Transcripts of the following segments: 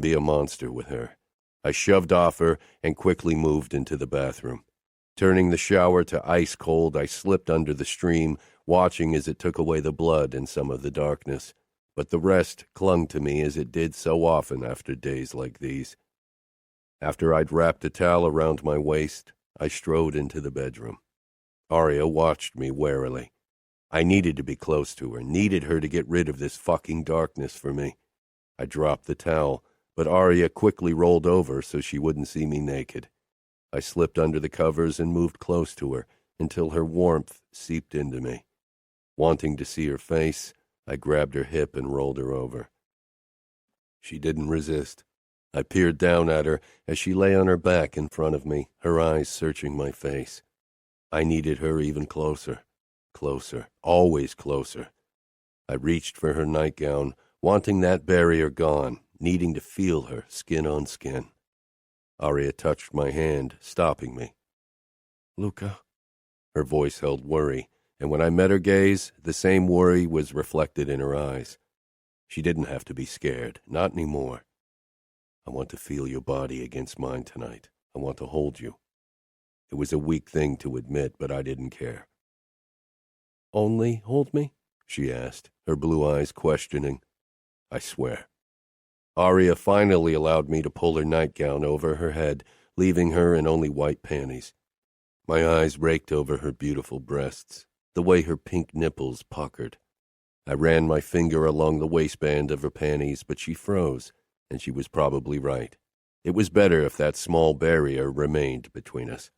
Be a monster with her. I shoved off her and quickly moved into the bathroom. Turning the shower to ice cold, I slipped under the stream, watching as it took away the blood and some of the darkness. But the rest clung to me as it did so often after days like these. After I'd wrapped a towel around my waist, I strode into the bedroom. Aria watched me warily. I needed to be close to her, needed her to get rid of this fucking darkness for me. I dropped the towel, but Aria quickly rolled over so she wouldn't see me naked. I slipped under the covers and moved close to her until her warmth seeped into me. Wanting to see her face, I grabbed her hip and rolled her over. She didn't resist. I peered down at her as she lay on her back in front of me, her eyes searching my face. I needed her even closer. Closer, always closer. I reached for her nightgown, wanting that barrier gone, needing to feel her, skin on skin. Aria touched my hand, stopping me. "Luca." Her voice held worry, and when I met her gaze, the same worry was reflected in her eyes. She didn't have to be scared, not anymore. "I want to feel your body against mine tonight. I want to hold you." It was a weak thing to admit, but I didn't care. "Only hold me?" she asked, her blue eyes questioning. "I swear." Aria finally allowed me to pull her nightgown over her head, leaving her in only white panties. My eyes raked over her beautiful breasts, the way her pink nipples puckered. I ran my finger along the waistband of her panties, but she froze, and she was probably right. It was better if that small barrier remained between us.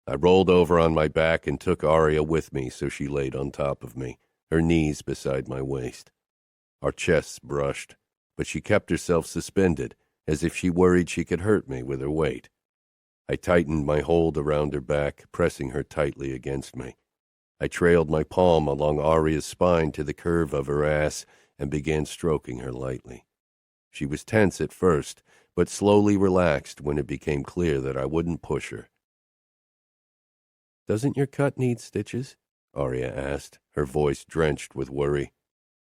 I rolled over on my back and took Aria with me so she laid on top of me, her knees beside my waist. Our chests brushed, but she kept herself suspended, as if she worried she could hurt me with her weight. I tightened my hold around her back, pressing her tightly against me. I trailed my palm along Aria's spine to the curve of her ass and began stroking her lightly. She was tense at first, but slowly relaxed when it became clear that I wouldn't push her. "Doesn't your cut need stitches?" Aria asked, her voice drenched with worry.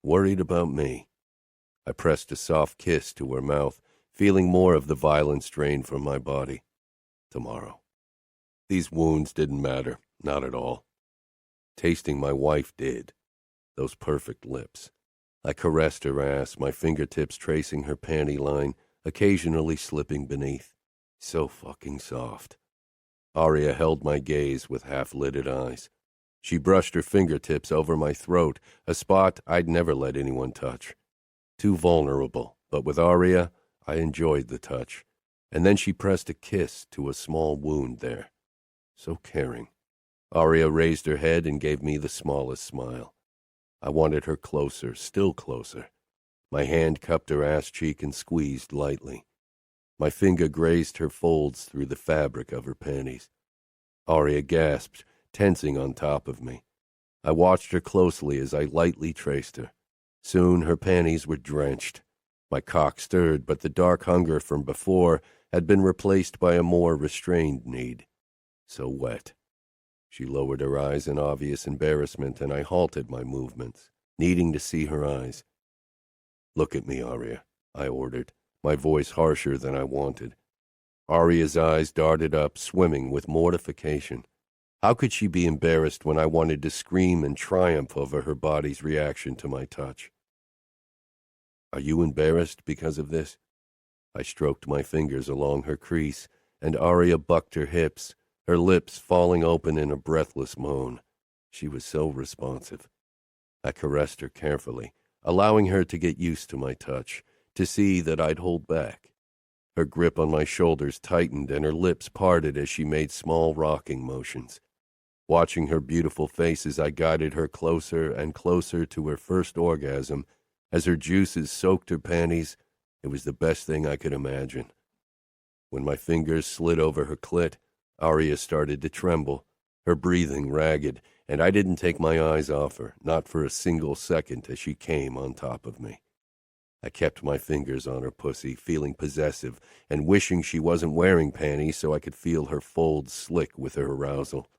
Worried about me. I pressed a soft kiss to her mouth, feeling more of the violence drain from my body. Tomorrow. These wounds didn't matter, not at all. Tasting my wife did. Those perfect lips. I caressed her ass, my fingertips tracing her panty line, occasionally slipping beneath. So fucking soft. Aria held my gaze with half-lidded eyes. She brushed her fingertips over my throat, a spot I'd never let anyone touch. Too vulnerable, but with Aria, I enjoyed the touch. And then she pressed a kiss to a small wound there. So caring. Aria raised her head and gave me the smallest smile. I wanted her closer, still closer. My hand cupped her ass cheek and squeezed lightly. My finger grazed her folds through the fabric of her panties. Aria gasped, tensing on top of me. I watched her closely as I lightly traced her. Soon her panties were drenched. My cock stirred, but the dark hunger from before had been replaced by a more restrained need. So wet. She lowered her eyes in obvious embarrassment, and I halted my movements, needing to see her eyes. "Look at me, Aria," I ordered, my voice harsher than I wanted. Aria's eyes darted up, swimming with mortification. How could she be embarrassed when I wanted to scream in triumph over her body's reaction to my touch? "Are you embarrassed because of this?" I stroked my fingers along her crease, and Aria bucked her hips, her lips falling open in a breathless moan. She was so responsive. I caressed her carefully, allowing her to get used to my touch, to see that I'd hold back. Her grip on my shoulders tightened, and her lips parted as she made small rocking motions. Watching her beautiful face as I guided her closer and closer to her first orgasm, as her juices soaked her panties, it was the best thing I could imagine. When my fingers slid over her clit, Aria started to tremble, her breathing ragged, and I didn't take my eyes off her, not for a single second, as she came on top of me. I kept my fingers on her pussy, feeling possessive, and wishing she wasn't wearing panties so I could feel her folds slick with her arousal.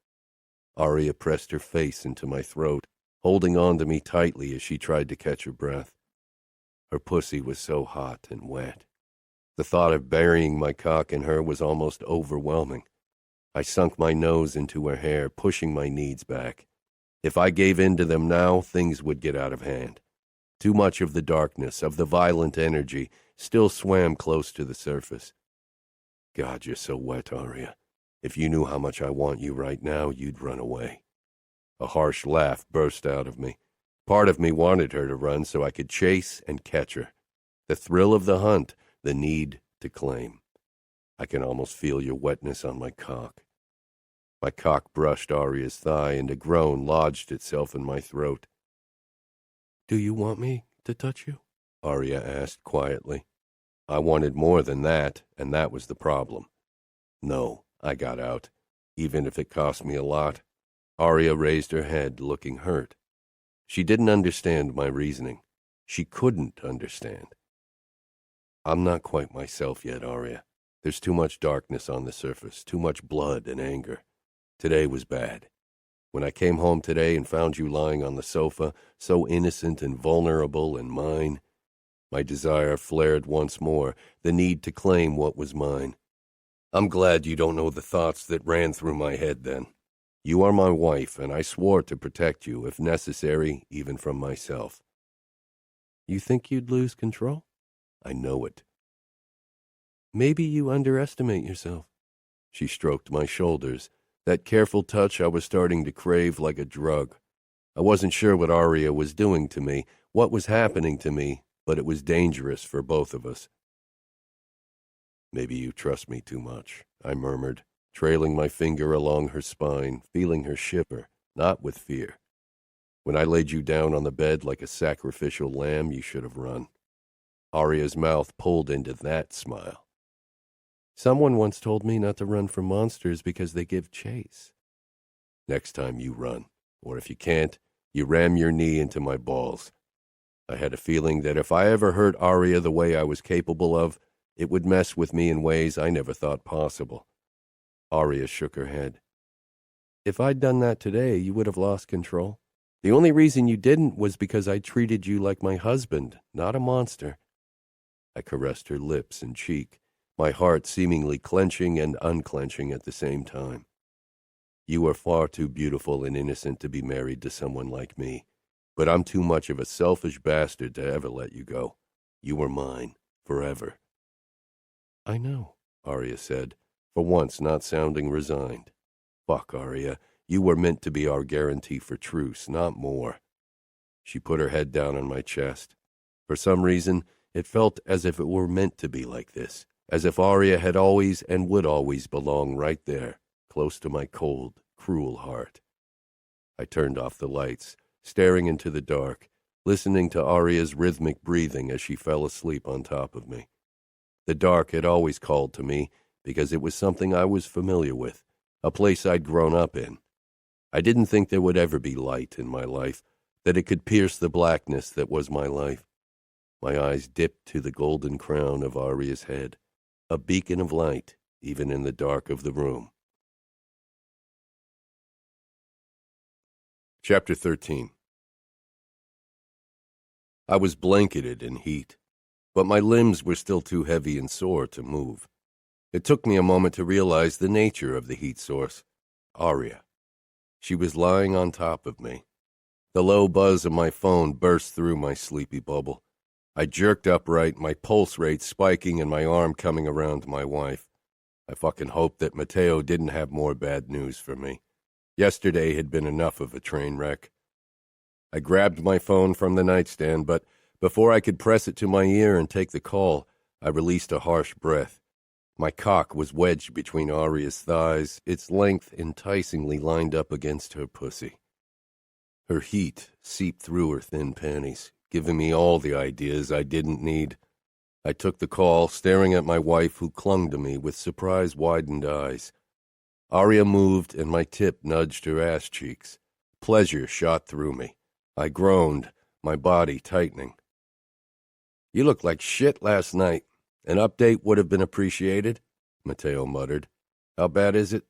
Aria pressed her face into my throat, holding on to me tightly as she tried to catch her breath. Her pussy was so hot and wet. The thought of burying my cock in her was almost overwhelming. I sunk my nose into her hair, pushing my needs back. If I gave in to them now, things would get out of hand. Too much of the darkness, of the violent energy, still swam close to the surface. God, you're so wet, Aria. If you knew how much I want you right now, you'd run away. A harsh laugh burst out of me. Part of me wanted her to run so I could chase and catch her. The thrill of the hunt, the need to claim. I can almost feel your wetness on my cock. My cock brushed Aria's thigh, and a groan lodged itself in my throat. "Do you want me to touch you?" Aria asked quietly. I wanted more than that, and that was the problem. No, I got out, even if it cost me a lot. Aria raised her head, looking hurt. She didn't understand my reasoning. She couldn't understand. I'm not quite myself yet, Aria. There's too much darkness on the surface, too much blood and anger. Today was bad. When I came home today and found you lying on the sofa, so innocent and vulnerable and mine, my desire flared once more, the need to claim what was mine. I'm glad you don't know the thoughts that ran through my head then. You are my wife, and I swore to protect you, if necessary, even from myself. You think you'd lose control? I know it. Maybe you underestimate yourself. She stroked my shoulders, that careful touch I was starting to crave like a drug. I wasn't sure what Aria was doing to me, what was happening to me, but it was dangerous for both of us. Maybe you trust me too much, I murmured, trailing my finger along her spine, feeling her shiver, not with fear. When I laid you down on the bed like a sacrificial lamb, you should have run. Aria's mouth pulled into that smile. Someone once told me not to run from monsters because they give chase. Next time you run, or if you can't, you ram your knee into my balls. I had a feeling that if I ever hurt Aria the way I was capable of, it would mess with me in ways I never thought possible. Aria shook her head. If I'd done that today, you would have lost control. The only reason you didn't was because I treated you like my husband, not a monster. I caressed her lips and cheek, my heart seemingly clenching and unclenching at the same time. You are far too beautiful and innocent to be married to someone like me, but I'm too much of a selfish bastard to ever let you go. You are mine, forever. I know, Aria said, for once not sounding resigned. Fuck, Aria, you were meant to be our guarantee for truce, not more. She put her head down on my chest. For some reason, it felt as if it were meant to be like this, as if Aria had always and would always belong right there, close to my cold, cruel heart. I turned off the lights, staring into the dark, listening to Aria's rhythmic breathing as she fell asleep on top of me. The dark had always called to me because it was something I was familiar with, a place I'd grown up in. I didn't think there would ever be light in my life, that it could pierce the blackness that was my life. My eyes dipped to the golden crown of Aria's head, a beacon of light, even in the dark of the room. Chapter 13. I was blanketed in heat, but my limbs were still too heavy and sore to move. It took me a moment to realize the nature of the heat source. Aria. She was lying on top of me. The low buzz of my phone burst through my sleepy bubble. I jerked upright, my pulse rate spiking and my arm coming around my wife. I fucking hoped that Matteo didn't have more bad news for me. Yesterday had been enough of a train wreck. I grabbed my phone from the nightstand, but before I could press it to my ear and take the call, I released a harsh breath. My cock was wedged between Aria's thighs, its length enticingly lined up against her pussy. Her heat seeped through her thin panties, giving me all the ideas I didn't need. I took the call, staring at my wife who clung to me with surprise-widened eyes. Aria moved and my tip nudged her ass cheeks. Pleasure shot through me. I groaned, my body tightening. You looked like shit last night. An update would have been appreciated, Matteo muttered. How bad is it?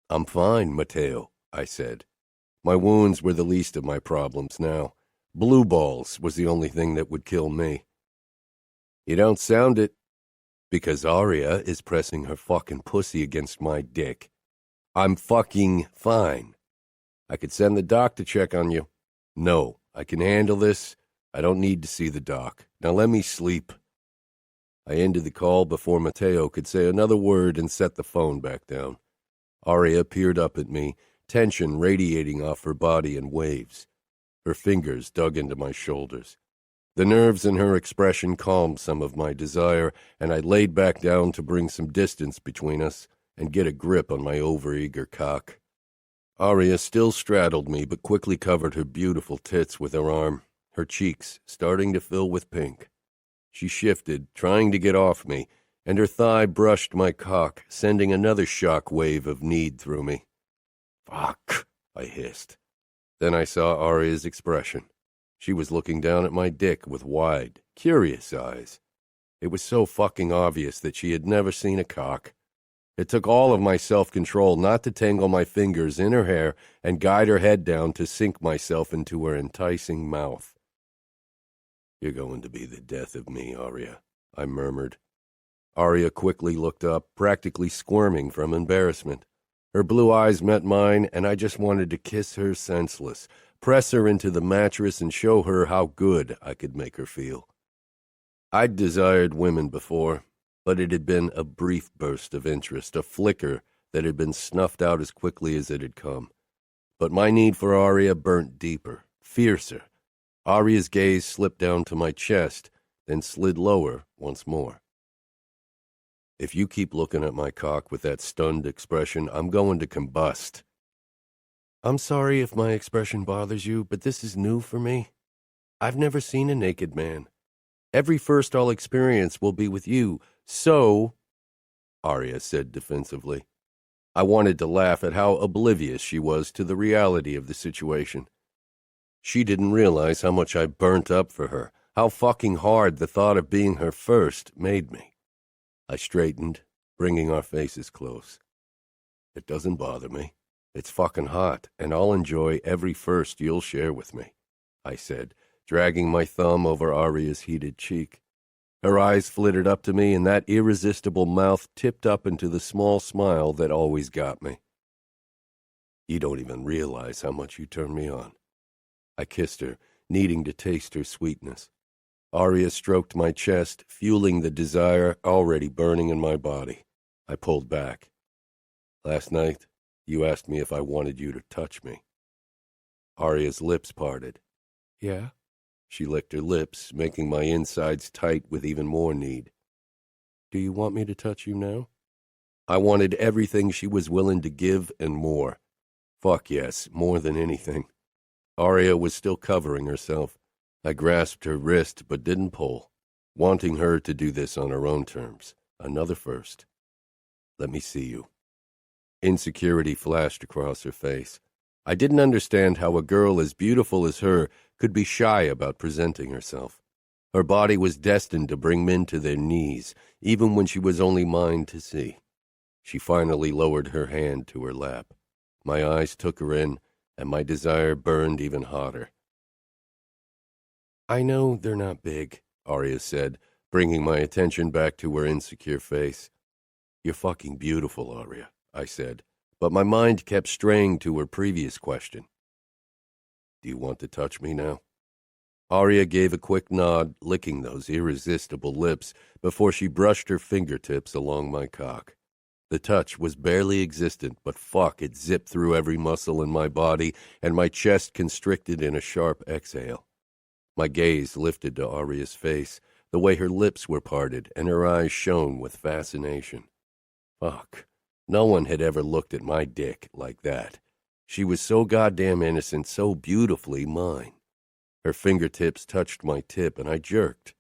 I'm fine, Matteo, I said. My wounds were the least of my problems now. Blue balls was the only thing that would kill me. You don't sound it. Because Aria is pressing her fucking pussy against my dick. I'm fucking fine. I could send the doc to check on you. No, I can handle this. I don't need to see the doc. Now let me sleep. I ended the call before Matteo could say another word and set the phone back down. Aria peered up at me, tension radiating off her body in waves. Her fingers dug into my shoulders. The nerves in her expression calmed some of my desire, and I laid back down to bring some distance between us and get a grip on my overeager cock. Aria still straddled me, but quickly covered her beautiful tits with her arm, her cheeks starting to fill with pink. She shifted, trying to get off me, and her thigh brushed my cock, sending another shock wave of need through me. Fuck, I hissed. Then I saw Aria's expression. She was looking down at my dick with wide, curious eyes. It was so fucking obvious that she had never seen a cock. It took all of my self-control not to tangle my fingers in her hair and guide her head down to sink myself into her enticing mouth. You're going to be the death of me, Aria, I murmured. Aria quickly looked up, practically squirming from embarrassment. Her blue eyes met mine, and I just wanted to kiss her senseless, press her into the mattress and show her how good I could make her feel. I'd desired women before, but it had been a brief burst of interest, a flicker that had been snuffed out as quickly as it had come. But my need for Aria burnt deeper, fiercer. Aria's gaze slipped down to my chest, then slid lower once more. If you keep looking at my cock with that stunned expression, I'm going to combust. I'm sorry if my expression bothers you, but this is new for me. I've never seen a naked man. Every first I'll experience will be with you, so, Aria said defensively. I wanted to laugh at how oblivious she was to the reality of the situation. She didn't realize how much I burnt up for her, how fucking hard the thought of being her first made me. I straightened, bringing our faces close. It doesn't bother me. It's fucking hot, and I'll enjoy every first you'll share with me, I said, dragging my thumb over Aria's heated cheek. Her eyes flitted up to me, and that irresistible mouth tipped up into the small smile that always got me. You don't even realize how much you turn me on. I kissed her, needing to taste her sweetness. Aria stroked my chest, fueling the desire already burning in my body. I pulled back. Last night, you asked me if I wanted you to touch me. Aria's lips parted. Yeah? She licked her lips, making my insides tight with even more need. Do you want me to touch you now? I wanted everything she was willing to give and more. Fuck yes, more than anything. Aria was still covering herself. I grasped her wrist but didn't pull, wanting her to do this on her own terms. Another first. Let me see you. Insecurity flashed across her face. I didn't understand how a girl as beautiful as her could be shy about presenting herself. Her body was destined to bring men to their knees, even when she was only mine to see. She finally lowered her hand to her lap. My eyes took her in, and my desire burned even hotter. I know they're not big, Aria said, bringing my attention back to her insecure face. You're fucking beautiful, Aria, I said, but my mind kept straying to her previous question. Do you want to touch me now? Aria gave a quick nod, licking those irresistible lips before she brushed her fingertips along my cock. The touch was barely existent, but fuck, it zipped through every muscle in my body, and my chest constricted in a sharp exhale. My gaze lifted to Aria's face, the way her lips were parted and her eyes shone with fascination. Fuck, no one had ever looked at my dick like that. She was so goddamn innocent, so beautifully mine. Her fingertips touched my tip, and I jerked,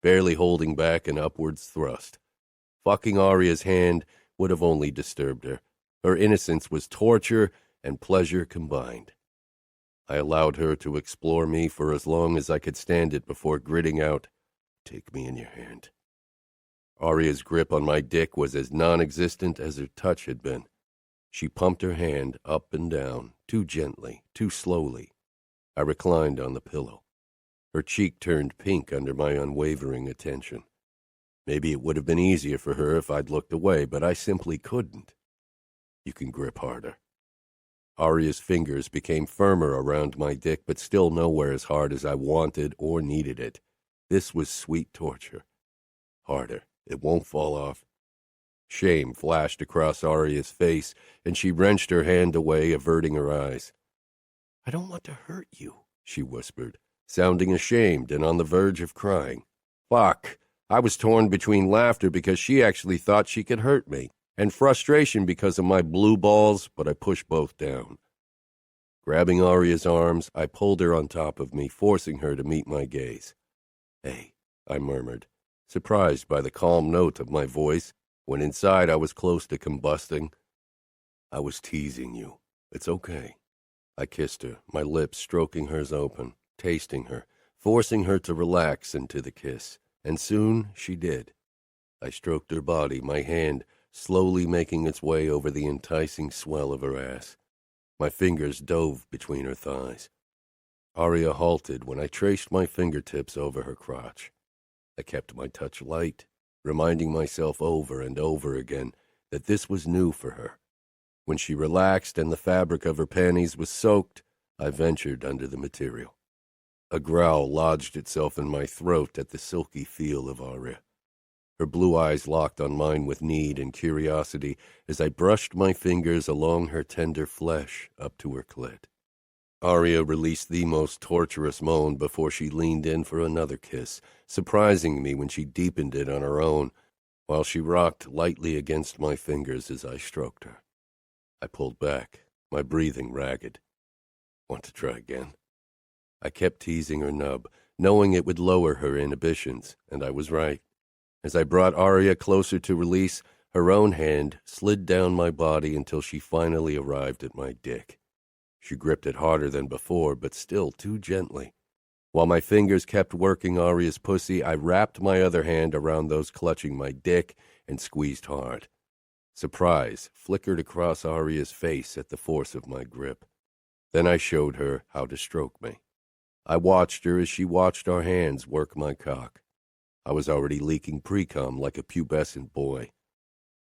barely holding back an upwards thrust. Fucking Aria's hand would have only disturbed her. Her innocence was torture and pleasure combined. I allowed her to explore me for as long as I could stand it before gritting out, "Take me in your hand." Aria's grip on my dick was as non-existent as her touch had been. She pumped her hand up and down, too gently, too slowly. I reclined on the pillow. Her cheek turned pink under my unwavering attention. Maybe it would have been easier for her if I'd looked away, but I simply couldn't. You can grip harder. Aria's fingers became firmer around my dick, but still nowhere as hard as I wanted or needed it. This was sweet torture. Harder. It won't fall off. Shame flashed across Aria's face, and she wrenched her hand away, averting her eyes. I don't want to hurt you, she whispered, sounding ashamed and on the verge of crying. Fuck! I was torn between laughter because she actually thought she could hurt me, and frustration because of my blue balls, but I pushed both down. Grabbing Aria's arms, I pulled her on top of me, forcing her to meet my gaze. Hey, I murmured, surprised by the calm note of my voice, when inside I was close to combusting. I was teasing you. It's okay. I kissed her, my lips stroking hers open, tasting her, forcing her to relax into the kiss, and soon she did. I stroked her body, my hand slowly making its way over the enticing swell of her ass. My fingers dove between her thighs. Aria halted when I traced my fingertips over her crotch. I kept my touch light, reminding myself over and over again that this was new for her. When she relaxed and the fabric of her panties was soaked, I ventured under the material. A growl lodged itself in my throat at the silky feel of Aria. Her blue eyes locked on mine with need and curiosity as I brushed my fingers along her tender flesh up to her clit. Aria released the most torturous moan before she leaned in for another kiss, surprising me when she deepened it on her own, while she rocked lightly against my fingers as I stroked her. I pulled back, my breathing ragged. Want to try again? I kept teasing her nub, knowing it would lower her inhibitions, and I was right. As I brought Aria closer to release, her own hand slid down my body until she finally arrived at my dick. She gripped it harder than before, but still too gently. While my fingers kept working Aria's pussy, I wrapped my other hand around those clutching my dick and squeezed hard. Surprise flickered across Aria's face at the force of my grip. Then I showed her how to stroke me. I watched her as she watched our hands work my cock. I was already leaking pre-cum like a pubescent boy.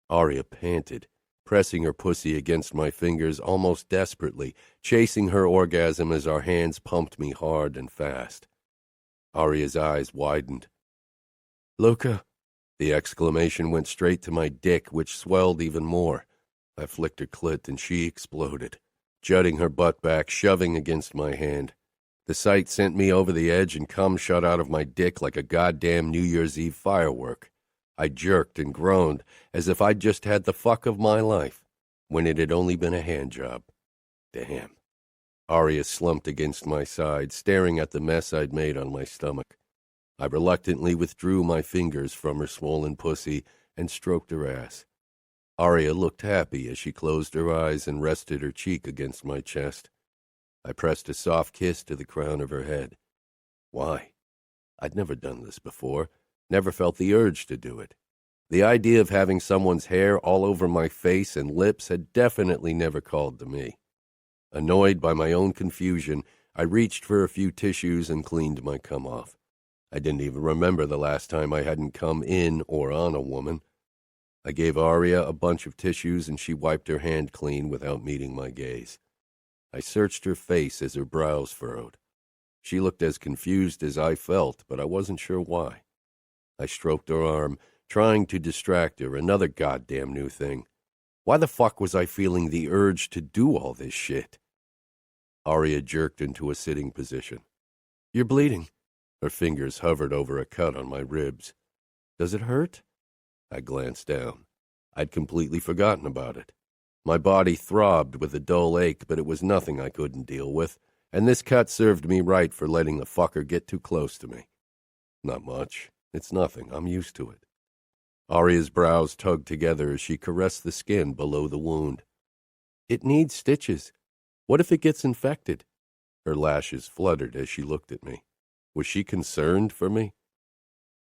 Aria panted, pressing her pussy against my fingers almost desperately, chasing her orgasm as our hands pumped me hard and fast. Aria's eyes widened. Luca! The exclamation went straight to my dick, which swelled even more. I flicked her clit and she exploded, jutting her butt back, shoving against my hand. The sight sent me over the edge and cum shot out of my dick like a goddamn New Year's Eve firework. I jerked and groaned as if I'd just had the fuck of my life, when it had only been a hand job. Damn. Aria slumped against my side, staring at the mess I'd made on my stomach. I reluctantly withdrew my fingers from her swollen pussy and stroked her ass. Aria looked happy as she closed her eyes and rested her cheek against my chest. I pressed a soft kiss to the crown of her head. Why? I'd never done this before, never felt the urge to do it. The idea of having someone's hair all over my face and lips had definitely never called to me. Annoyed by my own confusion, I reached for a few tissues and cleaned my cum off. I didn't even remember the last time I hadn't come in or on a woman. I gave Aria a bunch of tissues and she wiped her hand clean without meeting my gaze. I searched her face as her brows furrowed. She looked as confused as I felt, but I wasn't sure why. I stroked her arm, trying to distract her, another goddamn new thing. Why the fuck was I feeling the urge to do all this shit? Aria jerked into a sitting position. You're bleeding. Her fingers hovered over a cut on my ribs. Does it hurt? I glanced down. I'd completely forgotten about it. My body throbbed with a dull ache, but it was nothing I couldn't deal with, and this cut served me right for letting the fucker get too close to me. Not much. It's nothing. I'm used to it. Aria's brows tugged together as she caressed the skin below the wound. It needs stitches. What if it gets infected? Her lashes fluttered as she looked at me. Was she concerned for me?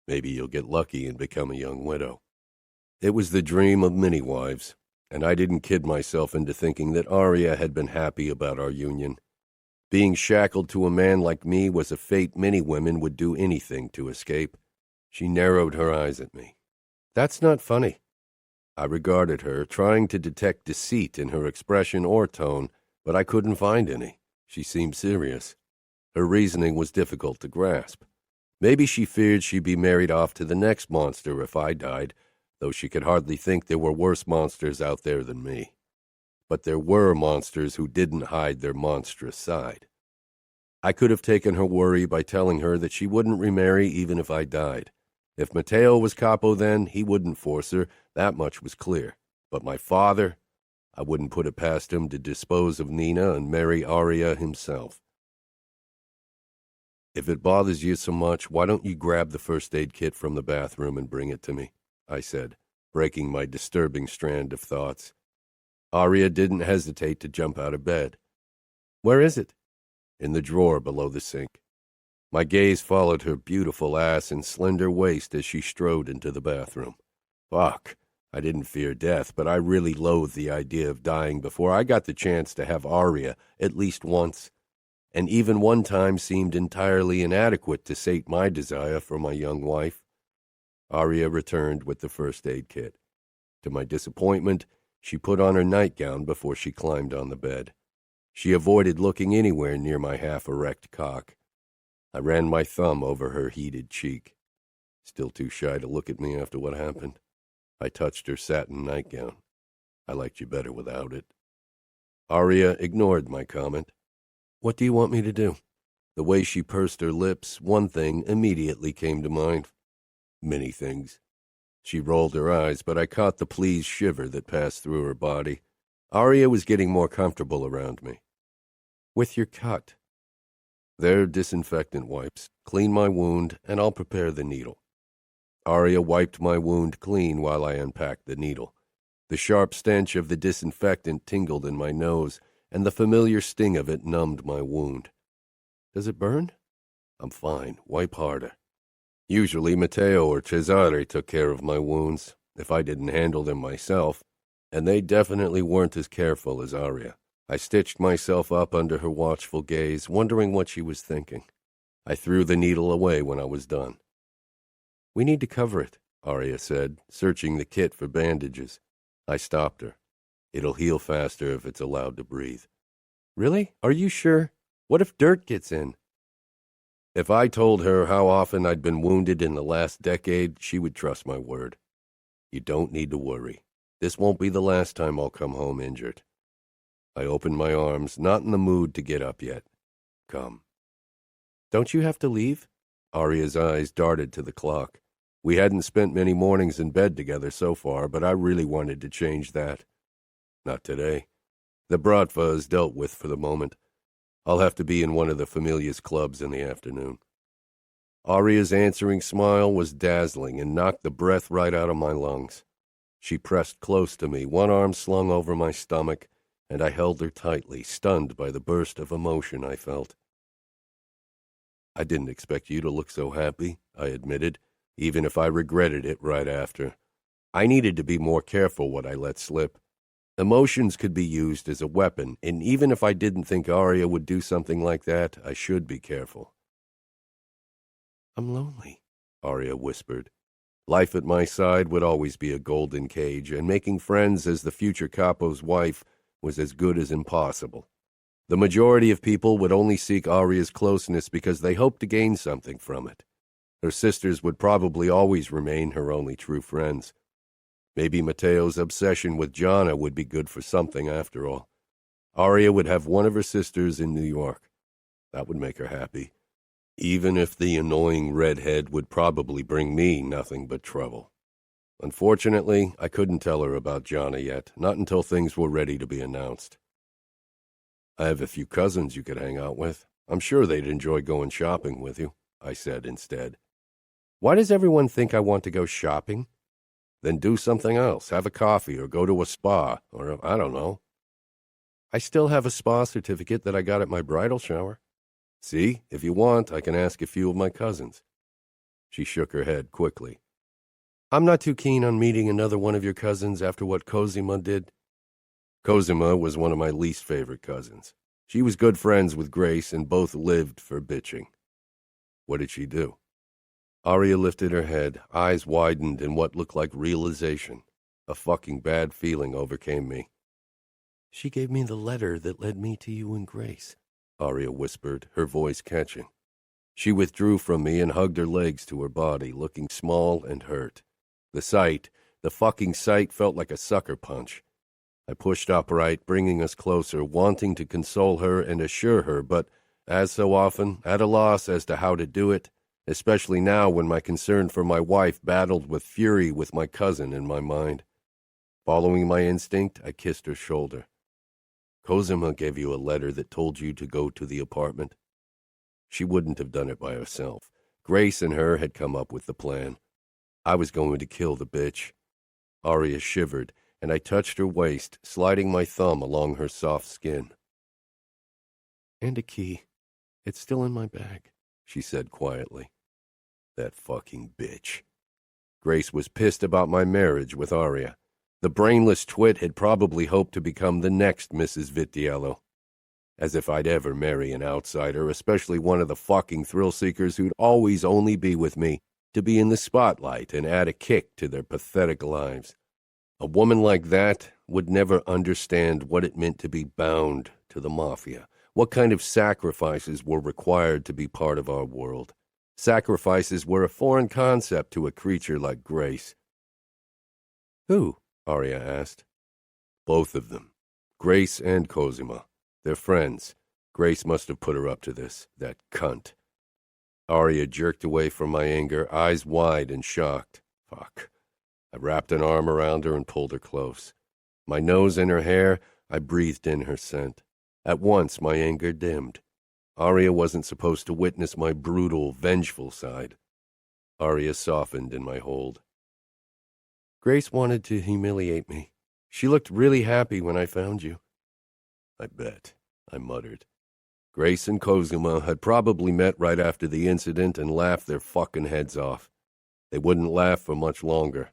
Maybe you'll get lucky and become a young widow. It was the dream of many wives, and I didn't kid myself into thinking that Aria had been happy about our union. Being shackled to a man like me was a fate many women would do anything to escape. She narrowed her eyes at me. That's not funny. I regarded her, trying to detect deceit in her expression or tone, but I couldn't find any. She seemed serious. Her reasoning was difficult to grasp. Maybe she feared she'd be married off to the next monster if I died, though she could hardly think there were worse monsters out there than me. But there were monsters who didn't hide their monstrous side. I could have taken her worry by telling her that she wouldn't remarry even if I died. If Matteo was Capo then, he wouldn't force her, that much was clear. But my father, I wouldn't put it past him to dispose of Nina and marry Aria himself. If it bothers you so much, why don't you grab the first aid kit from the bathroom and bring it to me? I said, breaking my disturbing strand of thoughts. Aria didn't hesitate to jump out of bed. Where is it? In the drawer below the sink. My gaze followed her beautiful ass and slender waist as she strode into the bathroom. Fuck, I didn't fear death, but I really loathed the idea of dying before I got the chance to have Aria at least once, and even one time seemed entirely inadequate to sate my desire for my young wife. Aria returned with the first aid kit. To my disappointment, she put on her nightgown before she climbed on the bed. She avoided looking anywhere near my half-erect cock. I ran my thumb over her heated cheek. Still too shy to look at me after what happened. I touched her satin nightgown. I liked you better without it. Aria ignored my comment. What do you want me to do? The way she pursed her lips, one thing immediately came to mind. Many things. She rolled her eyes, but I caught the pleased shiver that passed through her body. Aria was getting more comfortable around me. With your cut. They're disinfectant wipes. Clean my wound, and I'll prepare the needle. Aria wiped my wound clean while I unpacked the needle. The sharp stench of the disinfectant tingled in my nose, and the familiar sting of it numbed my wound. Does it burn? I'm fine. Wipe harder. Usually Matteo or Cesare took care of my wounds, if I didn't handle them myself, and they definitely weren't as careful as Aria. I stitched myself up under her watchful gaze, wondering what she was thinking. I threw the needle away when I was done. We need to cover it, Aria said, searching the kit for bandages. I stopped her. It'll heal faster if it's allowed to breathe. Really? Are you sure? What if dirt gets in? If I told her how often I'd been wounded in the last decade, she would trust my word. You don't need to worry. This won't be the last time I'll come home injured. I opened my arms, not in the mood to get up yet. Come. Don't you have to leave? Aria's eyes darted to the clock. We hadn't spent many mornings in bed together so far, but I really wanted to change that. Not today. The Bratva is dealt with for the moment. I'll have to be in one of the Familia's clubs in the afternoon. Aria's answering smile was dazzling and knocked the breath right out of my lungs. She pressed close to me, one arm slung over my stomach, and I held her tightly, stunned by the burst of emotion I felt. I didn't expect you to look so happy, I admitted, even if I regretted it right after. I needed to be more careful what I let slip. Emotions could be used as a weapon, and even if I didn't think Aria would do something like that, I should be careful. I'm lonely, Aria whispered. Life at my side would always be a golden cage, and making friends as the future Capo's wife was as good as impossible. The majority of people would only seek Aria's closeness because they hoped to gain something from it. Her sisters would probably always remain her only true friends. Maybe Matteo's obsession with Gianna would be good for something after all. Aria would have one of her sisters in New York. That would make her happy, even if the annoying redhead would probably bring me nothing but trouble. Unfortunately, I couldn't tell her about Gianna yet, not until things were ready to be announced. I have a few cousins you could hang out with. I'm sure they'd enjoy going shopping with you, I said instead. Why does everyone think I want to go shopping? Then do something else, have a coffee or go to a spa, or I don't know. I still have a spa certificate that I got at my bridal shower. See, if you want, I can ask a few of my cousins. She shook her head quickly. I'm not too keen on meeting another one of your cousins after what Cosima did. Cosima was one of my least favorite cousins. She was good friends with Grace and both lived for bitching. What did she do? Aria lifted her head, eyes widened in what looked like realization. A fucking bad feeling overcame me. She gave me the letter that led me to you and Grace, Aria whispered, her voice catching. She withdrew from me and hugged her legs to her body, looking small and hurt. The fucking sight felt like a sucker punch. I pushed upright, bringing us closer, wanting to console her and assure her, but, as so often, at a loss as to how to do it, especially now when my concern for my wife battled with fury with my cousin in my mind. Following my instinct, I kissed her shoulder. Cosima gave you a letter that told you to go to the apartment. She wouldn't have done it by herself. Grace and her had come up with the plan. I was going to kill the bitch. Aria shivered, and I touched her waist, sliding my thumb along her soft skin. And a key. It's still in my bag, she said quietly. That fucking bitch. Grace was pissed about my marriage with Aria. The brainless twit had probably hoped to become the next Mrs. Vitiello. As if I'd ever marry an outsider, especially one of the fucking thrill-seekers who'd always only be with me to be in the spotlight and add a kick to their pathetic lives. A woman like that would never understand what it meant to be bound to the mafia, what kind of sacrifices were required to be part of our world. Sacrifices were a foreign concept to a creature like Grace. Who? Aria asked. Both of them. Grace and Cosima. They're friends. Grace must have put her up to this, that cunt. Aria jerked away from my anger, eyes wide and shocked. Fuck. I wrapped an arm around her and pulled her close. My nose in her hair, I breathed in her scent. At once my anger dimmed. Aria wasn't supposed to witness my brutal, vengeful side. Aria softened in my hold. Grace wanted to humiliate me. She looked really happy when I found you. I bet, I muttered. Grace and Cosima had probably met right after the incident and laughed their fucking heads off. They wouldn't laugh for much longer.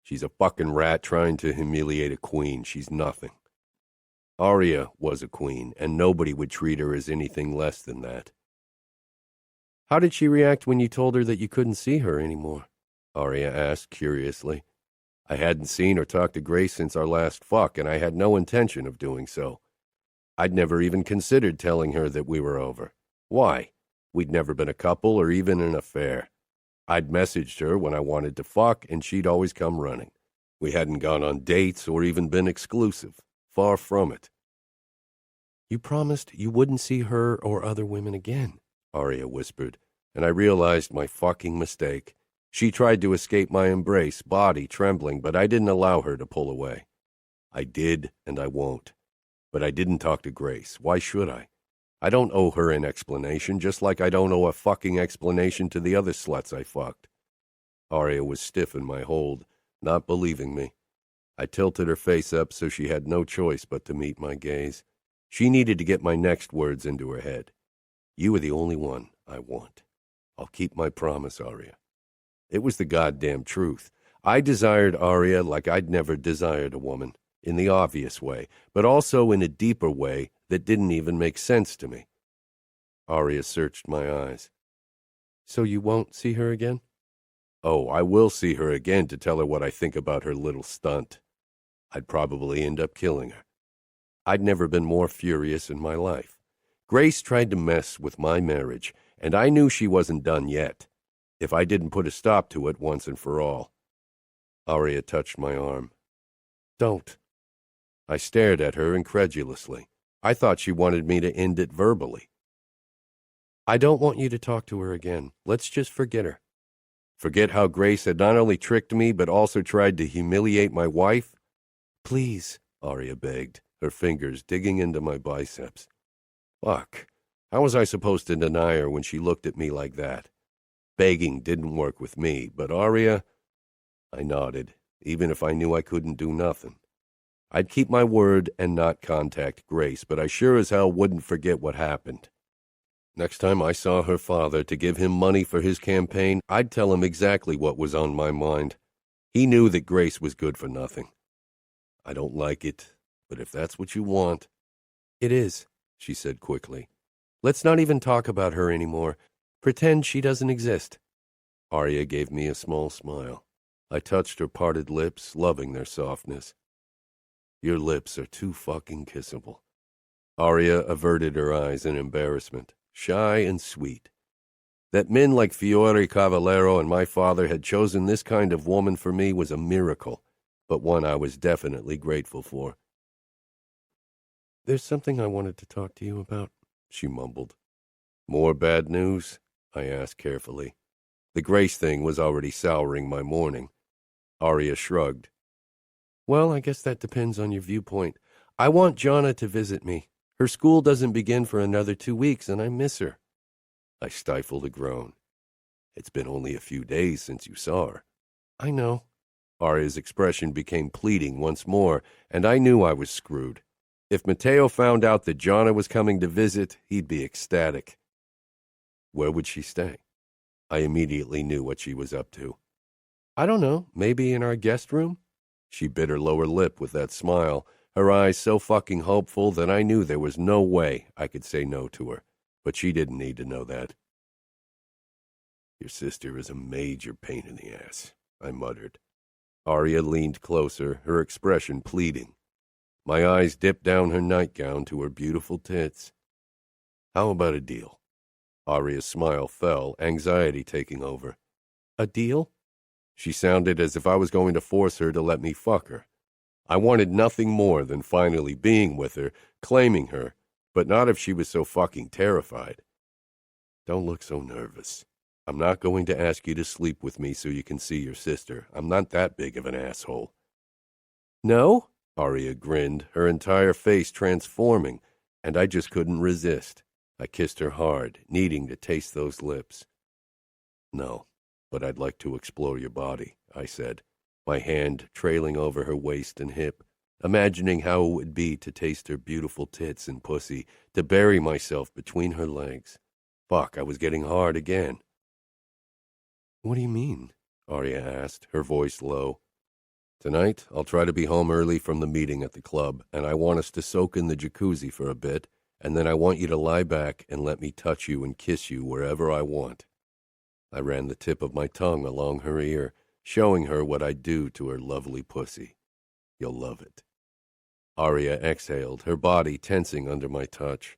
She's a fucking rat trying to humiliate a queen. She's nothing. Aria was a queen, and nobody would treat her as anything less than that. How did she react when you told her that you couldn't see her anymore? Aria asked curiously. I hadn't seen or talked to Grace since our last fuck, and I had no intention of doing so. I'd never even considered telling her that we were over. Why? We'd never been a couple or even an affair. I'd messaged her when I wanted to fuck, and she'd always come running. We hadn't gone on dates or even been exclusive. Far from it. You promised you wouldn't see her or other women again, Aria whispered, and I realized my fucking mistake. She tried to escape my embrace, body trembling, but I didn't allow her to pull away. I did, and I won't. But I didn't talk to Grace. Why should I? I don't owe her an explanation, just like I don't owe a fucking explanation to the other sluts I fucked. Aria was stiff in my hold, not believing me. I tilted her face up so she had no choice but to meet my gaze. She needed to get my next words into her head. You are the only one I want. I'll keep my promise, Aria. It was the goddamn truth. I desired Aria like I'd never desired a woman, in the obvious way, but also in a deeper way that didn't even make sense to me. Aria searched my eyes. So you won't see her again? Oh, I will see her again to tell her what I think about her little stunt. I'd probably end up killing her. I'd never been more furious in my life. Grace tried to mess with my marriage, and I knew she wasn't done yet, if I didn't put a stop to it once and for all. Aria touched my arm. Don't. I stared at her incredulously. I thought she wanted me to end it verbally. I don't want you to talk to her again. Let's just forget her. Forget how Grace had not only tricked me, but also tried to humiliate my wife? Please, Aria begged, her fingers digging into my biceps. Fuck. How was I supposed to deny her when she looked at me like that? Begging didn't work with me, but Aria... I nodded, even if I knew I couldn't do nothing. I'd keep my word and not contact Grace, but I sure as hell wouldn't forget what happened. Next time I saw her father to give him money for his campaign, I'd tell him exactly what was on my mind. He knew that Grace was good for nothing. I don't like it, but if that's what you want... It is, she said quickly. Let's not even talk about her anymore. Pretend she doesn't exist. Aria gave me a small smile. I touched her parted lips, loving their softness. Your lips are too fucking kissable. Aria averted her eyes in embarrassment, shy and sweet. That men like Fiore Cavallero and my father had chosen this kind of woman for me was a miracle, but one I was definitely grateful for. There's something I wanted to talk to you about, she mumbled. More bad news? I asked carefully. The Grace thing was already souring my morning. Aria shrugged. Well, I guess that depends on your viewpoint. I want Jonna to visit me. Her school doesn't begin for another 2 weeks, and I miss her. I stifled a groan. It's been only a few days since you saw her. I know. Aria's expression became pleading once more, and I knew I was screwed. If Matteo found out that Jonna was coming to visit, he'd be ecstatic. Where would she stay? I immediately knew what she was up to. I don't know, maybe in our guest room? She bit her lower lip with that smile, her eyes so fucking hopeful that I knew there was no way I could say no to her. But she didn't need to know that. Your sister is a major pain in the ass, I muttered. Aria leaned closer, her expression pleading. My eyes dipped down her nightgown to her beautiful tits. How about a deal? Aria's smile fell, anxiety taking over. A deal? She sounded as if I was going to force her to let me fuck her. I wanted nothing more than finally being with her, claiming her, but not if she was so fucking terrified. Don't look so nervous. I'm not going to ask you to sleep with me so you can see your sister. I'm not that big of an asshole. No? Aria grinned, her entire face transforming, and I just couldn't resist. I kissed her hard, needing to taste those lips. No, but I'd like to explore your body, I said, my hand trailing over her waist and hip, imagining how it would be to taste her beautiful tits and pussy, to bury myself between her legs. Fuck, I was getting hard again. What do you mean? Aria asked, her voice low. Tonight, I'll try to be home early from the meeting at the club, and I want us to soak in the jacuzzi for a bit, and then I want you to lie back and let me touch you and kiss you wherever I want. I ran the tip of my tongue along her ear, showing her what I'd do to her lovely pussy. You'll love it. Aria exhaled, her body tensing under my touch.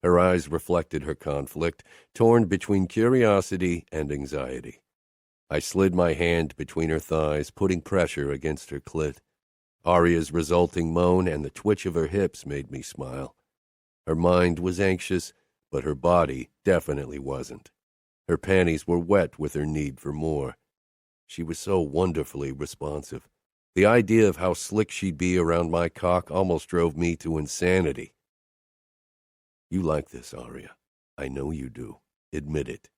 Her eyes reflected her conflict, torn between curiosity and anxiety. I slid my hand between her thighs, putting pressure against her clit. Aria's resulting moan and the twitch of her hips made me smile. Her mind was anxious, but her body definitely wasn't. Her panties were wet with her need for more. She was so wonderfully responsive. The idea of how slick she'd be around my cock almost drove me to insanity. You like this, Aria. I know you do. Admit it.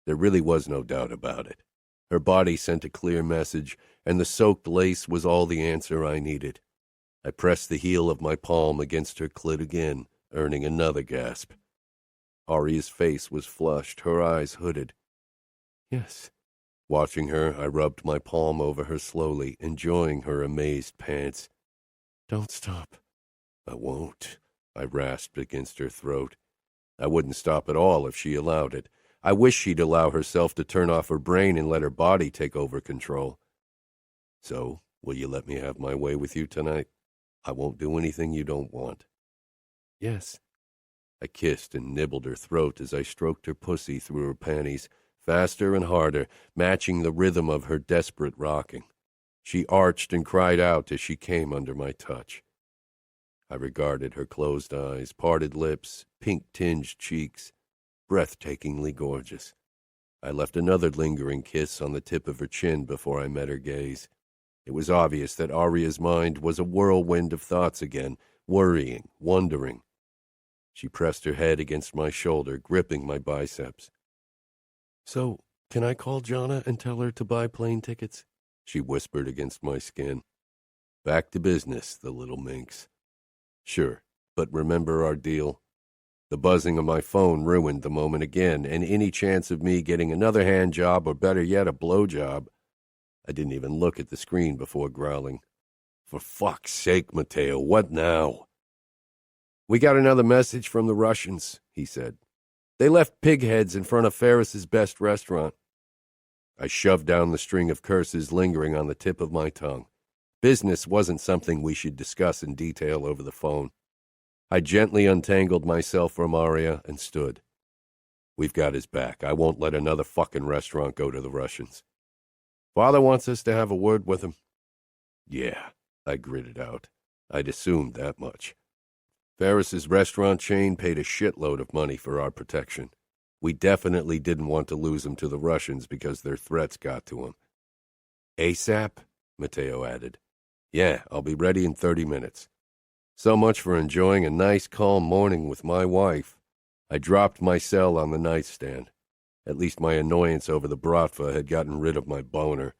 There really was no doubt about it. Her body sent a clear message, and the soaked lace was all the answer I needed. I pressed the heel of my palm against her clit again, earning another gasp. Aria's face was flushed, her eyes hooded. Yes. Watching her, I rubbed my palm over her slowly, enjoying her amazed pants. Don't stop. I won't, I rasped against her throat. I wouldn't stop at all if she allowed it. I wish she'd allow herself to turn off her brain and let her body take over control. So, will you let me have my way with you tonight? I won't do anything you don't want. Yes. I kissed and nibbled her throat as I stroked her pussy through her panties, faster and harder, matching the rhythm of her desperate rocking. She arched and cried out as she came under my touch. I regarded her closed eyes, parted lips, pink-tinged cheeks, breathtakingly gorgeous. I left another lingering kiss on the tip of her chin before I met her gaze. It was obvious that Aria's mind was a whirlwind of thoughts again, worrying, wondering. She pressed her head against my shoulder, gripping my biceps. So, can I call Jonna and tell her to buy plane tickets? She whispered against my skin. Back to business, the little minx. Sure, but remember our deal? The buzzing of my phone ruined the moment again, and any chance of me getting another hand job or better yet a blow job. I didn't even look at the screen before growling. For fuck's sake, Matteo, what now? We got another message from the Russians, he said. They left pig heads in front of Ferris's best restaurant. I shoved down the string of curses lingering on the tip of my tongue. Business wasn't something we should discuss in detail over the phone. I gently untangled myself from Aria and stood. We've got his back. I won't let another fucking restaurant go to the Russians. Father wants us to have a word with him. Yeah, I gritted out. I'd assumed that much. Ferris's restaurant chain paid a shitload of money for our protection. We definitely didn't want to lose him to the Russians because their threats got to him. ASAP? Matteo added. Yeah, I'll be ready in 30 minutes. So much for enjoying a nice, calm morning with my wife. I dropped my cell on the nightstand. At least my annoyance over the bratva had gotten rid of my boner.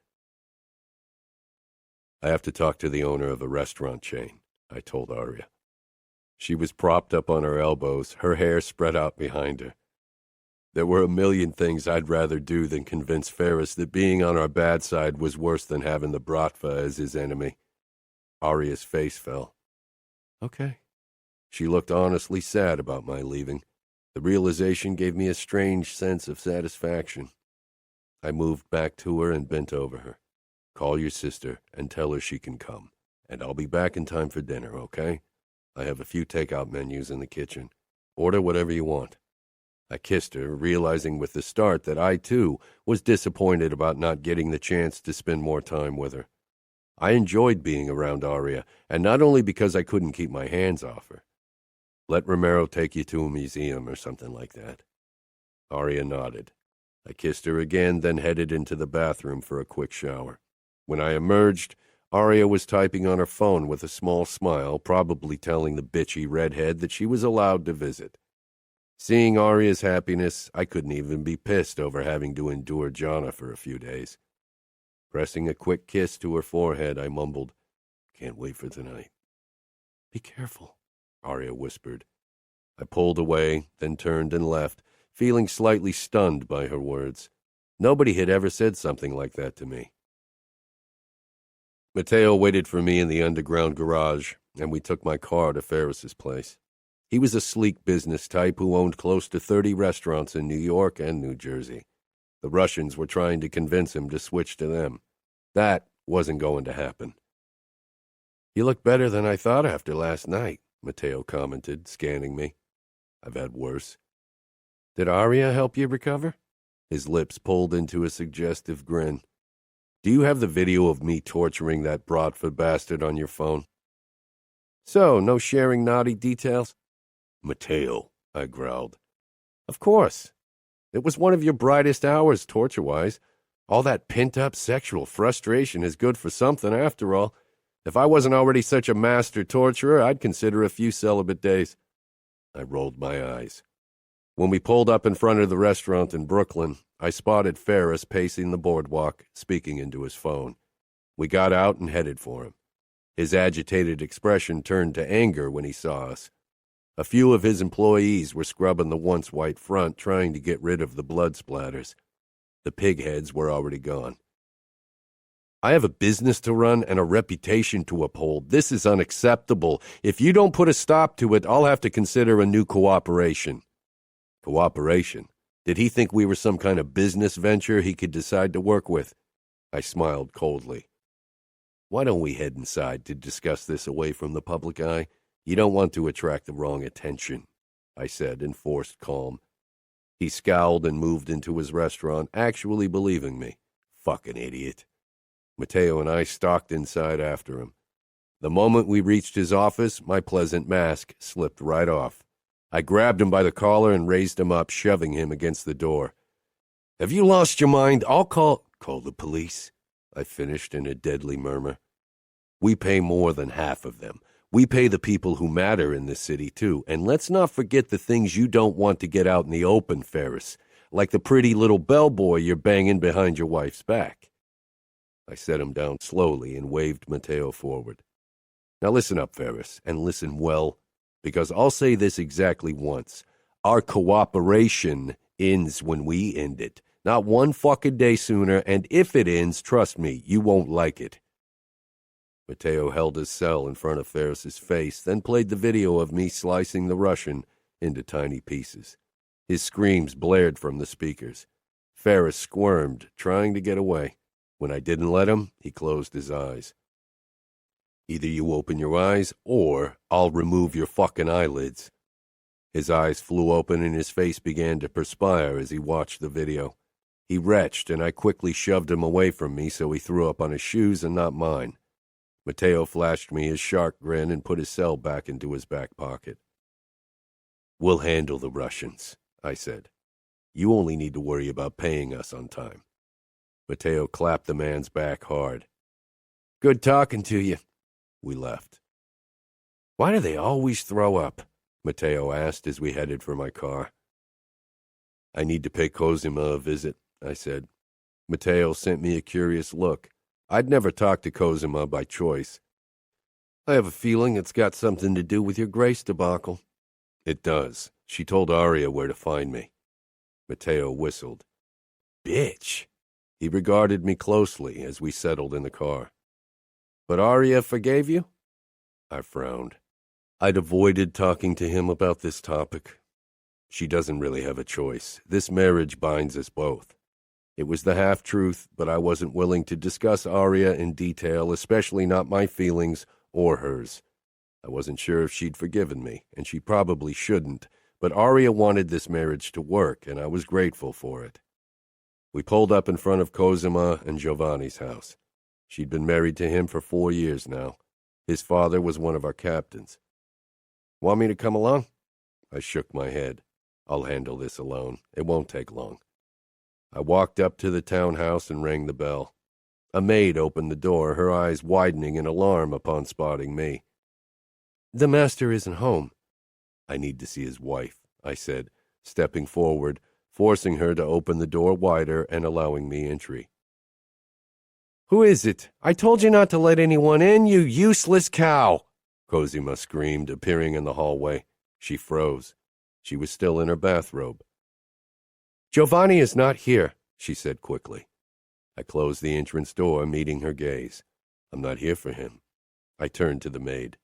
I have to talk to the owner of a restaurant chain, I told Aria. She was propped up on her elbows, her hair spread out behind her. There were a million things I'd rather do than convince Ferris that being on our bad side was worse than having the bratva as his enemy. Aria's face fell. Okay. She looked honestly sad about my leaving. The realization gave me a strange sense of satisfaction. I moved back to her and bent over her. Call your sister and tell her she can come, and I'll be back in time for dinner, okay? I have a few takeout menus in the kitchen. Order whatever you want. I kissed her, realizing with the start that I, too, was disappointed about not getting the chance to spend more time with her. I enjoyed being around Aria, and not only because I couldn't keep my hands off her. Let Romero take you to a museum or something like that. Aria nodded. I kissed her again, then headed into the bathroom for a quick shower. When I emerged, Aria was typing on her phone with a small smile, probably telling the bitchy redhead that she was allowed to visit. Seeing Aria's happiness, I couldn't even be pissed over having to endure Jana for a few days. Pressing a quick kiss to her forehead, I mumbled, Can't wait for tonight. Be careful, Aria whispered. I pulled away, then turned and left, feeling slightly stunned by her words. Nobody had ever said something like that to me. Matteo waited for me in the underground garage, and we took my car to Ferris's place. He was a sleek business type who owned close to 30 restaurants in New York and New Jersey. The Russians were trying to convince him to switch to them. That wasn't going to happen. You look better than I thought after last night, Matteo commented, scanning me. I've had worse. Did Aria help you recover? His lips pulled into a suggestive grin. Do you have the video of me torturing that Bradford bastard on your phone? So, no sharing naughty details? Matteo, I growled. Of course. It was one of your brightest hours, torture-wise. All that pent-up sexual frustration is good for something, after all. If I wasn't already such a master torturer, I'd consider a few celibate days. I rolled my eyes. When we pulled up in front of the restaurant in Brooklyn, I spotted Ferris pacing the boardwalk, speaking into his phone. We got out and headed for him. His agitated expression turned to anger when he saw us. A few of his employees were scrubbing the once white front, trying to get rid of the blood splatters. The pigheads were already gone. I have a business to run and a reputation to uphold. This is unacceptable. If you don't put a stop to it, I'll have to consider a new cooperation. Cooperation? Did he think we were some kind of business venture he could decide to work with? I smiled coldly. Why don't we head inside to discuss this away from the public eye? You don't want to attract the wrong attention, I said in forced calm. He scowled and moved into his restaurant, actually believing me. Fucking idiot. Matteo and I stalked inside after him. The moment we reached his office, my pleasant mask slipped right off. I grabbed him by the collar and raised him up, shoving him against the door. Have you lost your mind? I'll call the police, I finished in a deadly murmur. We pay more than half of them. We pay the people who matter in this city, too. And let's not forget the things you don't want to get out in the open, Ferris, like the pretty little bellboy you're banging behind your wife's back. I set him down slowly and waved Matteo forward. Now listen up, Ferris, and listen well, because I'll say this exactly once. Our cooperation ends when we end it. Not one fucking day sooner, and if it ends, trust me, you won't like it. Matteo held his cell in front of Ferris's face, then played the video of me slicing the Russian into tiny pieces. His screams blared from the speakers. Ferris squirmed, trying to get away. When I didn't let him, he closed his eyes. Either you open your eyes, or I'll remove your fucking eyelids. His eyes flew open and his face began to perspire as he watched the video. He retched, and I quickly shoved him away from me so he threw up on his shoes and not mine. Mateo flashed me his shark grin and put his cell back into his back pocket. We'll handle the Russians, I said. You only need to worry about paying us on time. Mateo clapped the man's back hard. Good talking to you. We left. Why do they always throw up? Mateo asked as we headed for my car. I need to pay Cosima a visit, I said. Mateo sent me a curious look. I'd never talked to Cosima by choice. I have a feeling it's got something to do with your Grace debacle. It does. She told Aria where to find me. Mateo whistled. Bitch! He regarded me closely as we settled in the car. But Aria forgave you? I frowned. I'd avoided talking to him about this topic. She doesn't really have a choice. This marriage binds us both. It was the half-truth, but I wasn't willing to discuss Aria in detail, especially not my feelings or hers. I wasn't sure if she'd forgiven me, and she probably shouldn't, but Aria wanted this marriage to work, and I was grateful for it. We pulled up in front of Cosima and Giovanni's house. She'd been married to him for 4 years now. His father was one of our captains. Want me to come along? I shook my head. I'll handle this alone. It won't take long. I walked up to the townhouse and rang the bell. A maid opened the door, her eyes widening in alarm upon spotting me. The master isn't home. I need to see his wife, I said, stepping forward, forcing her to open the door wider and allowing me entry. Who is it? I told you not to let anyone in, you useless cow! Cosima screamed, appearing in the hallway. She froze. She was still in her bathrobe. Giovanni is not here, she said quickly. I closed the entrance door, meeting her gaze. I'm not here for him. I turned to the maid.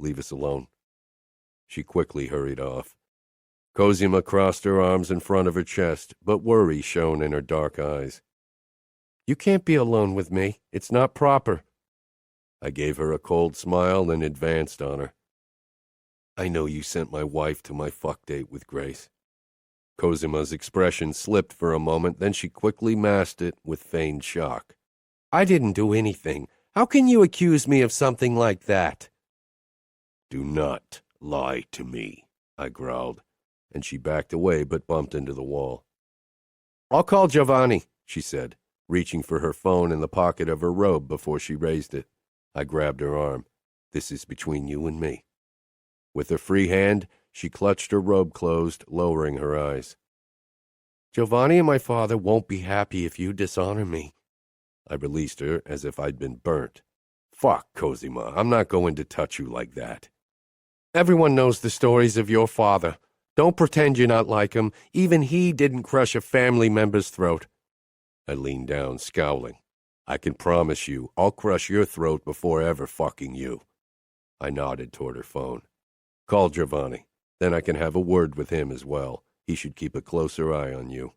Leave us alone. She quickly hurried off. Cosima crossed her arms in front of her chest, but worry shone in her dark eyes. You can't be alone with me. It's not proper. I gave her a cold smile and advanced on her. I know you sent my wife to my fuck date with Grace. Cosima's expression slipped for a moment, then she quickly masked it with feigned shock. I didn't do anything. How can you accuse me of something like that? Do not lie to me, I growled, and she backed away but bumped into the wall. I'll call Giovanni, she said, reaching for her phone in the pocket of her robe before she raised it. I grabbed her arm. This is between you and me. With her free hand, she clutched her robe closed, lowering her eyes. Giovanni and my father won't be happy if you dishonor me. I released her as if I'd been burnt. Fuck, Cosima, I'm not going to touch you like that. Everyone knows the stories of your father. Don't pretend you're not like him. Even he didn't crush a family member's throat. I leaned down, scowling. I can promise you, I'll crush your throat before ever fucking you. I nodded toward her phone. Call Giovanni. Then I can have a word with him as well. He should keep a closer eye on you.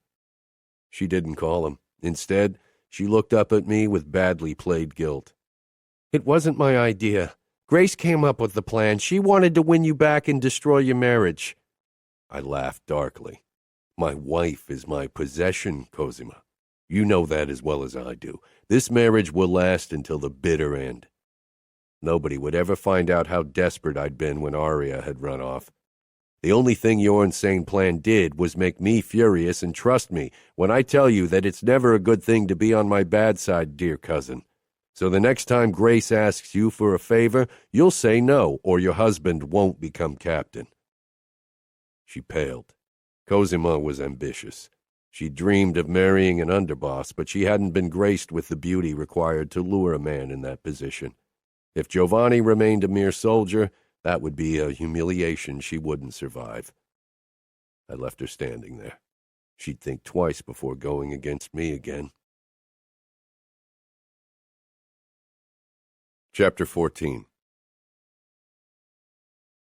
She didn't call him. Instead, she looked up at me with badly played guilt. It wasn't my idea. Grace came up with the plan. She wanted to win you back and destroy your marriage. I laughed darkly. My wife is my possession, Cosima. You know that as well as I do. This marriage will last until the bitter end. Nobody would ever find out how desperate I'd been when Aria had run off. The only thing your insane plan did was make me furious, and trust me when I tell you that it's never a good thing to be on my bad side, dear cousin. So the next time Grace asks you for a favor, you'll say no, or your husband won't become captain. She paled. Cosima was ambitious. She dreamed of marrying an underboss, but she hadn't been graced with the beauty required to lure a man in that position. If Giovanni remained a mere soldier, that would be a humiliation she wouldn't survive. I left her standing there. She'd think twice before going against me again. Chapter 14.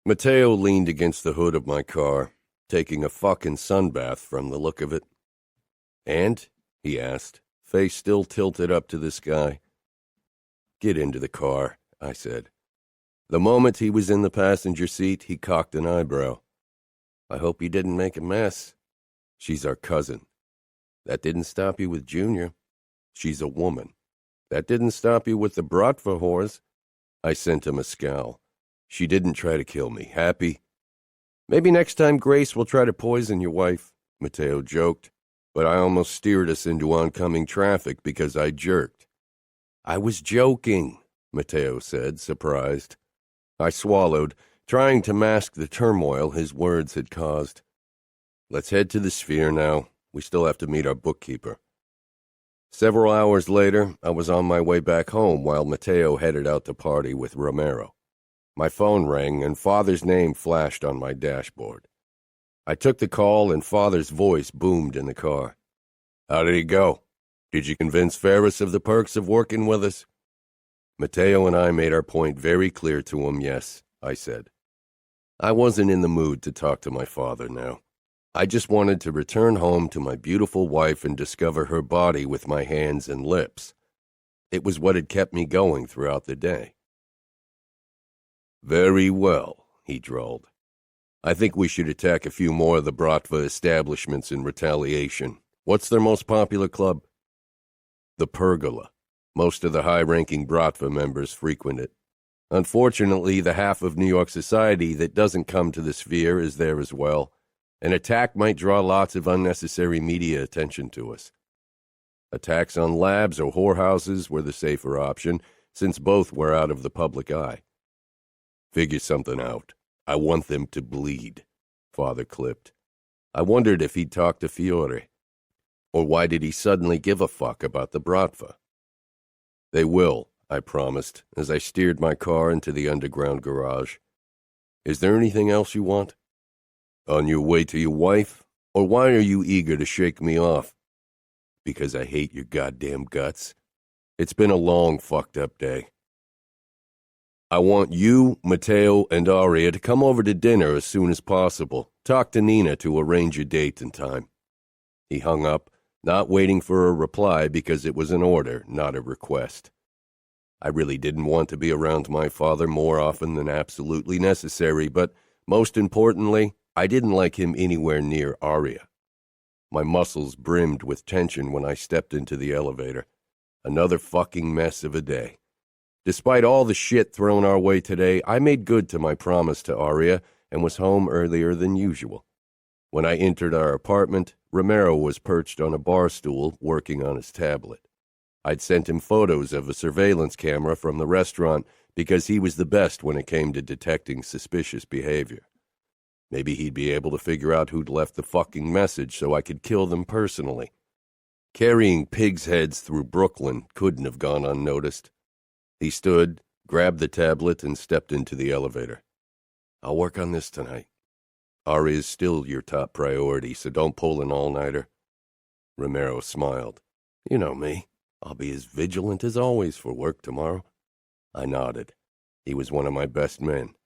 Mateo leaned against the hood of my car, taking a fucking sunbath from the look of it. "And?" he asked, face still tilted up to the sky. "Get into the car," I said. The moment he was in the passenger seat, he cocked an eyebrow. "I hope you didn't make a mess." "She's our cousin." "That didn't stop you with Junior." "She's a woman." "That didn't stop you with the Bratva whores." I sent him a scowl. "She didn't try to kill me. Happy?" "Maybe next time Grace will try to poison your wife," Mateo joked, but I almost steered us into oncoming traffic because I jerked. "I was joking," Mateo said, surprised. I swallowed, trying to mask the turmoil his words had caused. "Let's head to the Sphere now. We still have to meet our bookkeeper." Several hours later, I was on my way back home while Mateo headed out to party with Romero. My phone rang and Father's name flashed on my dashboard. I took the call and Father's voice boomed in the car. "How did it go? Did you convince Ferris of the perks of working with us?" Mateo and I made our point very clear to him, yes, I said. I wasn't in the mood to talk to my father now. I just wanted to return home to my beautiful wife and discover her body with my hands and lips. It was what had kept me going throughout the day. "Very well," he drawled. "I think we should attack a few more of the Bratva establishments in retaliation. What's their most popular club?" "The Pergola. Most of the high-ranking Bratva members frequent it. Unfortunately, the half of New York society that doesn't come to the Sphere is there as well. An attack might draw lots of unnecessary media attention to us. Attacks on labs or whorehouses were the safer option, since both were out of the public eye." "Figure something out. I want them to bleed," Father clipped. I wondered if he'd talked to Fiore. Or why did he suddenly give a fuck about the Bratva? "They will," I promised, as I steered my car into the underground garage. "Is there anything else you want?" "On your way to your wife? Or why are you eager to shake me off?" "Because I hate your goddamn guts. It's been a long, fucked up day. I want you, Mateo, and Aria to come over to dinner as soon as possible. Talk to Nina to arrange a date and time." He hung up, not waiting for a reply because it was an order, not a request. I really didn't want to be around my father more often than absolutely necessary, but most importantly, I didn't like him anywhere near Aria. My muscles brimmed with tension when I stepped into the elevator. Another fucking mess of a day. Despite all the shit thrown our way today, I made good to my promise to Aria and was home earlier than usual. When I entered our apartment, Romero was perched on a bar stool working on his tablet. I'd sent him photos of a surveillance camera from the restaurant because he was the best when it came to detecting suspicious behavior. Maybe he'd be able to figure out who'd left the fucking message so I could kill them personally. Carrying pigs' heads through Brooklyn couldn't have gone unnoticed. He stood, grabbed the tablet, and stepped into the elevator. "I'll work on this tonight. Aria's still your top priority, so don't pull an all-nighter." Romero smiled. "You know me. I'll be as vigilant as always for work tomorrow." I nodded. He was one of my best men.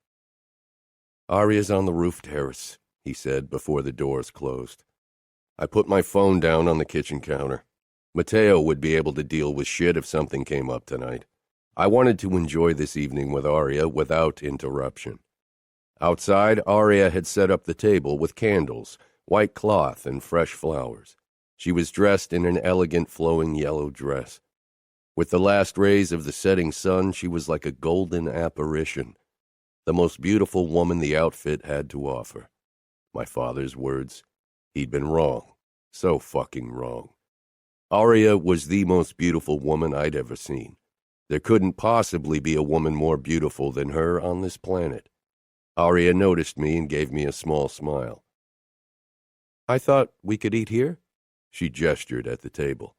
"Aria's on the roof terrace," he said before the doors closed. I put my phone down on the kitchen counter. Mateo would be able to deal with shit if something came up tonight. I wanted to enjoy this evening with Aria without interruption. Outside, Aria had set up the table with candles, white cloth, and fresh flowers. She was dressed in an elegant flowing yellow dress. With the last rays of the setting sun, she was like a golden apparition, the most beautiful woman the outfit had to offer. My father's words. He'd been wrong. So fucking wrong. Aria was the most beautiful woman I'd ever seen. There couldn't possibly be a woman more beautiful than her on this planet. Aria noticed me and gave me a small smile. "I thought we could eat here?" She gestured at the table.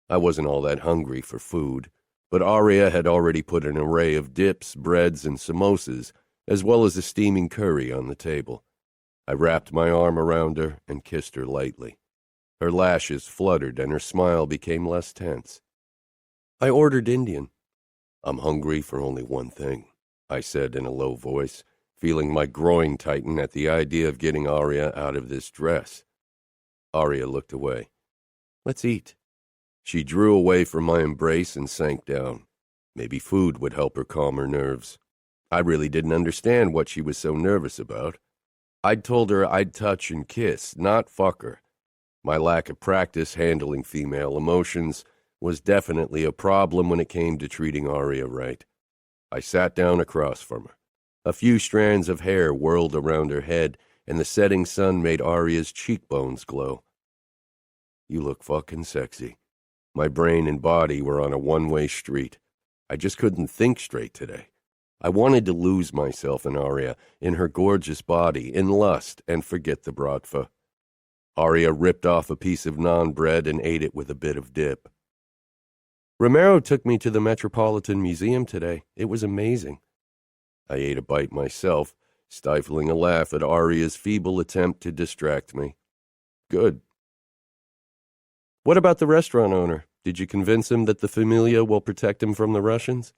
I wasn't all that hungry for food, but Aria had already put an array of dips, breads, and samosas, as well as a steaming curry on the table. I wrapped my arm around her and kissed her lightly. Her lashes fluttered and her smile became less tense. "I ordered Indian." "I'm hungry for only one thing," I said in a low voice, feeling my groin tighten at the idea of getting Aria out of this dress. Aria looked away. Let's eat." She drew away from my embrace and sank down. Maybe food would help her calm her nerves. I really didn't understand what she was so nervous about. I'd told her I'd touch and kiss, not fuck her. My lack of practice handling female emotions was definitely a problem when it came to treating Aria right. I sat down across from her. A few strands of hair whirled around her head, and the setting sun made Aria's cheekbones glow. "You look fucking sexy." My brain and body were on a one-way street. I just couldn't think straight today. I wanted to lose myself in Aria, in her gorgeous body, in lust, and forget the bratva. Aria ripped off a piece of naan bread and ate it with a bit of dip. "Romero took me to the Metropolitan Museum today. It was amazing." I ate a bite myself, stifling a laugh at Aria's feeble attempt to distract me. "Good." "What about the restaurant owner? Did you convince him that the Familia will protect him from the Russians?"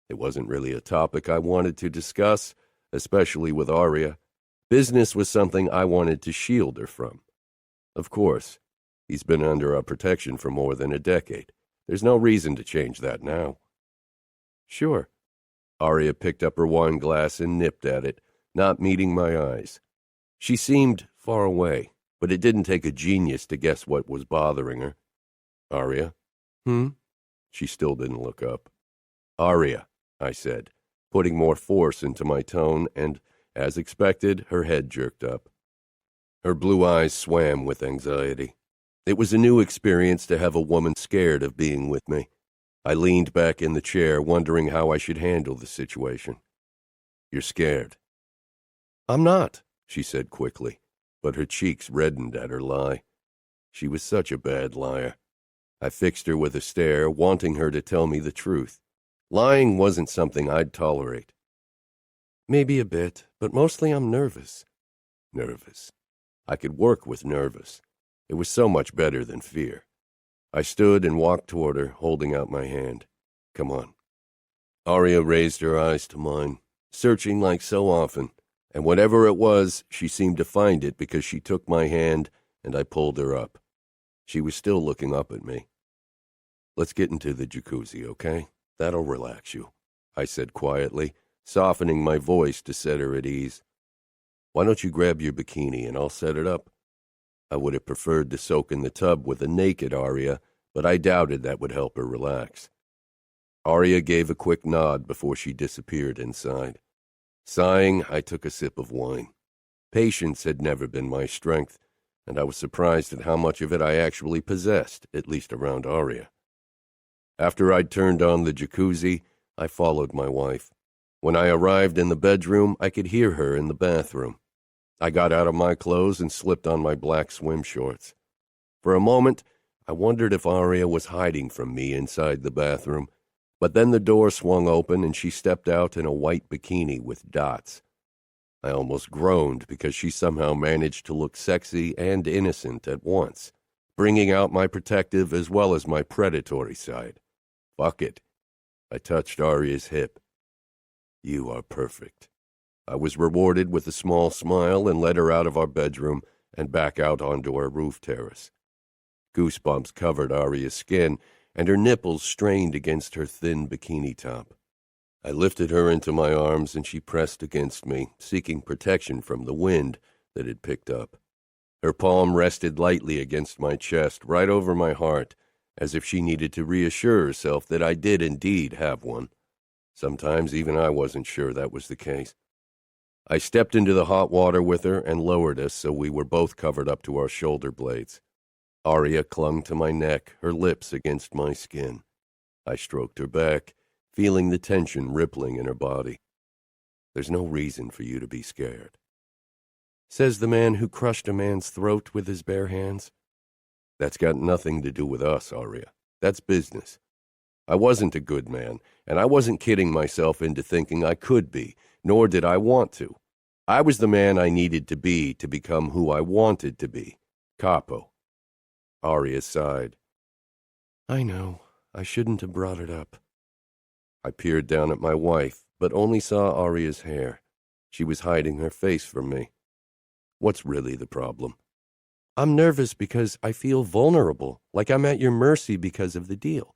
It wasn't really a topic I wanted to discuss, especially with Aria. Business was something I wanted to shield her from. Of course, he's been under our protection for more than a decade. There's no reason to change that now. "Sure." Aria picked up her wine glass and nipped at it, not meeting my eyes. She seemed far away, but it didn't take a genius to guess what was bothering her. "Aria?" She still didn't look up. "Aria," I said, putting more force into my tone, and, as expected, her head jerked up. Her blue eyes swam with anxiety. It was a new experience to have a woman scared of being with me. I leaned back in the chair, wondering how I should handle the situation. "You're scared." "I'm not," she said quickly, but her cheeks reddened at her lie. She was such a bad liar. I fixed her with a stare, wanting her to tell me the truth. Lying wasn't something I'd tolerate. "Maybe a bit, but mostly I'm nervous." Nervous. I could work with nervous. It was so much better than fear. I stood and walked toward her, holding out my hand. "Come on." Aria raised her eyes to mine, searching like so often, and whatever it was, she seemed to find it because she took my hand and I pulled her up. She was still looking up at me. "Let's get into the jacuzzi, okay? That'll relax you," I said quietly, softening my voice to set her at ease. "Why don't you grab your bikini and I'll set it up?" I would have preferred to soak in the tub with a naked Aria, but I doubted that would help her relax. Aria gave a quick nod before she disappeared inside. Sighing, I took a sip of wine. Patience had never been my strength, and I was surprised at how much of it I actually possessed, at least around Aria. After I'd turned on the jacuzzi, I followed my wife. When I arrived in the bedroom, I could hear her in the bathroom. I got out of my clothes and slipped on my black swim shorts. For a moment, I wondered if Aria was hiding from me inside the bathroom, but then the door swung open and she stepped out in a white bikini with dots. I almost groaned because she somehow managed to look sexy and innocent at once, bringing out my protective as well as my predatory side. Fuck it. I touched Aria's hip. "You are perfect." I was rewarded with a small smile and led her out of our bedroom and back out onto our roof terrace. Goosebumps covered Aria's skin, and her nipples strained against her thin bikini top. I lifted her into my arms, and she pressed against me, seeking protection from the wind that had picked up. Her palm rested lightly against my chest, right over my heart, as if she needed to reassure herself that I did indeed have one. Sometimes even I wasn't sure that was the case. I stepped into the hot water with her and lowered us so we were both covered up to our shoulder blades. Aria clung to my neck, her lips against my skin. I stroked her back, feeling the tension rippling in her body. "There's no reason for you to be scared." Says the man who crushed a man's throat with his bare hands. That's got nothing to do with us, Aria. That's business. I wasn't a good man, and I wasn't kidding myself into thinking I could be, nor did I want to. I was the man I needed to become who I wanted to be, Capo. Aria sighed. "I know. I shouldn't have brought it up." I peered down at my wife, but only saw Aria's hair. She was hiding her face from me. What's really the problem? I'm nervous because I feel vulnerable, like I'm at your mercy because of the deal.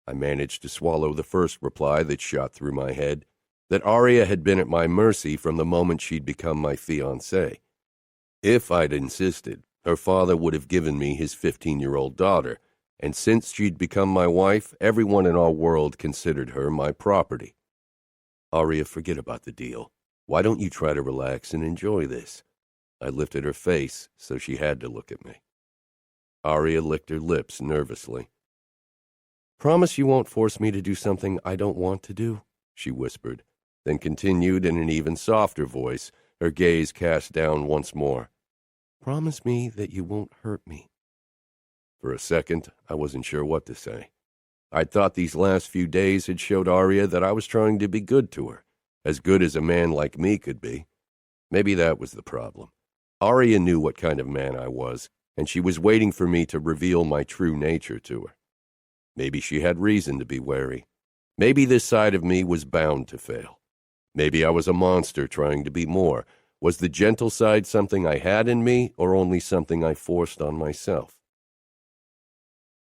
I managed to swallow the first reply that shot through my head, that Aria had been at my mercy from the moment she'd become my fiancée. If I'd insisted, her father would have given me his 15-year-old daughter, and since she'd become my wife, everyone in our world considered her my property. Aria, forget about the deal. Why don't you try to relax and enjoy this? I lifted her face, so she had to look at me. Aria licked her lips nervously. Promise you won't force me to do something I don't want to do, she whispered, then continued in an even softer voice, her gaze cast down once more. Promise me that you won't hurt me. For a second, I wasn't sure what to say. I'd thought these last few days had showed Aria that I was trying to be good to her, as good as a man like me could be. Maybe that was the problem. Aria knew what kind of man I was, and she was waiting for me to reveal my true nature to her. Maybe she had reason to be wary. Maybe this side of me was bound to fail. Maybe I was a monster trying to be more. Was the gentle side something I had in me, or only something I forced on myself?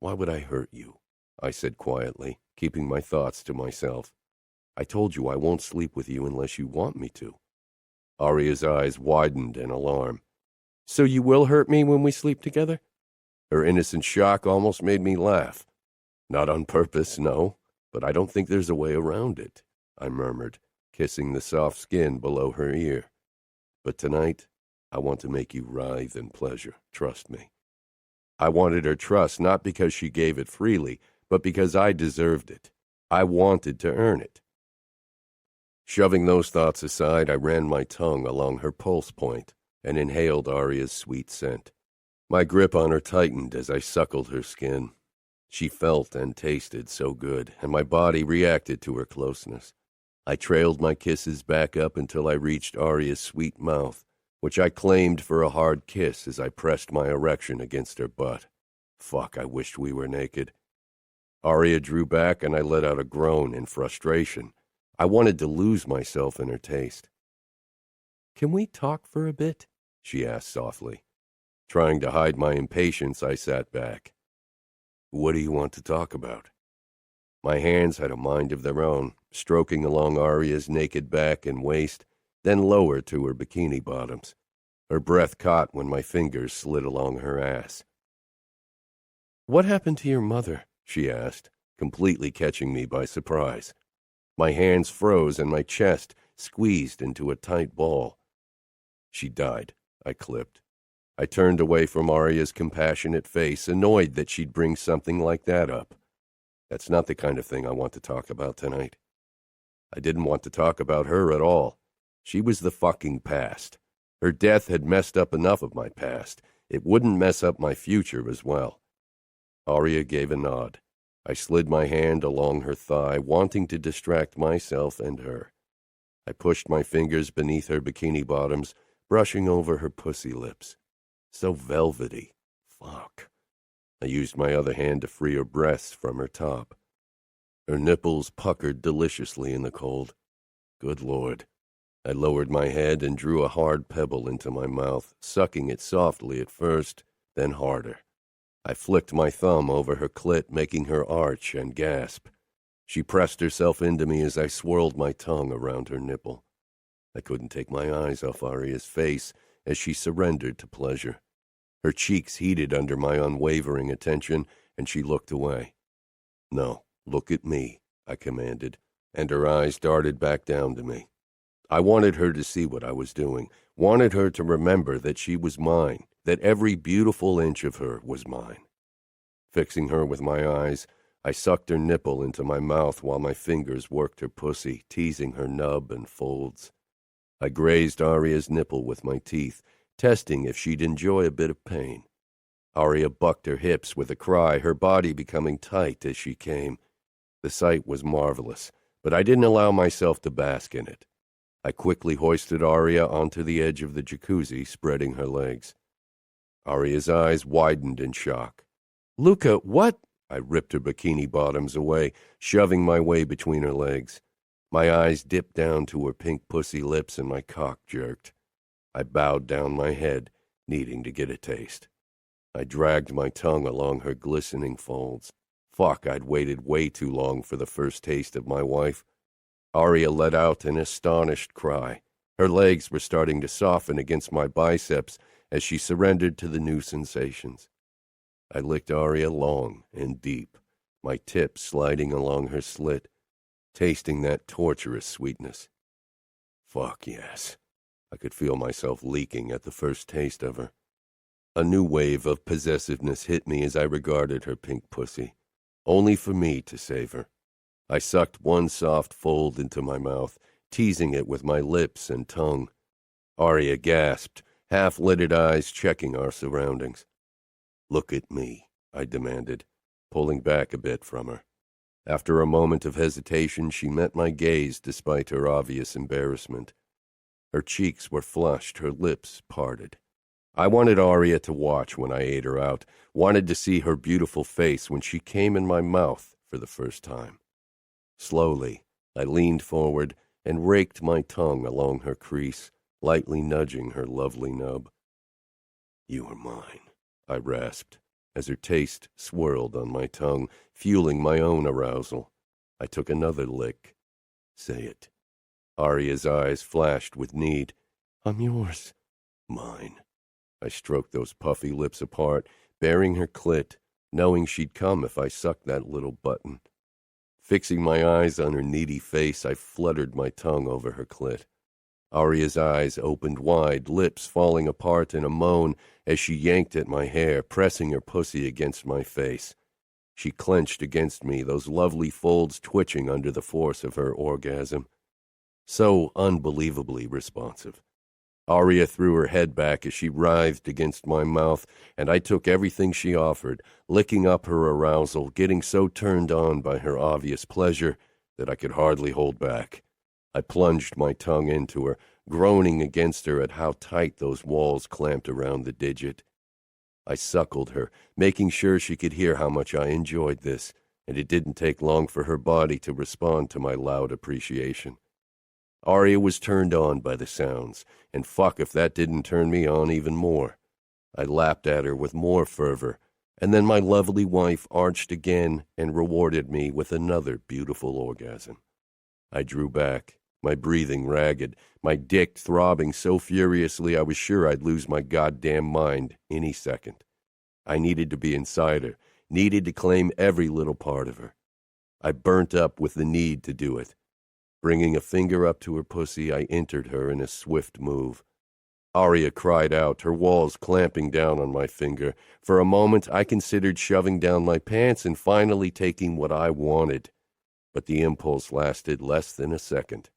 Why would I hurt you? I said quietly, keeping my thoughts to myself. I told you I won't sleep with you unless you want me to. Aria's eyes widened in alarm. So you will hurt me when we sleep together? Her innocent shock almost made me laugh. Not on purpose, no, but I don't think there's a way around it, I murmured, kissing the soft skin below her ear. But tonight, I want to make you writhe in pleasure, trust me. I wanted her trust not because she gave it freely, but because I deserved it. I wanted to earn it. Shoving those thoughts aside, I ran my tongue along her pulse point and inhaled Aria's sweet scent. My grip on her tightened as I suckled her skin. She felt and tasted so good, and my body reacted to her closeness. I trailed my kisses back up until I reached Aria's sweet mouth, which I claimed for a hard kiss as I pressed my erection against her butt. Fuck, I wished we were naked. Aria drew back, and I let out a groan in frustration. I wanted to lose myself in her taste. Can we talk for a bit? She asked softly. Trying to hide my impatience, I sat back. What do you want to talk about? My hands had a mind of their own, stroking along Aria's naked back and waist, then lower to her bikini bottoms. Her breath caught when my fingers slid along her ass. What happened to your mother? She asked, completely catching me by surprise. My hands froze and my chest squeezed into a tight ball. She died, I clipped. I turned away from Aria's compassionate face, annoyed that she'd bring something like that up. That's not the kind of thing I want to talk about tonight. I didn't want to talk about her at all. She was the fucking past. Her death had messed up enough of my past. It wouldn't mess up my future as well. Aria gave a nod. I slid my hand along her thigh, wanting to distract myself and her. I pushed my fingers beneath her bikini bottoms, brushing over her pussy lips. So velvety. Fuck. I used my other hand to free her breasts from her top. Her nipples puckered deliciously in the cold. Good Lord. I lowered my head and drew a hard pebble into my mouth, sucking it softly at first, then harder. I flicked my thumb over her clit, making her arch and gasp. She pressed herself into me as I swirled my tongue around her nipple. I couldn't take my eyes off Aria's face as she surrendered to pleasure. Her cheeks heated under my unwavering attention, and she looked away. No, look at me, I commanded, and her eyes darted back down to me. I wanted her to see what I was doing, wanted her to remember that she was mine, that every beautiful inch of her was mine. Fixing her with my eyes, I sucked her nipple into my mouth while my fingers worked her pussy, teasing her nub and folds. I grazed Aria's nipple with my teeth, testing if she'd enjoy a bit of pain. Aria bucked her hips with a cry, her body becoming tight as she came. The sight was marvelous, but I didn't allow myself to bask in it. I quickly hoisted Aria onto the edge of the jacuzzi, spreading her legs. Aria's eyes widened in shock. Luca, what? I ripped her bikini bottoms away, shoving my way between her legs. My eyes dipped down to her pink pussy lips and my cock jerked. I bowed down my head, needing to get a taste. I dragged my tongue along her glistening folds. Fuck, I'd waited way too long for the first taste of my wife. Aria let out an astonished cry. Her legs were starting to soften against my biceps as she surrendered to the new sensations. I licked Aria long and deep, my tip sliding along her slit, tasting that torturous sweetness. Fuck yes. I could feel myself leaking at the first taste of her. A new wave of possessiveness hit me as I regarded her pink pussy, only for me to save her. I sucked one soft fold into my mouth, teasing it with my lips and tongue. Aria gasped, half-lidded eyes checking our surroundings. "Look at me," I demanded, pulling back a bit from her. After a moment of hesitation, she met my gaze despite her obvious embarrassment. Her cheeks were flushed, her lips parted. I wanted Aria to watch when I ate her out, wanted to see her beautiful face when she came in my mouth for the first time. Slowly, I leaned forward and raked my tongue along her crease, lightly nudging her lovely nub. "You are mine," I rasped, as her taste swirled on my tongue, fueling my own arousal. I took another lick. "Say it." Aria's eyes flashed with need. "I'm yours." "Mine." I stroked those puffy lips apart, baring her clit, knowing she'd come if I sucked that little button. Fixing my eyes on her needy face, I fluttered my tongue over her clit. Aria's eyes opened wide, lips falling apart in a moan as she yanked at my hair, pressing her pussy against my face. She clenched against me, those lovely folds twitching under the force of her orgasm. So unbelievably responsive. Aria threw her head back as she writhed against my mouth, and I took everything she offered, licking up her arousal, getting so turned on by her obvious pleasure that I could hardly hold back. I plunged my tongue into her, groaning against her at how tight those walls clamped around the digit. I suckled her, making sure she could hear how much I enjoyed this, and it didn't take long for her body to respond to my loud appreciation. Aria was turned on by the sounds, and fuck if that didn't turn me on even more. I lapped at her with more fervor, and then my lovely wife arched again and rewarded me with another beautiful orgasm. I drew back, my breathing ragged, my dick throbbing so furiously I was sure I'd lose my goddamn mind any second. I needed to be inside her, needed to claim every little part of her. I burnt up with the need to do it. Bringing a finger up to her pussy, I entered her in a swift move. Aria cried out, her walls clamping down on my finger. For a moment, I considered shoving down my pants and finally taking what I wanted. But the impulse lasted less than a second.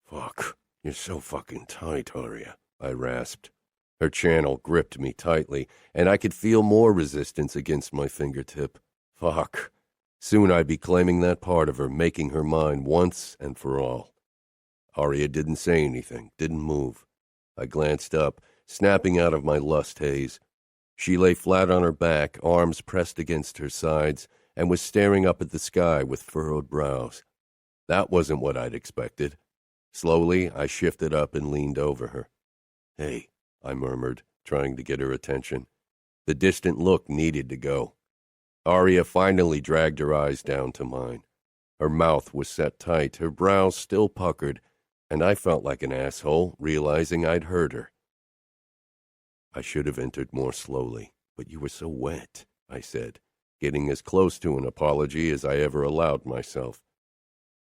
"Fuck, you're so fucking tight, Aria," I rasped. Her channel gripped me tightly, and I could feel more resistance against my fingertip. Fuck. Soon I'd be claiming that part of her, making her mine once and for all. Aria didn't say anything, didn't move. I glanced up, snapping out of my lust haze. She lay flat on her back, arms pressed against her sides, and was staring up at the sky with furrowed brows. That wasn't what I'd expected. Slowly, I shifted up and leaned over her. "Hey," I murmured, trying to get her attention. The distant look needed to go. Aria finally dragged her eyes down to mine. Her mouth was set tight, her brows still puckered, and I felt like an asshole, realizing I'd hurt her. "I should have entered more slowly, but you were so wet," I said, getting as close to an apology as I ever allowed myself.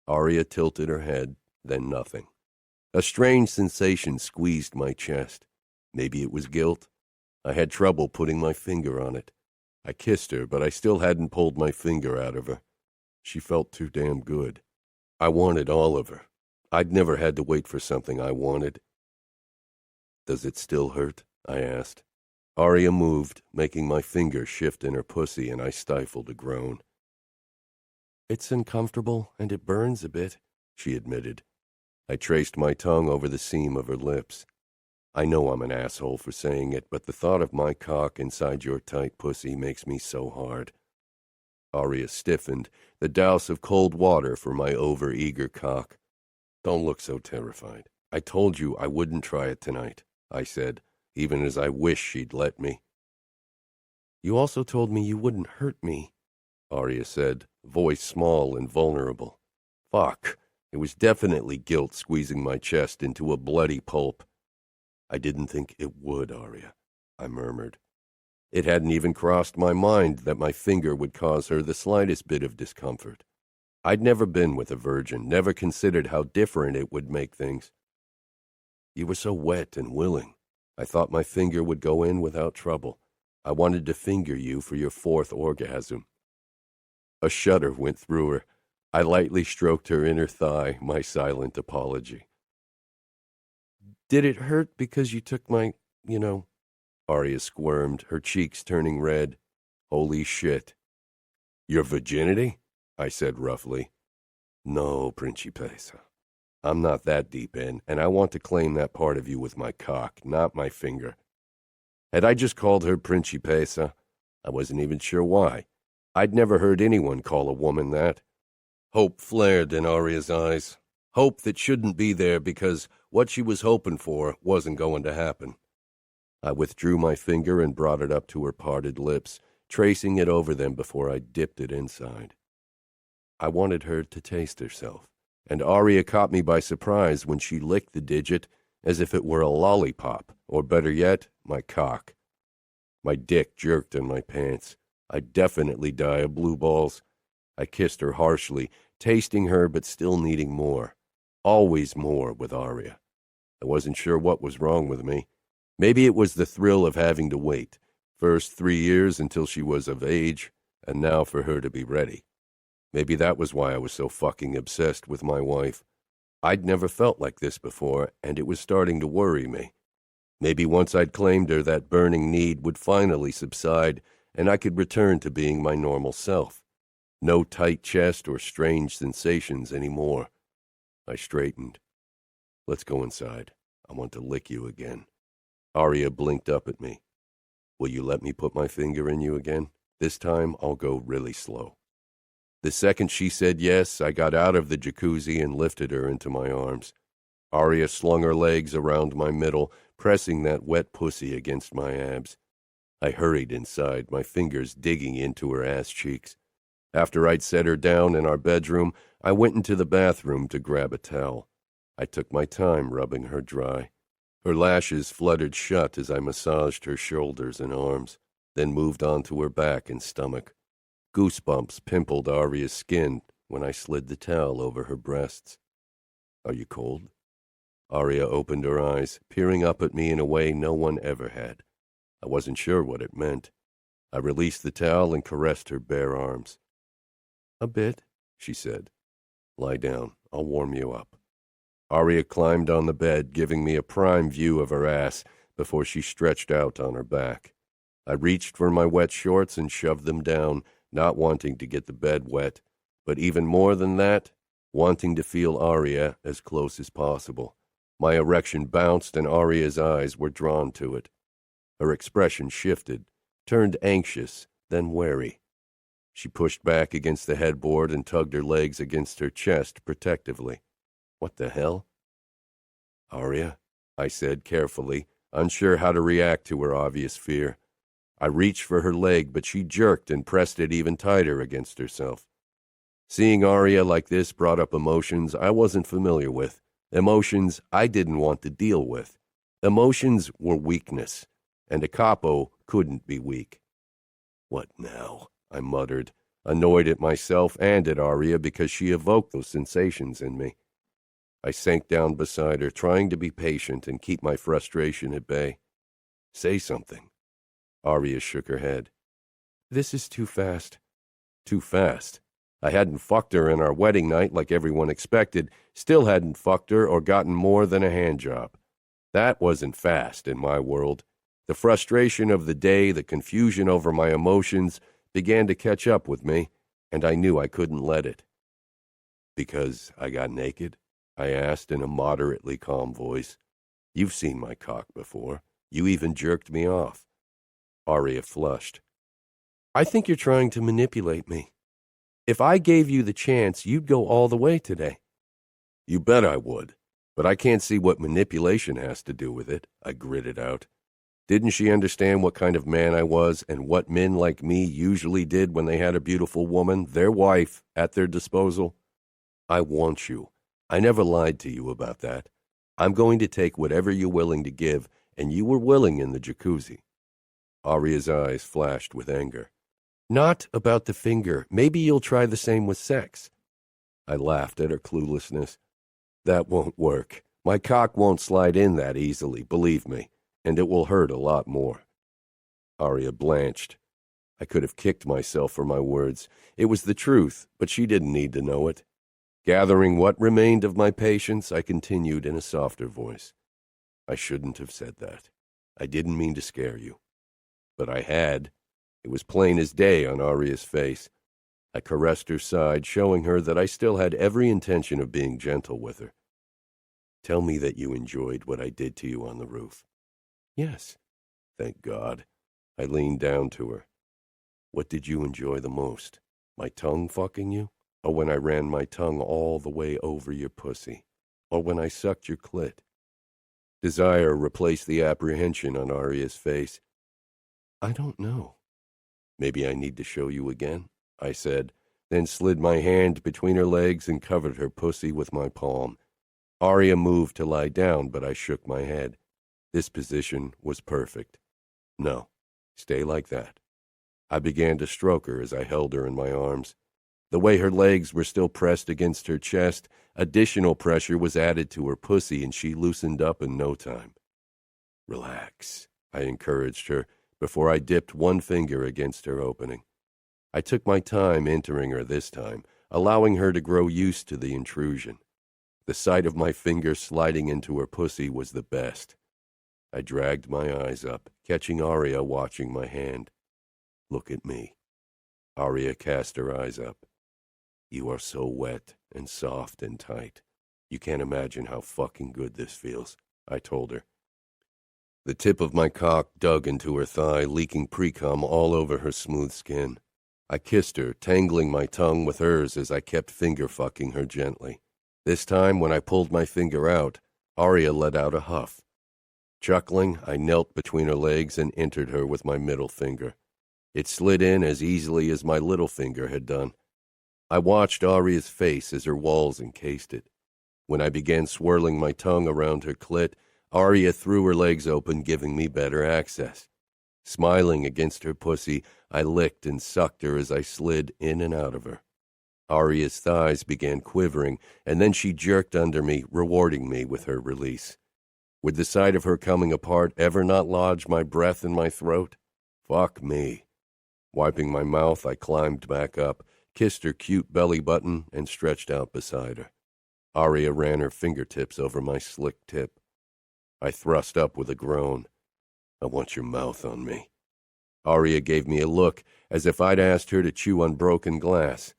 Aria tilted her head, then nothing. A strange sensation squeezed my chest. Maybe it was guilt. I had trouble putting my finger on it. I kissed her, but I still hadn't pulled my finger out of her. She felt too damn good. I wanted all of her. I'd never had to wait for something I wanted. "Does it still hurt?" I asked. Aria moved, making my finger shift in her pussy, and I stifled a groan. "It's uncomfortable, and it burns a bit," she admitted. I traced my tongue over the seam of her lips. I know I'm an asshole for saying it, but the thought of my cock inside your tight pussy makes me so hard. Aria stiffened, the douse of cold water for my over-eager cock. "Don't look so terrified. I told you I wouldn't try it tonight," I said, even as I wish she'd let me. "You also told me you wouldn't hurt me," Aria said, voice small and vulnerable. Fuck. It was definitely guilt squeezing my chest into a bloody pulp. "I didn't think it would, Aria," I murmured. It hadn't even crossed my mind that my finger would cause her the slightest bit of discomfort. I'd never been with a virgin, never considered how different it would make things. "You were so wet and willing. I thought my finger would go in without trouble. I wanted to finger you for your 4th orgasm." A shudder went through her. I lightly stroked her inner thigh, my silent apology. "Did it hurt because you took my, Aria squirmed, her cheeks turning red. "Holy shit." "Your virginity?" I said roughly. "No, Principessa. I'm not that deep in, and I want to claim that part of you with my cock, not my finger." Had I just called her Principessa? I wasn't even sure why. I'd never heard anyone call a woman that. Hope flared in Aria's eyes. Hope that shouldn't be there because what she was hoping for wasn't going to happen. I withdrew my finger and brought it up to her parted lips, tracing it over them before I dipped it inside. I wanted her to taste herself, and Aria caught me by surprise when she licked the digit as if it were a lollipop, or better yet, my cock. My dick jerked in my pants. I'd definitely die of blue balls. I kissed her harshly, tasting her but still needing more. Always more with Aria. I wasn't sure what was wrong with me. Maybe it was the thrill of having to wait. First 3 years until she was of age, and now for her to be ready. Maybe that was why I was so fucking obsessed with my wife. I'd never felt like this before, and it was starting to worry me. Maybe once I'd claimed her, that burning need would finally subside, and I could return to being my normal self. No tight chest or strange sensations anymore. I straightened. "Let's go inside. I want to lick you again." Aria blinked up at me. "Will you let me put my finger in you again? This time I'll go really slow." The second she said yes, I got out of the jacuzzi and lifted her into my arms. Aria slung her legs around my middle, pressing that wet pussy against my abs. I hurried inside, my fingers digging into her ass cheeks. After I'd set her down in our bedroom, I went into the bathroom to grab a towel. I took my time rubbing her dry. Her lashes fluttered shut as I massaged her shoulders and arms, then moved on to her back and stomach. Goosebumps pimpled Aria's skin when I slid the towel over her breasts. "Are you cold?" Aria opened her eyes, peering up at me in a way no one ever had. I wasn't sure what it meant. I released the towel and caressed her bare arms. "A bit," she said. "Lie down. I'll warm you up." Aria climbed on the bed, giving me a prime view of her ass before she stretched out on her back. I reached for my wet shorts and shoved them down, not wanting to get the bed wet, but even more than that, wanting to feel Aria as close as possible. My erection bounced and Aria's eyes were drawn to it. Her expression shifted, turned anxious, then wary. She pushed back against the headboard and tugged her legs against her chest protectively. "What the hell?" "Aria," I said carefully, unsure how to react to her obvious fear. I reached for her leg, but she jerked and pressed it even tighter against herself. Seeing Aria like this brought up emotions I wasn't familiar with, emotions I didn't want to deal with. Emotions were weakness, and a capo couldn't be weak. "What now?" I muttered, annoyed at myself and at Aria because she evoked those sensations in me. I sank down beside her, trying to be patient and keep my frustration at bay. "Say something." Aria shook her head. "This is too fast." Too fast? I hadn't fucked her in our wedding night like everyone expected, still hadn't fucked her or gotten more than a handjob. That wasn't fast in my world. The frustration of the day, the confusion over my emotions, began to catch up with me, and I knew I couldn't let it. "Because I got naked?" I asked in a moderately calm voice. "You've seen my cock before. You even jerked me off." Aria flushed. "I think you're trying to manipulate me. If I gave you the chance, you'd go all the way today." "You bet I would, but I can't see what manipulation has to do with it," I gritted out. Didn't she understand what kind of man I was and what men like me usually did when they had a beautiful woman, their wife, at their disposal? I want you. I never lied to you about that. I'm going to take whatever you're willing to give, and you were willing in the jacuzzi. Aria's eyes flashed with anger. Not about the finger. Maybe you'll try the same with sex. I laughed at her cluelessness. That won't work. My cock won't slide in that easily, believe me, and it will hurt a lot more. Aria blanched. I could have kicked myself for my words. It was the truth, but she didn't need to know it. Gathering what remained of my patience, I continued in a softer voice. I shouldn't have said that. I didn't mean to scare you. But I had. It was plain as day on Aria's face. I caressed her side, showing her that I still had every intention of being gentle with her. Tell me that you enjoyed what I did to you on the roof. Yes. Thank God. I leaned down to her. What did you enjoy the most? My tongue fucking you? Or when I ran my tongue all the way over your pussy? Or when I sucked your clit? Desire replaced the apprehension on Aria's face. I don't know. Maybe I need to show you again, I said, then slid my hand between her legs and covered her pussy with my palm. Aria moved to lie down, but I shook my head. This position was perfect. No, stay like that. I began to stroke her as I held her in my arms. The way her legs were still pressed against her chest, additional pressure was added to her pussy, and she loosened up in no time. Relax, I encouraged her, before I dipped one finger against her opening. I took my time entering her this time, allowing her to grow used to the intrusion. The sight of my finger sliding into her pussy was the best. I dragged my eyes up, catching Aria watching my hand. Look at me. Aria cast her eyes up. You are so wet and soft and tight. You can't imagine how fucking good this feels, I told her. The tip of my cock dug into her thigh, leaking pre-cum all over her smooth skin. I kissed her, tangling my tongue with hers as I kept finger-fucking her gently. This time, when I pulled my finger out, Aria let out a huff. Chuckling, I knelt between her legs and entered her with my middle finger. It slid in as easily as my little finger had done. I watched Aria's face as her walls encased it. When I began swirling my tongue around her clit, Aria threw her legs open, giving me better access. Smiling against her pussy, I licked and sucked her as I slid in and out of her. Aria's thighs began quivering, and then she jerked under me, rewarding me with her release. Would the sight of her coming apart ever not lodge my breath in my throat? Fuck me. Wiping my mouth, I climbed back up, kissed her cute belly button, and stretched out beside her. Aria ran her fingertips over my slick tip. I thrust up with a groan. I want your mouth on me. Aria gave me a look, as if I'd asked her to chew on broken glass.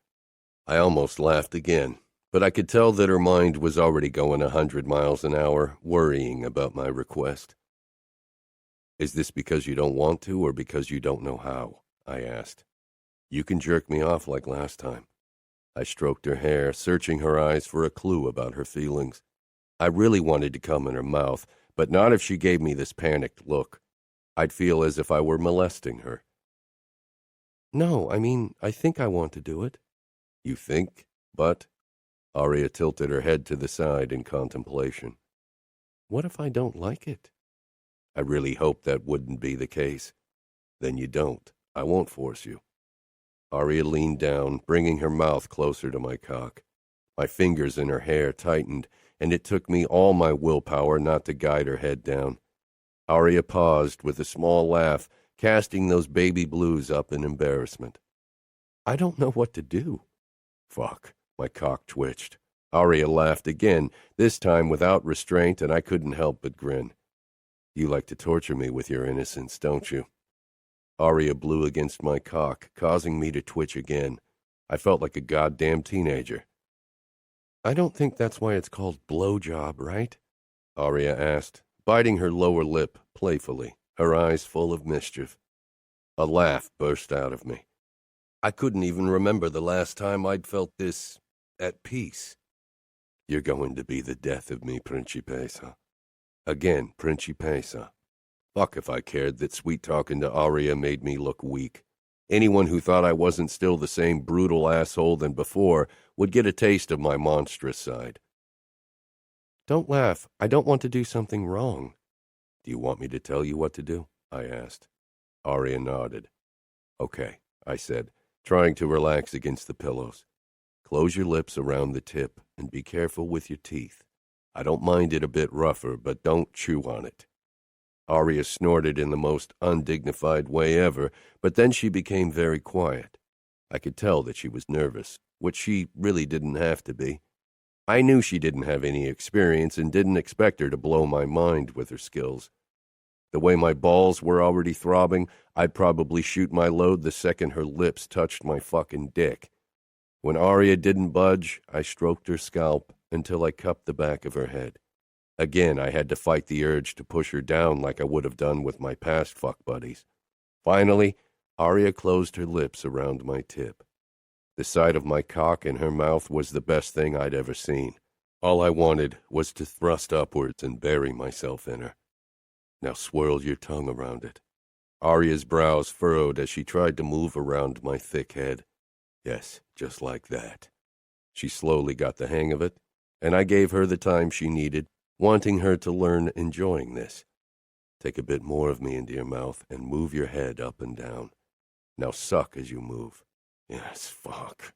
I almost laughed again, but I could tell that her mind was already going 100 miles an hour, worrying about my request. Is this because you don't want to, or because you don't know how? I asked. You can jerk me off like last time. I stroked her hair, searching her eyes for a clue about her feelings. I really wanted to come in her mouth, but not if she gave me this panicked look. I'd feel as if I were molesting her. No, I think I want to do it. You think? But? Aria tilted her head to the side in contemplation. What if I don't like it? I really hoped that wouldn't be the case. Then you don't. I won't force you. Aria leaned down, bringing her mouth closer to my cock. My fingers in her hair tightened, and it took me all my willpower not to guide her head down. Aria paused with a small laugh, casting those baby blues up in embarrassment. I don't know what to do. Fuck, my cock twitched. Aria laughed again, this time without restraint, and I couldn't help but grin. You like to torture me with your innocence, don't you? Aria blew against my cock, causing me to twitch again. I felt like a goddamn teenager. I don't think that's why it's called blowjob, right? Aria asked, biting her lower lip playfully, her eyes full of mischief. A laugh burst out of me. I couldn't even remember the last time I'd felt this at peace. You're going to be the death of me, Principessa. Again, Principessa. Fuck if I cared that sweet-talking to Aria made me look weak. Anyone who thought I wasn't still the same brutal asshole than before would get a taste of my monstrous side. Don't laugh. I don't want to do something wrong. Do you want me to tell you what to do? I asked. Aria nodded. Okay, I said, trying to relax against the pillows. Close your lips around the tip and be careful with your teeth. I don't mind it a bit rougher, but don't chew on it. Aria snorted in the most undignified way ever, but then she became very quiet. I could tell that she was nervous, which she really didn't have to be. I knew she didn't have any experience and didn't expect her to blow my mind with her skills. The way my balls were already throbbing, I'd probably shoot my load the second her lips touched my fucking dick. When Aria didn't budge, I stroked her scalp until I cupped the back of her head. Again, I had to fight the urge to push her down like I would have done with my past fuck buddies. Finally, Aria closed her lips around my tip. The sight of my cock in her mouth was the best thing I'd ever seen. All I wanted was to thrust upwards and bury myself in her. Now swirl your tongue around it. Aria's brows furrowed as she tried to move around my thick head. Yes, just like that. She slowly got the hang of it, and I gave her the time she needed, wanting her to learn enjoying this. Take a bit more of me into your mouth and move your head up and down. Now suck as you move. Yes, fuck.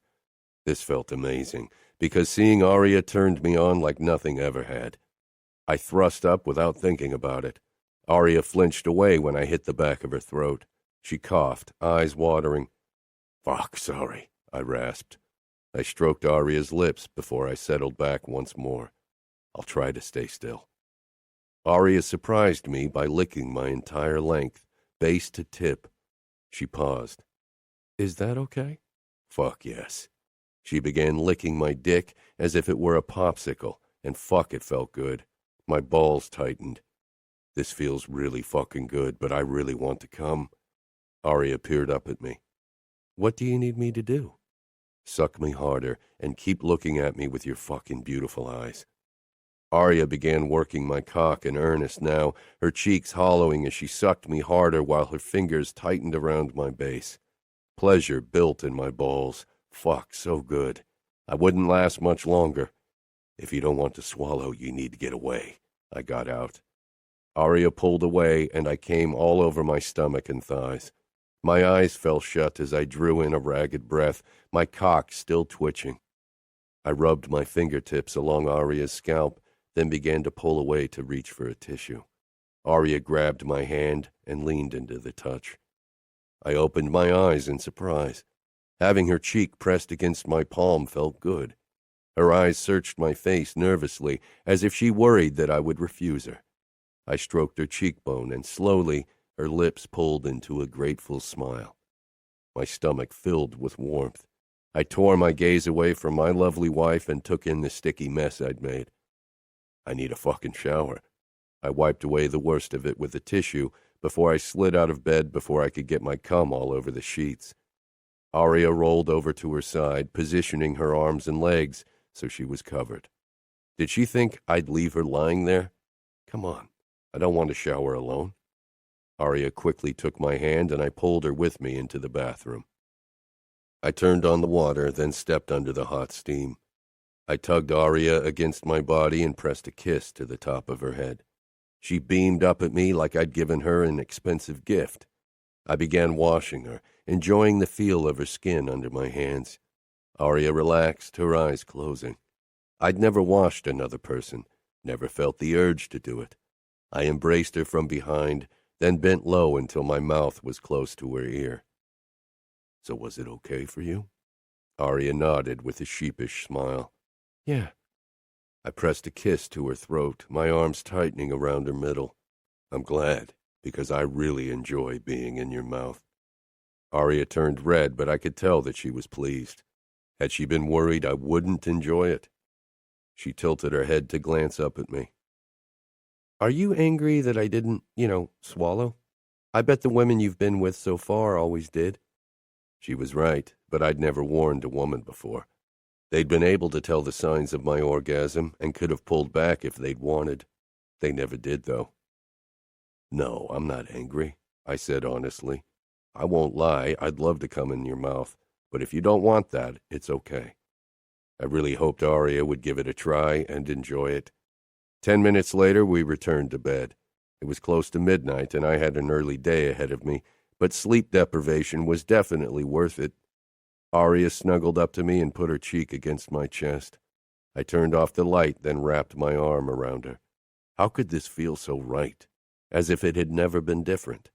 This felt amazing, because seeing Aria turned me on like nothing ever had. I thrust up without thinking about it. Aria flinched away when I hit the back of her throat. She coughed, eyes watering. Fuck, sorry, I rasped. I stroked Aria's lips before I settled back once more. I'll try to stay still. Aria surprised me by licking my entire length, base to tip. She paused. Is that okay? Fuck yes. She began licking my dick as if it were a popsicle, and fuck, it felt good. My balls tightened. This feels really fucking good, but I really want to come. Aria peered up at me. What do you need me to do? Suck me harder and keep looking at me with your fucking beautiful eyes. Aria began working my cock in earnest now, her cheeks hollowing as she sucked me harder while her fingers tightened around my base. Pleasure built in my balls. Fuck, so good. I wouldn't last much longer. If you don't want to swallow, you need to get away. I got out. Aria pulled away, and I came all over my stomach and thighs. My eyes fell shut as I drew in a ragged breath, my cock still twitching. I rubbed my fingertips along Aria's scalp, then began to pull away to reach for a tissue. Aria grabbed my hand and leaned into the touch. I opened my eyes in surprise. Having her cheek pressed against my palm felt good. Her eyes searched my face nervously, as if she worried that I would refuse her. I stroked her cheekbone, and slowly her lips pulled into a grateful smile. My stomach filled with warmth. I tore my gaze away from my lovely wife and took in the sticky mess I'd made. I need a fucking shower. I wiped away the worst of it with a tissue before I slid out of bed before I could get my cum all over the sheets. Aria rolled over to her side, positioning her arms and legs so she was covered. Did she think I'd leave her lying there? Come on, I don't want to shower alone. Aria quickly took my hand and I pulled her with me into the bathroom. I turned on the water, then stepped under the hot steam. I tugged Aria against my body and pressed a kiss to the top of her head. She beamed up at me like I'd given her an expensive gift. I began washing her, enjoying the feel of her skin under my hands. Aria relaxed, her eyes closing. I'd never washed another person, never felt the urge to do it. I embraced her from behind, then bent low until my mouth was close to her ear. So was it okay for you? Aria nodded with a sheepish smile. Yeah. I pressed a kiss to her throat, my arms tightening around her middle. I'm glad, because I really enjoy being in your mouth. Aria turned red, but I could tell that she was pleased. Had she been worried I wouldn't enjoy it? She tilted her head to glance up at me. Are you angry that I didn't, swallow? I bet the women you've been with so far always did. She was right, but I'd never warned a woman before. They'd been able to tell the signs of my orgasm and could have pulled back if they'd wanted. They never did, though. No, I'm not angry, I said honestly. I won't lie, I'd love to come in your mouth, but if you don't want that, it's okay. I really hoped Aria would give it a try and enjoy it. 10 minutes later, we returned to bed. It was close to midnight, and I had an early day ahead of me, but sleep deprivation was definitely worth it. Aria snuggled up to me and put her cheek against my chest. I turned off the light, then wrapped my arm around her. How could this feel so right? As if it had never been different.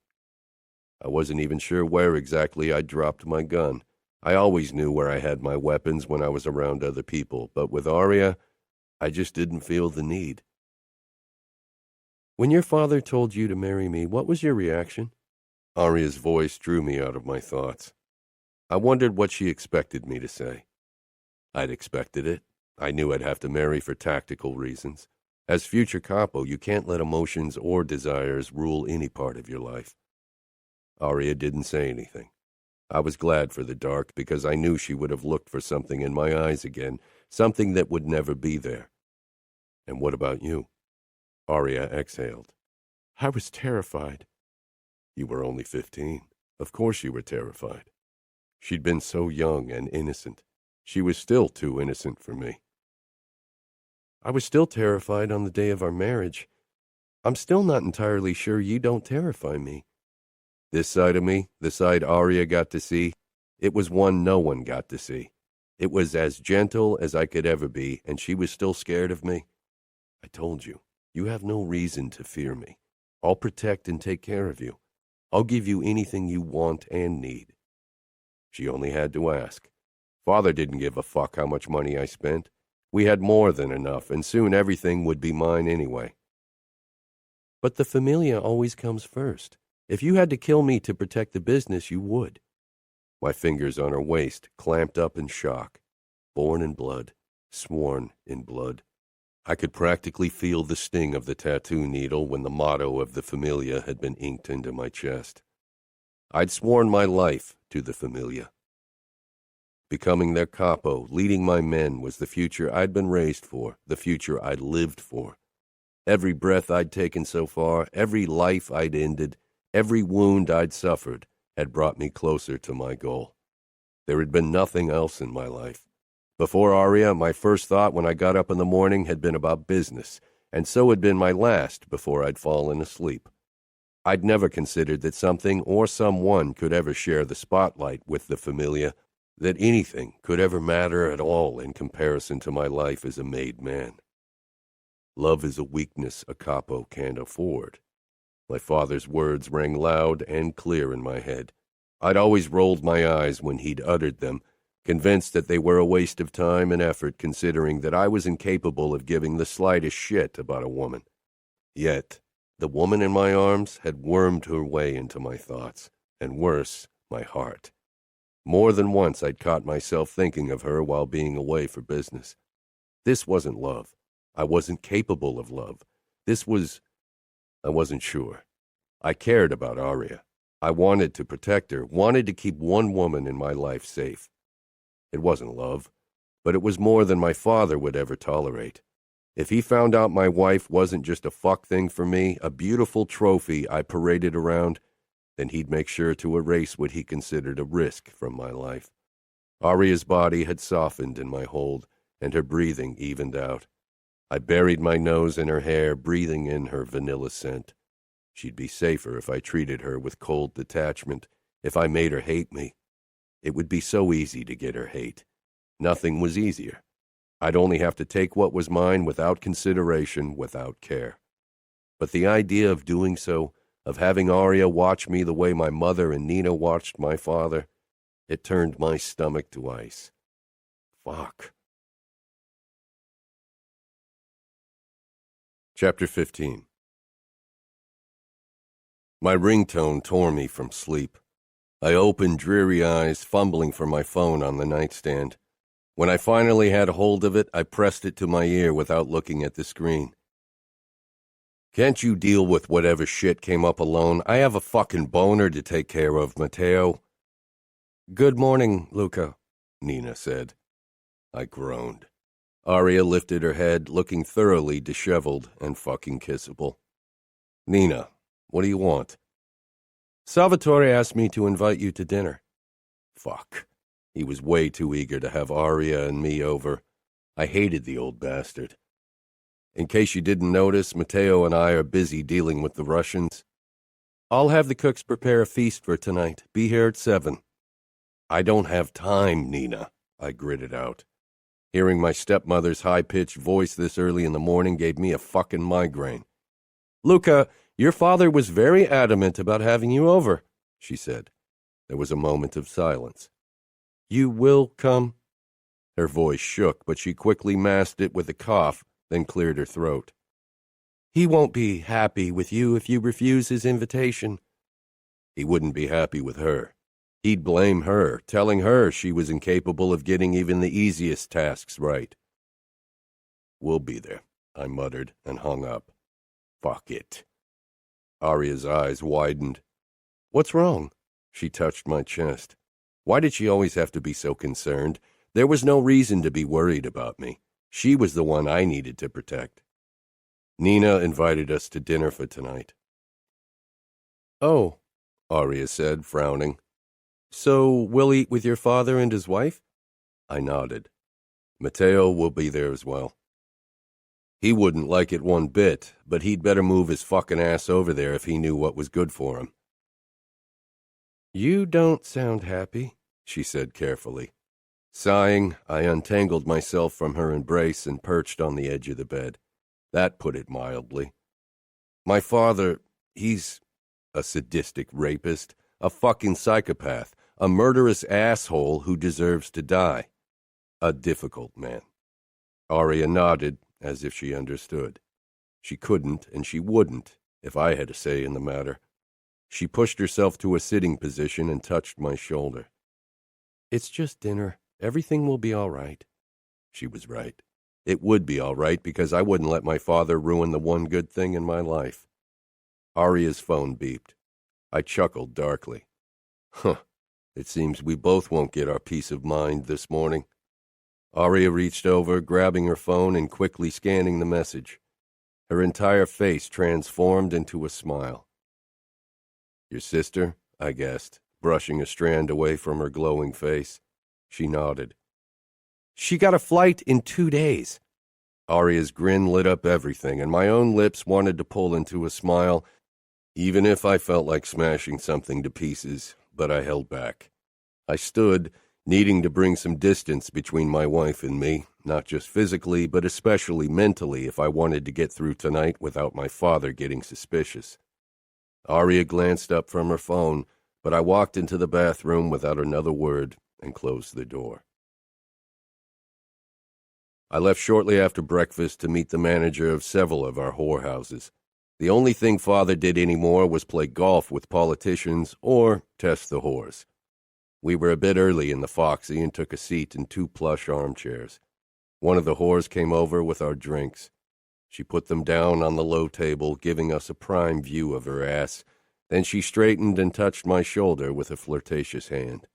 I wasn't even sure where exactly I'd dropped my gun. I always knew where I had my weapons when I was around other people, but with Aria, I just didn't feel the need. When your father told you to marry me, what was your reaction? Aria's voice drew me out of my thoughts. I wondered what she expected me to say. I'd expected it. I knew I'd have to marry for tactical reasons. As future Capo, you can't let emotions or desires rule any part of your life. Aria didn't say anything. I was glad for the dark because I knew she would have looked for something in my eyes again, something that would never be there. And what about you? Aria exhaled. I was terrified. You were only 15. Of course you were terrified. She'd been so young and innocent. She was still too innocent for me. I was still terrified on the day of our marriage. I'm still not entirely sure you don't terrify me. This side of me, the side Aria got to see, it was one no one got to see. It was as gentle as I could ever be, and she was still scared of me. I told you, you have no reason to fear me. I'll protect and take care of you. I'll give you anything you want and need. She only had to ask. Father didn't give a fuck how much money I spent. We had more than enough, and soon everything would be mine anyway. But the familia always comes first. If you had to kill me to protect the business, you would. My fingers on her waist clamped up in shock. Born in blood, sworn in blood. I could practically feel the sting of the tattoo needle when the motto of the familia had been inked into my chest. I'd sworn my life to the familia. Becoming their capo, leading my men, was the future I'd been raised for, the future I'd lived for. Every breath I'd taken so far, every life I'd ended, every wound I'd suffered had brought me closer to my goal. There had been nothing else in my life. Before Aria, my first thought when I got up in the morning had been about business, and so had been my last before I'd fallen asleep. I'd never considered that something or someone could ever share the spotlight with the familia, that anything could ever matter at all in comparison to my life as a made man. Love is a weakness a capo can't afford. My father's words rang loud and clear in my head. I'd always rolled my eyes when he'd uttered them, convinced that they were a waste of time and effort considering that I was incapable of giving the slightest shit about a woman. Yet, the woman in my arms had wormed her way into my thoughts, and worse, my heart. More than once I'd caught myself thinking of her while being away for business. This wasn't love. I wasn't capable of love. I wasn't sure. I cared about Aria. I wanted to protect her, wanted to keep one woman in my life safe. It wasn't love, but it was more than my father would ever tolerate. If he found out my wife wasn't just a fuck thing for me, a beautiful trophy I paraded around, then he'd make sure to erase what he considered a risk from my life. Aria's body had softened in my hold, and her breathing evened out. I buried my nose in her hair, breathing in her vanilla scent. She'd be safer if I treated her with cold detachment, if I made her hate me. It would be so easy to get her hate. Nothing was easier. I'd only have to take what was mine without consideration, without care. But the idea of doing so, of having Aria watch me the way my mother and Nina watched my father, it turned my stomach to ice. Fuck. Chapter 15. My ringtone tore me from sleep. I opened dreary eyes, fumbling for my phone on the nightstand. When I finally had hold of it, I pressed it to my ear without looking at the screen. Can't you deal with whatever shit came up alone? I have a fucking boner to take care of, Matteo. Good morning, Luca, Nina said. I groaned. Aria lifted her head, looking thoroughly disheveled and fucking kissable. Nina, What do you want? Salvatore asked me to invite you to dinner. Fuck. He was way too eager to have Aria and me over. I hated the old bastard. In case you didn't notice, Matteo and I are busy dealing with the Russians. I'll have the cooks prepare a feast for tonight. Be here at 7. I don't have time, Nina, I gritted out. Hearing my stepmother's high-pitched voice this early in the morning gave me a fucking migraine. Luca, your father was very adamant about having you over, she said. There was a moment of silence. You will come? Her voice shook, but she quickly masked it with a cough, then cleared her throat. He won't be happy with you if you refuse his invitation. He wouldn't be happy with her. He'd blame her, telling her she was incapable of getting even the easiest tasks right. We'll be there, I muttered and hung up. Fuck it. Aria's eyes widened. What's wrong? She touched my chest. Why did she always have to be so concerned? There was no reason to be worried about me. She was the one I needed to protect. Nina invited us to dinner for tonight. Oh, Aria said, frowning. So we'll eat with your father and his wife? I nodded. Matteo will be there as well. He wouldn't like it one bit, but he'd better move his fucking ass over there if he knew what was good for him. You don't sound happy, she said carefully. Sighing, I untangled myself from her embrace and perched on the edge of the bed. That put it mildly. My father, he's a sadistic rapist, a fucking psychopath, a murderous asshole who deserves to die. A difficult man. Aria nodded, as if she understood. She couldn't, and she wouldn't, if I had a say in the matter. She pushed herself to a sitting position and touched my shoulder. It's just dinner. Everything will be all right. She was right. It would be all right because I wouldn't let my father ruin the one good thing in my life. Aria's phone beeped. I chuckled darkly. Huh. It seems we both won't get our peace of mind this morning. Aria reached over, grabbing her phone and quickly scanning the message. Her entire face transformed into a smile. Your sister? I guessed, brushing a strand away from her glowing face. She nodded. She got a flight in 2 days. Aria's grin lit up everything, and my own lips wanted to pull into a smile, even if I felt like smashing something to pieces, but I held back. I stood, needing to bring some distance between my wife and me, not just physically, but especially mentally if I wanted to get through tonight without my father getting suspicious. Aria glanced up from her phone, but I walked into the bathroom without another word and closed the door. I left shortly after breakfast to meet the manager of several of our whorehouses. The only thing Father did anymore was play golf with politicians or test the whores. We were a bit early in the Foxy and took a seat in 2 plush armchairs. One of the whores came over with our drinks. She put them down on the low table, giving us a prime view of her ass. Then she straightened and touched my shoulder with a flirtatious hand.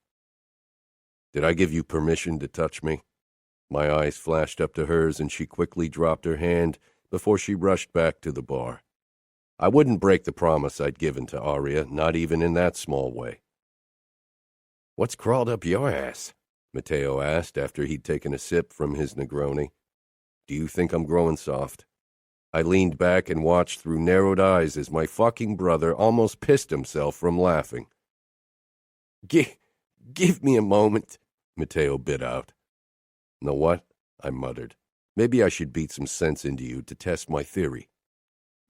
Did I give you permission to touch me? My eyes flashed up to hers, and she quickly dropped her hand before she rushed back to the bar. I wouldn't break the promise I'd given to Aria, not even in that small way. What's crawled up your ass? Matteo asked after he'd taken a sip from his Negroni. Do you think I'm growing soft? I leaned back and watched through narrowed eyes as my fucking brother almost pissed himself from laughing. Give me a moment, Matteo bit out. Know what? I muttered. Maybe I should beat some sense into you to test my theory.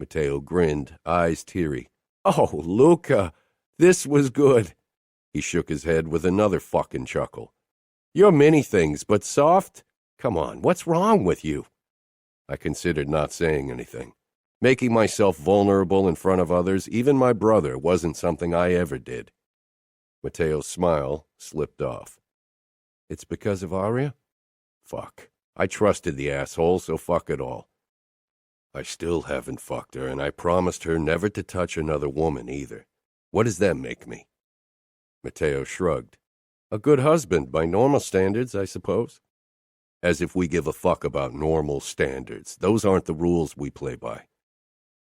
Matteo grinned, eyes teary. Oh, Luca, this was good. He shook his head with another fucking chuckle. You're many things, but soft? Come on, what's wrong with you? I considered not saying anything. Making myself vulnerable in front of others, even my brother, wasn't something I ever did. Matteo's smile slipped off. It's because of Aria? Fuck. I trusted the asshole, so fuck it all. I still haven't fucked her, and I promised her never to touch another woman either. What does that make me? Matteo shrugged. A good husband by normal standards, I suppose. As if we give a fuck about normal standards. Those aren't the rules we play by.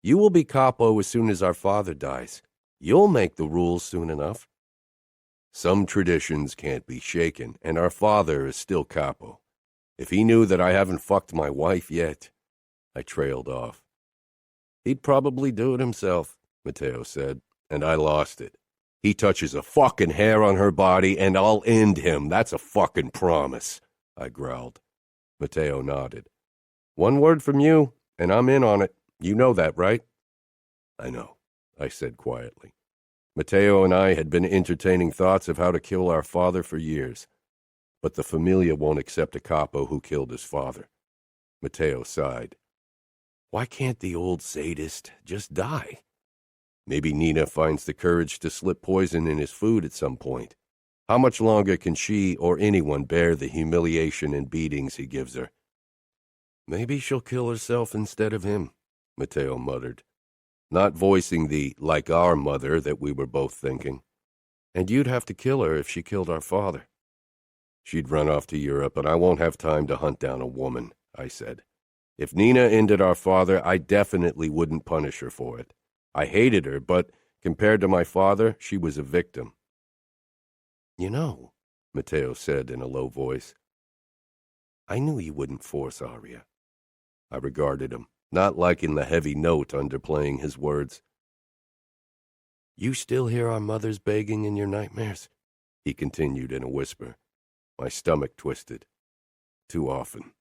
You will be Capo as soon as our father dies. You'll make the rules soon enough. Some traditions can't be shaken, and our father is still Capo. If he knew that I haven't fucked my wife yet. I trailed off. He'd probably do it himself, Matteo said, and I lost it. He touches a fucking hair on her body, and I'll end him. That's a fucking promise, I growled. Matteo nodded. One word from you, and I'm in on it. You know that, right? I know, I said quietly. Matteo and I had been entertaining thoughts of how to kill our father for years. But the familia won't accept a capo who killed his father. Matteo sighed. Why can't the old sadist just die? Maybe Nina finds the courage to slip poison in his food at some point. How much longer can she or anyone bear the humiliation and beatings he gives her? Maybe she'll kill herself instead of him, Matteo muttered, not voicing the like our mother that we were both thinking. And you'd have to kill her if she killed our father. She'd run off to Europe, and I won't have time to hunt down a woman, I said. If Nina ended our father, I definitely wouldn't punish her for it. I hated her, but compared to my father, she was a victim. You know, Matteo said in a low voice, I knew you wouldn't force Aria. I regarded him, not liking the heavy note underplaying his words. You still hear our mothers begging in your nightmares? He continued in a whisper. My stomach twisted. Too often.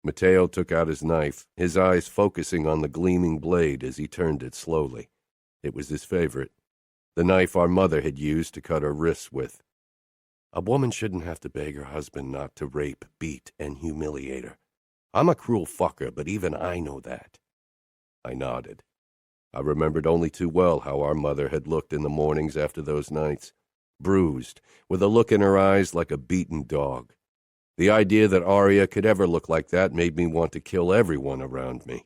Matteo took out his knife, his eyes focusing on the gleaming blade as he turned it slowly. It was his favorite, the knife our mother had used to cut her wrists with. A woman shouldn't have to beg her husband not to rape, beat, and humiliate her. I'm a cruel fucker, but even I know that. I nodded. I remembered only too well how our mother had looked in the mornings after those nights, bruised, with a look in her eyes like a beaten dog. The idea that Aria could ever look like that made me want to kill everyone around me.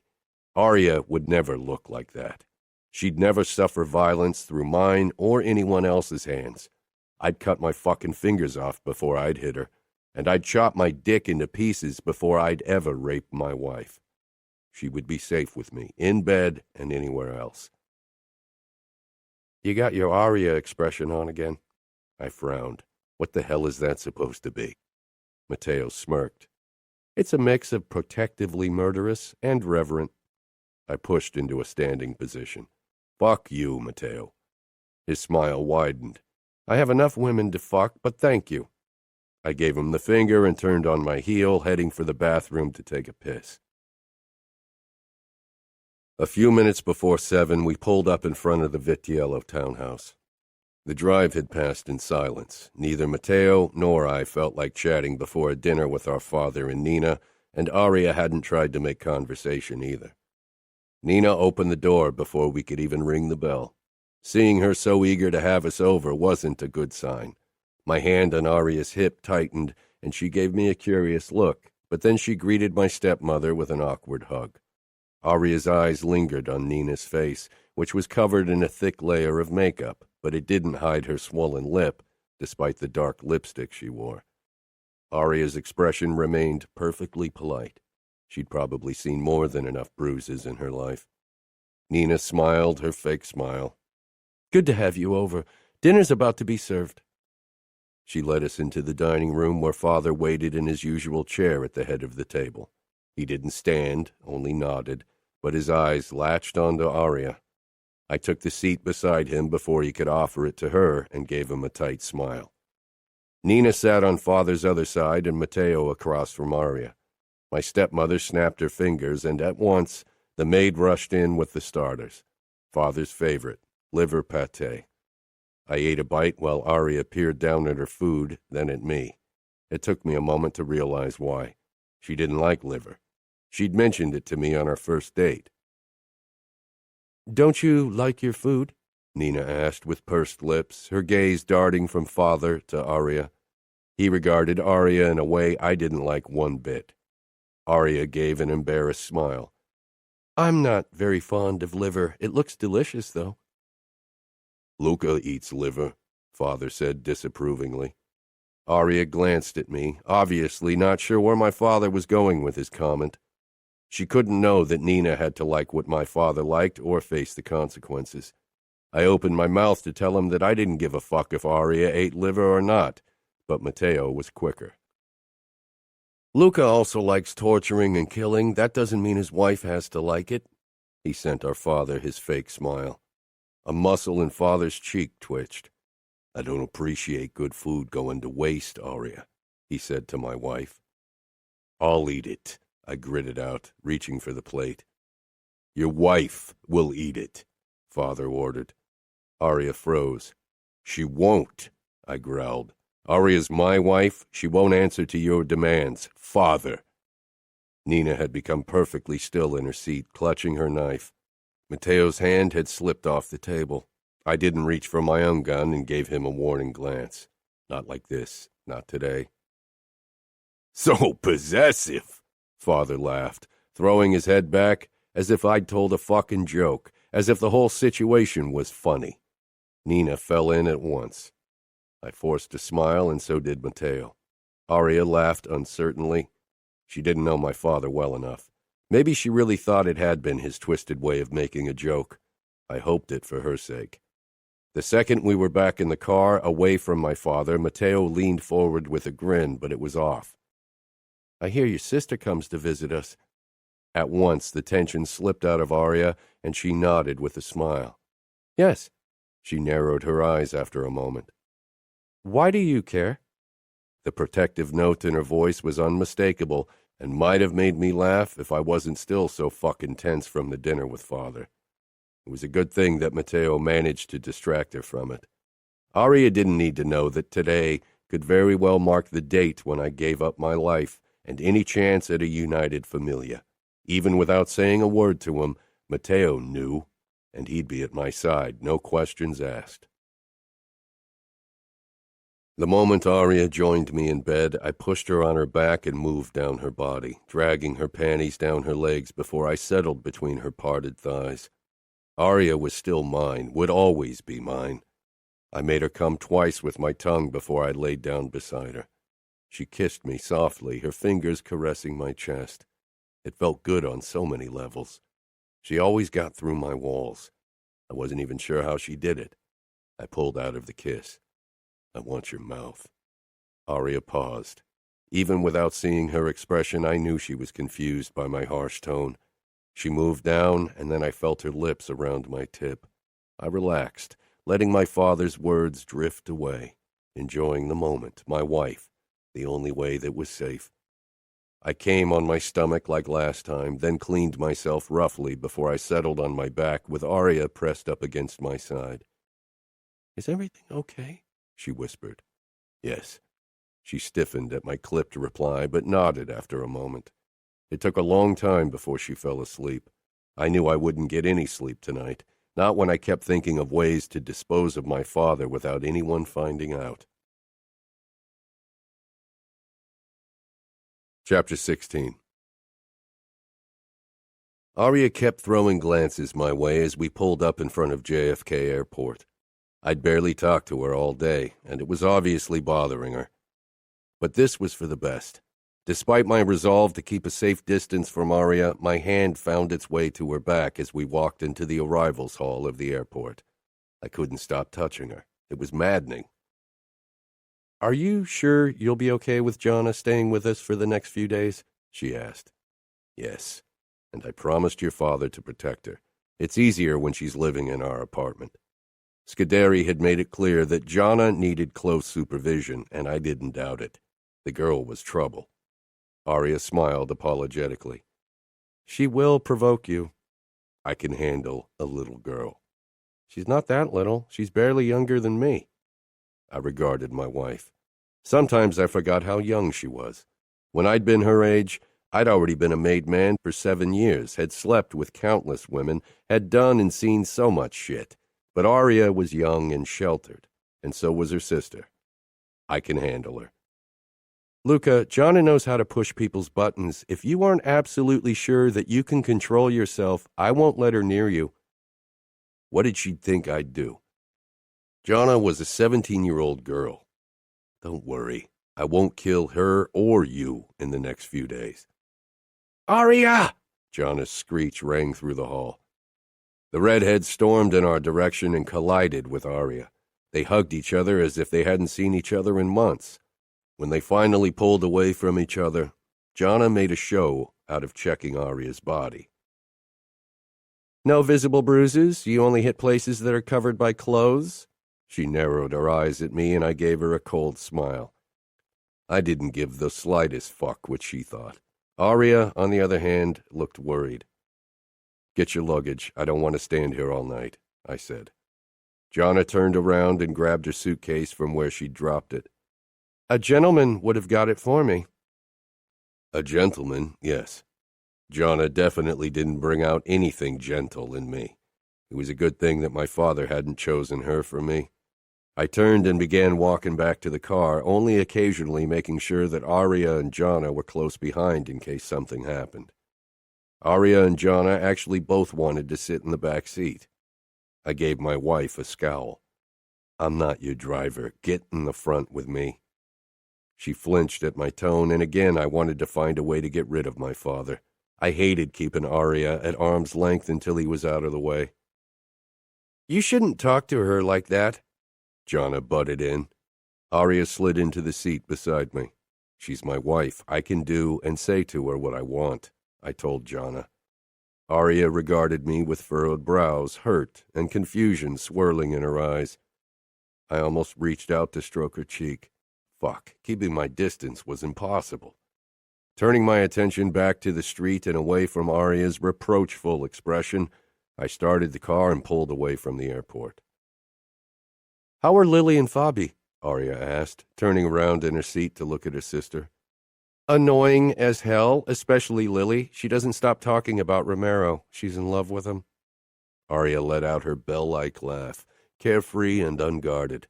Aria would never look like that. She'd never suffer violence through mine or anyone else's hands. I'd cut my fucking fingers off before I'd hit her, and I'd chop my dick into pieces before I'd ever rape my wife. She would be safe with me, in bed and anywhere else. You got your Aria expression on again? I frowned. What the hell is that supposed to be? Matteo smirked. It's a mix of protectively murderous and reverent. I pushed into a standing position. Fuck you, Matteo. His smile widened. I have enough women to fuck, but thank you. I gave him the finger and turned on my heel, heading for the bathroom to take a piss. A few minutes before 7, we pulled up in front of the Vitiello townhouse. The drive had passed in silence. Neither Matteo nor I felt like chatting before a dinner with our father and Nina, and Aria hadn't tried to make conversation either. Nina opened the door before we could even ring the bell. Seeing her so eager to have us over wasn't a good sign. My hand on Aria's hip tightened, and she gave me a curious look, but then she greeted my stepmother with an awkward hug. Aria's eyes lingered on Nina's face, which was covered in a thick layer of makeup, but it didn't hide her swollen lip, despite the dark lipstick she wore. Aria's expression remained perfectly polite. She'd probably seen more than enough bruises in her life. Nina smiled her fake smile. Good to have you over. Dinner's about to be served. She led us into the dining room where Father waited in his usual chair at the head of the table. He didn't stand, only nodded, but his eyes latched onto Aria. I took the seat beside him before he could offer it to her and gave him a tight smile. Nina sat on Father's other side and Matteo across from Aria. My stepmother snapped her fingers, and at once the maid rushed in with the starters. Father's favorite, liver pâté. I ate a bite while Aria peered down at her food, then at me. It took me a moment to realize why. She didn't like liver. She'd mentioned it to me on our first date. Don't you like your food? Nina asked with pursed lips, her gaze darting from Father to Aria. He regarded Aria in a way I didn't like one bit. Aria gave an embarrassed smile. I'm not very fond of liver. It looks delicious, though. Luca eats liver, Father said disapprovingly. Aria glanced at me, obviously not sure where my father was going with his comment. She couldn't know that Nina had to like what my father liked or face the consequences. I opened my mouth to tell him that I didn't give a fuck if Aria ate liver or not, but Matteo was quicker. Luca also likes torturing and killing. That doesn't mean his wife has to like it. He sent our father his fake smile. A muscle in father's cheek twitched. I don't appreciate good food going to waste, Aria, he said to my wife. I'll eat it, I gritted out, reaching for the plate. Your wife will eat it, father ordered. Aria froze. She won't, I growled. Aria's my wife. She won't answer to your demands. Father. Nina had become perfectly still in her seat, clutching her knife. Matteo's hand had slipped off the table. I didn't reach for my own gun and gave him a warning glance. Not like this. Not today. So possessive, father laughed, throwing his head back as if I'd told a fucking joke, as if the whole situation was funny. Nina fell in at once. I forced a smile, and so did Matteo. Aria laughed uncertainly. She didn't know my father well enough. Maybe she really thought it had been his twisted way of making a joke. I hoped it for her sake. The second we were back in the car, away from my father, Matteo leaned forward with a grin, but it was off. I hear your sister comes to visit us. At once, the tension slipped out of Aria, and she nodded with a smile. Yes. She narrowed her eyes after a moment. Why do you care? The protective note in her voice was unmistakable and might have made me laugh if I wasn't still so fucking tense from the dinner with father. It was a good thing that Matteo managed to distract her from it. Aria didn't need to know that today could very well mark the date when I gave up my life and any chance at a united familia. Even without saying a word to him, Matteo knew, and he'd be at my side, no questions asked. The moment Aria joined me in bed, I pushed her on her back and moved down her body, dragging her panties down her legs before I settled between her parted thighs. Aria was still mine, would always be mine. I made her come twice with my tongue before I laid down beside her. She kissed me softly, her fingers caressing my chest. It felt good on so many levels. She always got through my walls. I wasn't even sure how she did it. I pulled out of the kiss. I want your mouth. Aria paused. Even without seeing her expression, I knew she was confused by my harsh tone. She moved down, and then I felt her lips around my tip. I relaxed, letting my father's words drift away, enjoying the moment, my wife, the only way that was safe. I came on my stomach like last time, then cleaned myself roughly before I settled on my back with Aria pressed up against my side. Is everything okay? She whispered. Yes. She stiffened at my clipped reply, but nodded after a moment. It took a long time before she fell asleep. I knew I wouldn't get any sleep tonight, not when I kept thinking of ways to dispose of my father without anyone finding out. Chapter 16. Aria kept throwing glances my way as we pulled up in front of JFK Airport. I'd barely talked to her all day, and it was obviously bothering her. But this was for the best. Despite my resolve to keep a safe distance from Aria, my hand found its way to her back as we walked into the arrivals hall of the airport. I couldn't stop touching her. It was maddening. Are you sure you'll be okay with Jonna staying with us for the next few days? She asked. Yes, and I promised your father to protect her. It's easier when she's living in our apartment. Scuderi had made it clear that Jonna needed close supervision, and I didn't doubt it. The girl was trouble. Aria smiled apologetically. She will provoke you. I can handle a little girl. She's not that little. She's barely younger than me. I regarded my wife. Sometimes I forgot how young she was. When I'd been her age, I'd already been a made man for 7 years, had slept with countless women, had done and seen so much shit. But Aria was young and sheltered, and so was her sister. I can handle her. Luca, Jonna knows how to push people's buttons. If you aren't absolutely sure that you can control yourself, I won't let her near you. What did she think I'd do? Jonna was a 17-year-old girl. Don't worry. I won't kill her or you in the next few days. Aria! Johnna's screech rang through the hall. The redheads stormed in our direction and collided with Aria. They hugged each other as if they hadn't seen each other in months. When they finally pulled away from each other, Jonna made a show out of checking Aria's body. "No visible bruises? You only hit places that are covered by clothes?" She narrowed her eyes at me, and I gave her a cold smile. I didn't give the slightest fuck what she thought. Aria, on the other hand, looked worried. "Get your luggage. I don't want to stand here all night," I said. Jonna turned around and grabbed her suitcase from where she'd dropped it. "A gentleman would have got it for me." A gentleman, yes. Jonna definitely didn't bring out anything gentle in me. It was a good thing that my father hadn't chosen her for me. I turned and began walking back to the car, only occasionally making sure that Aria and Jonna were close behind in case something happened. Aria and Jonna actually both wanted to sit in the back seat. I gave my wife a scowl. "I'm not your driver. Get in the front with me." She flinched at my tone, and again I wanted to find a way to get rid of my father. I hated keeping Aria at arm's length until he was out of the way. "You shouldn't talk to her like that," Jonna butted in. Aria slid into the seat beside me. "She's my wife. I can do and say to her what I want," I told Jonna. Aria regarded me with furrowed brows, hurt, and confusion swirling in her eyes. I almost reached out to stroke her cheek. Fuck, keeping my distance was impossible. Turning my attention back to the street and away from Aria's reproachful expression, I started the car and pulled away from the airport. "How are Lily and Fabi?" Aria asked, turning around in her seat to look at her sister. "Annoying as hell, especially Lily. She doesn't stop talking about Romero. She's in love with him." Aria let out her bell-like laugh, carefree and unguarded.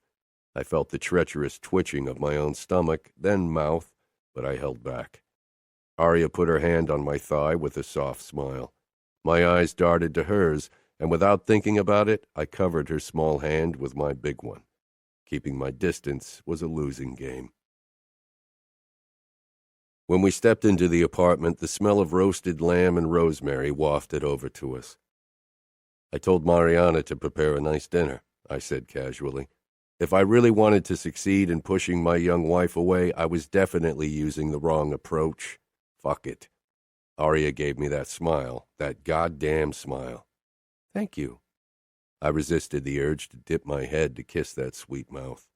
I felt the treacherous twitching of my own stomach, then mouth, but I held back. Aria put her hand on my thigh with a soft smile. My eyes darted to hers, and without thinking about it, I covered her small hand with my big one. Keeping my distance was a losing game. When we stepped into the apartment, the smell of roasted lamb and rosemary wafted over to us. "I told Mariana to prepare a nice dinner," I said casually. If I really wanted to succeed in pushing my young wife away, I was definitely using the wrong approach. Fuck it. Aria gave me that smile, that goddamn smile. "Thank you." I resisted the urge to dip my head to kiss that sweet mouth.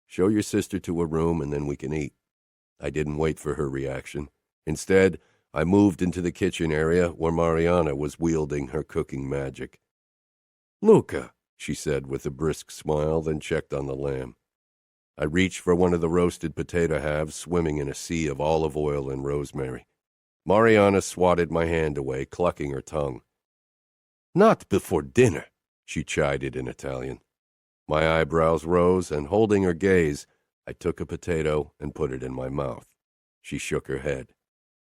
"Show your sister to her room and then we can eat." I didn't wait for her reaction. Instead, I moved into the kitchen area where Mariana was wielding her cooking magic. "Luca," she said with a brisk smile, then checked on the lamb. I reached for one of the roasted potato halves swimming in a sea of olive oil and rosemary. Mariana swatted my hand away, clucking her tongue. "Not before dinner," she chided in Italian. My eyebrows rose, and holding her gaze, I took a potato and put it in my mouth. She shook her head.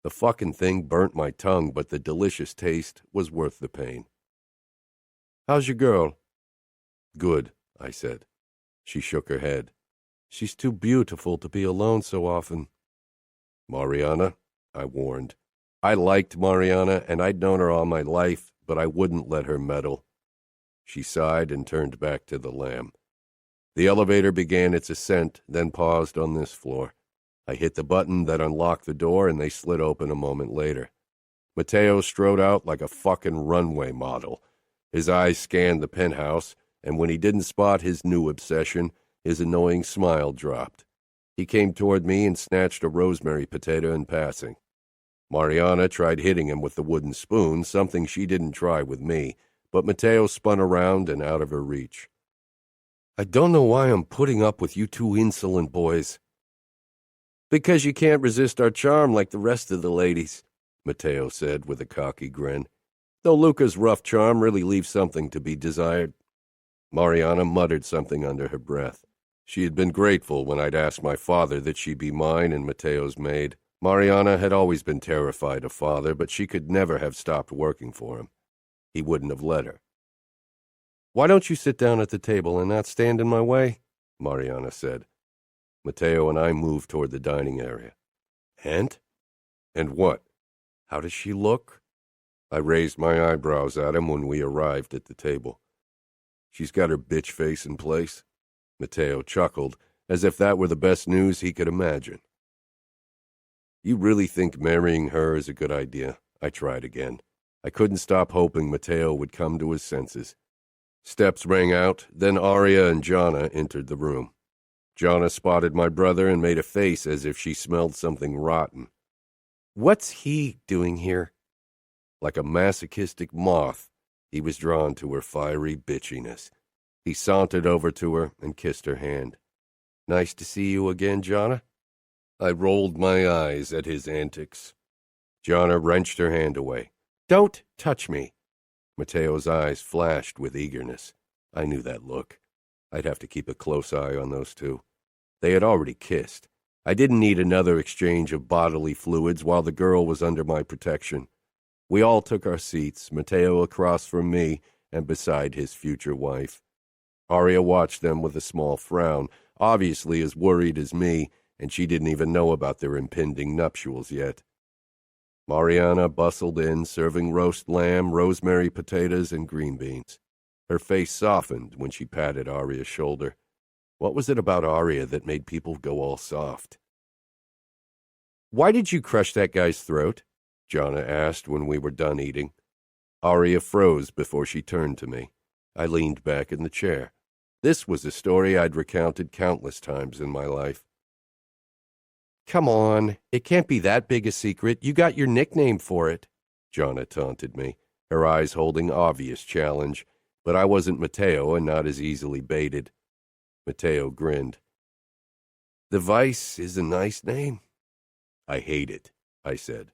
The fucking thing burnt my tongue, but the delicious taste was worth the pain. "How's your girl?" "Good," I said. She shook her head. "She's too beautiful to be alone so often." "Mariana," I warned. I liked Mariana, and I'd known her all my life, but I wouldn't let her meddle. She sighed and turned back to the lamb. The elevator began its ascent, then paused on this floor. I hit the button that unlocked the door, and they slid open a moment later. Mateo strode out like a fucking runway model. His eyes scanned the penthouse, and when he didn't spot his new obsession, his annoying smile dropped. He came toward me and snatched a rosemary potato in passing. Mariana tried hitting him with the wooden spoon, something she didn't try with me, but Mateo spun around and out of her reach. "I don't know why I'm putting up with you two insolent boys." "Because you can't resist our charm like the rest of the ladies," Mateo said with a cocky grin. "Though Luca's rough charm really leaves something to be desired." Mariana muttered something under her breath. She had been grateful when I'd asked my father that she be mine and Mateo's maid. Mariana had always been terrified of father, but she could never have stopped working for him. He wouldn't have let her. "Why don't you sit down at the table and not stand in my way?" Mariana said. Mateo and I moved toward the dining area. "And? And what? How does she look?" I raised my eyebrows at him when we arrived at the table. She's got her bitch face in place. Matteo chuckled, as if that were the best news he could imagine. You really think marrying her is a good idea? I tried again. I couldn't stop hoping Matteo would come to his senses. Steps rang out, then Aria and Gianna entered the room. Gianna spotted my brother and made a face as if she smelled something rotten. What's he doing here? Like a masochistic moth, he was drawn to her fiery bitchiness. He sauntered over to her and kissed her hand. Nice to see you again, Gianna. I rolled my eyes at his antics. Gianna wrenched her hand away. Don't touch me. Matteo's eyes flashed with eagerness. I knew that look. I'd have to keep a close eye on those two. They had already kissed. I didn't need another exchange of bodily fluids while the girl was under my protection. We all took our seats, Matteo across from me and beside his future wife. Aria watched them with a small frown, obviously as worried as me, and she didn't even know about their impending nuptials yet. Mariana bustled in, serving roast lamb, rosemary potatoes, and green beans. Her face softened when she patted Aria's shoulder. What was it about Aria that made people go all soft? Why did you crush that guy's throat? Gianna asked when we were done eating. Aria froze before she turned to me. I leaned back in the chair. This was a story I'd recounted countless times in my life. Come on, it can't be that big a secret. You got your nickname for it, Gianna taunted me, her eyes holding obvious challenge, but I wasn't Matteo and not as easily baited. Matteo grinned. The Vice is a nice name. I hate it, I said,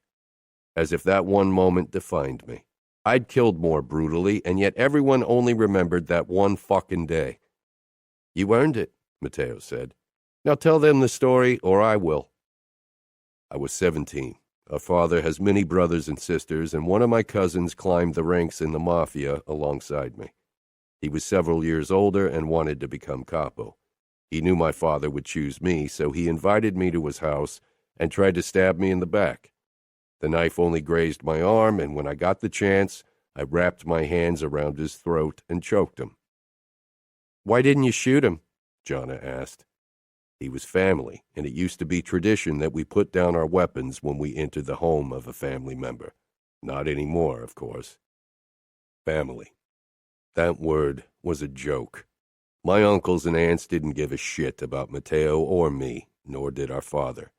as if that one moment defined me. I'd killed more brutally, and yet everyone only remembered that one fucking day. You earned it, Matteo said. Now tell them the story, or I will. I was 17. Our father has many brothers and sisters, and one of my cousins climbed the ranks in the mafia alongside me. He was several years older and wanted to become Capo. He knew my father would choose me, so he invited me to his house and tried to stab me in the back. The knife only grazed my arm, and when I got the chance, I wrapped my hands around his throat and choked him. Why didn't you shoot him? Gianna asked. He was family, and it used to be tradition that we put down our weapons when we entered the home of a family member. Not anymore, of course. Family. That word was a joke. My uncles and aunts didn't give a shit about Matteo or me, nor did our father.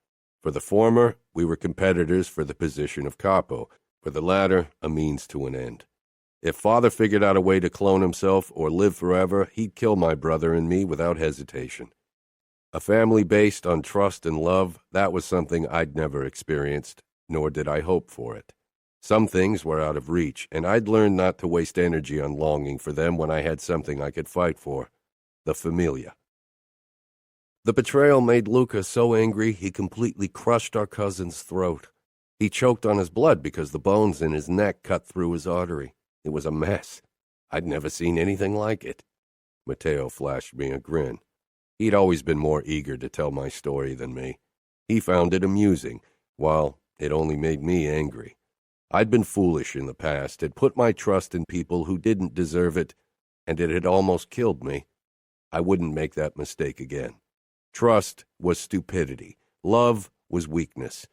For the former, we were competitors for the position of Capo. For the latter, a means to an end. If father figured out a way to clone himself or live forever, he'd kill my brother and me without hesitation. A family based on trust and love, that was something I'd never experienced, nor did I hope for it. Some things were out of reach, and I'd learned not to waste energy on longing for them when I had something I could fight for. The familia. The betrayal made Luca so angry he completely crushed our cousin's throat. He choked on his blood because the bones in his neck cut through his artery. It was a mess. I'd never seen anything like it. Matteo flashed me a grin. He'd always been more eager to tell my story than me. He found it amusing, while it only made me angry. I'd been foolish in the past, had put my trust in people who didn't deserve it, and it had almost killed me. I wouldn't make that mistake again. Trust was stupidity. Love was weakness.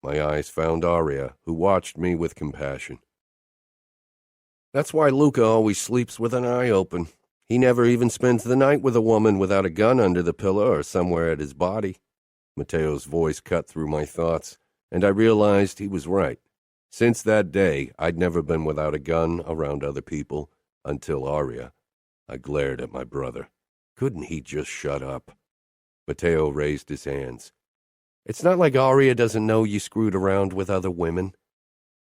My eyes found Aria, who watched me with compassion. That's why Luca always sleeps with an eye open. He never even spends the night with a woman without a gun under the pillow or somewhere at his body. Matteo's voice cut through my thoughts, and I realized he was right. Since that day, I'd never been without a gun around other people, until Aria. I glared at my brother. Couldn't he just shut up? Matteo raised his hands. It's not like Aria doesn't know you screwed around with other women.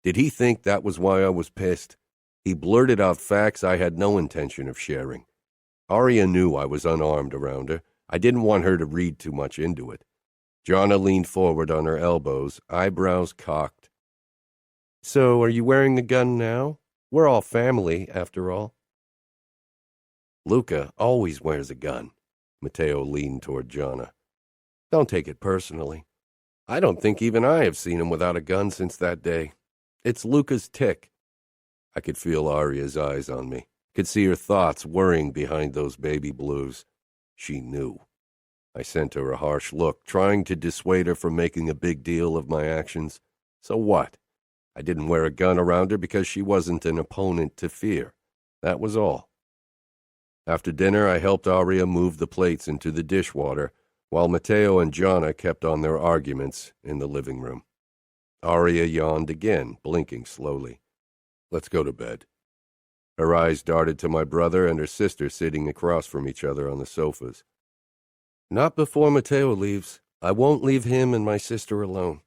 Did he think that was why I was pissed? He blurted out facts I had no intention of sharing. Aria knew I was unarmed around her. I didn't want her to read too much into it. Gianna leaned forward on her elbows, eyebrows cocked. So, are you wearing the gun now? We're all family, after all. Luca always wears a gun. Matteo leaned toward Gianna. Don't take it personally. I don't think even I have seen him without a gun since that day. It's Luca's tick. I could feel Aria's eyes on me, could see her thoughts worrying behind those baby blues. She knew. I sent her a harsh look, trying to dissuade her from making a big deal of my actions. So what? I didn't wear a gun around her because she wasn't an opponent to fear. That was all. After dinner, I helped Aria move the plates into the dishwater, while Matteo and Gianna kept on their arguments in the living room. Aria yawned again, blinking slowly. Let's go to bed. Her eyes darted to my brother and her sister sitting across from each other on the sofas. Not before Matteo leaves. I won't leave him and my sister alone.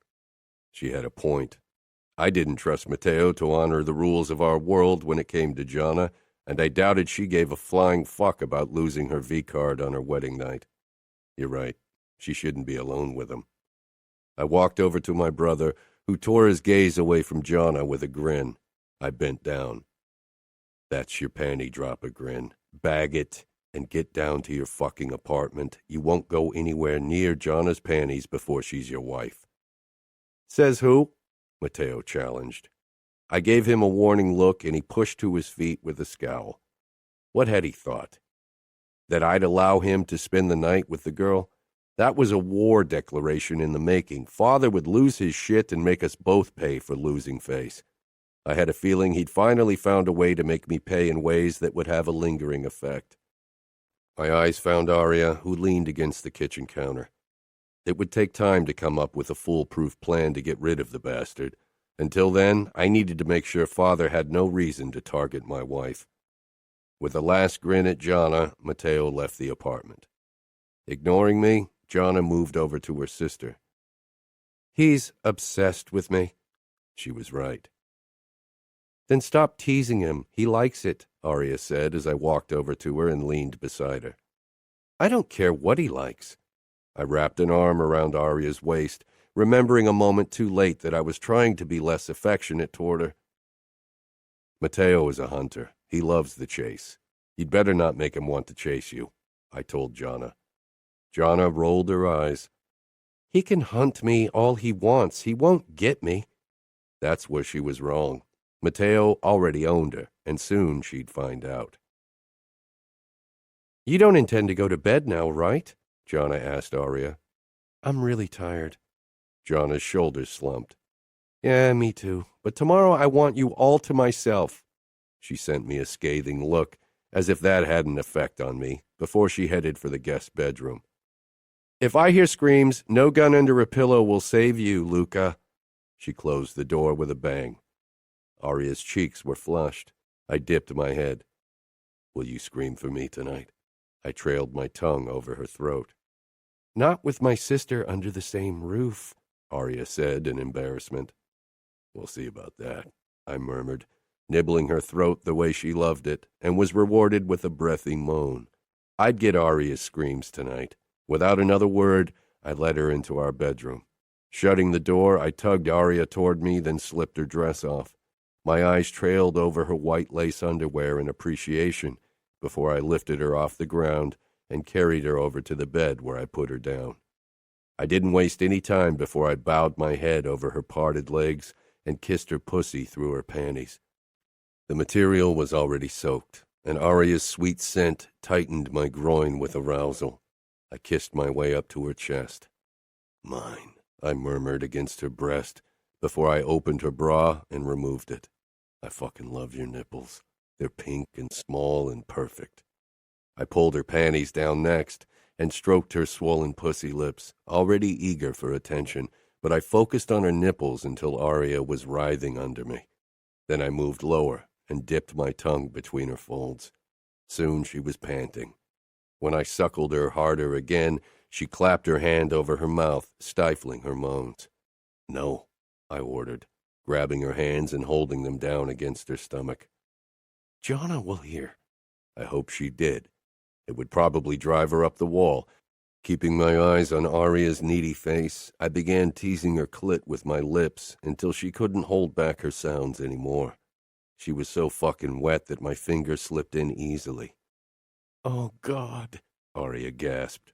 She had a point. I didn't trust Matteo to honor the rules of our world when it came to Gianna, and I doubted she gave a flying fuck about losing her V-card on her wedding night. You're right. She shouldn't be alone with him. I walked over to my brother, who tore his gaze away from Gianna with a grin. I bent down. That's your panty dropper grin. Bag it and get down to your fucking apartment. You won't go anywhere near Gianna's panties before she's your wife. Says who? Matteo challenged. I gave him a warning look, and he pushed to his feet with a scowl. What had he thought? That I'd allow him to spend the night with the girl? That was a war declaration in the making. Father would lose his shit and make us both pay for losing face. I had a feeling he'd finally found a way to make me pay in ways that would have a lingering effect. My eyes found Aria, who leaned against the kitchen counter. It would take time to come up with a foolproof plan to get rid of the bastard. Until then, I needed to make sure Father had no reason to target my wife. With a last grin at Gianna, Matteo left the apartment. Ignoring me, Gianna moved over to her sister. He's obsessed with me. She was right. Then stop teasing him. He likes it, Aria said as I walked over to her and leaned beside her. I don't care what he likes. I wrapped an arm around Aria's waist, remembering a moment too late that I was trying to be less affectionate toward her. Matteo is a hunter. He loves the chase. You'd better not make him want to chase you, I told Gianna. Gianna rolled her eyes. He can hunt me all he wants. He won't get me. That's where she was wrong. Matteo already owned her, and soon she'd find out. You don't intend to go to bed now, right? Gianna asked Aria. I'm really tired. Gianna's shoulders slumped. Yeah, me too. But tomorrow I want you all to myself. She sent me a scathing look, as if that had an effect on me, before she headed for the guest bedroom. If I hear screams, no gun under a pillow will save you, Luca. She closed the door with a bang. Aria's cheeks were flushed. I dipped my head. Will you scream for me tonight? I trailed my tongue over her throat. Not with my sister under the same roof, Aria said in embarrassment. We'll see about that, I murmured, nibbling her throat the way she loved it, and was rewarded with a breathy moan. I'd get Aria's screams tonight. Without another word, I led her into our bedroom. Shutting the door, I tugged Aria toward me, then slipped her dress off. My eyes trailed over her white lace underwear in appreciation before I lifted her off the ground and carried her over to the bed where I put her down. I didn't waste any time before I bowed my head over her parted legs and kissed her pussy through her panties. The material was already soaked, and Aria's sweet scent tightened my groin with arousal. I kissed my way up to her chest. Mine, I murmured against her breast before I opened her bra and removed it. I fucking love your nipples. They're pink and small and perfect. I pulled her panties down next and stroked her swollen pussy lips, already eager for attention, but I focused on her nipples until Aria was writhing under me. Then I moved lower and dipped my tongue between her folds. Soon she was panting. When I suckled her harder again, she clapped her hand over her mouth, stifling her moans. No, I ordered, grabbing her hands and holding them down against her stomach. Gianna will hear. I hoped she did. It would probably drive her up the wall. Keeping my eyes on Aria's needy face, I began teasing her clit with my lips until she couldn't hold back her sounds anymore. She was so fucking wet that my fingers slipped in easily. Oh, God, Aria gasped.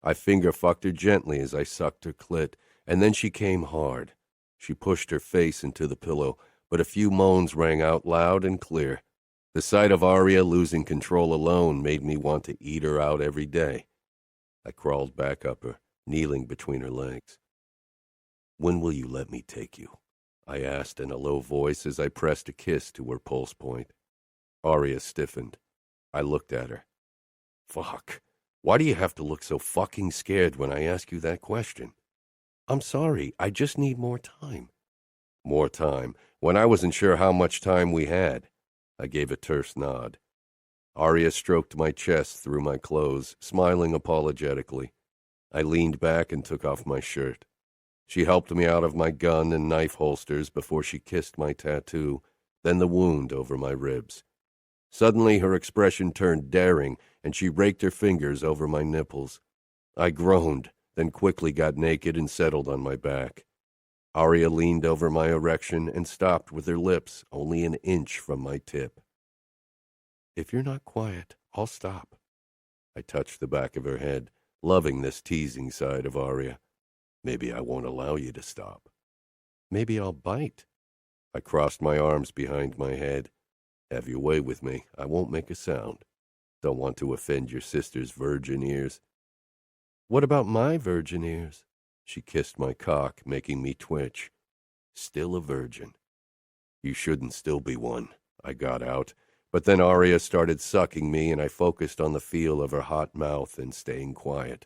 I finger-fucked her gently as I sucked her clit, and then she came hard. She pushed her face into the pillow, but a few moans rang out loud and clear. The sight of Aria losing control alone made me want to eat her out every day. I crawled back up her, kneeling between her legs. "When will you let me take you?" I asked in a low voice as I pressed a kiss to her pulse point. Aria stiffened. I looked at her. "Fuck. Why do you have to look so fucking scared when I ask you that question?" "I'm sorry. I just need more time." "More time? When I wasn't sure how much time we had." I gave a terse nod. Aria stroked my chest through my clothes, smiling apologetically. I leaned back and took off my shirt. She helped me out of my gun and knife holsters before she kissed my tattoo, then the wound over my ribs. Suddenly her expression turned daring, and she raked her fingers over my nipples. I groaned, then quickly got naked and settled on my back. Aria leaned over my erection and stopped with her lips only an inch from my tip. "If you're not quiet, I'll stop." I touched the back of her head, loving this teasing side of Aria. "Maybe I won't allow you to stop." "Maybe I'll bite." I crossed my arms behind my head. "Have your way with me. I won't make a sound. Don't want to offend your sister's virgin ears." "What about my virgin ears?" She kissed my cock, making me twitch. "Still a virgin." "You shouldn't still be one," I got out. But then Aria started sucking me, and I focused on the feel of her hot mouth and staying quiet.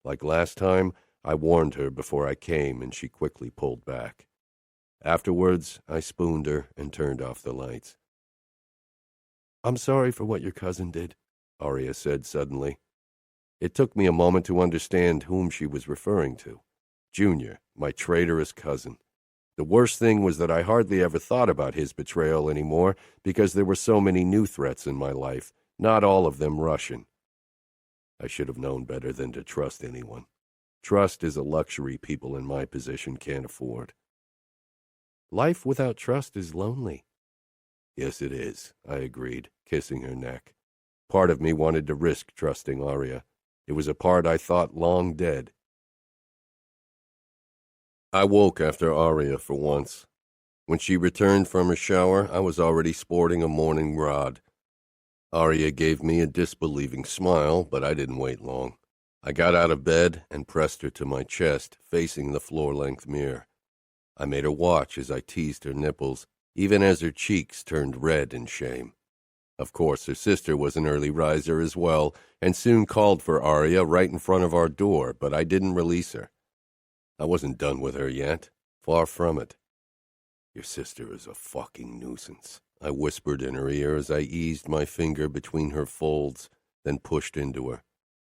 Like last time, I warned her before I came, and she quickly pulled back. Afterwards, I spooned her and turned off the lights. "I'm sorry for what your cousin did," Aria said suddenly. It took me a moment to understand whom she was referring to. Junior, my traitorous cousin. The worst thing was that I hardly ever thought about his betrayal anymore because there were so many new threats in my life, not all of them Russian. I should have known better than to trust anyone. Trust is a luxury people in my position can't afford. Life without trust is lonely. Yes, it is, I agreed, kissing her neck. Part of me wanted to risk trusting Aria. It was a part I thought long dead. I woke after Aria for once. When she returned from her shower, I was already sporting a morning rod. Aria gave me a disbelieving smile, but I didn't wait long. I got out of bed and pressed her to my chest, facing the floor-length mirror. I made her watch as I teased her nipples, even as her cheeks turned red in shame. Of course, her sister was an early riser as well, and soon called for Aria right in front of our door, but I didn't release her. I wasn't done with her yet. Far from it. Your sister is a fucking nuisance, I whispered in her ear as I eased my finger between her folds, then pushed into her.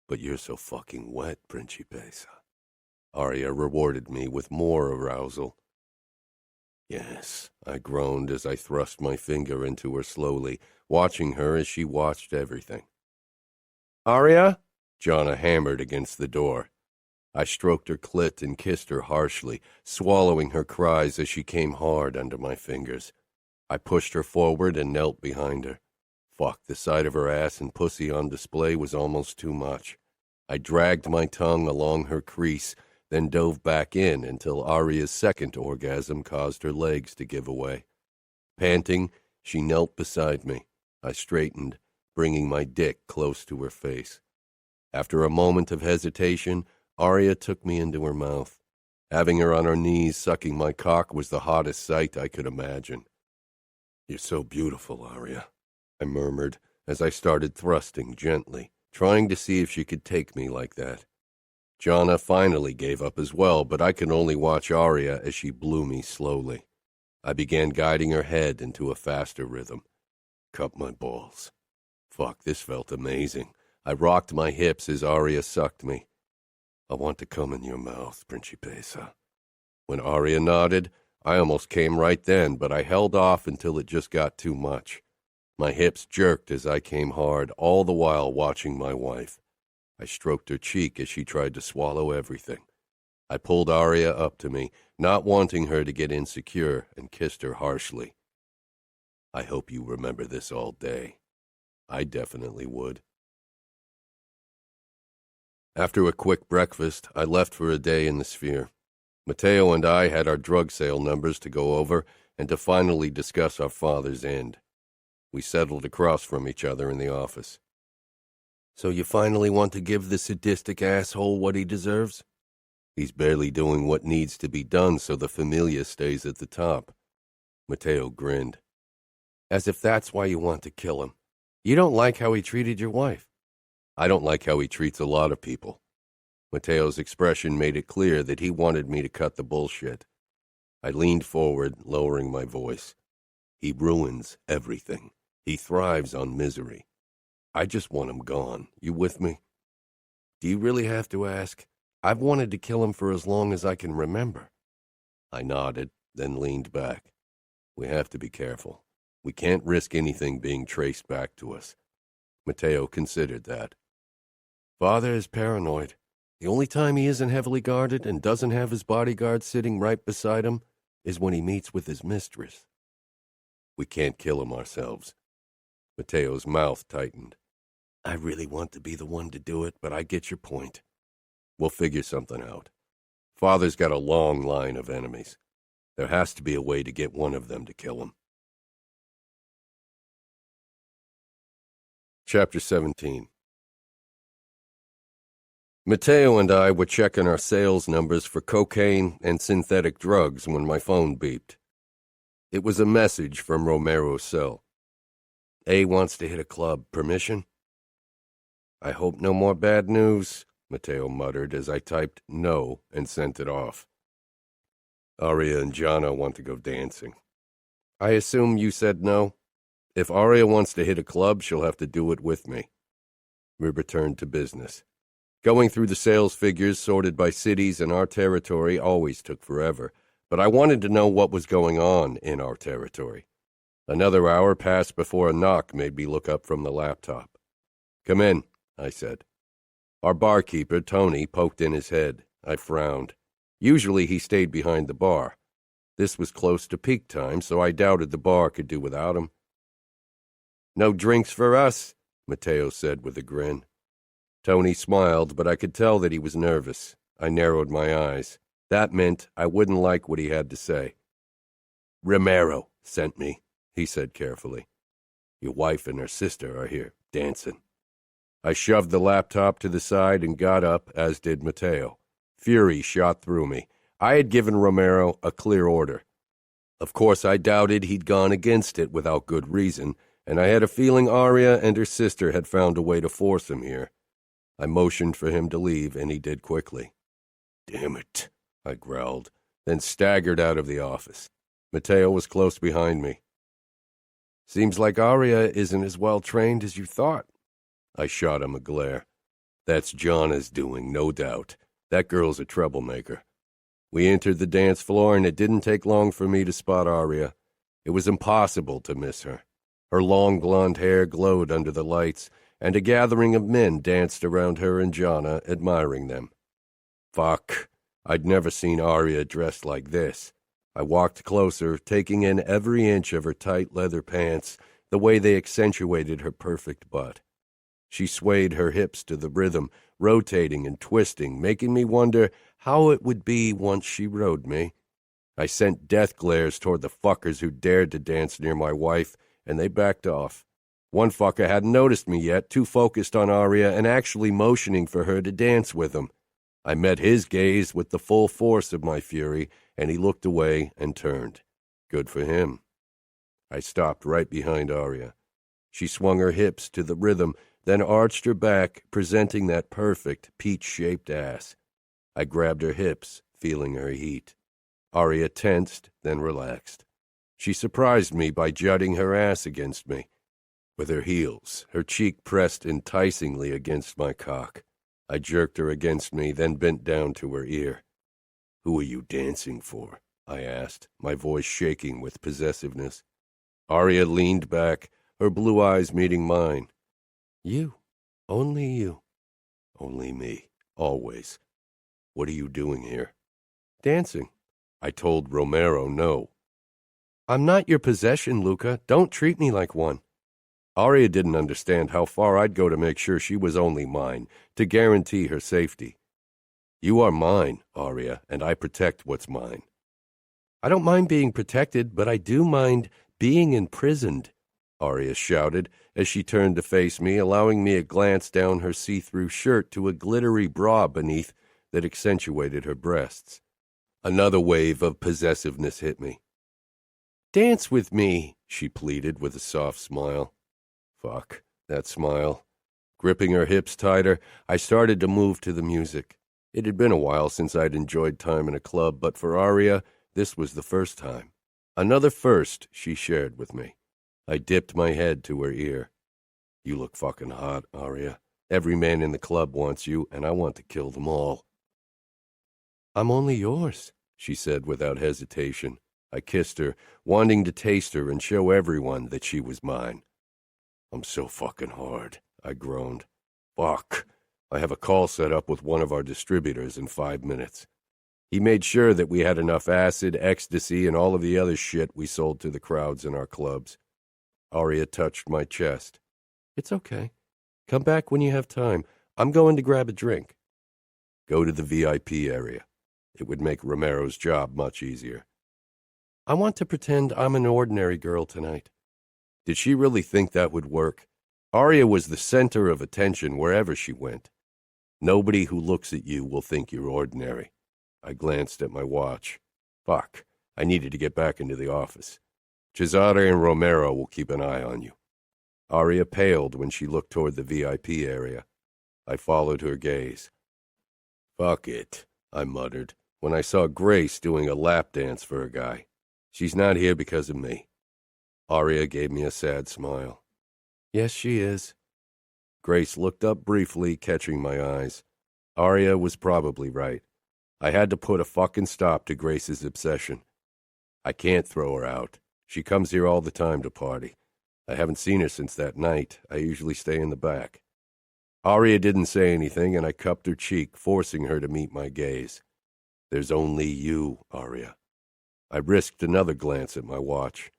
But you're so fucking wet, Principessa. Aria rewarded me with more arousal. Yes, I groaned as I thrust my finger into her slowly, watching her as she watched everything. Aria? Jonna hammered against the door. I stroked her clit and kissed her harshly, swallowing her cries as she came hard under my fingers. I pushed her forward and knelt behind her. Fuck, the sight of her ass and pussy on display was almost too much. I dragged my tongue along her crease, then dove back in until Aria's second orgasm caused her legs to give away. Panting, she knelt beside me. I straightened, bringing my dick close to her face. After a moment of hesitation, Aria took me into her mouth. Having her on her knees sucking my cock was the hottest sight I could imagine. You're so beautiful, Aria, I murmured as I started thrusting gently, trying to see if she could take me like that. Jonna finally gave up as well, but I could only watch Aria as she blew me slowly. I began guiding her head into a faster rhythm. Cup my balls. Fuck, this felt amazing. I rocked my hips as Aria sucked me. I want to come in your mouth, Principessa. When Aria nodded, I almost came right then, but I held off until it just got too much. My hips jerked as I came hard, all the while watching my wife. I stroked her cheek as she tried to swallow everything. I pulled Aria up to me, not wanting her to get insecure, and kissed her harshly. I hope you remember this all day. I definitely would. After a quick breakfast, I left for a day in the Sphere. Matteo and I had our drug sale numbers to go over, and to finally discuss our father's end. We settled across from each other in the office. So you finally want to give the sadistic asshole what he deserves? He's barely doing what needs to be done so the familia stays at the top. Matteo grinned. As if that's why you want to kill him. You don't like how he treated your wife. I don't like how he treats a lot of people. Matteo's expression made it clear that he wanted me to cut the bullshit. I leaned forward, lowering my voice. He ruins everything. He thrives on misery. I just want him gone. You with me? Do you really have to ask? I've wanted to kill him for as long as I can remember. I nodded, then leaned back. We have to be careful. We can't risk anything being traced back to us. Matteo considered that. Father is paranoid. The only time he isn't heavily guarded and doesn't have his bodyguard sitting right beside him is when he meets with his mistress. We can't kill him ourselves. Matteo's mouth tightened. I really want to be the one to do it, but I get your point. We'll figure something out. Father's got a long line of enemies. There has to be a way to get one of them to kill him. Chapter 17. Matteo and I were checking our sales numbers for cocaine and synthetic drugs when my phone beeped. It was a message from Romero's cell. A wants to hit a club. Permission? I hope no more bad news, Matteo muttered as I typed no and sent it off. Aria and Gianna want to go dancing. I assume you said no? If Aria wants to hit a club, she'll have to do it with me. We returned to business. Going through the sales figures sorted by cities and our territory always took forever, but I wanted to know what was going on in our territory. Another hour passed before a knock made me look up from the laptop. Come in, I said. Our barkeeper, Tony, poked in his head. I frowned. Usually he stayed behind the bar. This was close to peak time, so I doubted the bar could do without him. No drinks for us, Matteo said with a grin. Tony smiled, but I could tell that he was nervous. I narrowed my eyes. That meant I wouldn't like what he had to say. Romero sent me, he said carefully. Your wife and her sister are here, dancing. I shoved the laptop to the side and got up, as did Matteo. Fury shot through me. I had given Romero a clear order. Of course, I doubted he'd gone against it without good reason, and I had a feeling Aria and her sister had found a way to force him here. I motioned for him to leave, and he did quickly. Damn it, I growled, then staggered out of the office. Matteo was close behind me. Seems like Aria isn't as well trained as you thought. I shot him a glare. That's Gianna's doing, no doubt. That girl's a troublemaker. We entered the dance floor, and it didn't take long for me to spot Aria. It was impossible to miss her. Her long blonde hair glowed under the lights, and a gathering of men danced around her and Gianna, admiring them. Fuck. I'd never seen Aria dressed like this. I walked closer, taking in every inch of her tight leather pants, the way they accentuated her perfect butt. She swayed her hips to the rhythm, rotating and twisting, making me wonder how it would be once she rode me. I sent death glares toward the fuckers who dared to dance near my wife, and they backed off. One fucker hadn't noticed me yet, too focused on Aria and actually motioning for her to dance with him. I met his gaze with the full force of my fury, and he looked away and turned. Good for him. I stopped right behind Aria. She swung her hips to the rhythm, then arched her back, presenting that perfect, peach-shaped ass. I grabbed her hips, feeling her heat. Aria tensed, then relaxed. She surprised me by jutting her ass against me. With her heels, her cheek pressed enticingly against my cock. I jerked her against me, then bent down to her ear. Who are you dancing for? I asked, my voice shaking with possessiveness. Aria leaned back, her blue eyes meeting mine. You. Only you. Only me. Always. What are you doing here? Dancing. I told Romero no. I'm not your possession, Luca. Don't treat me like one. Aria didn't understand how far I'd go to make sure she was only mine, to guarantee her safety. You are mine, Aria, and I protect what's mine. I don't mind being protected, but I do mind being imprisoned, Aria shouted as she turned to face me, allowing me a glance down her see-through shirt to a glittery bra beneath that accentuated her breasts. Another wave of possessiveness hit me. Dance with me, she pleaded with a soft smile. Fuck, that smile. Gripping her hips tighter, I started to move to the music. It had been a while since I'd enjoyed time in a club, but for Aria, this was the first time. Another first she shared with me. I dipped my head to her ear. You look fucking hot, Aria. Every man in the club wants you, and I want to kill them all. I'm only yours, she said without hesitation. I kissed her, wanting to taste her and show everyone that she was mine. I'm so fucking hard, I groaned. Fuck. I have a call set up with one of our distributors in 5 minutes. He made sure that we had enough acid, ecstasy, and all of the other shit we sold to the crowds in our clubs. Aria touched my chest. It's okay. Come back when you have time. I'm going to grab a drink. Go to the VIP area. It would make Romero's job much easier. I want to pretend I'm an ordinary girl tonight. Did she really think that would work? Aria was the center of attention wherever she went. Nobody who looks at you will think you're ordinary. I glanced at my watch. Fuck, I needed to get back into the office. Cesare and Romero will keep an eye on you. Aria paled when she looked toward the VIP area. I followed her gaze. Fuck it, I muttered, when I saw Grace doing a lap dance for a guy. She's not here because of me. Aria gave me a sad smile. Yes, she is. Grace looked up briefly, catching my eyes. Aria was probably right. I had to put a fucking stop to Grace's obsession. I can't throw her out. She comes here all the time to party. I haven't seen her since that night. I usually stay in the back. Aria didn't say anything, and I cupped her cheek, forcing her to meet my gaze. There's only you, Aria. I risked another glance at my watch.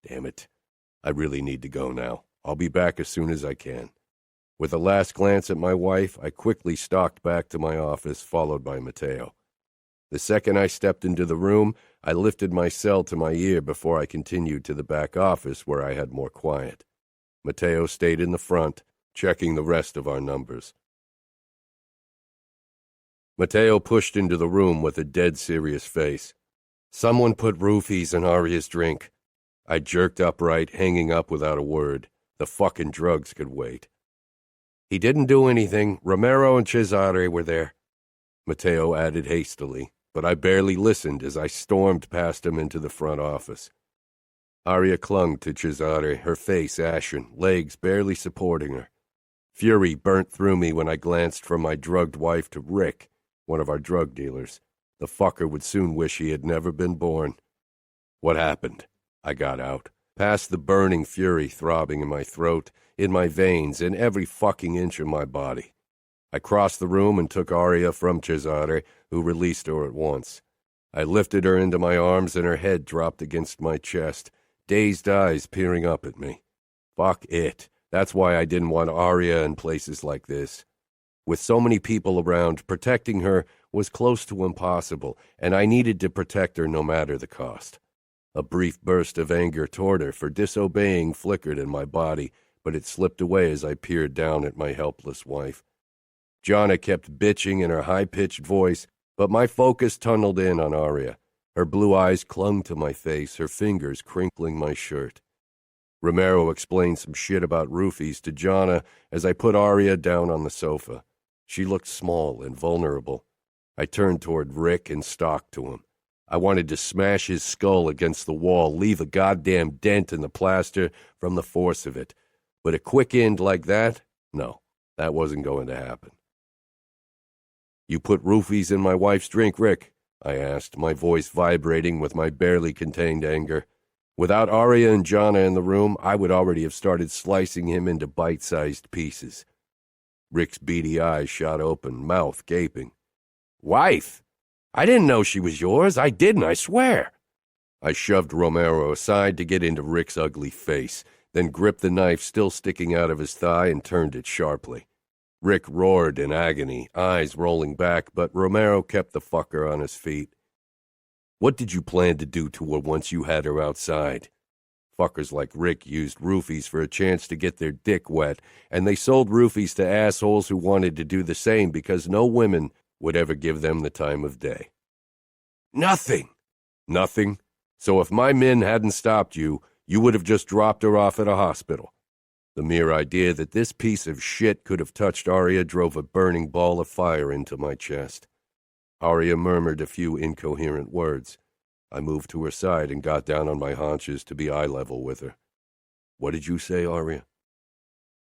Damn it. I really need to go now. I'll be back as soon as I can. With a last glance at my wife, I quickly stalked back to my office, followed by Matteo. The second I stepped into the room, I lifted my cell to my ear before I continued to the back office where I had more quiet. Matteo stayed in the front, checking the rest of our numbers. Matteo pushed into the room with a dead serious face. Someone put roofies in Aria's drink. I jerked upright, hanging up without a word. The fucking drugs could wait. He didn't do anything. Romero and Cesare were there, Matteo added hastily, but I barely listened as I stormed past him into the front office. Aria clung to Cesare, her face ashen, legs barely supporting her. Fury burnt through me when I glanced from my drugged wife to Rick, one of our drug dealers. The fucker would soon wish he had never been born. What happened? I got out, past the burning fury throbbing in my throat, in my veins, in every fucking inch of my body. I crossed the room and took Aria from Cesare, who released her at once. I lifted her into my arms and her head dropped against my chest, dazed eyes peering up at me. Fuck it. That's why I didn't want Aria in places like this. With so many people around, protecting her was close to impossible, and I needed to protect her no matter the cost. A brief burst of anger toward her for disobeying flickered in my body, but it slipped away as I peered down at my helpless wife. Jonna kept bitching in her high-pitched voice, but my focus tunneled in on Aria. Her blue eyes clung to my face, her fingers crinkling my shirt. Romero explained some shit about roofies to Jonna as I put Aria down on the sofa. She looked small and vulnerable. I turned toward Rick and stalked to him. I wanted to smash his skull against the wall, leave a goddamn dent in the plaster from the force of it. But a quick end like that? No, that wasn't going to happen. You put roofies in my wife's drink, Rick? I asked, my voice vibrating with my barely contained anger. Without Aria and Jonna in the room, I would already have started slicing him into bite-sized pieces. Rick's beady eyes shot open, mouth gaping. Wife? I didn't know she was yours. I didn't, I swear. I shoved Romero aside to get into Rick's ugly face, then gripped the knife still sticking out of his thigh and turned it sharply. Rick roared in agony, eyes rolling back, but Romero kept the fucker on his feet. What did you plan to do to her once you had her outside? Fuckers like Rick used roofies for a chance to get their dick wet, and they sold roofies to assholes who wanted to do the same because no women would ever give them the time of day. Nothing. Nothing? So if my men hadn't stopped you, you would have just dropped her off at a hospital. The mere idea that this piece of shit could have touched Aria drove a burning ball of fire into my chest. Aria murmured a few incoherent words. I moved to her side and got down on my haunches to be eye level with her. What did you say, Aria?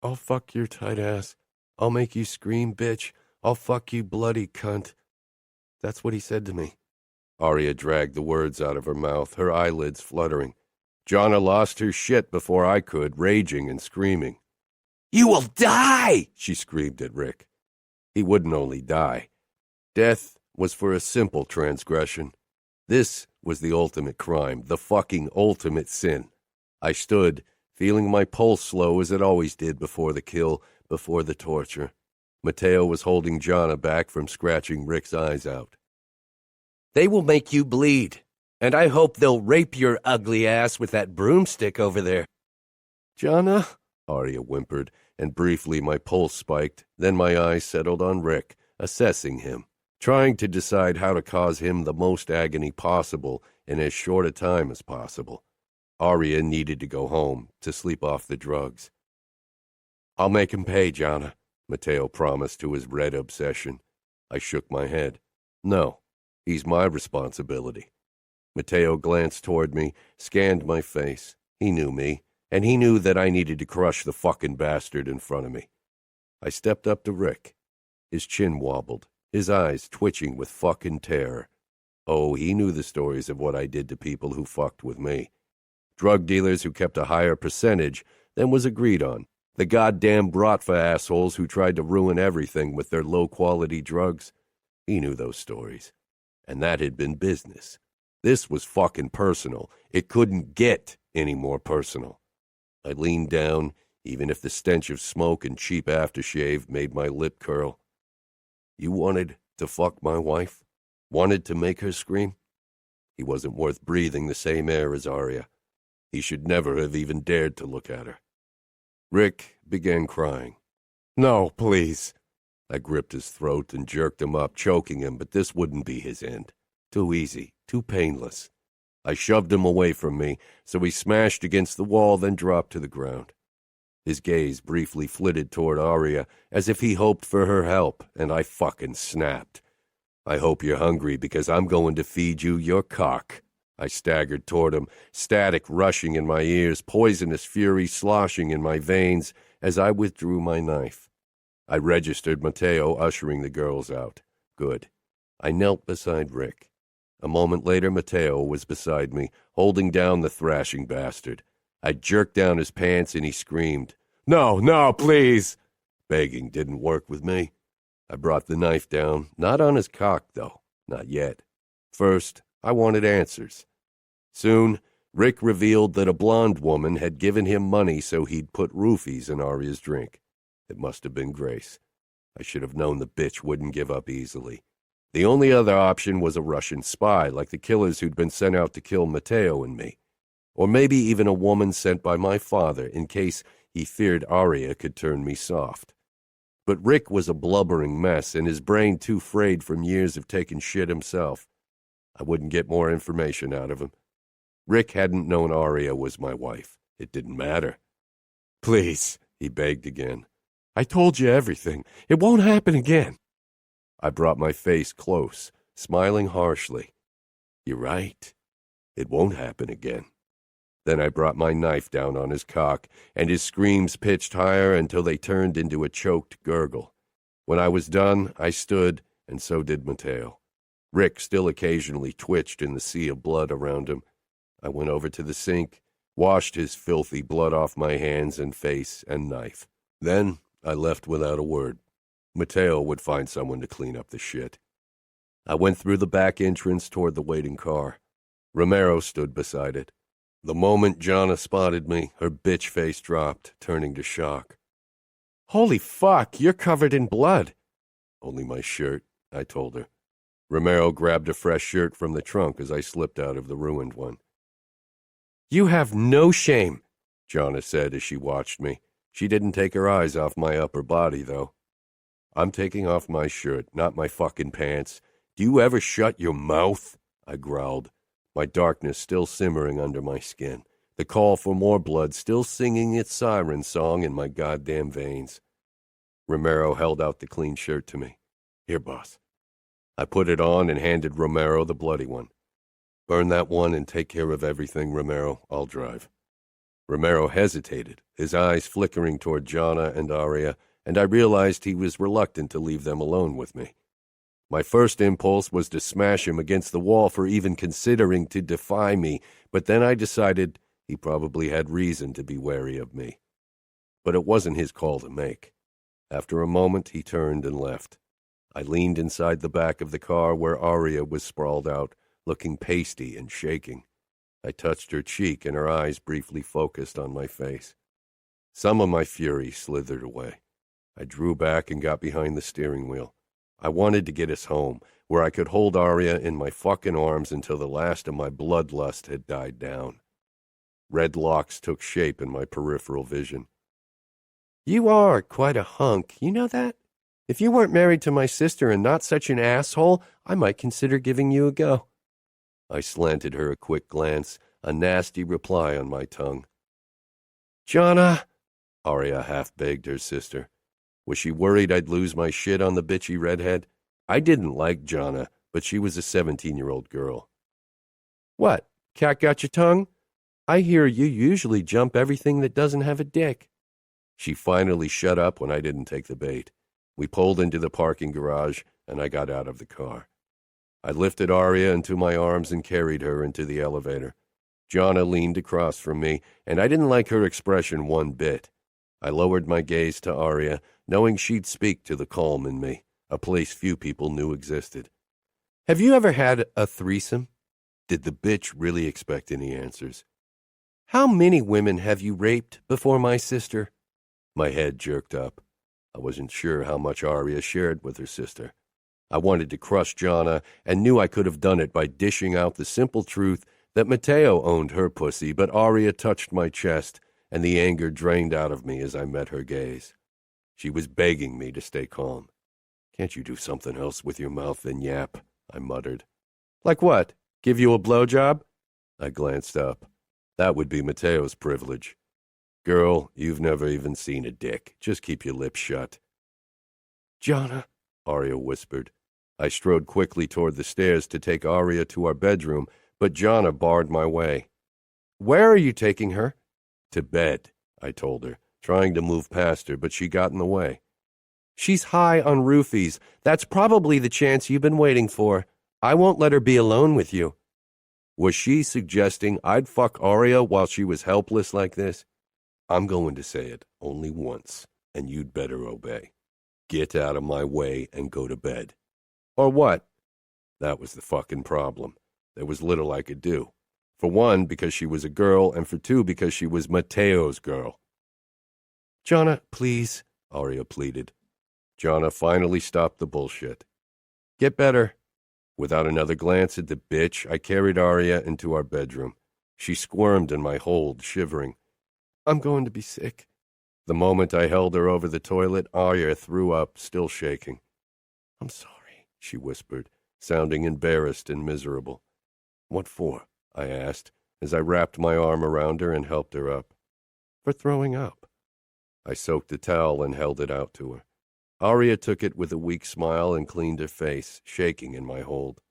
I'll fuck your tight ass. I'll make you scream, bitch. I'll fuck you, bloody cunt. That's what he said to me. Aria dragged the words out of her mouth, her eyelids fluttering. Jonna lost her shit before I could, raging and screaming. You will die, she screamed at Rick. He wouldn't only die. Death was for a simple transgression. This was the ultimate crime, the fucking ultimate sin. I stood, feeling my pulse slow as it always did before the kill, before the torture. Mateo was holding Jonna back from scratching Rick's eyes out. They will make you bleed, and I hope they'll rape your ugly ass with that broomstick over there. Jonna, Aria whimpered, and briefly my pulse spiked. Then my eyes settled on Rick, assessing him, trying to decide how to cause him the most agony possible in as short a time as possible. Aria needed to go home, to sleep off the drugs. I'll make him pay, Jonna, Mateo promised to his red obsession. I shook my head. No. He's my responsibility. Mateo glanced toward me, scanned my face. He knew me, and he knew that I needed to crush the fucking bastard in front of me. I stepped up to Rick. His chin wobbled, his eyes twitching with fucking terror. Oh, he knew the stories of what I did to people who fucked with me. Drug dealers who kept a higher percentage than was agreed on. The goddamn Bratva assholes who tried to ruin everything with their low-quality drugs. He knew those stories. And that had been business. This was fucking personal. It couldn't get any more personal. I leaned down, even if the stench of smoke and cheap aftershave made my lip curl. You wanted to fuck my wife? Wanted to make her scream? He wasn't worth breathing the same air as Aria. He should never have even dared to look at her. Rick began crying. No, please. I gripped his throat and jerked him up, choking him, but this wouldn't be his end. Too easy, too painless. I shoved him away from me, so he smashed against the wall, then dropped to the ground. His gaze briefly flitted toward Aria, as if he hoped for her help, and I fucking snapped. I hope you're hungry, because I'm going to feed you your cock. I staggered toward him, static rushing in my ears, poisonous fury sloshing in my veins, as I withdrew my knife. I registered Mateo ushering the girls out. Good. I knelt beside Rick. A moment later, Mateo was beside me, holding down the thrashing bastard. I jerked down his pants and he screamed, No, no, please! Begging didn't work with me. I brought the knife down, not on his cock, though, not yet. First, I wanted answers. Soon, Rick revealed that a blonde woman had given him money so he'd put roofies in Aria's drink. It must have been Grace. I should have known the bitch wouldn't give up easily. The only other option was a Russian spy, like the killers who'd been sent out to kill Mateo and me. Or maybe even a woman sent by my father in case he feared Aria could turn me soft. But Rick was a blubbering mess, and his brain too frayed from years of taking shit himself. I wouldn't get more information out of him. Rick hadn't known Aria was my wife. It didn't matter. Please, he begged again. I told you everything. It won't happen again. I brought my face close, smiling harshly. You're right. It won't happen again. Then I brought my knife down on his cock, and his screams pitched higher until they turned into a choked gurgle. When I was done, I stood, and so did Mateo. Rick still occasionally twitched in the sea of blood around him. I went over to the sink, washed his filthy blood off my hands and face and knife. Then I left without a word. Mateo would find someone to clean up the shit. I went through the back entrance toward the waiting car. Romero stood beside it. The moment Jonna spotted me, her bitch face dropped, turning to shock. Holy fuck, you're covered in blood. Only my shirt, I told her. Romero grabbed a fresh shirt from the trunk as I slipped out of the ruined one. "You have no shame," Jonna said as she watched me. She didn't take her eyes off my upper body, though. "I'm taking off my shirt, not my fucking pants. Do you ever shut your mouth?" I growled, my darkness still simmering under my skin, the call for more blood still singing its siren song in my goddamn veins. Romero held out the clean shirt to me. "Here, boss." I put it on and handed Romero the bloody one. "Burn that one and take care of everything, Romero. I'll drive." Romero hesitated, his eyes flickering toward Jonna and Aria, and I realized he was reluctant to leave them alone with me. My first impulse was to smash him against the wall for even considering to defy me, but then I decided he probably had reason to be wary of me. But it wasn't his call to make. After a moment, he turned and left. I leaned inside the back of the car where Aria was sprawled out, looking pasty and shaking. I touched her cheek, and her eyes briefly focused on my face. Some of my fury slithered away. I drew back and got behind the steering wheel. I wanted to get us home, where I could hold Aria in my fucking arms until the last of my bloodlust had died down. Red locks took shape in my peripheral vision. "You are quite a hunk, you know that? If you weren't married to my sister and not such an asshole, I might consider giving you a go." I slanted her a quick glance, a nasty reply on my tongue. "Jonna," Aria half begged her sister. Was she worried I'd lose my shit on the bitchy redhead? I didn't like Jonna, but she was a 17-year-old girl. "What, cat got your tongue? I hear you usually jump everything that doesn't have a dick." She finally shut up when I didn't take the bait. We pulled into the parking garage, and I got out of the car. I lifted Aria into my arms and carried her into the elevator. Jonna leaned across from me, and I didn't like her expression one bit. I lowered my gaze to Aria, knowing she'd speak to the calm in me, a place few people knew existed. "Have you ever had a threesome?" Did the bitch really expect any answers? "How many women have you raped before my sister?" My head jerked up. I wasn't sure how much Aria shared with her sister. I wanted to crush Jonna and knew I could have done it by dishing out the simple truth that Matteo owned her pussy, but Aria touched my chest, and the anger drained out of me as I met her gaze. She was begging me to stay calm. "Can't you do something else with your mouth than yap?" I muttered. "Like what? Give you a blowjob?" I glanced up. That would be Matteo's privilege. "Girl, you've never even seen a dick. Just keep your lips shut." "Jonna," Aria whispered. I strode quickly toward the stairs to take Aria to our bedroom, but Jonna barred my way. "Where are you taking her?" "To bed," I told her, trying to move past her, but she got in the way. "She's high on roofies. That's probably the chance you've been waiting for. I won't let her be alone with you." Was she suggesting I'd fuck Aria while she was helpless like this? I'm going to say it only once, and you'd better obey. Get out of my way and go to bed. Or what? That was the fucking problem. There was little I could do. For one, because she was a girl, and for two, because she was Matteo's girl. "Jonna, please," Aria pleaded. Jonna finally stopped the bullshit. "Get better." Without another glance at the bitch, I carried Aria into our bedroom. She squirmed in my hold, shivering. "I'm going to be sick." The moment I held her over the toilet, Aria threw up, still shaking. "I'm sorry," she whispered, sounding embarrassed and miserable. "What for?" I asked, as I wrapped my arm around her and helped her up. "For throwing up." I soaked a towel and held it out to her. Aria took it with a weak smile and cleaned her face, shaking in my hold.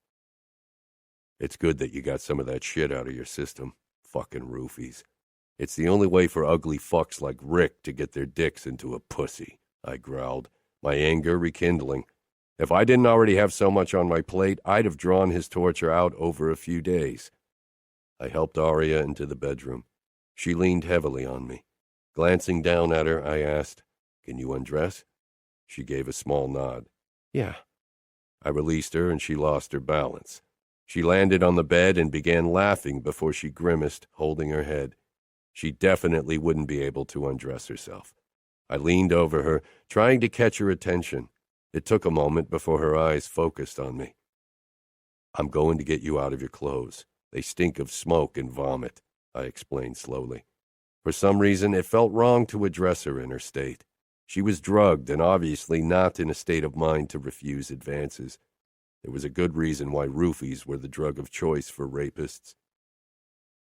"It's good that you got some of that shit out of your system. Fucking roofies. It's the only way for ugly fucks like Rick to get their dicks into a pussy," I growled, my anger rekindling. If I didn't already have so much on my plate, I'd have drawn his torture out over a few days. I helped Aria into the bedroom. She leaned heavily on me. Glancing down at her, I asked, "Can you undress?" She gave a small nod. "Yeah." I released her and she lost her balance. She landed on the bed and began laughing before she grimaced, holding her head. She definitely wouldn't be able to undress herself. I leaned over her, trying to catch her attention. It took a moment before her eyes focused on me. I'm going to get you out of your clothes. They stink of smoke and vomit, I explained slowly. For some reason, it felt wrong to address her in her state. She was drugged and obviously not in a state of mind to refuse advances. There was a good reason why roofies were the drug of choice for rapists.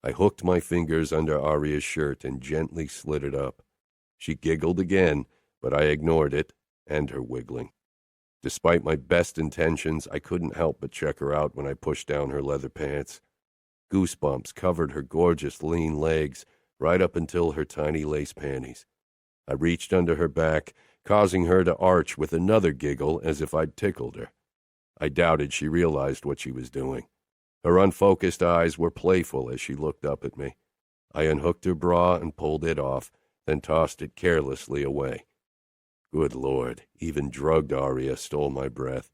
I hooked my fingers under Aria's shirt and gently slid it up. She giggled again, but I ignored it and her wiggling. Despite my best intentions, I couldn't help but check her out when I pushed down her leather pants. Goosebumps covered her gorgeous lean legs right up until her tiny lace panties. I reached under her back, causing her to arch with another giggle as if I'd tickled her. I doubted she realized what she was doing. Her unfocused eyes were playful as she looked up at me. I unhooked her bra and pulled it off, then tossed it carelessly away. Good Lord, even drugged Aria stole my breath.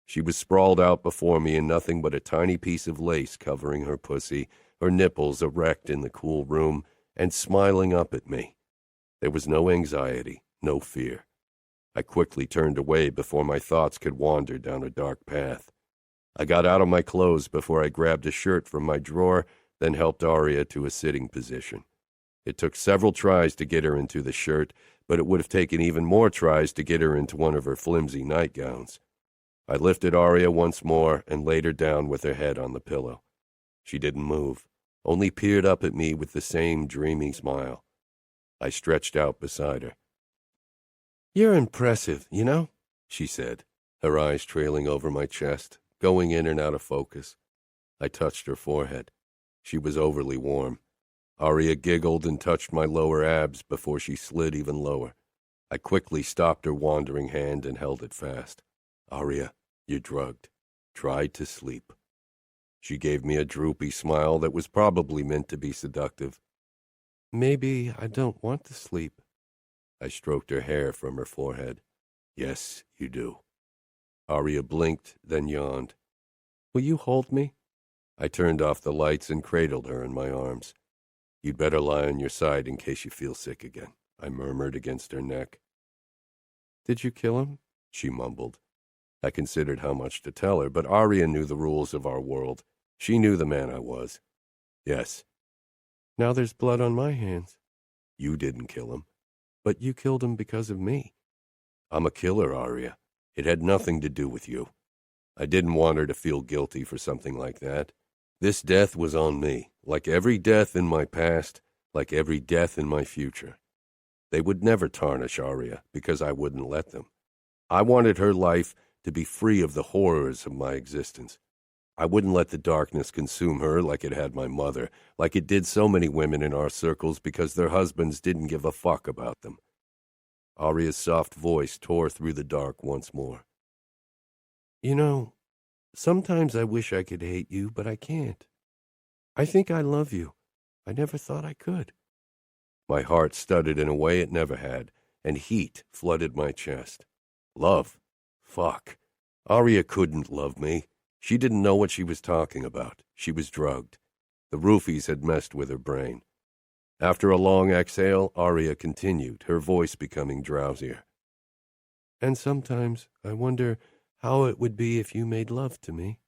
She was sprawled out before me in nothing but a tiny piece of lace covering her pussy, her nipples erect in the cool room, and smiling up at me. There was no anxiety, no fear. I quickly turned away before my thoughts could wander down a dark path. I got out of my clothes before I grabbed a shirt from my drawer, then helped Aria to a sitting position. It took several tries to get her into the shirt, but it would have taken even more tries to get her into one of her flimsy nightgowns. I lifted Aria once more and laid her down with her head on the pillow. She didn't move, only peered up at me with the same dreamy smile. I stretched out beside her. "You're impressive, you know," she said, her eyes trailing over my chest, going in and out of focus. I touched her forehead. She was overly warm. Aria giggled and touched my lower abs before she slid even lower. I quickly stopped her wandering hand and held it fast. "Aria, you're drugged. Try to sleep." She gave me a droopy smile that was probably meant to be seductive. "Maybe I don't want to sleep." I stroked her hair from her forehead. "Yes, you do." Aria blinked, then yawned. "Will you hold me?" I turned off the lights and cradled her in my arms. "You'd better lie on your side in case you feel sick again," I murmured against her neck. "Did you kill him?" she mumbled. I considered how much to tell her, but Aria knew the rules of our world. She knew the man I was. "Yes." "Now there's blood on my hands." "You didn't kill him." "But you killed him because of me." "I'm a killer, Aria. It had nothing to do with you." I didn't want her to feel guilty for something like that. This death was on me, like every death in my past, like every death in my future. They would never tarnish Aria because I wouldn't let them. I wanted her life to be free of the horrors of my existence. I wouldn't let the darkness consume her like it had my mother, like it did so many women in our circles because their husbands didn't give a fuck about them. Aria's soft voice tore through the dark once more. "You know, sometimes I wish I could hate you, but I can't. I think I love you. I never thought I could." My heart stuttered in a way it never had, and heat flooded my chest. Love? Fuck. Aria couldn't love me. She didn't know what she was talking about. She was drugged. The roofies had messed with her brain. After a long exhale, Aria continued, her voice becoming drowsier. "And sometimes I wonder how it would be if you made love to me."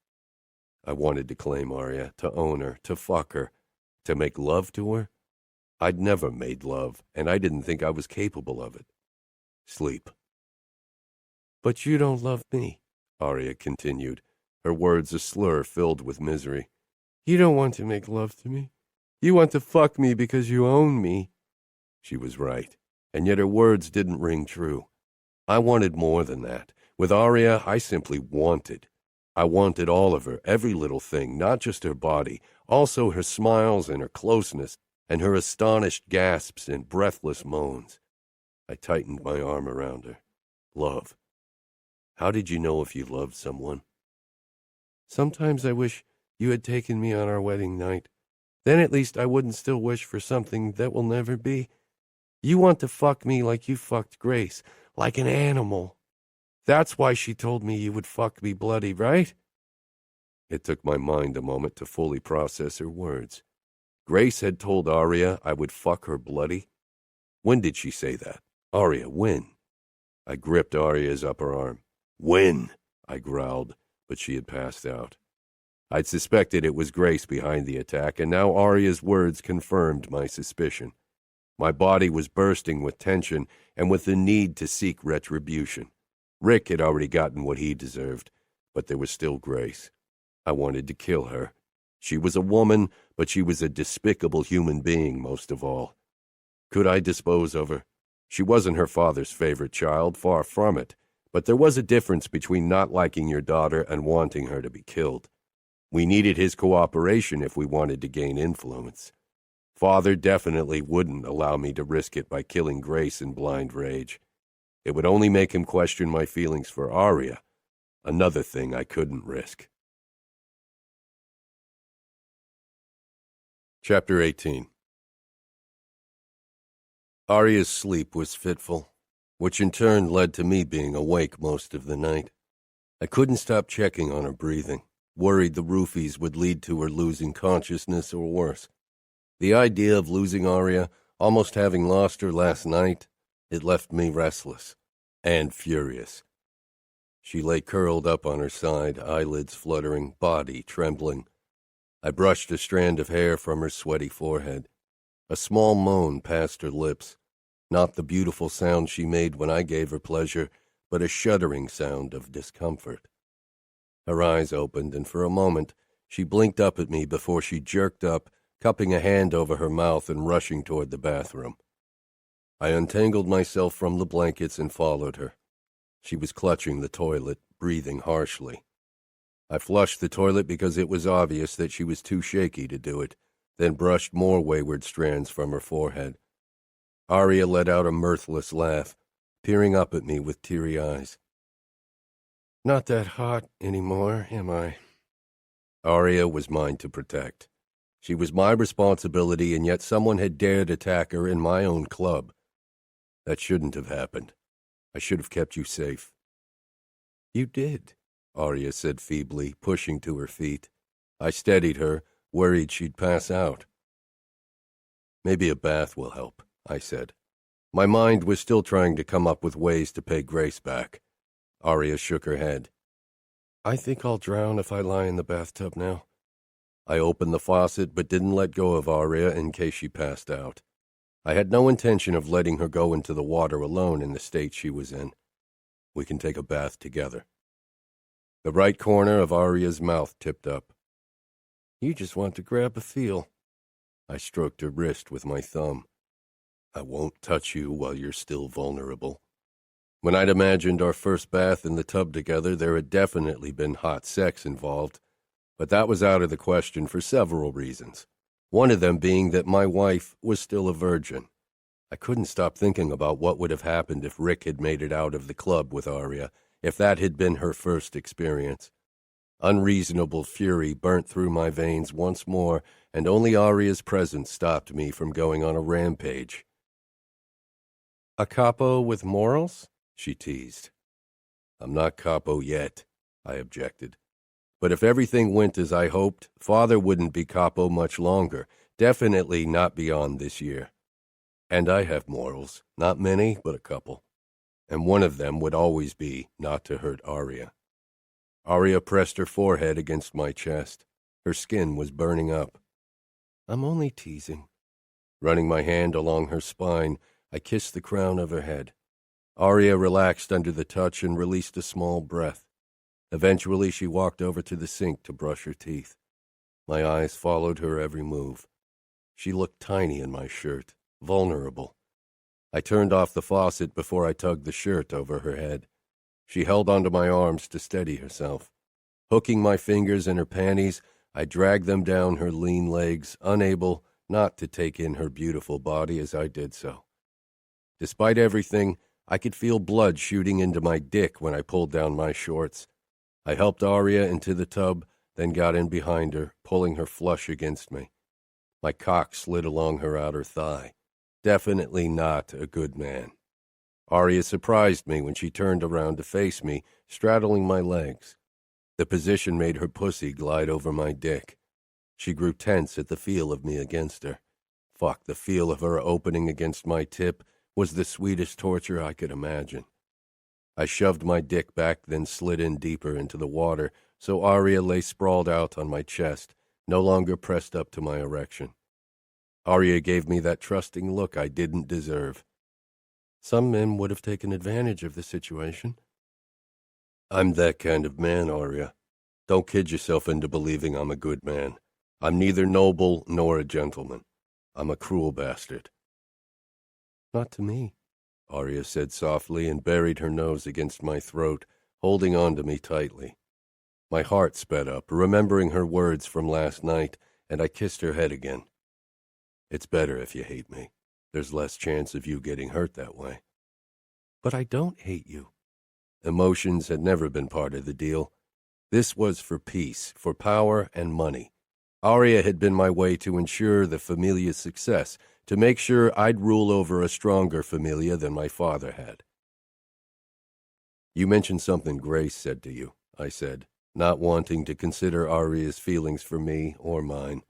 I wanted to claim Aria, to own her, to fuck her, to make love to her. I'd never made love, and I didn't think I was capable of it. Sleep. "But you don't love me," Aria continued, her words a slur filled with misery. "You don't want to make love to me. You want to fuck me because you own me." She was right, and yet her words didn't ring true. I wanted more than that. With Aria, I simply wanted. I wanted all of her, every little thing, not just her body, also her smiles and her closeness, and her astonished gasps and breathless moans. I tightened my arm around her. Love. How did you know if you loved someone? "Sometimes I wish you had taken me on our wedding night. Then at least I wouldn't still wish for something that will never be. You want to fuck me like you fucked Grace, like an animal. That's why she told me you would fuck me bloody, right?" It took my mind a moment to fully process her words. Grace had told Aria I would fuck her bloody. When did she say that? Aria, when? I gripped Aria's upper arm. "When?" I growled, but she had passed out. I'd suspected it was Grace behind the attack, and now Aria's words confirmed my suspicion. My body was bursting with tension and with the need to seek retribution. Rick had already gotten what he deserved, but there was still Grace. I wanted to kill her. She was a woman, but she was a despicable human being most of all. Could I dispose of her? She wasn't her father's favorite child, far from it, but there was a difference between not liking your daughter and wanting her to be killed. We needed his cooperation if we wanted to gain influence. Father definitely wouldn't allow me to risk it by killing Grace in blind rage. It would only make him question my feelings for Aria, another thing I couldn't risk. Chapter 18. Aria's sleep was fitful, which in turn led to me being awake most of the night. I couldn't stop checking on her breathing, worried the roofies would lead to her losing consciousness or worse. The idea of losing Aria, almost having lost her last night, it left me restless and furious. She lay curled up on her side, eyelids fluttering, body trembling. I brushed a strand of hair from her sweaty forehead. A small moan passed her lips, not the beautiful sound she made when I gave her pleasure, but a shuddering sound of discomfort. Her eyes opened, and for a moment she blinked up at me before she jerked up, cupping a hand over her mouth and rushing toward the bathroom. I untangled myself from the blankets and followed her. She was clutching the toilet, breathing harshly. I flushed the toilet because it was obvious that she was too shaky to do it, then brushed more wayward strands from her forehead. Aria let out a mirthless laugh, peering up at me with teary eyes. "Not that hot anymore, am I?" Aria was mine to protect. She was my responsibility, and yet someone had dared attack her in my own club. That shouldn't have happened. I should have kept you safe. "You did," Aria said feebly, pushing to her feet. I steadied her, worried she'd pass out. "Maybe a bath will help," I said. My mind was still trying to come up with ways to pay Grace back. Aria shook her head. "I think I'll drown if I lie in the bathtub now." I opened the faucet but didn't let go of Aria in case she passed out. I had no intention of letting her go into the water alone in the state she was in. "We can take a bath together." The right corner of Aria's mouth tipped up. "You just want to grab a feel." I stroked her wrist with my thumb. "I won't touch you while you're still vulnerable." When I'd imagined our first bath in the tub together, there had definitely been hot sex involved, but that was out of the question for several reasons. One of them being that my wife was still a virgin. I couldn't stop thinking about what would have happened if Rick had made it out of the club with Aria, if that had been her first experience. Unreasonable fury burnt through my veins once more, and only Aria's presence stopped me from going on a rampage. "A capo with morals?" she teased. "I'm not capo yet," I objected. But if everything went as I hoped, Father wouldn't be capo much longer, definitely not beyond this year. And I have morals, not many, but a couple. And one of them would always be not to hurt Aria. Aria pressed her forehead against my chest. Her skin was burning up. "I'm only teasing." Running my hand along her spine, I kissed the crown of her head. Aria relaxed under the touch and released a small breath. Eventually, she walked over to the sink to brush her teeth. My eyes followed her every move. She looked tiny in my shirt, vulnerable. I turned off the faucet before I tugged the shirt over her head. She held onto my arms to steady herself. Hooking my fingers in her panties, I dragged them down her lean legs, unable not to take in her beautiful body as I did so. Despite everything, I could feel blood shooting into my dick when I pulled down my shorts. I helped Aria into the tub, then got in behind her, pulling her flush against me. My cock slid along her outer thigh. Definitely not a good man. Aria surprised me when she turned around to face me, straddling my legs. The position made her pussy glide over my dick. She grew tense at the feel of me against her. Fuck, the feel of her opening against my tip was the sweetest torture I could imagine. I shoved my dick back, then slid in deeper into the water so Aria lay sprawled out on my chest, no longer pressed up to my erection. Aria gave me that trusting look I didn't deserve. Some men would have taken advantage of the situation. I'm that kind of man, Aria. Don't kid yourself into believing I'm a good man. I'm neither noble nor a gentleman. I'm a cruel bastard. Not to me, Aria said softly and buried her nose against my throat, holding on to me tightly. My heart sped up, remembering her words from last night, and I kissed her head again. It's better if you hate me. There's less chance of you getting hurt that way. But I don't hate you. Emotions had never been part of the deal. This was for peace, for power and money. Aria had been my way to ensure the familia's success, to make sure I'd rule over a stronger familia than my father had. You mentioned something Grace said to you, I said, not wanting to consider Aria's feelings for me or mine.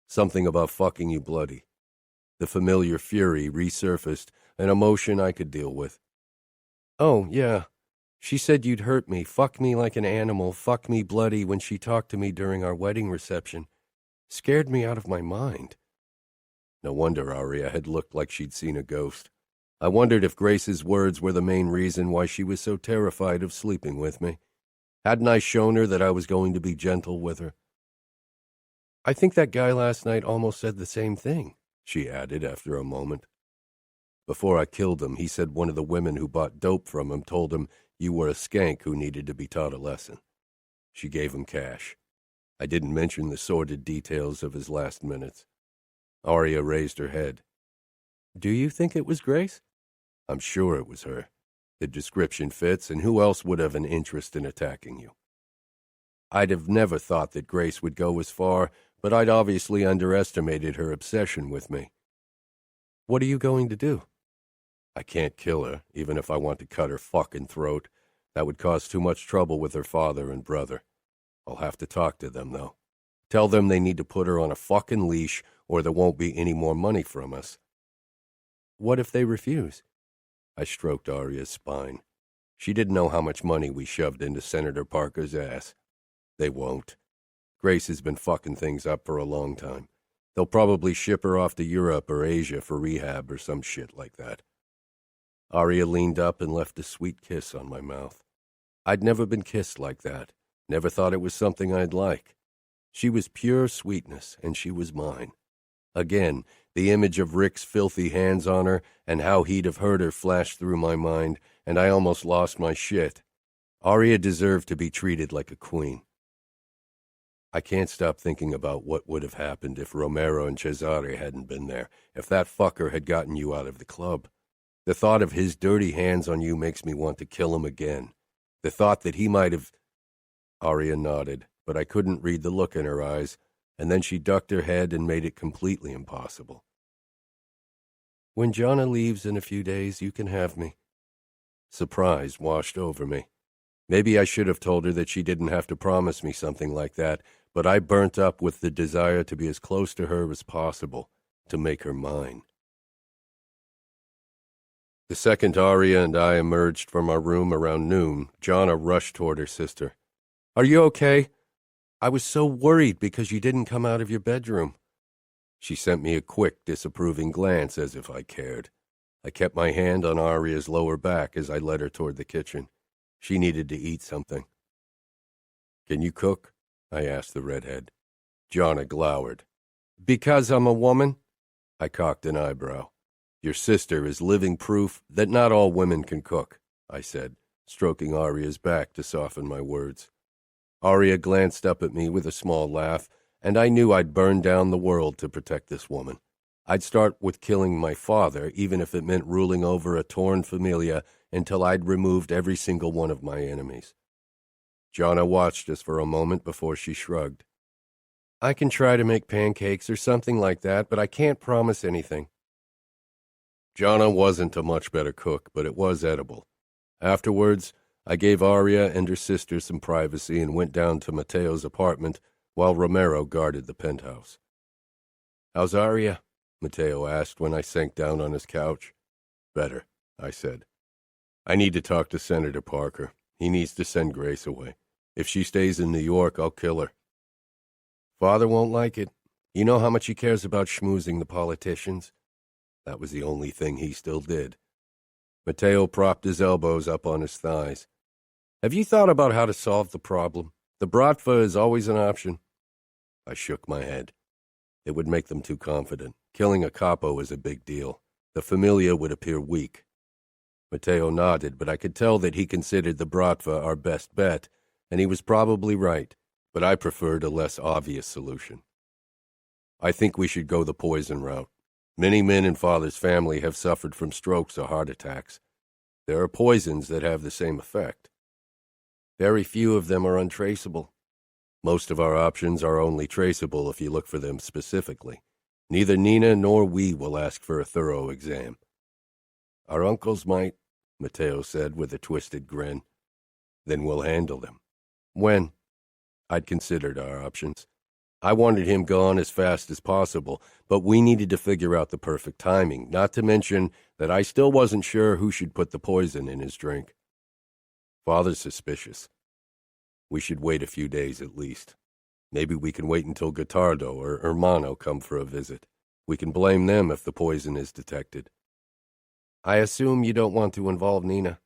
Something about fucking you bloody. The familiar fury resurfaced, an emotion I could deal with. Oh, yeah. She said you'd hurt me, fuck me like an animal, fuck me bloody when she talked to me during our wedding reception. Scared me out of my mind. No wonder Aria had looked like she'd seen a ghost. I wondered if Grace's words were the main reason why she was so terrified of sleeping with me. Hadn't I shown her that I was going to be gentle with her? I think that guy last night almost said the same thing, she added after a moment. Before I killed him, he said one of the women who bought dope from him told him you were a skank who needed to be taught a lesson. She gave him cash. I didn't mention the sordid details of his last minutes. Aria raised her head. Do you think it was Grace? I'm sure it was her. The description fits, and who else would have an interest in attacking you? I'd have never thought that Grace would go as far, but I'd obviously underestimated her obsession with me. What are you going to do? I can't kill her, even if I want to cut her fucking throat. That would cause too much trouble with her father and brother. I'll have to talk to them, though. Tell them they need to put her on a fucking leash, or there won't be any more money from us. What if they refuse? I stroked Aria's spine. She didn't know how much money we shoved into Senator Parker's ass. They won't. Grace has been fucking things up for a long time. They'll probably ship her off to Europe or Asia for rehab or some shit like that. Aria leaned up and left a sweet kiss on my mouth. I'd never been kissed like that. Never thought it was something I'd like. She was pure sweetness, and she was mine. Again, the image of Rick's filthy hands on her and how he'd have hurt her flashed through my mind, and I almost lost my shit. Aria deserved to be treated like a queen. I can't stop thinking about what would have happened if Romero and Cesare hadn't been there, if that fucker had gotten you out of the club. The thought of his dirty hands on you makes me want to kill him again. The thought that he might have... Aria nodded, but I couldn't read the look in her eyes, and then she ducked her head and made it completely impossible. When Jonna leaves in a few days, you can have me. Surprise washed over me. Maybe I should have told her that she didn't have to promise me something like that, but I burnt up with the desire to be as close to her as possible, to make her mine. The second Aria and I emerged from our room around noon, Jonna rushed toward her sister. Are you okay? I was so worried because you didn't come out of your bedroom. She sent me a quick, disapproving glance as if I cared. I kept my hand on Aria's lower back as I led her toward the kitchen. She needed to eat something. Can you cook? I asked the redhead. Jonna glowered. Because I'm a woman? I cocked an eyebrow. Your sister is living proof that not all women can cook, I said, stroking Aria's back to soften my words. Aria glanced up at me with a small laugh, and I knew I'd burn down the world to protect this woman. I'd start with killing my father, even if it meant ruling over a torn familia until I'd removed every single one of my enemies. Jonna watched us for a moment before she shrugged. I can try to make pancakes or something like that, but I can't promise anything. Jonna wasn't a much better cook, but it was edible. Afterwards, I gave Aria and her sister some privacy and went down to Mateo's apartment while Romero guarded the penthouse. How's Aria? Mateo asked when I sank down on his couch. Better, I said. I need to talk to Senator Parker. He needs to send Grace away. If she stays in New York, I'll kill her. Father won't like it. You know how much he cares about schmoozing the politicians? That was the only thing he still did. Matteo propped his elbows up on his thighs. Have you thought about how to solve the problem? The bratva is always an option. I shook my head. It would make them too confident. Killing a capo is a big deal. The familia would appear weak. Matteo nodded, but I could tell that he considered the bratva our best bet, and he was probably right, but I preferred a less obvious solution. I think we should go the poison route. Many men in Father's family have suffered from strokes or heart attacks. There are poisons that have the same effect. Very few of them are untraceable. Most of our options are only traceable if you look for them specifically. Neither Nina nor we will ask for a thorough exam. Our uncles might, Matteo said with a twisted grin. Then we'll handle them. When? I'd considered our options. I wanted him gone as fast as possible, but we needed to figure out the perfect timing, not to mention that I still wasn't sure who should put the poison in his drink. Father's suspicious. We should wait a few days at least. Maybe we can wait until Gottardo or Ermanno come for a visit. We can blame them if the poison is detected. I assume you don't want to involve Nina.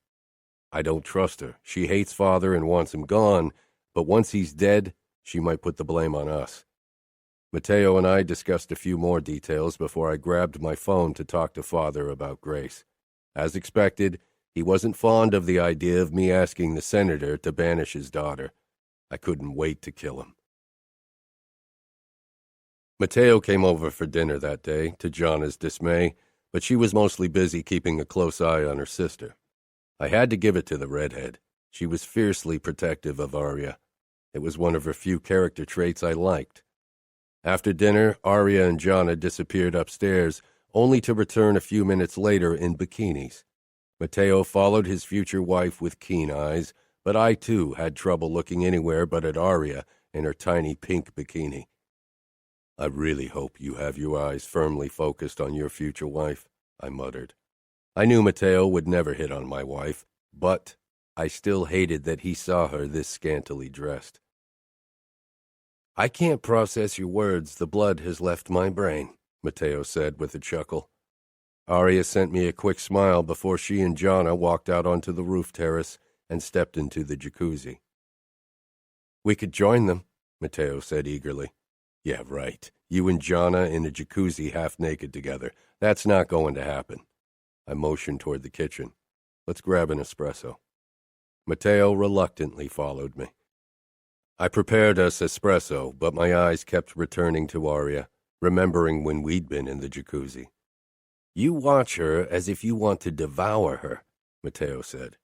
I don't trust her. She hates Father and wants him gone, but once he's dead, she might put the blame on us. Matteo and I discussed a few more details before I grabbed my phone to talk to Father about Grace. As expected, he wasn't fond of the idea of me asking the senator to banish his daughter. I couldn't wait to kill him. Matteo came over for dinner that day, to Gianna's dismay, but she was mostly busy keeping a close eye on her sister. I had to give it to the redhead. She was fiercely protective of Aria. It was one of her few character traits I liked. After dinner, Aria and Gianna disappeared upstairs, only to return a few minutes later in bikinis. Matteo followed his future wife with keen eyes, but I, too, had trouble looking anywhere but at Aria in her tiny pink bikini. I really hope you have your eyes firmly focused on your future wife, I muttered. I knew Matteo would never hit on my wife, but I still hated that he saw her this scantily dressed. I can't process your words. The blood has left my brain, Matteo said with a chuckle. Aria sent me a quick smile before she and Gianna walked out onto the roof terrace and stepped into the jacuzzi. We could join them, Matteo said eagerly. Yeah, right. You and Gianna in a jacuzzi half naked together. That's not going to happen. I motioned toward the kitchen. Let's grab an espresso. Matteo reluctantly followed me. I prepared us espresso, but my eyes kept returning to Aria, remembering when we'd been in the jacuzzi. You watch her as if you want to devour her, Matteo said.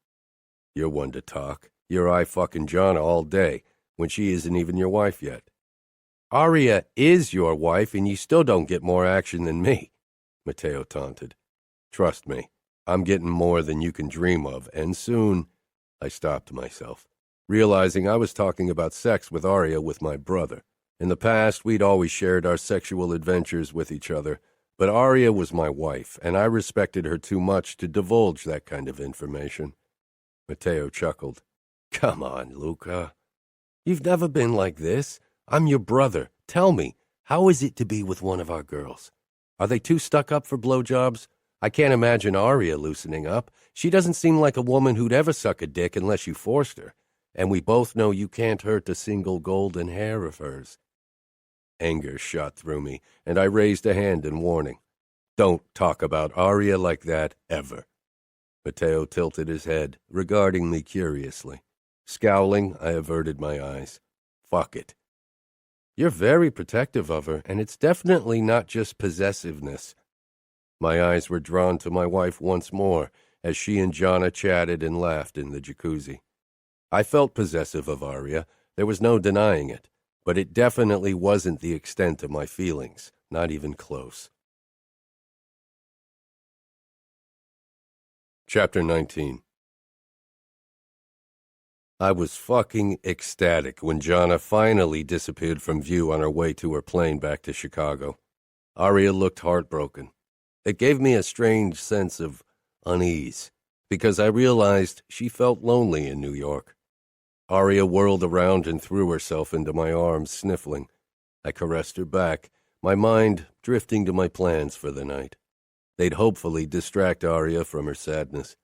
You're one to talk. You're eye-fucking Gianna all day, when she isn't even your wife yet. Aria is your wife, and you still don't get more action than me, Matteo taunted. Trust me, I'm getting more than you can dream of, and soon. I stopped myself, realizing I was talking about sex with Aria with my brother. In the past, we'd always shared our sexual adventures with each other, but Aria was my wife, and I respected her too much to divulge that kind of information. Matteo chuckled. Come on, Luca. You've never been like this. I'm your brother. Tell me, how is it to be with one of our girls? Are they too stuck up for blowjobs? I can't imagine Aria loosening up. She doesn't seem like a woman who'd ever suck a dick unless you forced her. And we both know you can't hurt a single golden hair of hers. Anger shot through me, and I raised a hand in warning. Don't talk about Aria like that, ever. Matteo tilted his head, regarding me curiously. Scowling, I averted my eyes. Fuck it. You're very protective of her, and it's definitely not just possessiveness. My eyes were drawn to my wife once more, as she and Gianna chatted and laughed in the jacuzzi. I felt possessive of Aria. There was no denying it, but it definitely wasn't the extent of my feelings, not even close. Chapter 19. I was fucking ecstatic when Gianna finally disappeared from view on her way to her plane back to Chicago. Aria looked heartbroken. It gave me a strange sense of unease, because I realized she felt lonely in New York. Aria whirled around and threw herself into my arms, sniffling. I caressed her back, my mind drifting to my plans for the night. They'd hopefully distract Aria from her sadness.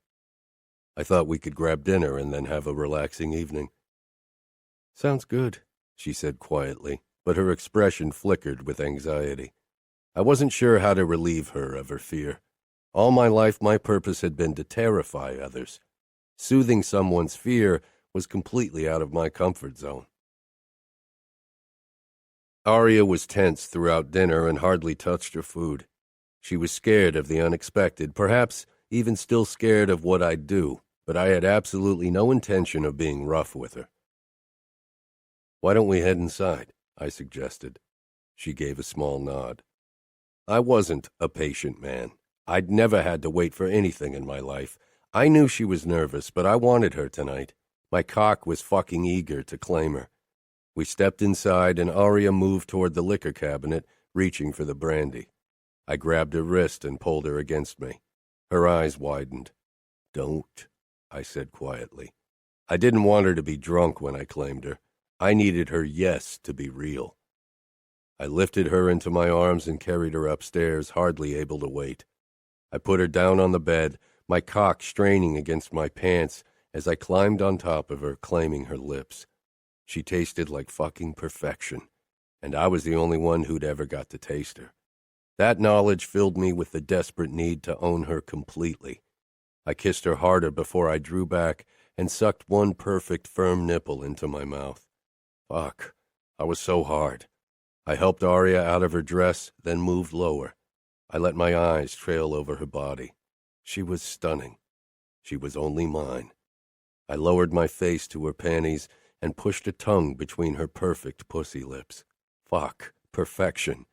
I thought we could grab dinner and then have a relaxing evening. "Sounds good," she said quietly, but her expression flickered with anxiety. I wasn't sure how to relieve her of her fear. All my life, my purpose had been to terrify others. Soothing someone's fear was completely out of my comfort zone. Aria was tense throughout dinner and hardly touched her food. She was scared of the unexpected, perhaps even still scared of what I'd do, but I had absolutely no intention of being rough with her. "Why don't we head inside?" I suggested. She gave a small nod. I wasn't a patient man. I'd never had to wait for anything in my life. I knew she was nervous, but I wanted her tonight. My cock was fucking eager to claim her. We stepped inside, and Aria moved toward the liquor cabinet, reaching for the brandy. I grabbed her wrist and pulled her against me. Her eyes widened. "Don't," I said quietly. I didn't want her to be drunk when I claimed her. I needed her yes to be real. I lifted her into my arms and carried her upstairs, hardly able to wait. I put her down on the bed, my cock straining against my pants as I climbed on top of her, claiming her lips. She tasted like fucking perfection, and I was the only one who'd ever got to taste her. That knowledge filled me with the desperate need to own her completely. I kissed her harder before I drew back and sucked one perfect, firm nipple into my mouth. Fuck, I was so hard. I helped Aria out of her dress, then moved lower. I let my eyes trail over her body. She was stunning. She was only mine. I lowered my face to her panties and pushed a tongue between her perfect pussy lips. Fuck, perfection.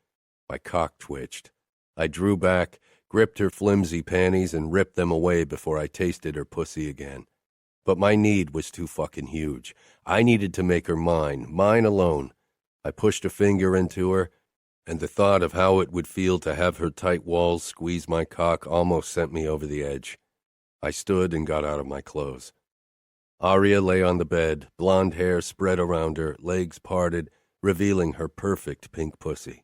My cock twitched. I drew back, gripped her flimsy panties, and ripped them away before I tasted her pussy again. But my need was too fucking huge. I needed to make her mine alone. I pushed a finger into her, and the thought of how it would feel to have her tight walls squeeze my cock almost sent me over the edge. I stood and got out of my clothes. Aria lay on the bed, blonde hair spread around her, legs parted, revealing her perfect pink pussy.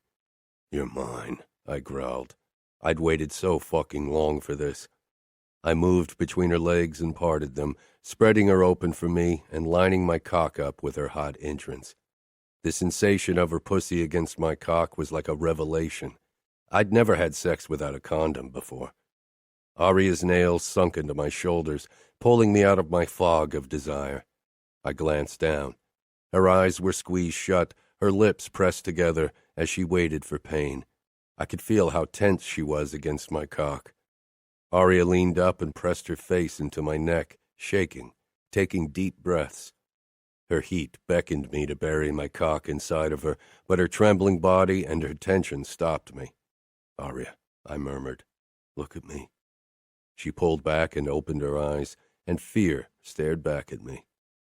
"You're mine," I growled. I'd waited so fucking long for this. I moved between her legs and parted them, spreading her open for me and lining my cock up with her hot entrance. The sensation of her pussy against my cock was like a revelation. I'd never had sex without a condom before. Aria's nails sunk into my shoulders, pulling me out of my fog of desire. I glanced down. Her eyes were squeezed shut, her lips pressed together as she waited for pain. I could feel how tense she was against my cock. Aria leaned up and pressed her face into my neck, shaking, taking deep breaths. Her heat beckoned me to bury my cock inside of her, but her trembling body and her tension stopped me. "Aria," I murmured, "look at me." She pulled back and opened her eyes, and fear stared back at me.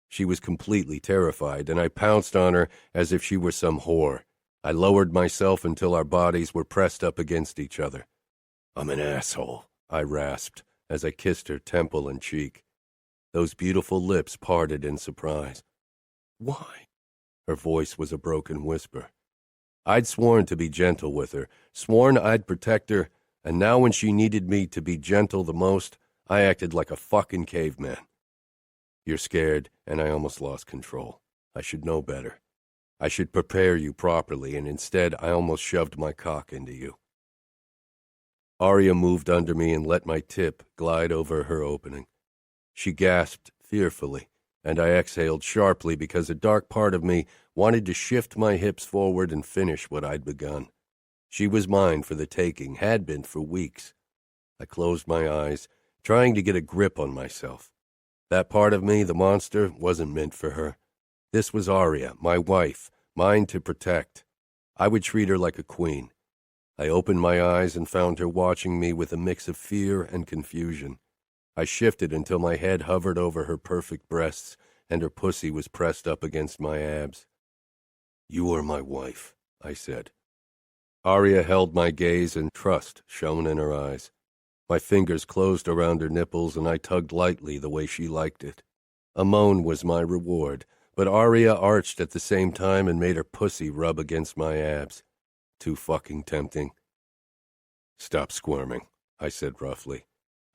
She was completely terrified, and I pounced on her as if she were some whore. I lowered myself until our bodies were pressed up against each other. "I'm an asshole," I rasped as I kissed her temple and cheek. Those beautiful lips parted in surprise. "Why?" Her voice was a broken whisper. I'd sworn to be gentle with her, sworn I'd protect her, and now when she needed me to be gentle the most, I acted like a fucking caveman. "You're scared, and I almost lost control. I should know better. I should prepare you properly, and instead I almost shoved my cock into you." Aria moved under me and let my tip glide over her opening. She gasped fearfully, and I exhaled sharply because a dark part of me wanted to shift my hips forward and finish what I'd begun. She was mine for the taking, had been for weeks. I closed my eyes, trying to get a grip on myself. That part of me, the monster, wasn't meant for her. This was Aria, my wife, mine to protect. I would treat her like a queen. I opened my eyes and found her watching me with a mix of fear and confusion. I shifted until my head hovered over her perfect breasts and her pussy was pressed up against my abs. "You are my wife," I said. Aria held my gaze and trust shone in her eyes. My fingers closed around her nipples and I tugged lightly the way she liked it. A moan was my reward, but Aria arched at the same time and made her pussy rub against my abs. Too fucking tempting. "Stop squirming," I said roughly.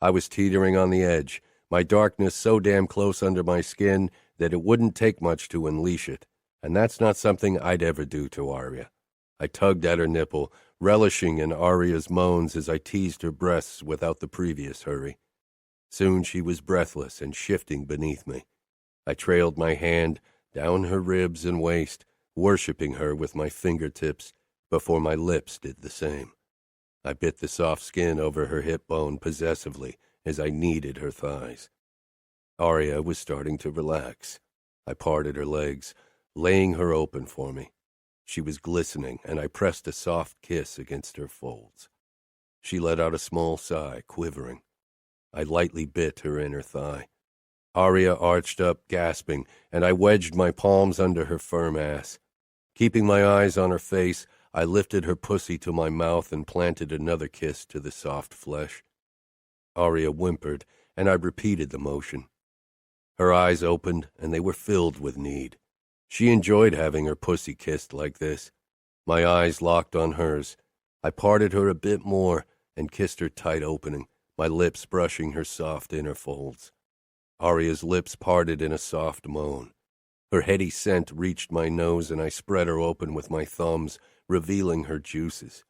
I was teetering on the edge, my darkness so damn close under my skin that it wouldn't take much to unleash it, and that's not something I'd ever do to Aria. I tugged at her nipple, relishing in Aria's moans as I teased her breasts without the previous hurry. Soon she was breathless and shifting beneath me. I trailed my hand down her ribs and waist, worshipping her with my fingertips before my lips did the same. I bit the soft skin over her hip bone possessively as I kneaded her thighs. Aria was starting to relax. I parted her legs, laying her open for me. She was glistening, and I pressed a soft kiss against her folds. She let out a small sigh, quivering. I lightly bit her inner thigh. Aria arched up, gasping, and I wedged my palms under her firm ass. Keeping my eyes on her face, I lifted her pussy to my mouth and planted another kiss to the soft flesh. Aria whimpered, and I repeated the motion. Her eyes opened, and they were filled with need. She enjoyed having her pussy kissed like this. My eyes locked on hers. I parted her a bit more and kissed her tight opening, my lips brushing her soft inner folds. Aria's lips parted in a soft moan. Her heady scent reached my nose, and I spread her open with my thumbs, revealing her juices.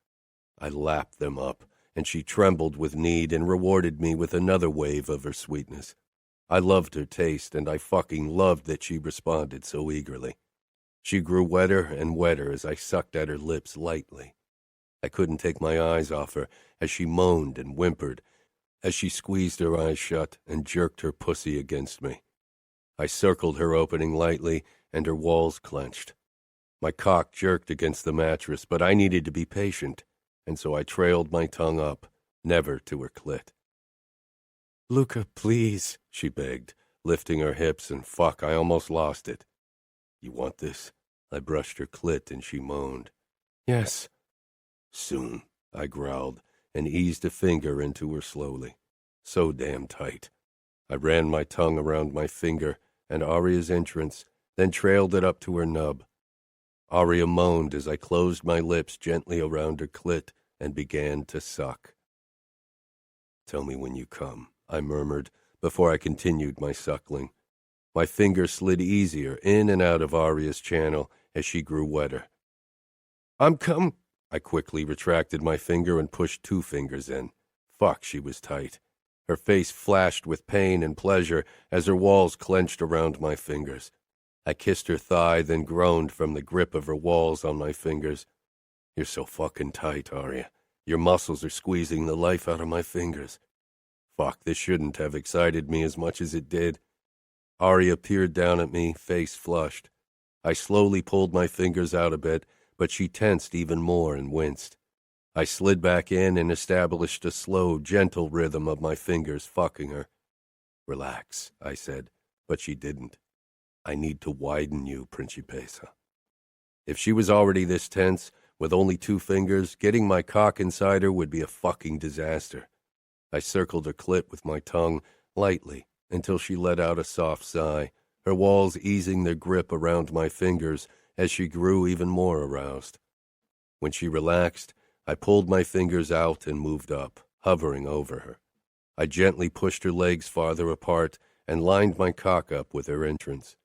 I lapped them up, and she trembled with need and rewarded me with another wave of her sweetness. I loved her taste, and I fucking loved that she responded so eagerly. She grew wetter and wetter as I sucked at her lips lightly. I couldn't take my eyes off her as she moaned and whimpered, as she squeezed her eyes shut and jerked her pussy against me. I circled her opening lightly, and her walls clenched. My cock jerked against the mattress, but I needed to be patient, and so I trailed my tongue up, never to her clit. "Luca, please," she begged, lifting her hips, and fuck, I almost lost it. "You want this?" I brushed her clit, and she moaned. "Yes." "Soon," I growled, and eased a finger into her slowly. So damn tight. I ran my tongue around my finger and Aria's entrance, then trailed it up to her nub. Aria moaned as I closed my lips gently around her clit and began to suck. "Tell me when you come," I murmured, before I continued my suckling. My finger slid easier in and out of Aria's channel as she grew wetter. "I'm come—" I quickly retracted my finger and pushed 2 fingers in. Fuck, she was tight. Her face flashed with pain and pleasure as her walls clenched around my fingers. I kissed her thigh, then groaned from the grip of her walls on my fingers. "You're so fucking tight, Aria. Your muscles are squeezing the life out of my fingers." Fuck, this shouldn't have excited me as much as it did. Aria peered down at me, face flushed. I slowly pulled my fingers out a bit, but she tensed even more and winced. I slid back in and established a slow, gentle rhythm of my fingers fucking her. "Relax," I said, but she didn't. "I need to widen you, Principessa." If she was already this tense, with only 2 fingers, getting my cock inside her would be a fucking disaster. I circled her clit with my tongue, lightly, until she let out a soft sigh, her walls easing their grip around my fingers as she grew even more aroused. When she relaxed, I pulled my fingers out and moved up, hovering over her. I gently pushed her legs farther apart and lined my cock up with her entrance.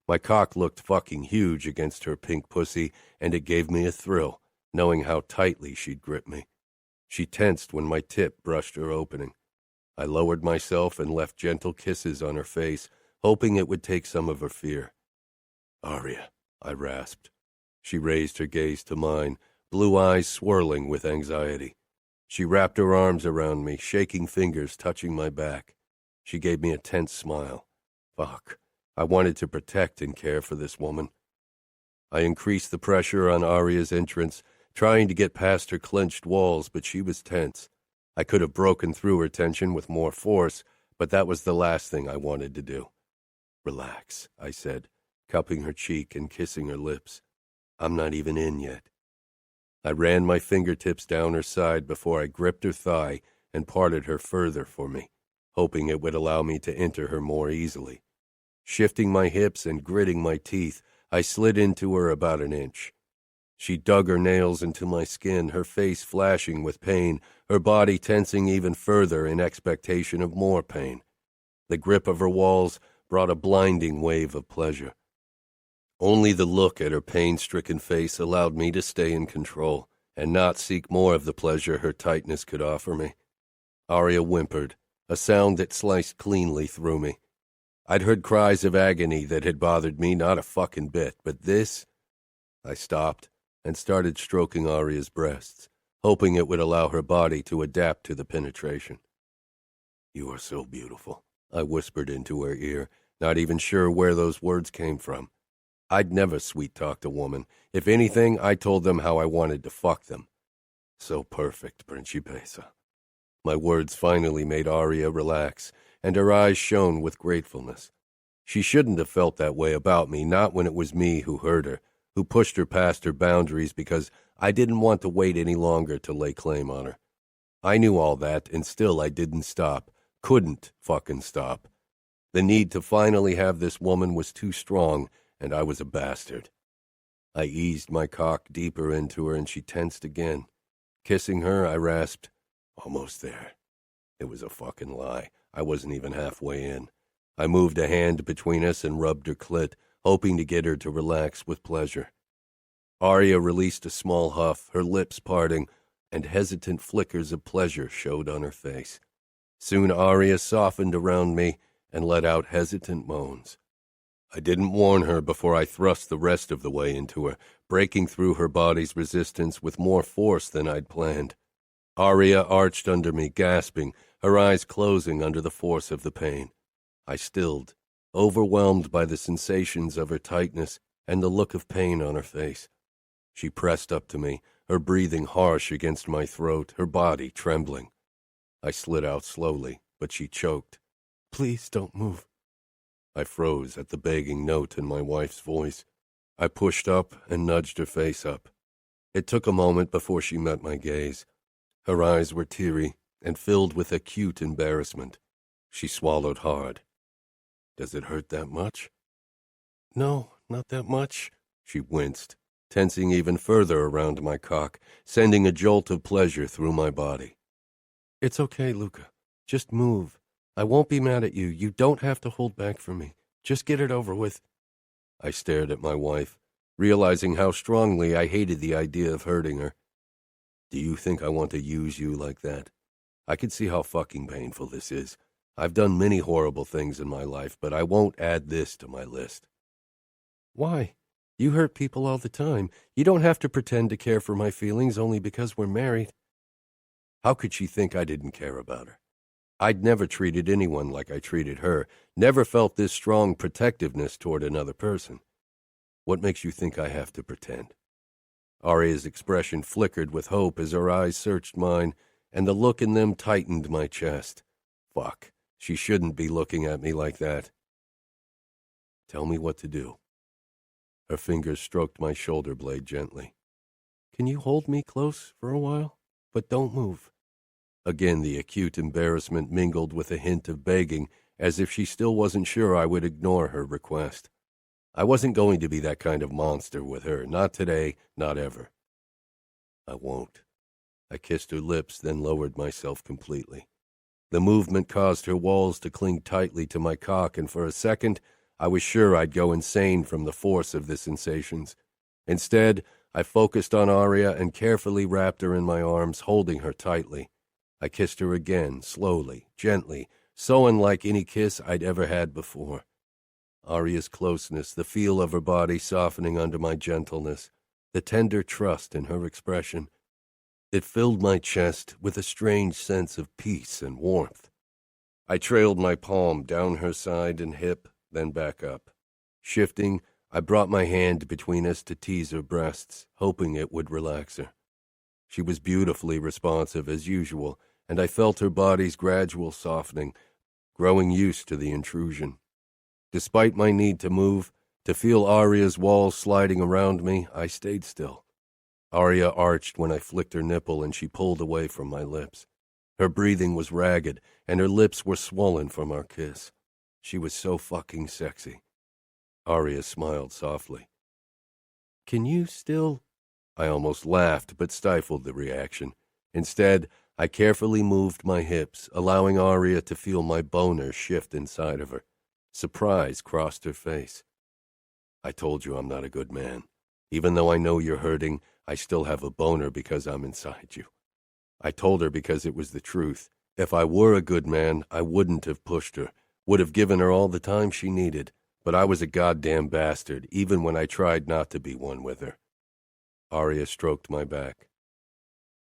My cock looked fucking huge against her pink pussy, and it gave me a thrill, knowing how tightly she'd grip me. She tensed when my tip brushed her opening. I lowered myself and left gentle kisses on her face, hoping it would take some of her fear. "Aria," I rasped. She raised her gaze to mine, blue eyes swirling with anxiety. She wrapped her arms around me, shaking fingers touching my back. She gave me a tense smile. Fuck, I wanted to protect and care for this woman. I increased the pressure on Aria's entrance, trying to get past her clenched walls, but she was tense. I could have broken through her tension with more force, but that was the last thing I wanted to do. "Relax," I said, cupping her cheek and kissing her lips. "I'm not even in yet." I ran my fingertips down her side before I gripped her thigh and parted her further for me, hoping it would allow me to enter her more easily. Shifting my hips and gritting my teeth, I slid into her about an inch. She dug her nails into my skin, her face flashing with pain, her body tensing even further in expectation of more pain. The grip of her walls brought a blinding wave of pleasure. Only the look at her pain-stricken face allowed me to stay in control and not seek more of the pleasure her tightness could offer me. Aria whimpered, a sound that sliced cleanly through me. I'd heard cries of agony that had bothered me not a fucking bit, but this... I stopped and started stroking Aria's breasts, hoping it would allow her body to adapt to the penetration. "You are so beautiful," I whispered into her ear, not even sure where those words came from. I'd never sweet-talked a woman. If anything, I told them how I wanted to fuck them. "So perfect, Principessa." My words finally made Aria relax, and her eyes shone with gratefulness. She shouldn't have felt that way about me, not when it was me who hurt her, who pushed her past her boundaries because I didn't want to wait any longer to lay claim on her. I knew all that, and still I didn't stop. Couldn't fucking stop. The need to finally have this woman was too strong, and I was a bastard. I eased my cock deeper into her, and she tensed again. Kissing her, I rasped, "Almost there." It was a fucking lie. I wasn't even halfway in. I moved a hand between us and rubbed her clit, hoping to get her to relax with pleasure. Aria released a small huff, her lips parting, and hesitant flickers of pleasure showed on her face. Soon Aria softened around me and let out hesitant moans. I didn't warn her before I thrust the rest of the way into her, breaking through her body's resistance with more force than I'd planned. Aria arched under me, gasping, her eyes closing under the force of the pain. I stilled, overwhelmed by the sensations of her tightness and the look of pain on her face. She pressed up to me, her breathing harsh against my throat, her body trembling. I slid out slowly, but she choked. "Please don't move." I froze at the begging note in my wife's voice. I pushed up and nudged her face up. It took a moment before she met my gaze. Her eyes were teary and filled with acute embarrassment. She swallowed hard. "Does it hurt that much?" "No, not that much." She winced, tensing even further around my cock, sending a jolt of pleasure through my body. "It's okay, Luca. Just move. I won't be mad at you. You don't have to hold back from me. Just get it over with." I stared at my wife, realizing how strongly I hated the idea of hurting her. "Do you think I want to use you like that? I can see how fucking painful this is. I've done many horrible things in my life, but I won't add this to my list." "Why? You hurt people all the time. You don't have to pretend to care for my feelings only because we're married." How could she think I didn't care about her? I'd never treated anyone like I treated her, never felt this strong protectiveness toward another person. What makes you think I have to pretend? Aria's expression flickered with hope as her eyes searched mine, and the look in them tightened my chest. Fuck, she shouldn't be looking at me like that. "Tell me what to do." Her fingers stroked my shoulder blade gently. "Can you hold me close for a while? But don't move." Again the acute embarrassment mingled with a hint of begging, as if she still wasn't sure I would ignore her request. I wasn't going to be that kind of monster with her, not today, not ever. "I won't." I kissed her lips, then lowered myself completely. The movement caused her walls to cling tightly to my cock, and for a second I was sure I'd go insane from the force of the sensations. Instead, I focused on Aria and carefully wrapped her in my arms, holding her tightly. I kissed her again, slowly, gently, so unlike any kiss I'd ever had before. Aria's closeness, the feel of her body softening under my gentleness, the tender trust in her expression. It filled my chest with a strange sense of peace and warmth. I trailed my palm down her side and hip, then back up. Shifting, I brought my hand between us to tease her breasts, hoping it would relax her. She was beautifully responsive as usual, and I felt her body's gradual softening, growing used to the intrusion. Despite my need to move, to feel Aria's walls sliding around me, I stayed still. Aria arched when I flicked her nipple, and she pulled away from my lips. Her breathing was ragged, and her lips were swollen from our kiss. She was so fucking sexy. Aria smiled softly. Can you still? I almost laughed, but stifled the reaction. Instead, I carefully moved my hips, allowing Aria to feel my boner shift inside of her. Surprise crossed her face. I told you I'm not a good man. Even though I know you're hurting, I still have a boner because I'm inside you. I told her because it was the truth. If I were a good man, I wouldn't have pushed her, would have given her all the time she needed, but I was a goddamn bastard, even when I tried not to be one with her. Aria stroked my back.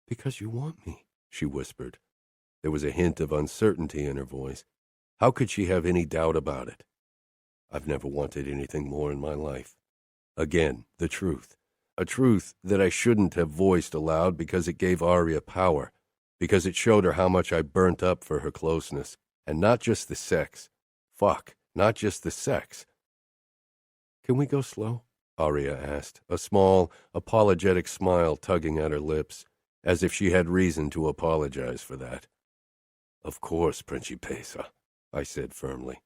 Because you want me, she whispered. There was a hint of uncertainty in her voice. How could she have any doubt about it? I've never wanted anything more in my life. Again, the truth. A truth that I shouldn't have voiced aloud because it gave Aria power, because it showed her how much I burnt up for her closeness, and not just the sex. Fuck, not just the sex. Can we go slow? Aria asked, a small, apologetic smile tugging at her lips, as if she had reason to apologize for that. Of course, Principessa, I said firmly.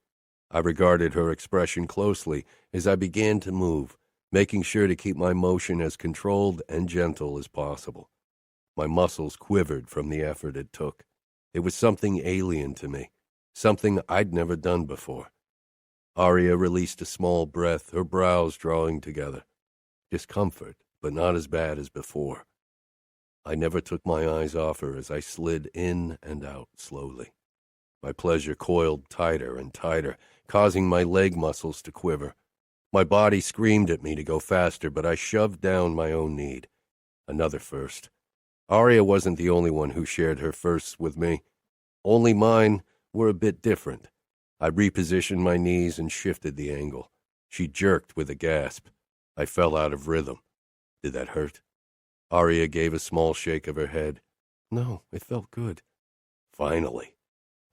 I regarded her expression closely as I began to move, making sure to keep my motion as controlled and gentle as possible. My muscles quivered from the effort it took. It was something alien to me, something I'd never done before. Aria released a small breath, her brows drawing together. Discomfort, but not as bad as before. I never took my eyes off her as I slid in and out slowly. My pleasure coiled tighter and tighter, causing my leg muscles to quiver. My body screamed at me to go faster, but I shoved down my own need. Another first. Aria wasn't the only one who shared her firsts with me. Only mine were a bit different. I repositioned my knees and shifted the angle. She jerked with a gasp. I fell out of rhythm. Did that hurt? Aria gave a small shake of her head. No, it felt good. Finally.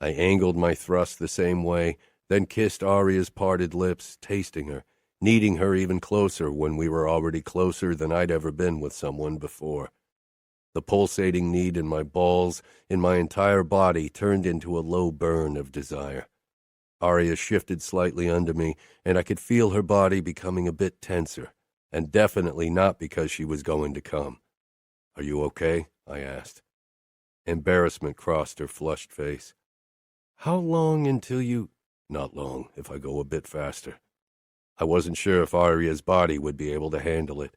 I angled my thrust the same way, then kissed Aria's parted lips, tasting her, needing her even closer when we were already closer than I'd ever been with someone before. The pulsating need in my balls, in my entire body, turned into a low burn of desire. Aria shifted slightly under me, and I could feel her body becoming a bit tenser, and definitely not because she was going to come. Are you okay? I asked. Embarrassment crossed her flushed face. How long until you... Not long, if I go a bit faster. I wasn't sure if Aria's body would be able to handle it.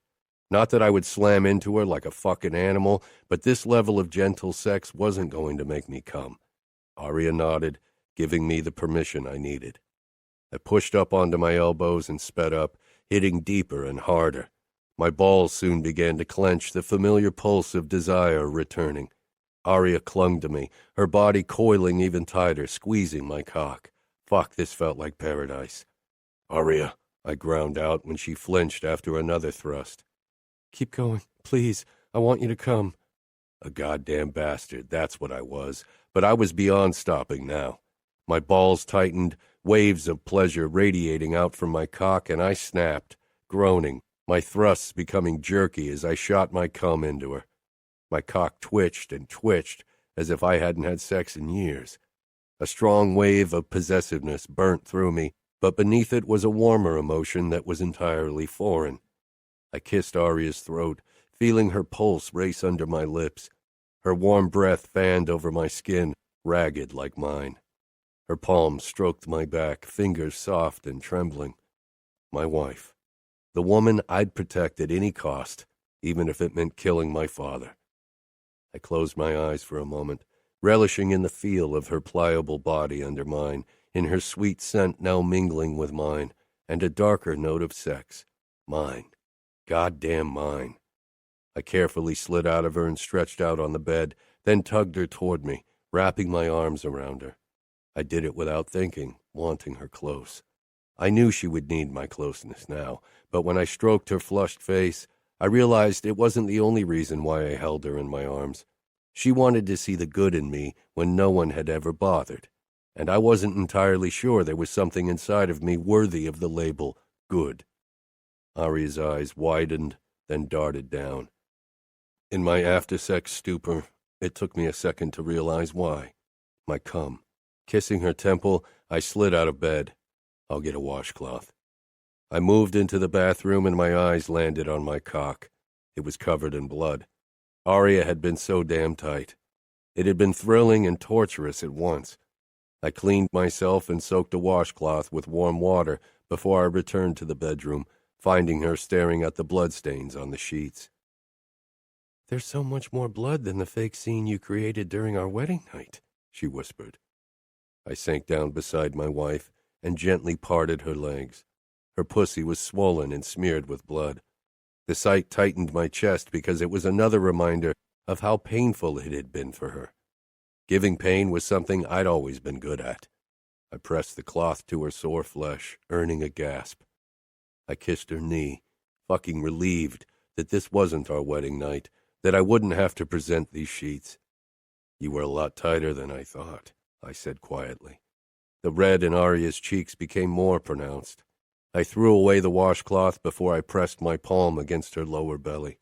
Not that I would slam into her like a fucking animal, but this level of gentle sex wasn't going to make me come. Aria nodded, giving me the permission I needed. I pushed up onto my elbows and sped up, hitting deeper and harder. My balls soon began to clench, the familiar pulse of desire returning. Aria clung to me, her body coiling even tighter, squeezing my cock. Fuck, this felt like paradise. Aria, I ground out when she flinched after another thrust. Keep going, please. I want you to come. A goddamn bastard, that's what I was. But I was beyond stopping now. My balls tightened, waves of pleasure radiating out from my cock, and I snapped, groaning, my thrusts becoming jerky as I shot my cum into her. My cock twitched and twitched as if I hadn't had sex in years. A strong wave of possessiveness burnt through me, but beneath it was a warmer emotion that was entirely foreign. I kissed Aria's throat, feeling her pulse race under my lips. Her warm breath fanned over my skin, ragged like mine. Her palms stroked my back, fingers soft and trembling. My wife. The woman I'd protect at any cost, even if it meant killing my father. I closed my eyes for a moment, relishing in the feel of her pliable body under mine, in her sweet scent now mingling with mine, and a darker note of sex. Mine. Goddamn mine. I carefully slid out of her and stretched out on the bed, then tugged her toward me, wrapping my arms around her. I did it without thinking, wanting her close. I knew she would need my closeness now, but when I stroked her flushed face, I realized it wasn't the only reason why I held her in my arms. She wanted to see the good in me when no one had ever bothered, and I wasn't entirely sure there was something inside of me worthy of the label good. Aria's eyes widened, then darted down. In my after-sex stupor, it took me a second to realize why. My cum. Kissing her temple, I slid out of bed. I'll get a washcloth. I moved into the bathroom and my eyes landed on my cock. It was covered in blood. Aria had been so damn tight. It had been thrilling and torturous at once. I cleaned myself and soaked a washcloth with warm water before I returned to the bedroom, finding her staring at the bloodstains on the sheets. "There's so much more blood than the fake scene you created during our wedding night," she whispered. I sank down beside my wife and gently parted her legs. Her pussy was swollen and smeared with blood. The sight tightened my chest because it was another reminder of how painful it had been for her. Giving pain was something I'd always been good at. I pressed the cloth to her sore flesh, earning a gasp. I kissed her knee, fucking relieved that this wasn't our wedding night, that I wouldn't have to present these sheets. "You were a lot tighter than I thought," I said quietly. The red in Aria's cheeks became more pronounced. I threw away the washcloth before I pressed my palm against her lower belly.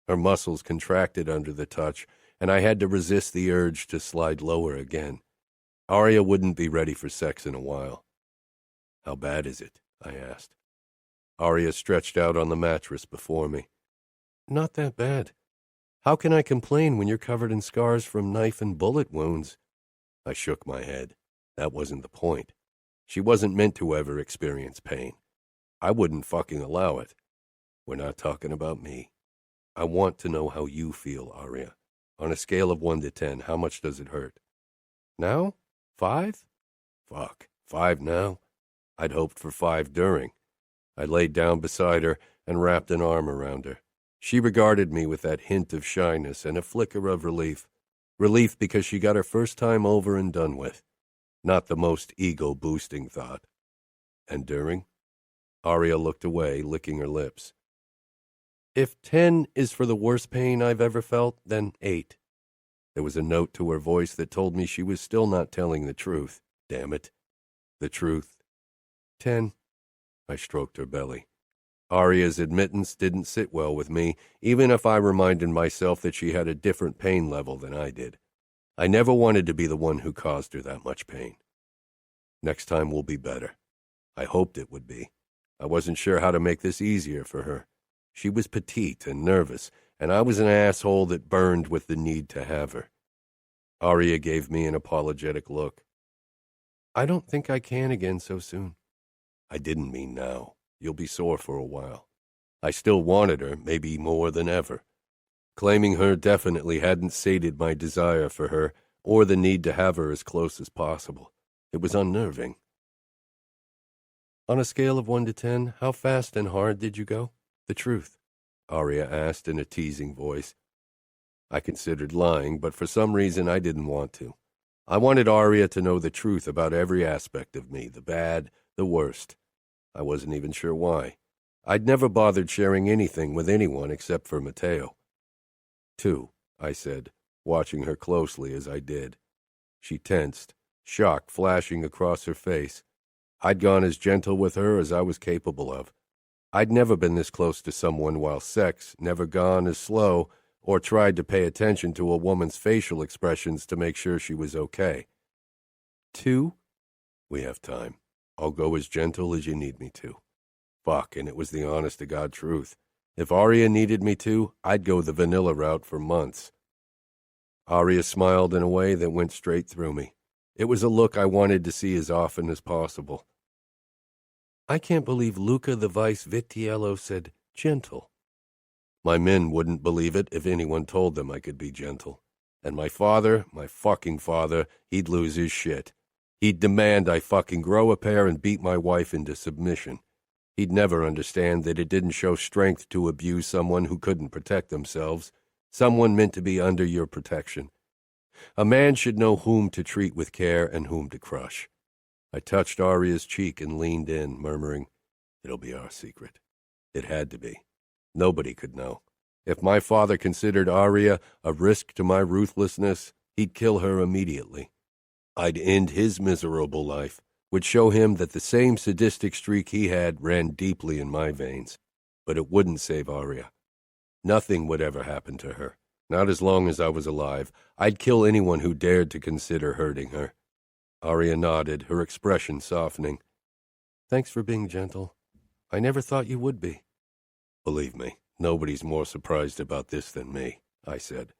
Her muscles contracted under the touch, and I had to resist the urge to slide lower again. Aria wouldn't be ready for sex in a while. "How bad is it?" I asked. Aria stretched out on the mattress before me. "Not that bad. How can I complain when you're covered in scars from knife and bullet wounds?" I shook my head. That wasn't the point. She wasn't meant to ever experience pain. I wouldn't fucking allow it. We're not talking about me. I want to know how you feel, Aria. On a scale of 1 to 10, how much does it hurt? Now? 5? Fuck, 5 now? I'd hoped for 5 during. I laid down beside her and wrapped an arm around her. She regarded me with that hint of shyness and a flicker of relief. Relief because she got her first time over and done with. Not the most ego-boosting thought. And during? Aria looked away, licking her lips. "If 10 is for the worst pain I've ever felt, then 8. There was a note to her voice that told me she was still not telling the truth. Damn it. The truth. 10. I stroked her belly. Aria's admittance didn't sit well with me, even if I reminded myself that she had a different pain level than I did. I never wanted to be the one who caused her that much pain. Next time will be better. I hoped it would be. I wasn't sure how to make this easier for her. She was petite and nervous, and I was an asshole that burned with the need to have her. Aria gave me an apologetic look. "I don't think I can again so soon." I didn't mean now. You'll be sore for a while. I still wanted her, maybe more than ever. Claiming her definitely hadn't sated my desire for her, or the need to have her as close as possible. It was unnerving. "On a scale of 1 to 10, how fast and hard did you go? The truth," Aria asked in a teasing voice. I considered lying, but for some reason I didn't want to. I wanted Aria to know the truth about every aspect of me, the bad, the worst. I wasn't even sure why. I'd never bothered sharing anything with anyone except for Matteo. 2, I said, watching her closely as I did. She tensed, shock flashing across her face. I'd gone as gentle with her as I was capable of. I'd never been this close to someone while sex, never gone as slow, or tried to pay attention to a woman's facial expressions to make sure she was okay. 2? We have time. I'll go as gentle as you need me to. Fuck, and it was the honest-to-God truth. If Aria needed me to, I'd go the vanilla route for months. Aria smiled in a way that went straight through me. It was a look I wanted to see as often as possible. "I can't believe Luca the Vitiello said gentle." My men wouldn't believe it if anyone told them I could be gentle. And my father, my fucking father, he'd lose his shit. He'd demand I fucking grow a pair and beat my wife into submission. He'd never understand that it didn't show strength to abuse someone who couldn't protect themselves, someone meant to be under your protection. A man should know whom to treat with care and whom to crush. I touched Aria's cheek and leaned in, murmuring, "It'll be our secret." It had to be. Nobody could know. If my father considered Aria a risk to my ruthlessness, he'd kill her immediately. I'd end his miserable life, would show him that the same sadistic streak he had ran deeply in my veins. But it wouldn't save Aria. Nothing would ever happen to her. Not as long as I was alive. I'd kill anyone who dared to consider hurting her. Aria nodded, her expression softening. Thanks for being gentle. I never thought you would be. Believe me, nobody's more surprised about this than me, I said.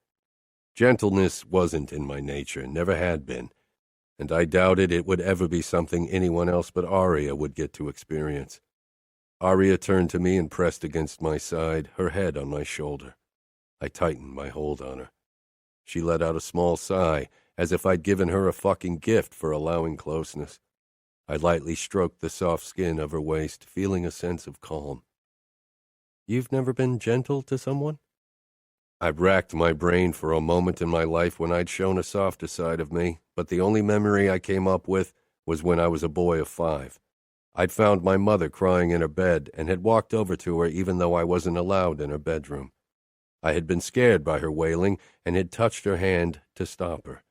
Gentleness wasn't in my nature, never had been, and I doubted it would ever be something anyone else but Aria would get to experience. Aria turned to me and pressed against my side, her head on my shoulder. I tightened my hold on her. She let out a small sigh, as if I'd given her a fucking gift for allowing closeness. I lightly stroked the soft skin of her waist, feeling a sense of calm. You've never been gentle to someone? I racked my brain for a moment in my life when I'd shown a softer side of me, but the only memory I came up with was when I was a boy of 5. I'd found my mother crying in her bed and had walked over to her even though I wasn't allowed in her bedroom. I had been scared by her wailing and had touched her hand to stop her.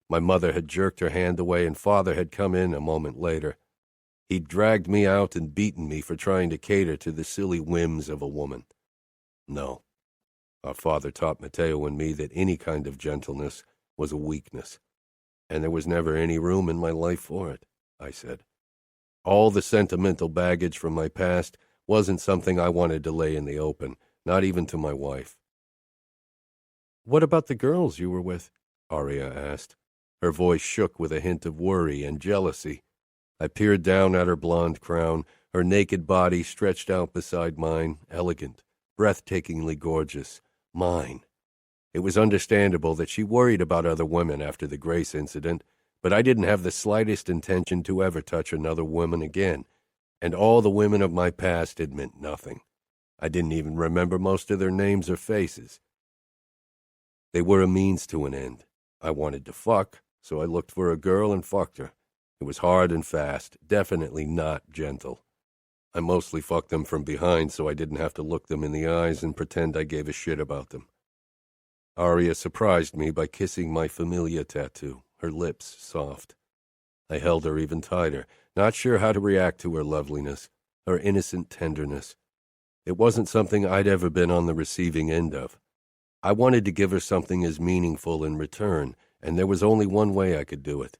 My mother had jerked her hand away and Father had come in a moment later. He'd dragged me out and beaten me for trying to cater to the silly whims of a woman. No. Our father taught Matteo and me that any kind of gentleness was a weakness, and there was never any room in my life for it, I said. All the sentimental baggage from my past wasn't something I wanted to lay in the open, not even to my wife. What about the girls you were with? Aria asked. Her voice shook with a hint of worry and jealousy. I peered down at her blonde crown, her naked body stretched out beside mine, elegant, breathtakingly gorgeous. Mine. It was understandable that she worried about other women after the Grace incident, but I didn't have the slightest intention to ever touch another woman again, and all the women of my past had meant nothing. I didn't even remember most of their names or faces. They were a means to an end. I wanted to fuck, so I looked for a girl and fucked her. It was hard and fast, definitely not gentle. I mostly fucked them from behind so I didn't have to look them in the eyes and pretend I gave a shit about them. Aria surprised me by kissing my familia tattoo, her lips soft. I held her even tighter, not sure how to react to her loveliness, her innocent tenderness. It wasn't something I'd ever been on the receiving end of. I wanted to give her something as meaningful in return, and there was only one way I could do it.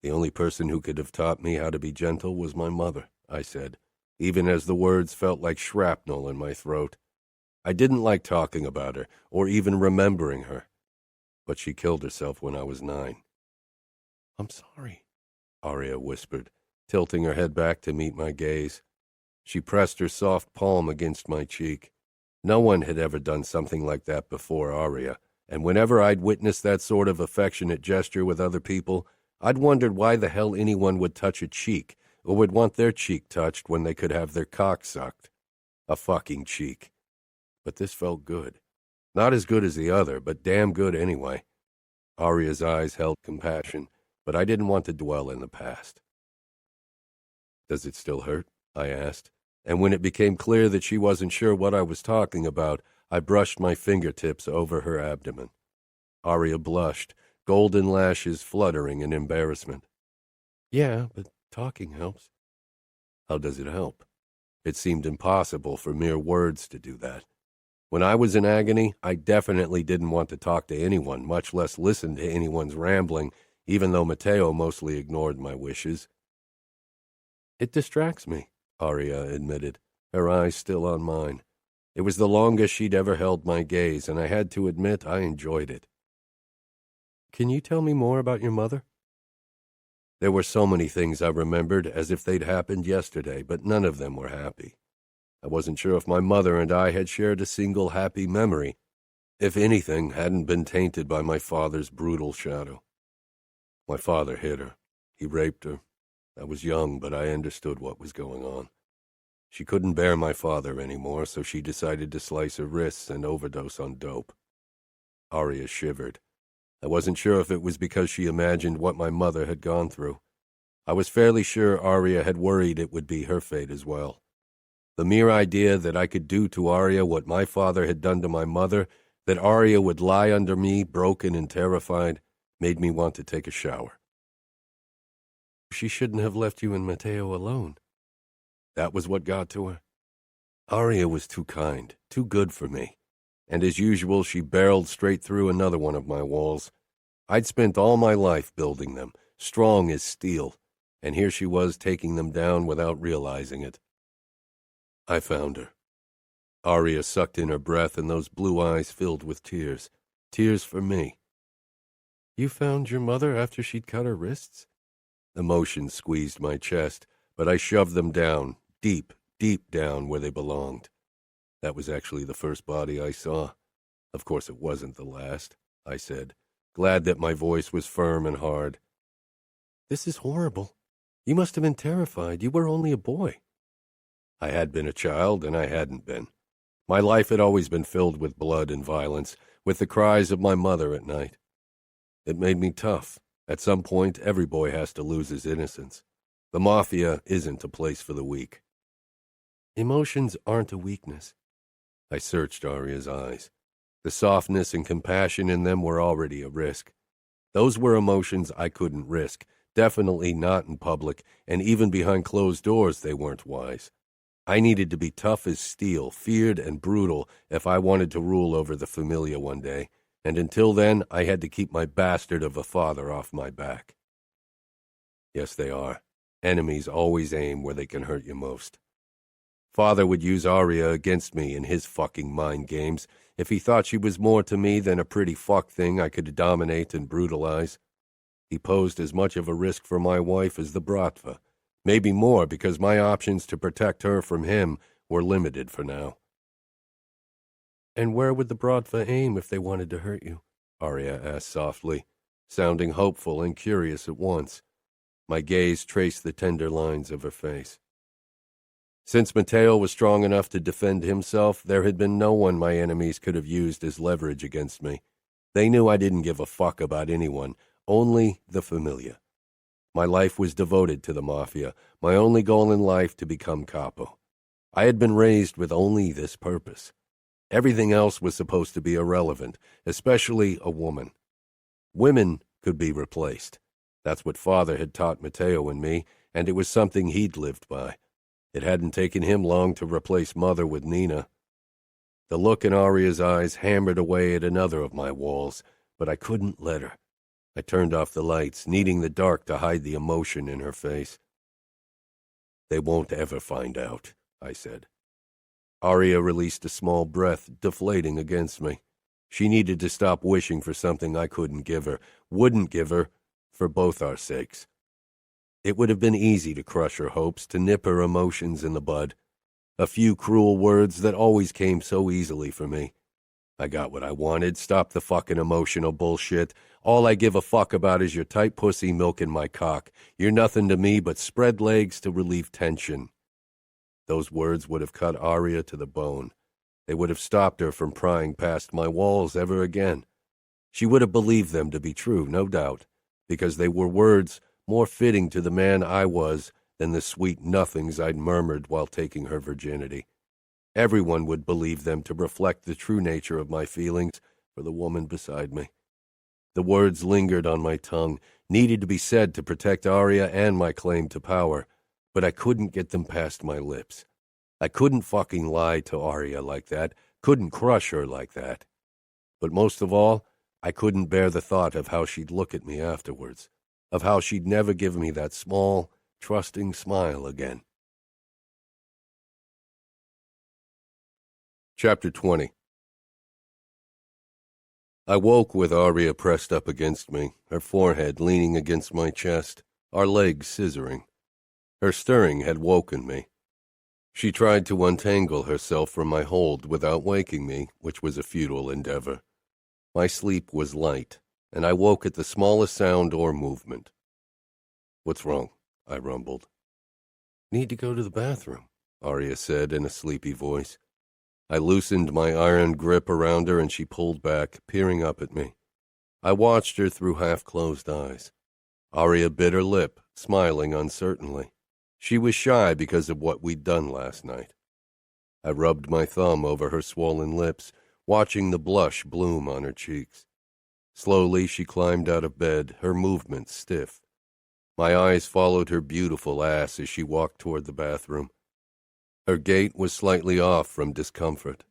The only person who could have taught me how to be gentle was my mother, I said, even as the words felt like shrapnel in my throat. I didn't like talking about her, or even remembering her. But she killed herself when I was 9. I'm sorry, Aria whispered, tilting her head back to meet my gaze. She pressed her soft palm against my cheek. No one had ever done something like that before Aria, and whenever I'd witnessed that sort of affectionate gesture with other people, I'd wondered why the hell anyone would touch a cheek, or would want their cheek touched when they could have their cock sucked. A fucking cheek. But this felt good. Not as good as the other, but damn good anyway. Aria's eyes held compassion, but I didn't want to dwell in the past. Does it still hurt? I asked, and when it became clear that she wasn't sure what I was talking about, I brushed my fingertips over her abdomen. Aria blushed, golden lashes fluttering in embarrassment. Yeah, but talking helps. How does it help? It seemed impossible for mere words to do that. When I was in agony, I definitely didn't want to talk to anyone, much less listen to anyone's rambling, even though Matteo mostly ignored my wishes. It distracts me, Aria admitted, her eyes still on mine. It was the longest she'd ever held my gaze, and I had to admit I enjoyed it. Can you tell me more about your mother? There were so many things I remembered as if they'd happened yesterday, but none of them were happy. I wasn't sure if my mother and I had shared a single happy memory, if anything hadn't been tainted by my father's brutal shadow. My father hit her. He raped her. I was young, but I understood what was going on. She couldn't bear my father anymore, so she decided to slice her wrists and overdose on dope. Aria shivered. I wasn't sure if it was because she imagined what my mother had gone through. I was fairly sure Aria had worried it would be her fate as well. The mere idea that I could do to Aria what my father had done to my mother, that Aria would lie under me, broken and terrified, made me want to take a shower. She shouldn't have left you and Matteo alone. That was what got to her. Aria was too kind, too good for me, and as usual she barreled straight through another one of my walls. I'd spent all my life building them, strong as steel, and here she was taking them down without realizing it. I found her. Aria sucked in her breath, and those blue eyes filled with tears. Tears for me. You found your mother after she'd cut her wrists? Emotion squeezed my chest, but I shoved them down, deep, deep down where they belonged. That was actually the first body I saw. Of course it wasn't the last, I said, glad that my voice was firm and hard. This is horrible. You must have been terrified. You were only a boy. I had been a child, and I hadn't been. My life had always been filled with blood and violence, with the cries of my mother at night. It made me tough. At some point, every boy has to lose his innocence. The Mafia isn't a place for the weak. Emotions aren't a weakness. I searched Aria's eyes. The softness and compassion in them were already a risk. Those were emotions I couldn't risk, definitely not in public, and even behind closed doors they weren't wise. I needed to be tough as steel, feared and brutal if I wanted to rule over the Familia one day, and until then I had to keep my bastard of a father off my back. Yes, they are. Enemies always aim where they can hurt you most. Father would use Aria against me in his fucking mind games if he thought she was more to me than a pretty fuck thing I could dominate and brutalize. He posed as much of a risk for my wife as the Bratva, maybe more because my options to protect her from him were limited for now. And where would the Bratva aim if they wanted to hurt you? Aria asked softly, sounding hopeful and curious at once. My gaze traced the tender lines of her face. Since Matteo was strong enough to defend himself, there had been no one my enemies could have used as leverage against me. They knew I didn't give a fuck about anyone, only the Familia. My life was devoted to the Mafia, my only goal in life to become Capo. I had been raised with only this purpose. Everything else was supposed to be irrelevant, especially a woman. Women could be replaced. That's what Father had taught Matteo and me, and it was something he'd lived by. It hadn't taken him long to replace Mother with Nina. The look in Aria's eyes hammered away at another of my walls, but I couldn't let her. I turned off the lights, needing the dark to hide the emotion in her face. They won't ever find out, I said. Aria released a small breath, deflating against me. She needed to stop wishing for something I couldn't give her, wouldn't give her, for both our sakes. It would have been easy to crush her hopes, to nip her emotions in the bud. A few cruel words that always came so easily for me. I got what I wanted. Stop the fucking emotional bullshit. All I give a fuck about is your tight pussy milking my cock. You're nothing to me but spread legs to relieve tension. Those words would have cut Aria to the bone. They would have stopped her from prying past my walls ever again. She would have believed them to be true, no doubt, because they were words more fitting to the man I was than the sweet nothings I'd murmured while taking her virginity. Everyone would believe them to reflect the true nature of my feelings for the woman beside me. The words lingered on my tongue, needed to be said to protect Aria and my claim to power, but I couldn't get them past my lips. I couldn't fucking lie to Aria like that, couldn't crush her like that. But most of all, I couldn't bear the thought of how she'd look at me afterwards, of how she'd never give me that small, trusting smile again. Chapter 20. I woke with Aria pressed up against me, her forehead leaning against my chest, our legs scissoring. Her stirring had woken me. She tried to untangle herself from my hold without waking me, which was a futile endeavor. My sleep was light, and I woke at the smallest sound or movement. "What's wrong?" I rumbled. "Need to go to the bathroom," Aria said in a sleepy voice. I loosened my iron grip around her and she pulled back, peering up at me. I watched her through half-closed eyes. Aria bit her lip, smiling uncertainly. She was shy because of what we'd done last night. I rubbed my thumb over her swollen lips, watching the blush bloom on her cheeks. Slowly she climbed out of bed, her movements stiff. My eyes followed her beautiful ass as she walked toward the bathroom. Her gait was slightly off from discomfort.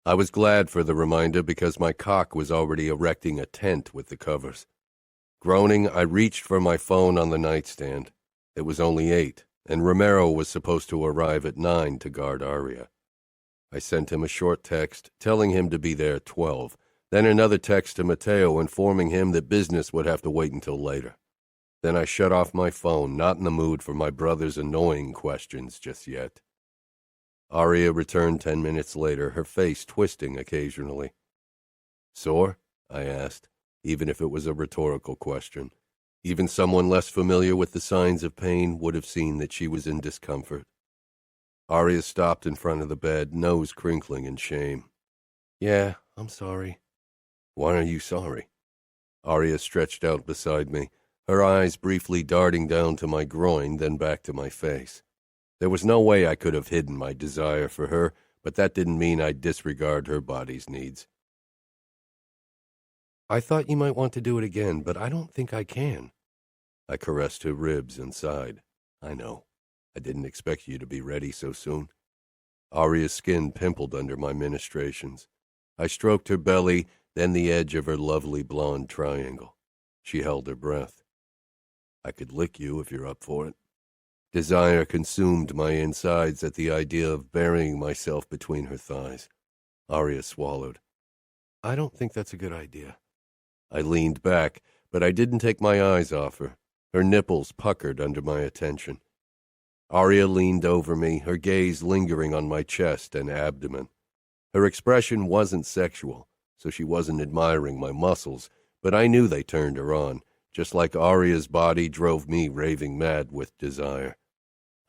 I was glad for the reminder because my cock was already erecting a tent with the covers. Groaning, I reached for my phone on the nightstand. It was only 8, and Romero was supposed to arrive at 9 to guard Aria. I sent him a short text telling him to be there at 12, then another text to Matteo informing him that business would have to wait until later. Then I shut off my phone, not in the mood for my brother's annoying questions just yet. Aria returned 10 minutes later, her face twisting occasionally. "Sore?" I asked, even if it was a rhetorical question. Even someone less familiar with the signs of pain would have seen that she was in discomfort. Aria stopped in front of the bed, nose crinkling in shame. "Yeah, I'm sorry." "Why are you sorry?" Aria stretched out beside me, her eyes briefly darting down to my groin, then back to my face. There was no way I could have hidden my desire for her, but that didn't mean I'd disregard her body's needs. "I thought you might want to do it again, but I don't think I can." I caressed her ribs and sighed. "I know. I didn't expect you to be ready so soon." Aria's skin pimpled under my ministrations. I stroked her belly, then the edge of her lovely blonde triangle. She held her breath. "I could lick you if you're up for it." Desire consumed my insides at the idea of burying myself between her thighs. Aria swallowed. "I don't think that's a good idea." I leaned back, but I didn't take my eyes off her. Her nipples puckered under my attention. Aria leaned over me, her gaze lingering on my chest and abdomen. Her expression wasn't sexual, so she wasn't admiring my muscles, but I knew they turned her on, just like Aria's body drove me raving mad with desire.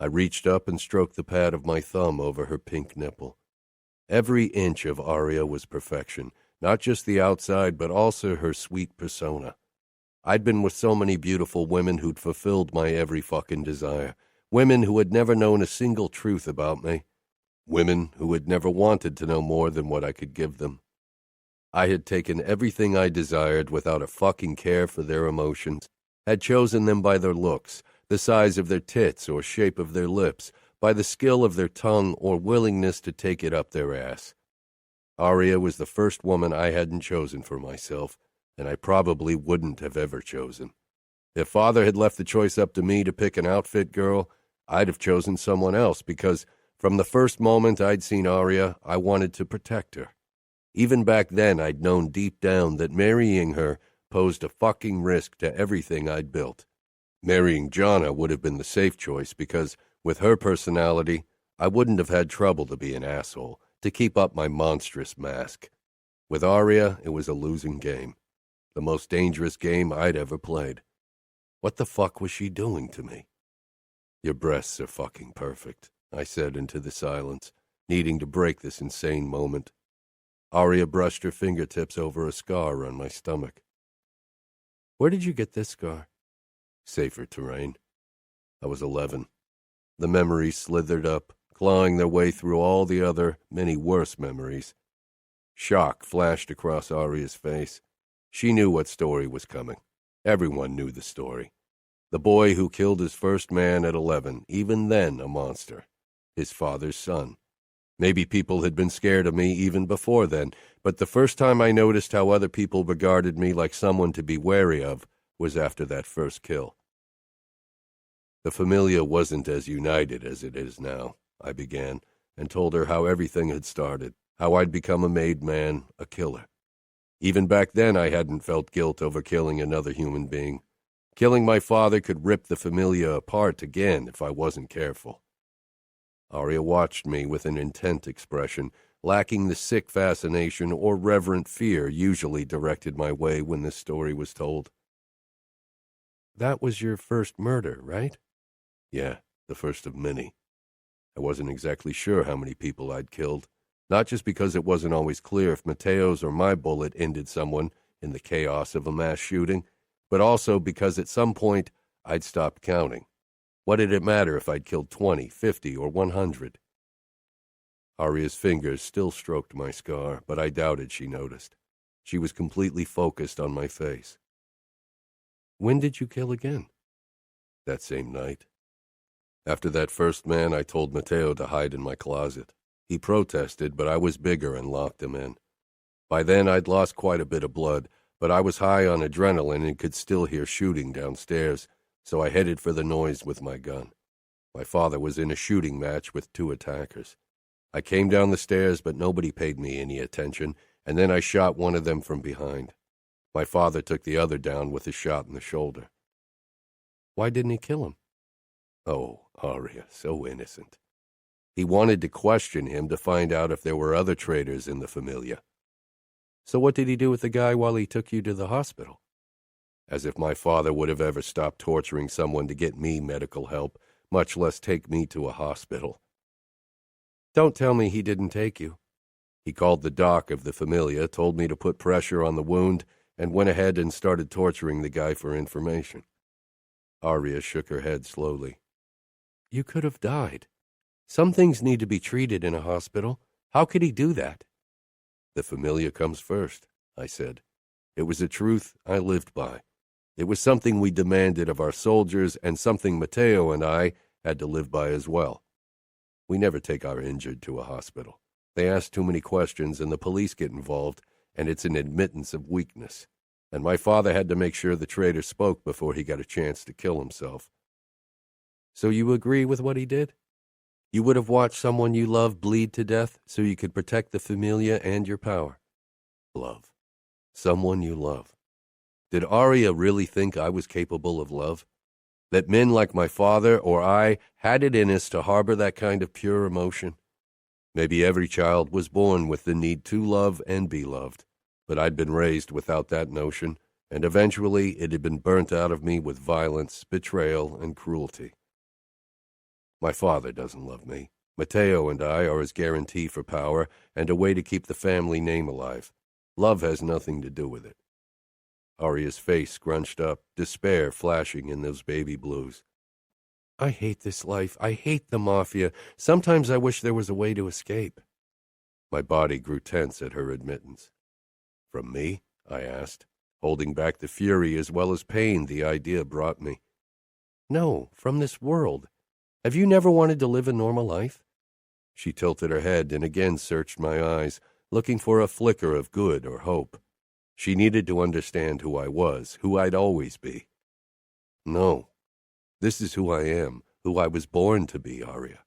I reached up and stroked the pad of my thumb over her pink nipple. Every inch of Aria was perfection, not just the outside, but also her sweet persona. I'd been with so many beautiful women who'd fulfilled my every fucking desire, women who had never known a single truth about me, women who had never wanted to know more than what I could give them. I had taken everything I desired without a fucking care for their emotions, had chosen them by their looks, the size of their tits or shape of their lips, by the skill of their tongue or willingness to take it up their ass. Aria was the first woman I hadn't chosen for myself, and I probably wouldn't have ever chosen. If Father had left the choice up to me to pick an outfit girl, I'd have chosen someone else because from the first moment I'd seen Aria, I wanted to protect her. Even back then, I'd known deep down that marrying her posed a fucking risk to everything I'd built. Marrying Jonna would have been the safe choice because, with her personality, I wouldn't have had trouble to be an asshole, to keep up my monstrous mask. With Aria, it was a losing game. The most dangerous game I'd ever played. What the fuck was she doing to me? "Your breasts are fucking perfect," I said into the silence, needing to break this insane moment. Aria brushed her fingertips over a scar on my stomach. "Where did you get this scar?" "Safer terrain." I was 11. The memories slithered up, clawing their way through all the other, many worse memories. Shock flashed across Aria's face. She knew what story was coming. Everyone knew the story. The boy who killed his first man at 11, even then a monster. His father's son. Maybe people had been scared of me even before then, but the first time I noticed how other people regarded me like someone to be wary of was after that first kill. "The Familia wasn't as united as it is now," I began, and told her how everything had started, how I'd become a made man, a killer. Even back then I hadn't felt guilt over killing another human being. Killing my father could rip the Familia apart again if I wasn't careful. Aria watched me with an intent expression, lacking the sick fascination or reverent fear usually directed my way when this story was told. "That was your first murder, right?" "Yeah, the first of many. I wasn't exactly sure how many people I'd killed, not just because it wasn't always clear if Matteo's or my bullet ended someone in the chaos of a mass shooting, but also because at some point I'd stopped counting. What did it matter if I'd killed 20, 50, or 100? Aria's fingers still stroked my scar, but I doubted she noticed. She was completely focused on my face. "When did you kill again?" "That same night. After that first man, I told Matteo to hide in my closet. He protested, but I was bigger and locked him in. By then, I'd lost quite a bit of blood, but I was high on adrenaline and could still hear shooting downstairs, so I headed for the noise with my gun. My father was in a shooting match with 2 attackers. I came down the stairs, but nobody paid me any attention, and then I shot one of them from behind. My father took the other down with a shot in the shoulder. Why didn't he kill him? Oh, Aria, so innocent. He wanted to question him to find out if there were other traitors in the familia. So what did he do with the guy while he took you to the hospital? As if my father would have ever stopped torturing someone to get me medical help, much less take me to a hospital. Don't tell me he didn't take you. He called the doc of the familia, told me to put pressure on the wound, and went ahead and started torturing the guy for information. Aria shook her head slowly. You could have died. Some things need to be treated in a hospital. How could he do that? The familia comes first, I said. It was a truth I lived by. It was something we demanded of our soldiers and something Matteo and I had to live by as well. We never take our injured to a hospital. They ask too many questions and the police get involved, and it's an admittance of weakness. And my father had to make sure the traitor spoke before he got a chance to kill himself. So you agree with what he did? You would have watched someone you love bleed to death so you could protect the familia and your power. Love. Someone you love. Did Aria really think I was capable of love? That men like my father or I had it in us to harbor that kind of pure emotion? Maybe every child was born with the need to love and be loved, but I'd been raised without that notion, and eventually it had been burnt out of me with violence, betrayal, and cruelty. My father doesn't love me. Matteo and I are his guarantee for power and a way to keep the family name alive. Love has nothing to do with it. Aria's face scrunched up, despair flashing in those baby blues. I hate this life. I hate the mafia. Sometimes I wish there was a way to escape. My body grew tense at her admittance. From me? I asked, holding back the fury as well as pain the idea brought me. No, from this world. Have you never wanted to live a normal life? She tilted her head and again searched my eyes, looking for a flicker of good or hope. She needed to understand who I was, who I'd always be. No. This is who I am, who I was born to be, Aria.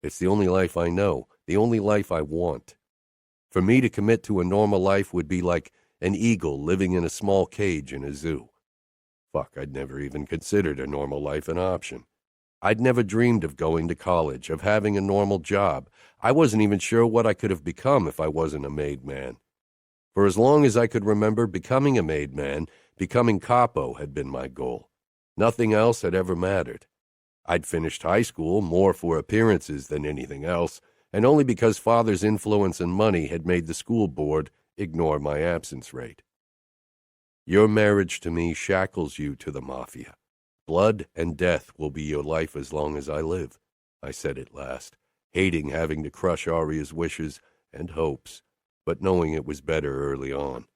It's the only life I know, the only life I want. For me to commit to a normal life would be like an eagle living in a small cage in a zoo. Fuck, I'd never even considered a normal life an option. I'd never dreamed of going to college, of having a normal job. I wasn't even sure what I could have become if I wasn't a made man. For as long as I could remember, becoming a made man, becoming Capo had been my goal. Nothing else had ever mattered. I'd finished high school more for appearances than anything else, and only because Father's influence and money had made the school board ignore my absence rate. Your marriage to me shackles you to the mafia. Blood and death will be your life as long as I live, I said at last, hating having to crush Aria's wishes and hopes, but knowing it was better early on.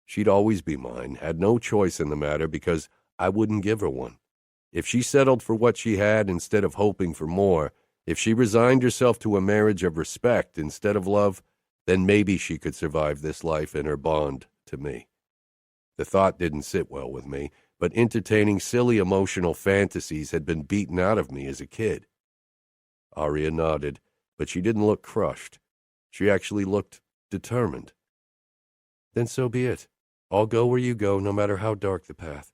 She'd always be mine, had no choice in the matter because I wouldn't give her one. If she settled for what she had instead of hoping for more, if she resigned herself to a marriage of respect instead of love, then maybe she could survive this life in her bond to me. The thought didn't sit well with me, but entertaining silly emotional fantasies had been beaten out of me as a kid. Aria nodded, but she didn't look crushed. She actually looked determined. Then so be it. I'll go where you go, no matter how dark the path.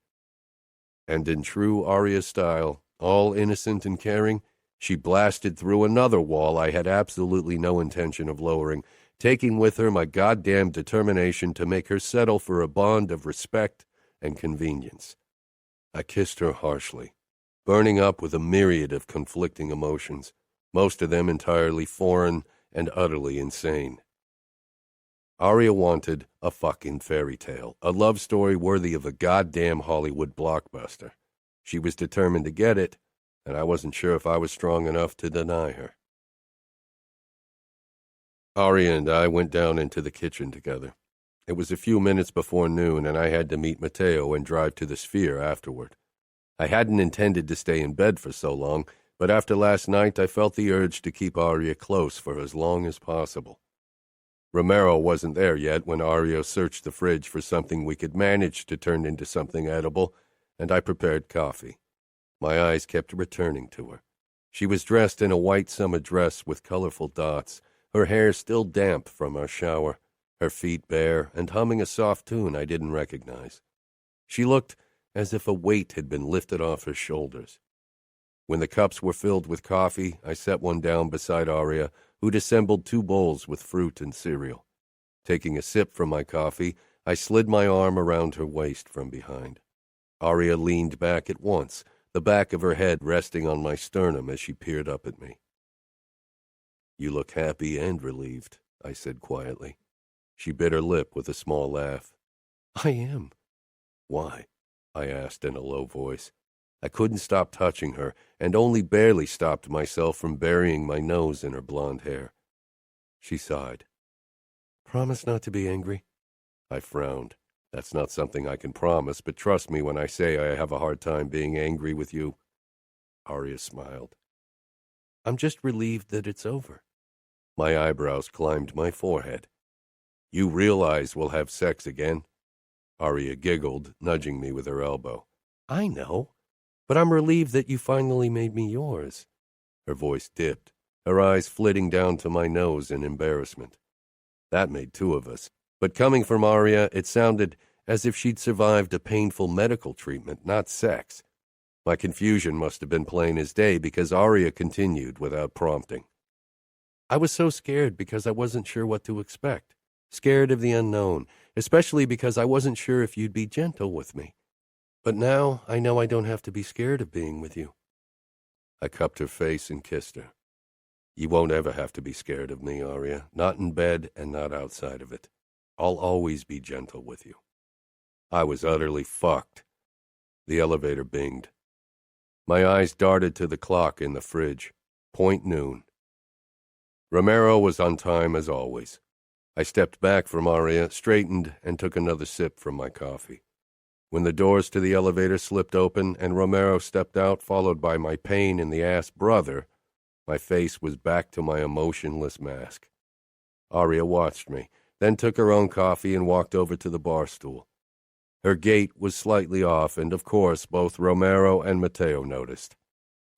And in true Aria style, all innocent and caring, she blasted through another wall I had absolutely no intention of lowering, taking with her my goddamn determination to make her settle for a bond of respect and convenience. I kissed her harshly, burning up with a myriad of conflicting emotions, most of them entirely foreign and utterly insane. Aria wanted a fucking fairy tale, a love story worthy of a goddamn Hollywood blockbuster. She was determined to get it, and I wasn't sure if I was strong enough to deny her. Aria and I went down into the kitchen together. It was a few minutes before noon, and I had to meet Matteo and drive to the Sphere afterward. I hadn't intended to stay in bed for so long, but after last night I felt the urge to keep Aria close for as long as possible. Romero wasn't there yet when Aria searched the fridge for something we could manage to turn into something edible, and I prepared coffee. My eyes kept returning to her. She was dressed in a white summer dress with colorful dots, her hair still damp from our shower, her feet bare, and humming a soft tune I didn't recognize. She looked as if a weight had been lifted off her shoulders. When the cups were filled with coffee, I set one down beside Aria, who'd assembled 2 bowls with fruit and cereal. Taking a sip from my coffee, I slid my arm around her waist from behind. Aria leaned back at once, the back of her head resting on my sternum as she peered up at me. "You look happy and relieved," I said quietly. She bit her lip with a small laugh. "I am." "Why?" I asked in a low voice. I couldn't stop touching her, and only barely stopped myself from burying my nose in her blonde hair. She sighed. "Promise not to be angry." I frowned. "That's not something I can promise, but trust me when I say I have a hard time being angry with you." Aria smiled. "I'm just relieved that it's over." My eyebrows climbed my forehead. "You realize we'll have sex again?" Aria giggled, nudging me with her elbow. "I know, but I'm relieved that you finally made me yours." Her voice dipped, her eyes flitting down to my nose in embarrassment. That made 2 of us, but coming from Aria, it sounded as if she'd survived a painful medical treatment, not sex. My confusion must have been plain as day because Aria continued without prompting. "I was so scared because I wasn't sure what to expect. Scared of the unknown, especially because I wasn't sure if you'd be gentle with me. But now I know I don't have to be scared of being with you." I cupped her face and kissed her. "You won't ever have to be scared of me, Aria, not in bed and not outside of it. I'll always be gentle with you." I was utterly fucked. The elevator binged. My eyes darted to the clock in the fridge. Point noon. Romero was on time as always. I stepped back from Aria, straightened, and took another sip from my coffee. When the doors to the elevator slipped open and Romero stepped out, followed by my pain-in-the-ass brother, my face was back to my emotionless mask. Aria watched me, then took her own coffee and walked over to the bar stool. Her gait was slightly off, and of course both Romero and Matteo noticed.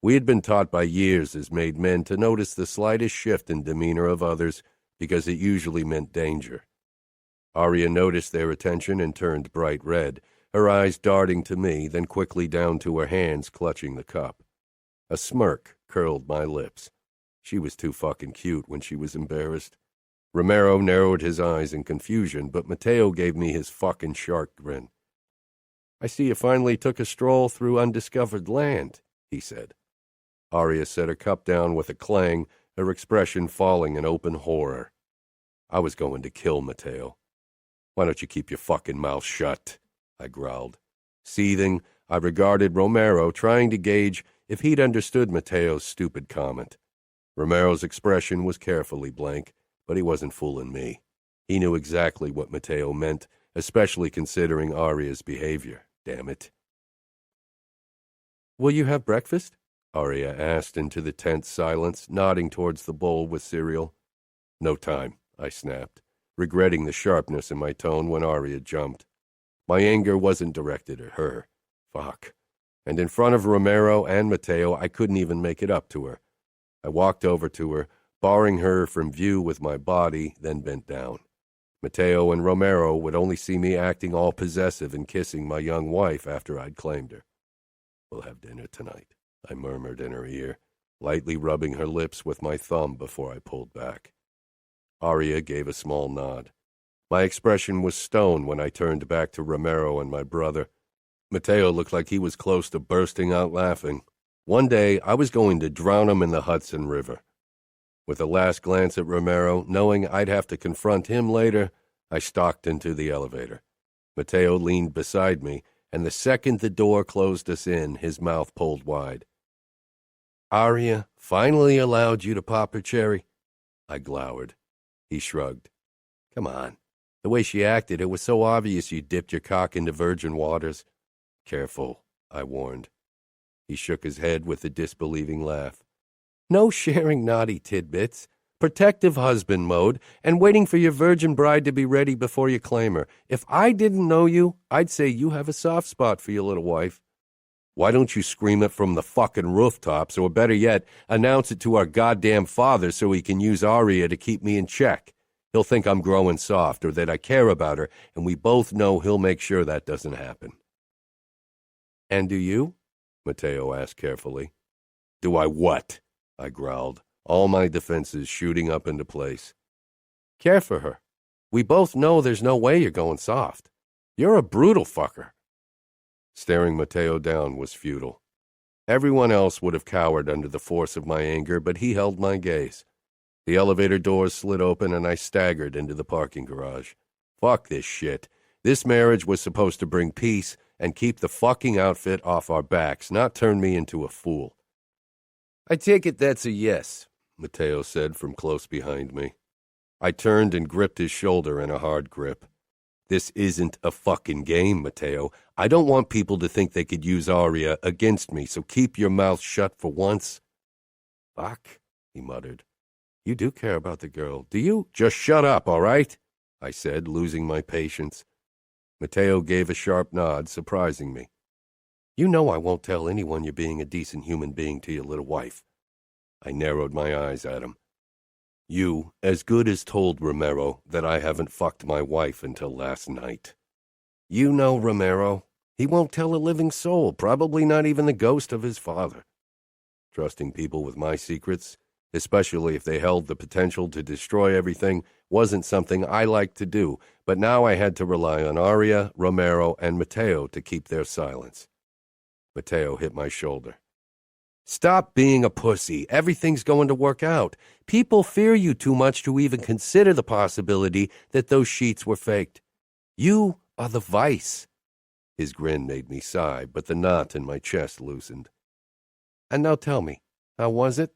We had been taught by years as made men to notice the slightest shift in demeanor of others because it usually meant danger. Aria noticed their attention and turned bright red, her eyes darting to me, then quickly down to her hands clutching the cup. A smirk curled my lips. She was too fucking cute when she was embarrassed. Romero narrowed his eyes in confusion, but Matteo gave me his fucking shark grin. "I see you finally took a stroll through undiscovered land," he said. Aria set her cup down with a clang, her expression falling in open horror. I was going to kill Matteo. "Why don't you keep your fucking mouth shut?" I growled. Seething, I regarded Romero, trying to gauge if he'd understood Matteo's stupid comment. Romero's expression was carefully blank, but he wasn't fooling me. He knew exactly what Matteo meant, especially considering Aria's behavior. Damn it. "Will you have breakfast?" Aria asked into the tense silence, nodding towards the bowl with cereal. "No time," I snapped, regretting the sharpness in my tone when Aria jumped. My anger wasn't directed at her. Fuck. And in front of Romero and Matteo, I couldn't even make it up to her. I walked over to her, barring her from view with my body, then bent down. Matteo and Romero would only see me acting all possessive and kissing my young wife after I'd claimed her. "We'll have dinner tonight," I murmured in her ear, lightly rubbing her lips with my thumb before I pulled back. Aria gave a small nod. My expression was stone when I turned back to Romero and my brother. Matteo looked like he was close to bursting out laughing. One day, I was going to drown him in the Hudson River. With a last glance at Romero, knowing I'd have to confront him later, I stalked into the elevator. Matteo leaned beside me, and the second the door closed us in, his mouth pulled wide. "Aria finally allowed you to pop her cherry?" I glowered. He shrugged. "Come on. The way she acted, it was so obvious you dipped your cock into virgin waters." "Careful," I warned. He shook his head with a disbelieving laugh. "No sharing naughty tidbits. Protective husband mode, and waiting for your virgin bride to be ready before you claim her. If I didn't know you, I'd say you have a soft spot for your little wife. Why don't you scream it from the fucking rooftops, or better yet, announce it to our goddamn father so he can use Aria to keep me in check? He'll think I'm growing soft, or that I care about her, and we both know he'll make sure that doesn't happen. And do you? Matteo asked carefully. Do I what? I growled, all my defenses shooting up into place. Care for her. We both know there's no way you're going soft. You're a brutal fucker. Staring Matteo down was futile. Everyone else would have cowered under the force of my anger, but he held my gaze. The elevator doors slid open and I staggered into the parking garage. Fuck this shit. This marriage was supposed to bring peace and keep the fucking outfit off our backs, not turn me into a fool. I take it that's a yes, Matteo said from close behind me. I turned and gripped his shoulder in a hard grip. This isn't a fucking game, Matteo. I don't want people to think they could use Aria against me, so keep your mouth shut for once. Fuck, he muttered. You do care about the girl, do you? Just shut up, all right? I said, losing my patience. Matteo gave a sharp nod, surprising me. You know I won't tell anyone you're being a decent human being to your little wife. I narrowed my eyes at him. You as good as told Romero that I haven't fucked my wife until last night. You know Romero. He won't tell a living soul, probably not even the ghost of his father. Trusting people with my secrets, especially if they held the potential to destroy everything, wasn't something I liked to do, but now I had to rely on Aria, Romero, and Matteo to keep their silence. Matteo hit my shoulder. Stop being a pussy. Everything's going to work out. People fear you too much to even consider the possibility that those sheets were faked. You are the vice. His grin made me sigh, but the knot in my chest loosened. And now tell me, how was it?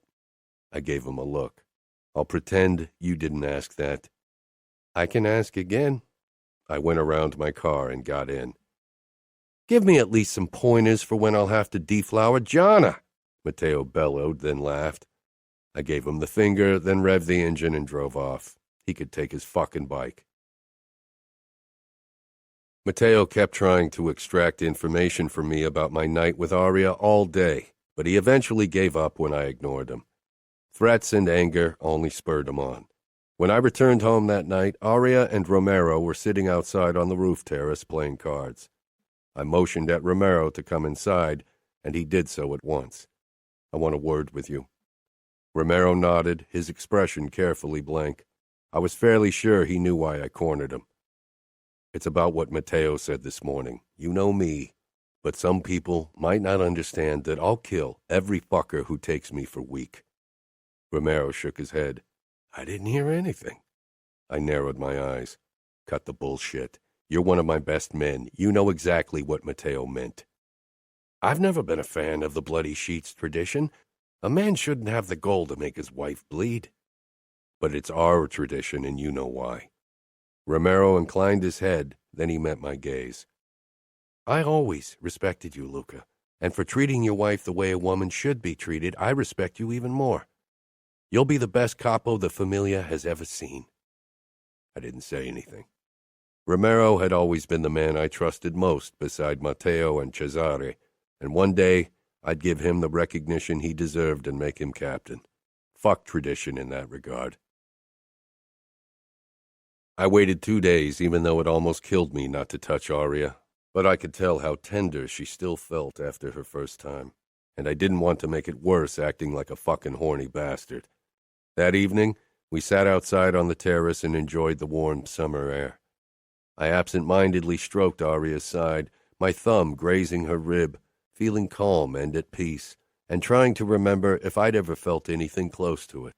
I gave him a look. I'll pretend you didn't ask that. I can ask again. I went around my car and got in. Give me at least some pointers for when I'll have to deflower Jana, Matteo bellowed, then laughed. I gave him the finger, then revved the engine and drove off. He could take his fucking bike. Matteo kept trying to extract information from me about my night with Aria all day, but he eventually gave up when I ignored him. Threats and anger only spurred him on. When I returned home that night, Aria and Romero were sitting outside on the roof terrace playing cards. I motioned at Romero to come inside, and he did so at once. I want a word with you. Romero nodded, his expression carefully blank. I was fairly sure he knew why I cornered him. It's about what Matteo said this morning. You know me, but some people might not understand that I'll kill every fucker who takes me for weak. Romero shook his head. I didn't hear anything. I narrowed my eyes. Cut the bullshit. You're one of my best men. You know exactly what Matteo meant. I've never been a fan of the bloody sheets tradition. A man shouldn't have the goal to make his wife bleed. But it's our tradition, and you know why. Romero inclined his head, then he met my gaze. I always respected you, Luca, and for treating your wife the way a woman should be treated, I respect you even more. You'll be the best capo the Familia has ever seen. I didn't say anything. Romero had always been the man I trusted most beside Matteo and Cesare, and one day I'd give him the recognition he deserved and make him captain. Fuck tradition in that regard. I waited 2 days, even though it almost killed me not to touch Aria, but I could tell how tender she still felt after her first time, and I didn't want to make it worse acting like a fucking horny bastard. That evening, we sat outside on the terrace and enjoyed the warm summer air. I absent-mindedly stroked Aria's side, my thumb grazing her rib, feeling calm and at peace, and trying to remember if I'd ever felt anything close to it.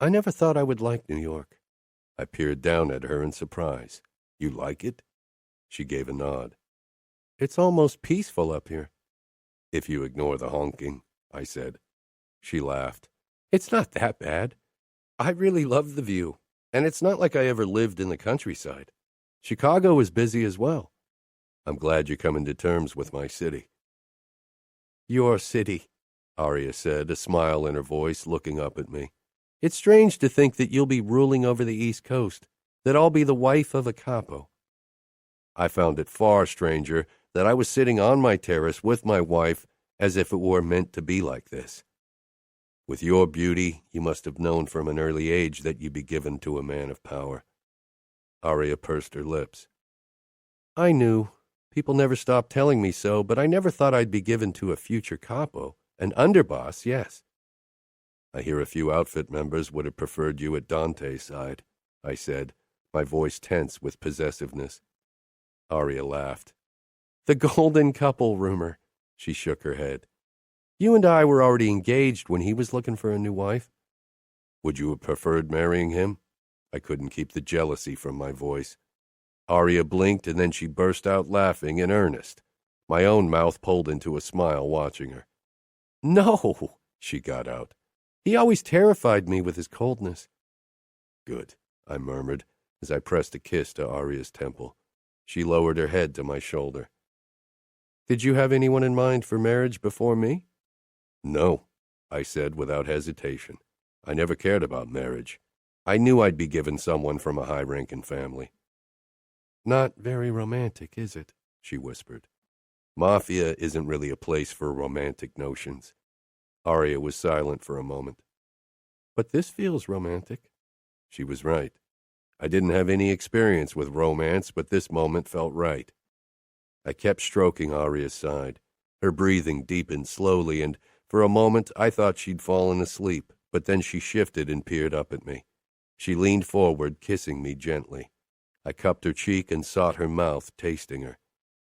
I never thought I would like New York. I peered down at her in surprise. You like it? She gave a nod. It's almost peaceful up here. If you ignore the honking, I said. She laughed. It's not that bad. I really love the view, and it's not like I ever lived in the countryside. Chicago is busy as well. I'm glad you're coming to terms with my city. Your city, Aria said, a smile in her voice, looking up at me. It's strange to think that you'll be ruling over the East Coast, that I'll be the wife of a capo. I found it far stranger that I was sitting on my terrace with my wife as if it were meant to be like this. With your beauty, you must have known from an early age that you'd be given to a man of power. Aria pursed her lips. I knew. People never stopped telling me so, but I never thought I'd be given to a future capo. An underboss, yes. I hear a few outfit members would have preferred you at Dante's side, I said, my voice tense with possessiveness. Aria laughed. The golden couple rumor. She shook her head. You and I were already engaged when he was looking for a new wife. Would you have preferred marrying him? I couldn't keep the jealousy from my voice. Aria blinked, and then she burst out laughing in earnest. My own mouth pulled into a smile watching her. No, she got out. He always terrified me with his coldness. Good, I murmured as I pressed a kiss to Aria's temple. She lowered her head to my shoulder. Did you have anyone in mind for marriage before me? No, I said without hesitation. I never cared about marriage. I knew I'd be given someone from a high-ranking family. Not very romantic, is it? She whispered. Mafia isn't really a place for romantic notions. Aria was silent for a moment. But this feels romantic. She was right. I didn't have any experience with romance, but this moment felt right. I kept stroking Aria's side. Her breathing deepened slowly, and for a moment I thought she'd fallen asleep, but then she shifted and peered up at me. She leaned forward, kissing me gently. I cupped her cheek and sought her mouth, tasting her.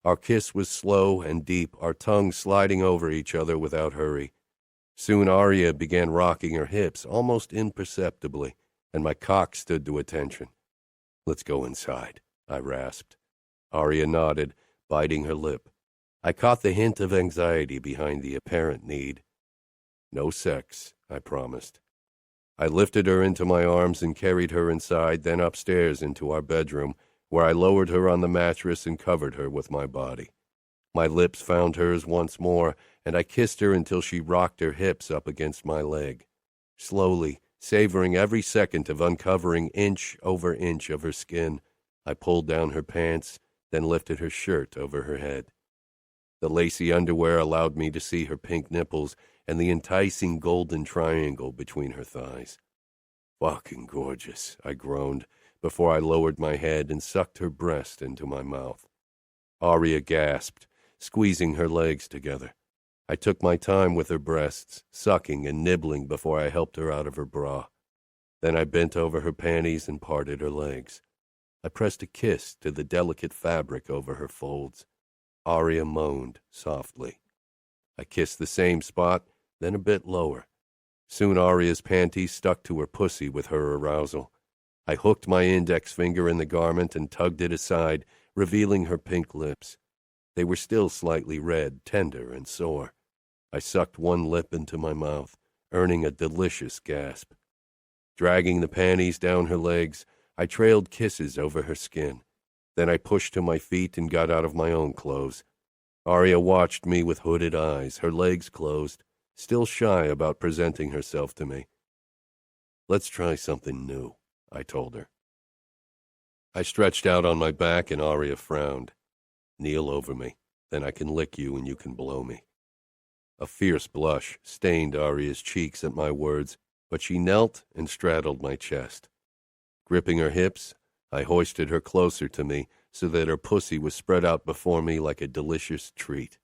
Our kiss was slow and deep, our tongues sliding over each other without hurry. Soon Aria began rocking her hips, almost imperceptibly, and my cock stood to attention. Let's go inside, I rasped. Aria nodded, biting her lip. I caught the hint of anxiety behind the apparent need. No sex, I promised. I lifted her into my arms and carried her inside, then upstairs into our bedroom, where I lowered her on the mattress and covered her with my body. My lips found hers once more, and I kissed her until she rocked her hips up against my leg. Slowly, savoring every second of uncovering inch over inch of her skin, I pulled down her pants, then lifted her shirt over her head. The lacy underwear allowed me to see her pink nipples and the enticing golden triangle between her thighs. Fucking gorgeous, I groaned, before I lowered my head and sucked her breast into my mouth. Aria gasped, squeezing her legs together. I took my time with her breasts, sucking and nibbling before I helped her out of her bra. Then I bent over her panties and parted her legs. I pressed a kiss to the delicate fabric over her folds. Aria moaned softly. I kissed the same spot, then a bit lower. Soon Aria's panties stuck to her pussy with her arousal. I hooked my index finger in the garment and tugged it aside, revealing her pink lips. They were still slightly red, tender, and sore. I sucked one lip into my mouth, earning a delicious gasp. Dragging the panties down her legs, I trailed kisses over her skin. Then I pushed to my feet and got out of my own clothes. Aria watched me with hooded eyes, her legs closed, still shy about presenting herself to me. Let's try something new, I told her. I stretched out on my back and Aria frowned. Kneel over me, then I can lick you and you can blow me. A fierce blush stained Aria's cheeks at my words, but she knelt and straddled my chest. Gripping her hips, I hoisted her closer to me so that her pussy was spread out before me like a delicious treat.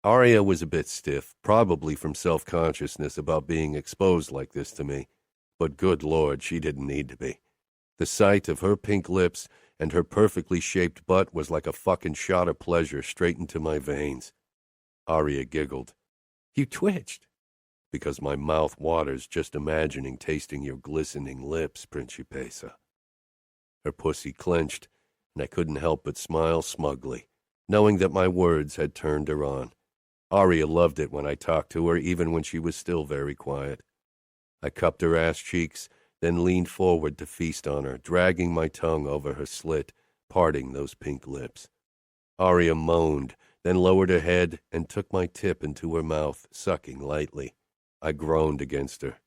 Aria was a bit stiff, probably from self-consciousness about being exposed like this to me, but good Lord, she didn't need to be. The sight of her pink lips and her perfectly shaped butt was like a fucking shot of pleasure straight into my veins. Aria giggled. You twitched. Because my mouth waters just imagining tasting your glistening lips, Principessa. Her pussy clenched, and I couldn't help but smile smugly, knowing that my words had turned her on. Aria loved it when I talked to her, even when she was still very quiet. I cupped her ass cheeks, then leaned forward to feast on her, dragging my tongue over her slit, parting those pink lips. Aria moaned, then lowered her head and took my tip into her mouth, sucking lightly. I groaned against her.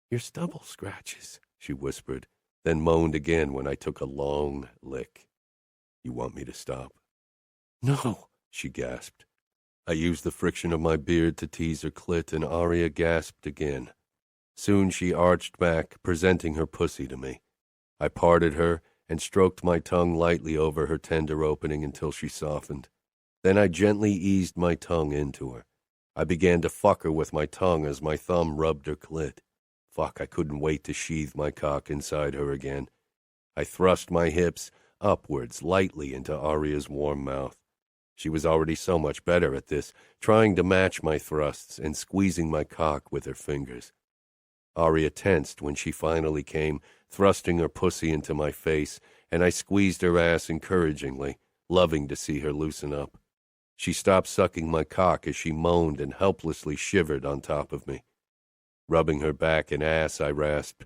Your stubble scratches, she whispered, then moaned again when I took a long lick. You want me to stop? No, she gasped. I used the friction of my beard to tease her clit, and Aria gasped again. Soon she arched back, presenting her pussy to me. I parted her and stroked my tongue lightly over her tender opening until she softened. Then I gently eased my tongue into her. I began to fuck her with my tongue as my thumb rubbed her clit. Fuck, I couldn't wait to sheathe my cock inside her again. I thrust my hips upwards lightly into Aria's warm mouth. She was already so much better at this, trying to match my thrusts and squeezing my cock with her fingers. Aria tensed when she finally came, thrusting her pussy into my face, and I squeezed her ass encouragingly, loving to see her loosen up. She stopped sucking my cock as she moaned and helplessly shivered on top of me. Rubbing her back and ass, I rasped,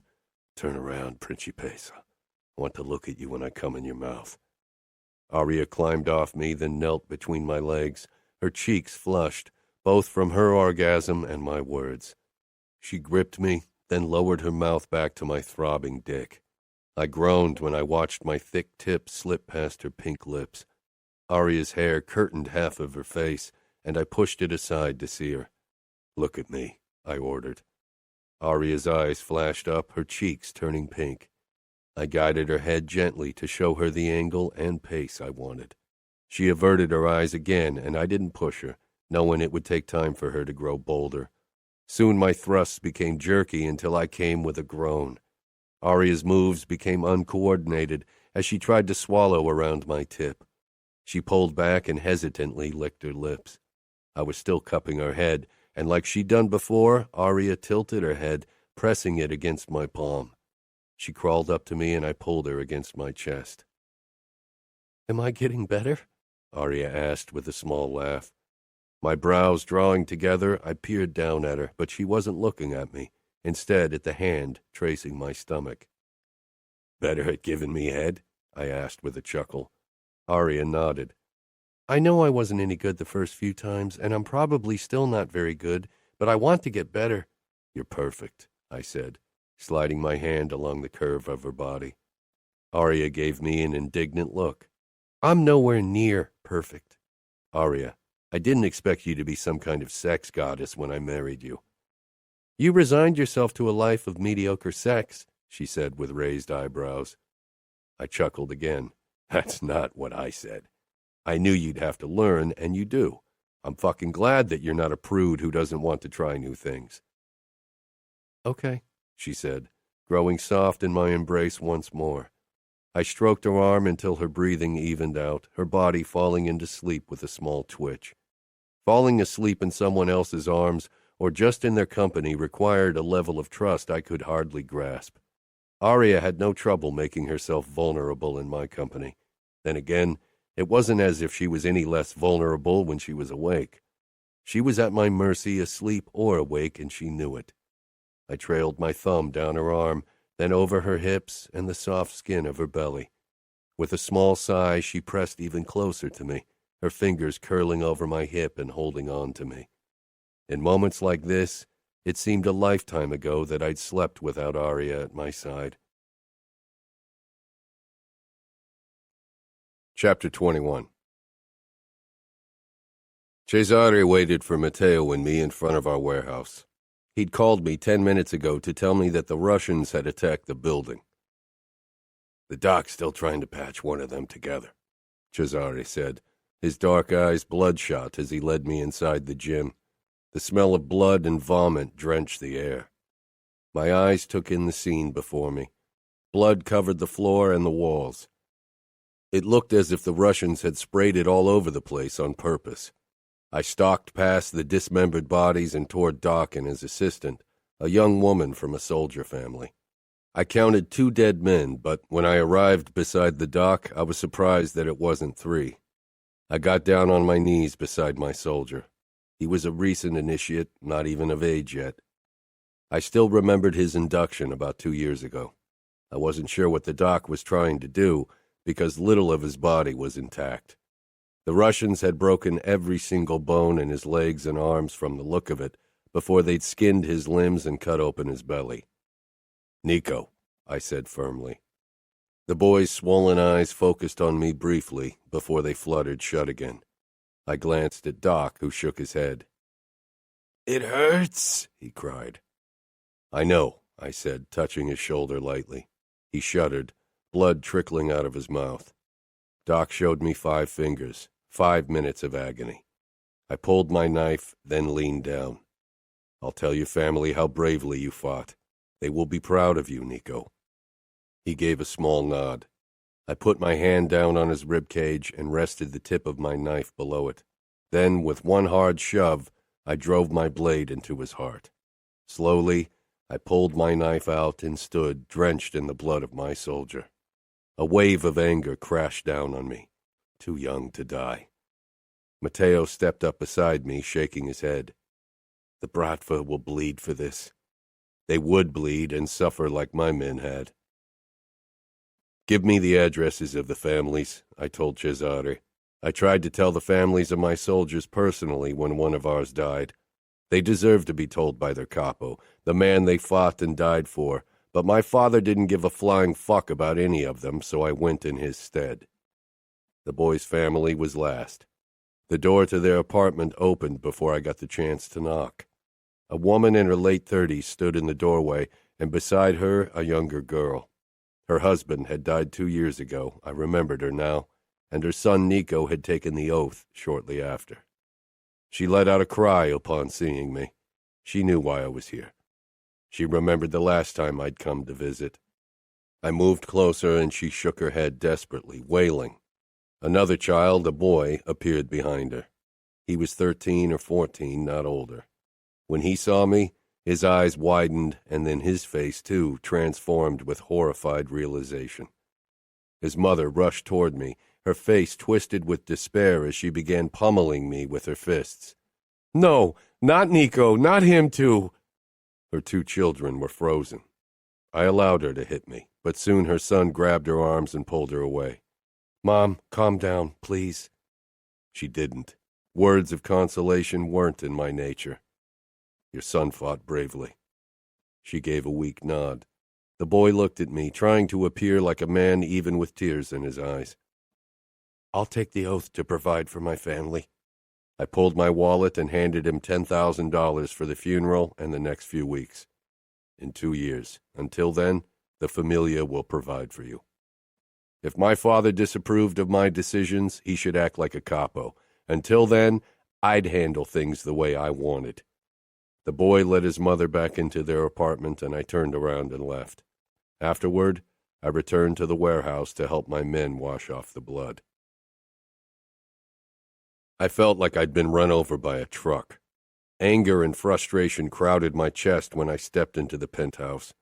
"Turn around, Principessa. I want to look at you when I come in your mouth." Aria climbed off me, then knelt between my legs, her cheeks flushed, both from her orgasm and my words. She gripped me, then lowered her mouth back to my throbbing dick. I groaned when I watched my thick tip slip past her pink lips. Aria's hair curtained half of her face, and I pushed it aside to see her. "Look at me," I ordered. Aria's eyes flashed up, her cheeks turning pink. I guided her head gently to show her the angle and pace I wanted. She averted her eyes again, and I didn't push her, knowing it would take time for her to grow bolder. Soon my thrusts became jerky until I came with a groan. Aria's moves became uncoordinated as she tried to swallow around my tip. She pulled back and hesitantly licked her lips. I was still cupping her head, and like she'd done before, Aria tilted her head, pressing it against my palm. She crawled up to me, and I pulled her against my chest. "Am I getting better?" Aria asked with a small laugh. My brows drawing together, I peered down at her, but she wasn't looking at me, instead at the hand tracing my stomach. "Better at giving me head?" I asked with a chuckle. Aria nodded. "I know I wasn't any good the first few times, and I'm probably still not very good, but I want to get better." "You're perfect," I said, sliding my hand along the curve of her body. Aria gave me an indignant look. "I'm nowhere near perfect." "Aria, I didn't expect you to be some kind of sex goddess when I married you." "You resigned yourself to a life of mediocre sex," she said with raised eyebrows. I chuckled again. "That's not what I said. I knew you'd have to learn, and you do. I'm fucking glad that you're not a prude who doesn't want to try new things." "Okay," she said, growing soft in my embrace once more. I stroked her arm until her breathing evened out, her body falling into sleep with a small twitch. Falling asleep in someone else's arms or just in their company required a level of trust I could hardly grasp. Aria had no trouble making herself vulnerable in my company. Then again, it wasn't as if she was any less vulnerable when she was awake. She was at my mercy asleep or awake, and she knew it. I trailed my thumb down her arm, then over her hips and the soft skin of her belly. With a small sigh, she pressed even closer to me, her fingers curling over my hip and holding on to me. In moments like this, it seemed a lifetime ago that I'd slept without Aria at my side. Chapter 21. Cesare waited for Matteo and me in front of our warehouse. He'd called me 10 minutes ago to tell me that the Russians had attacked the building. "The doc's still trying to patch one of them together," Cesare said, his dark eyes bloodshot as he led me inside the gym. The smell of blood and vomit drenched the air. My eyes took in the scene before me. Blood covered the floor and the walls. It looked as if the Russians had sprayed it all over the place on purpose. I stalked past the dismembered bodies and toward Doc and his assistant, a young woman from a soldier family. I counted 2 dead men, but when I arrived beside the Doc, I was surprised that it wasn't 3. I got down on my knees beside my soldier. He was a recent initiate, not even of age yet. I still remembered his induction about 2 years ago. I wasn't sure what the Doc was trying to do, because little of his body was intact. The Russians had broken every single bone in his legs and arms from the look of it before they'd skinned his limbs and cut open his belly. Nico, I said firmly. The boy's swollen eyes focused on me briefly before they fluttered shut again. I glanced at Doc, who shook his head. "It hurts," he cried. "I know," I said, touching his shoulder lightly. He shuddered, blood trickling out of his mouth. Doc showed me 5 fingers, 5 minutes of agony. I pulled my knife, then leaned down. "I'll tell your family how bravely you fought. They will be proud of you, Nico." He gave a small nod. I put my hand down on his rib cage and rested the tip of my knife below it. Then, with one hard shove, I drove my blade into his heart. Slowly, I pulled my knife out and stood, drenched in the blood of my soldier. A wave of anger crashed down on me. Too young to die. Matteo stepped up beside me, shaking his head. "The Bratva will bleed for this. They would bleed and suffer like my men had." "Give me the addresses of the families," I told Cesare. "I tried to tell the families of my soldiers personally when one of ours died. They deserve to be told by their capo, the man they fought and died for, but my father didn't give a flying fuck about any of them, so I went in his stead." The boy's family was last. The door to their apartment opened before I got the chance to knock. A woman in her late 30s stood in the doorway, and beside her a younger girl. Her husband had died 2 years ago, I remembered her now, and her son Nico had taken the oath shortly after. She let out a cry upon seeing me. She knew why I was here. She remembered the last time I'd come to visit. I moved closer and she shook her head desperately, wailing. Another child, a boy, appeared behind her. He was 13 or 14, not older. When he saw me, his eyes widened, and then his face, too, transformed with horrified realization. His mother rushed toward me, her face twisted with despair as she began pummeling me with her fists. "No, not Nico, not him too." Her 2 children were frozen. I allowed her to hit me, but soon her son grabbed her arms and pulled her away. "Mom, calm down, please." She didn't. Words of consolation weren't in my nature. "Your son fought bravely." She gave a weak nod. The boy looked at me, trying to appear like a man even with tears in his eyes. "I'll take the oath to provide for my family." I pulled my wallet and handed him $10,000 for the funeral and the next few weeks. "In 2 years. Until then, the Familia will provide for you. If my father disapproved of my decisions, he should act like a capo. Until then, I'd handle things the way I wanted." The boy led his mother back into their apartment, and I turned around and left. Afterward, I returned to the warehouse to help my men wash off the blood. I felt like I'd been run over by a truck. Anger and frustration crowded my chest when I stepped into the penthouse.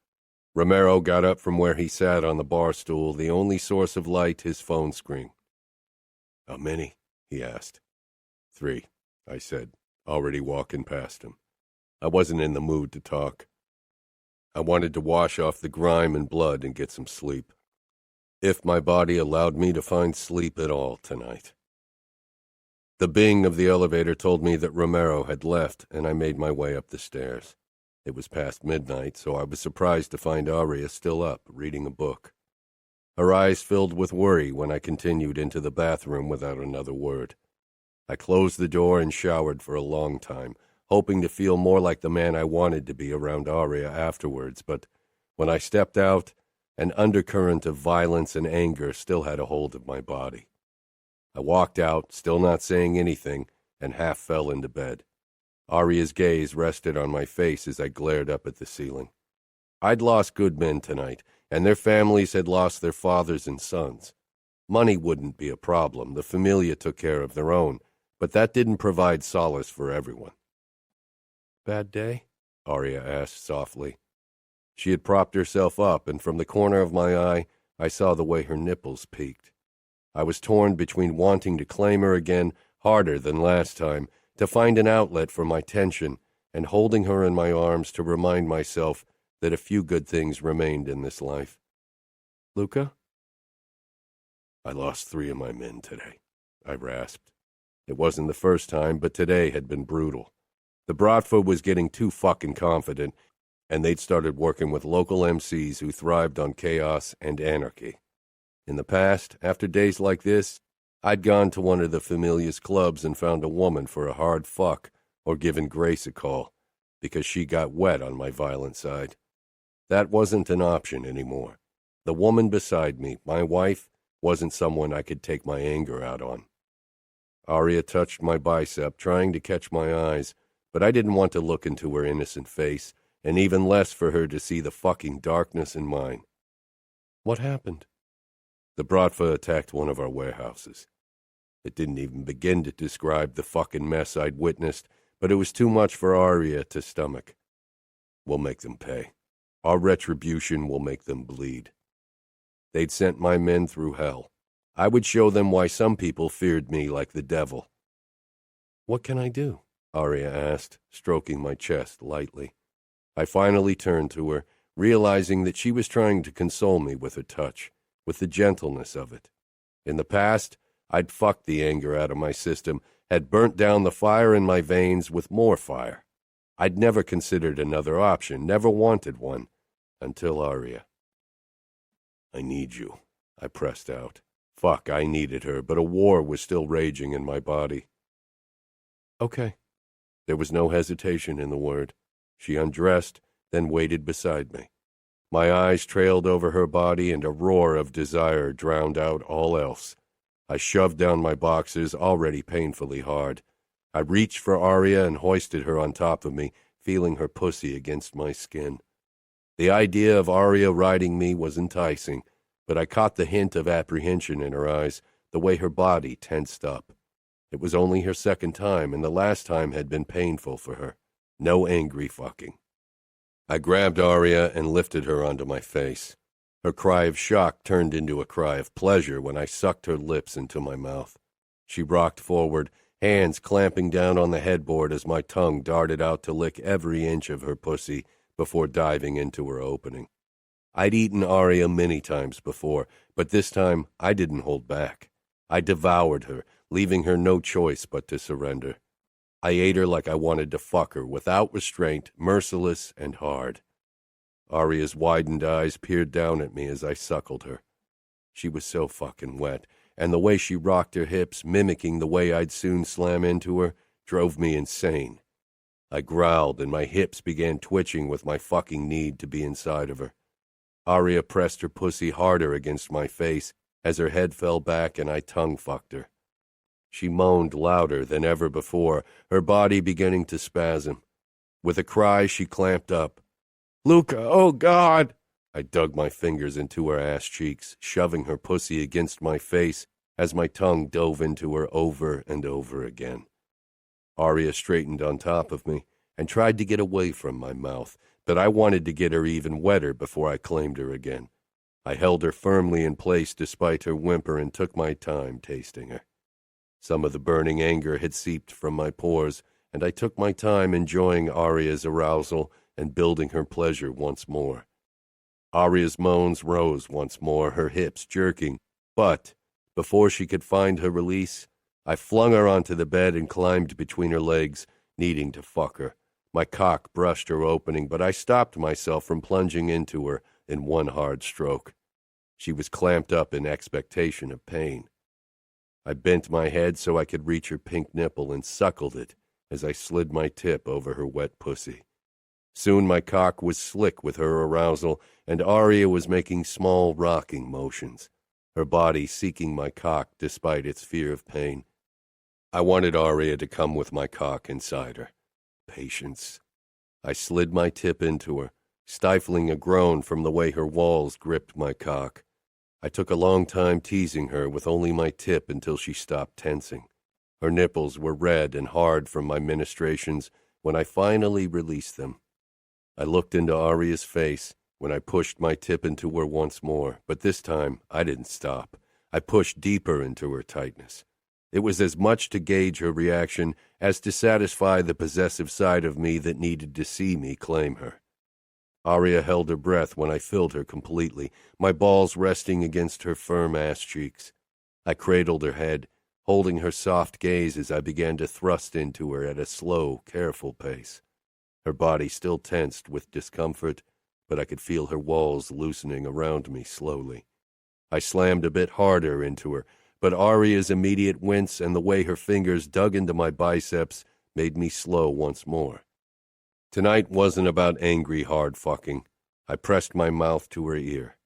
Romero got up from where he sat on the bar stool, the only source of light his phone screen. "How many?" he asked. 3, I said, already walking past him. I wasn't in the mood to talk. I wanted to wash off the grime and blood and get some sleep. If my body allowed me to find sleep at all tonight. The bing of the elevator told me that Romero had left, and I made my way up the stairs. It was past midnight, so I was surprised to find Aria still up, reading a book. Her eyes filled with worry when I continued into the bathroom without another word. I closed the door and showered for a long time, hoping to feel more like the man I wanted to be around Aria afterwards, but when I stepped out, an undercurrent of violence and anger still had a hold of my body. I walked out, still not saying anything, and half fell into bed. Aria's gaze rested on my face as I glared up at the ceiling. I'd lost good men tonight, and their families had lost their fathers and sons. Money wouldn't be a problem. The Familia took care of their own, but that didn't provide solace for everyone. "Bad day?" Aria asked softly. She had propped herself up, and from the corner of my eye, I saw the way her nipples peaked. I was torn between wanting to claim her again, harder than last time, to find an outlet for my tension, and holding her in my arms to remind myself that a few good things remained in this life. "Luca?" "I lost 3 of my men today," I rasped. It wasn't the first time, but today had been brutal. The Bratva was getting too fucking confident. and they'd started working with local MCs who thrived on chaos and anarchy. In the past, after days like this, I'd gone to one of the Familia's clubs and found a woman for a hard fuck or given Grace a call because she got wet on my violent side. That wasn't an option anymore. The woman beside me, my wife, wasn't someone I could take my anger out on. Aria touched my bicep, trying to catch my eyes, but I didn't want to look into her innocent face, and even less for her to see the fucking darkness in mine. What happened? The Bratva attacked one of our warehouses. It didn't even begin to describe the fucking mess I'd witnessed, but it was too much for Aria to stomach. We'll make them pay. Our retribution will make them bleed. They'd sent my men through hell. I would show them why some people feared me like the devil. What can I do? Aria asked, stroking my chest lightly. I finally turned to her, realizing that she was trying to console me with her touch, with the gentleness of it. In the past, I'd fucked the anger out of my system, had burnt down the fire in my veins with more fire. I'd never considered another option, never wanted one, until Aria. I need you, I pressed out. Fuck, I needed her, but a war was still raging in my body. Okay. There was no hesitation in the word. She undressed, then waited beside me. My eyes trailed over her body, and a roar of desire drowned out all else. I shoved down my boxers, already painfully hard. I reached for Aria and hoisted her on top of me, feeling her pussy against my skin. The idea of Aria riding me was enticing, but I caught the hint of apprehension in her eyes, the way her body tensed up. It was only her second time, and the last time had been painful for her. No angry fucking. I grabbed Aria and lifted her onto my face. Her cry of shock turned into a cry of pleasure when I sucked her lips into my mouth. She rocked forward, hands clamping down on the headboard as my tongue darted out to lick every inch of her pussy before diving into her opening. I'd eaten Aria many times before, but this time I didn't hold back. I devoured her, leaving her no choice but to surrender. I ate her like I wanted to fuck her, without restraint, merciless and hard. Aria's widened eyes peered down at me as I suckled her. She was so fucking wet, and the way she rocked her hips, mimicking the way I'd soon slam into her, drove me insane. I growled, and my hips began twitching with my fucking need to be inside of her. Aria pressed her pussy harder against my face as her head fell back and I tongue-fucked her. She moaned louder than ever before, her body beginning to spasm. With a cry, she clamped up. "Luca, oh God!" I dug my fingers into her ass cheeks, shoving her pussy against my face as my tongue dove into her over and over again. Aria straightened on top of me and tried to get away from my mouth, but I wanted to get her even wetter before I claimed her again. I held her firmly in place despite her whimper and took my time tasting her. Some of the burning anger had seeped from my pores, and I took my time enjoying Aria's arousal and building her pleasure once more. Aria's moans rose once more, her hips jerking, but before she could find her release, I flung her onto the bed and climbed between her legs, needing to fuck her. My cock brushed her opening, but I stopped myself from plunging into her in one hard stroke. She was clamped up in expectation of pain. I bent my head so I could reach her pink nipple and suckled it as I slid my tip over her wet pussy. Soon my cock was slick with her arousal, and Aria was making small rocking motions, her body seeking my cock despite its fear of pain. I wanted Aria to come with my cock inside her. Patience. I slid my tip into her, stifling a groan from the way her walls gripped my cock. I took a long time teasing her with only my tip until she stopped tensing. Her nipples were red and hard from my ministrations when I finally released them. I looked into Aria's face when I pushed my tip into her once more, but this time I didn't stop. I pushed deeper into her tightness. It was as much to gauge her reaction as to satisfy the possessive side of me that needed to see me claim her. Aria held her breath when I filled her completely, my balls resting against her firm ass cheeks. I cradled her head, holding her soft gaze as I began to thrust into her at a slow, careful pace. Her body still tensed with discomfort, but I could feel her walls loosening around me slowly. I slammed a bit harder into her, but Aria's immediate wince and the way her fingers dug into my biceps made me slow once more. Tonight wasn't about angry hard fucking. I pressed my mouth to her ear.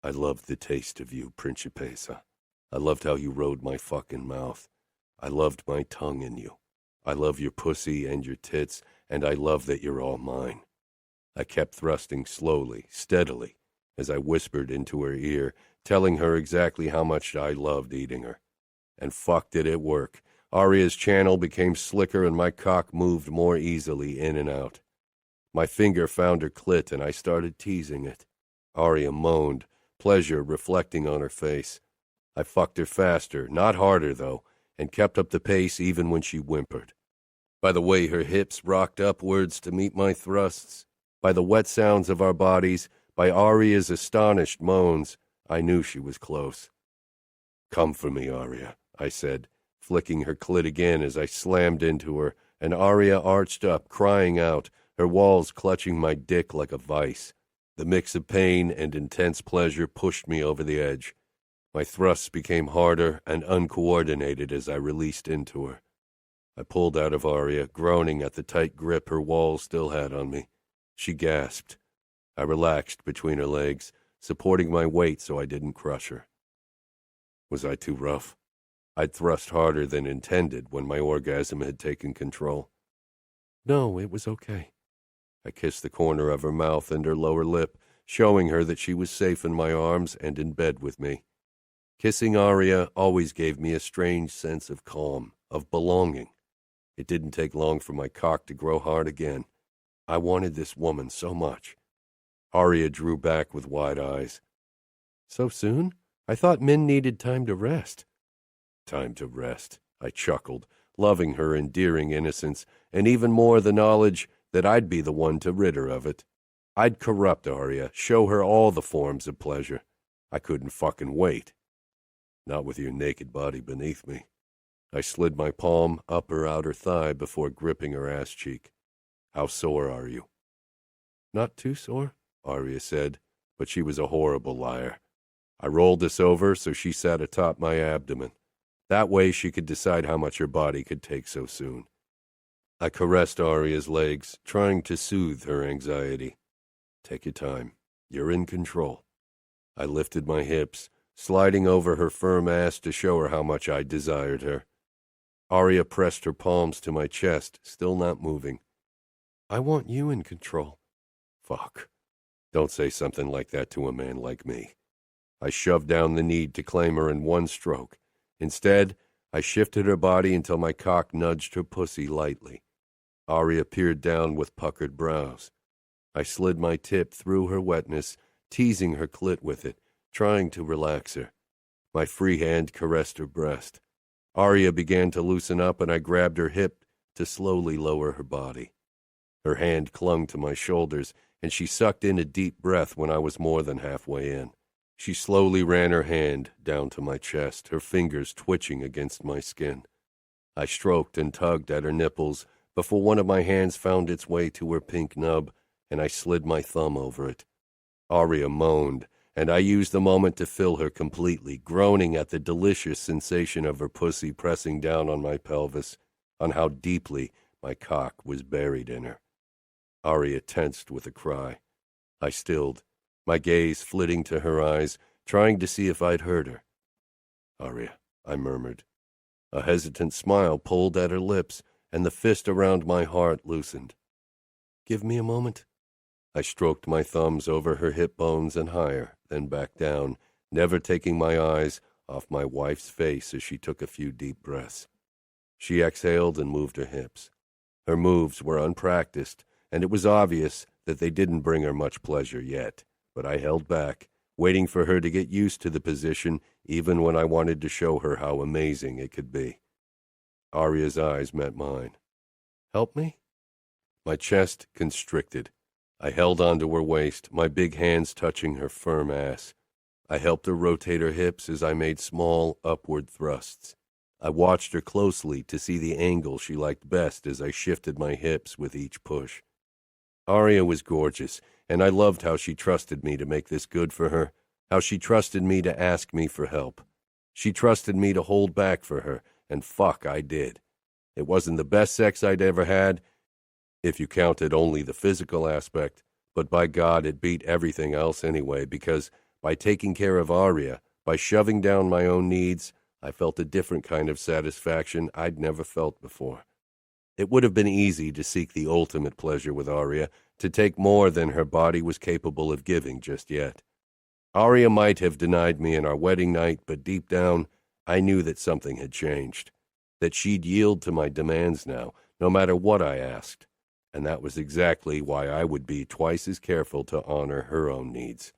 I loved the taste of you, Principessa. I loved how you rode my fucking mouth. I loved my tongue in you. I love your pussy and your tits, and I love that you're all mine. I kept thrusting slowly, steadily, as I whispered into her ear, telling her exactly how much I loved eating her. And fuck did it work. Aria's channel became slicker and my cock moved more easily in and out. My finger found her clit and I started teasing it. Aria moaned, pleasure reflecting on her face. I fucked her faster, not harder though, and kept up the pace even when she whimpered. By the way her hips rocked upwards to meet my thrusts, by the wet sounds of our bodies, by Aria's astonished moans, I knew she was close. Come for me, Aria, I said, flicking her clit again as I slammed into her, and Aria arched up, crying out, her walls clutching my dick like a vice. The mix of pain and intense pleasure pushed me over the edge. My thrusts became harder and uncoordinated as I released into her. I pulled out of Aria, groaning at the tight grip her walls still had on me. She gasped. I relaxed between her legs, supporting my weight so I didn't crush her. Was I too rough? I'd thrust harder than intended when my orgasm had taken control. No, it was okay. I kissed the corner of her mouth and her lower lip, showing her that she was safe in my arms and in bed with me. Kissing Aria always gave me a strange sense of calm, of belonging. It didn't take long for my cock to grow hard again. I wanted this woman so much. Aria drew back with wide eyes. So soon? I thought men needed time to rest. Time to rest, I chuckled, loving her endearing innocence, and even more the knowledge that I'd be the one to rid her of it. I'd corrupt Aria, show her all the forms of pleasure. I couldn't fucking wait. Not with your naked body beneath me. I slid my palm up her outer thigh before gripping her ass cheek. How sore are you? Not too sore, Aria said, but she was a horrible liar. I rolled us over so she sat atop my abdomen. That way she could decide how much her body could take so soon. I caressed Aria's legs, trying to soothe her anxiety. Take your time. You're in control. I lifted my hips, sliding over her firm ass to show her how much I desired her. Aria pressed her palms to my chest, still not moving. I want you in control. Fuck. Don't say something like that to a man like me. I shoved down the need to claim her in one stroke. Instead, I shifted her body until my cock nudged her pussy lightly. Aria peered down with puckered brows. I slid my tip through her wetness, teasing her clit with it, trying to relax her. My free hand caressed her breast. Aria began to loosen up, and I grabbed her hip to slowly lower her body. Her hand clung to my shoulders, and she sucked in a deep breath when I was more than halfway in. She slowly ran her hand down to my chest, her fingers twitching against my skin. I stroked and tugged at her nipples before one of my hands found its way to her pink nub, and I slid my thumb over it. Aria moaned, and I used the moment to fill her completely, groaning at the delicious sensation of her pussy pressing down on my pelvis, on how deeply my cock was buried in her. Aria tensed with a cry. I stilled, my gaze flitting to her eyes, trying to see if I'd heard her. Aria, I murmured. A hesitant smile pulled at her lips, and the fist around my heart loosened. Give me a moment. I stroked my thumbs over her hip bones and higher, then back down, never taking my eyes off my wife's face as she took a few deep breaths. She exhaled and moved her hips. Her moves were unpracticed, and it was obvious that they didn't bring her much pleasure yet, but I held back, waiting for her to get used to the position even when I wanted to show her how amazing it could be. Aria's eyes met mine. Help me? My chest constricted. I held onto her waist, my big hands touching her firm ass. I helped her rotate her hips as I made small, upward thrusts. I watched her closely to see the angle she liked best as I shifted my hips with each push. Aria was gorgeous, and I loved how she trusted me to make this good for her, how she trusted me to ask me for help. She trusted me to hold back for her, and fuck, I did. It wasn't the best sex I'd ever had, if you counted only the physical aspect, but by God, it beat everything else anyway, because by taking care of Aria, by shoving down my own needs, I felt a different kind of satisfaction I'd never felt before. It would have been easy to seek the ultimate pleasure with Aria, to take more than her body was capable of giving just yet. Aria might have denied me in our wedding night, but deep down, I knew that something had changed, that she'd yield to my demands now, no matter what I asked, and that was exactly why I would be twice as careful to honor her own needs.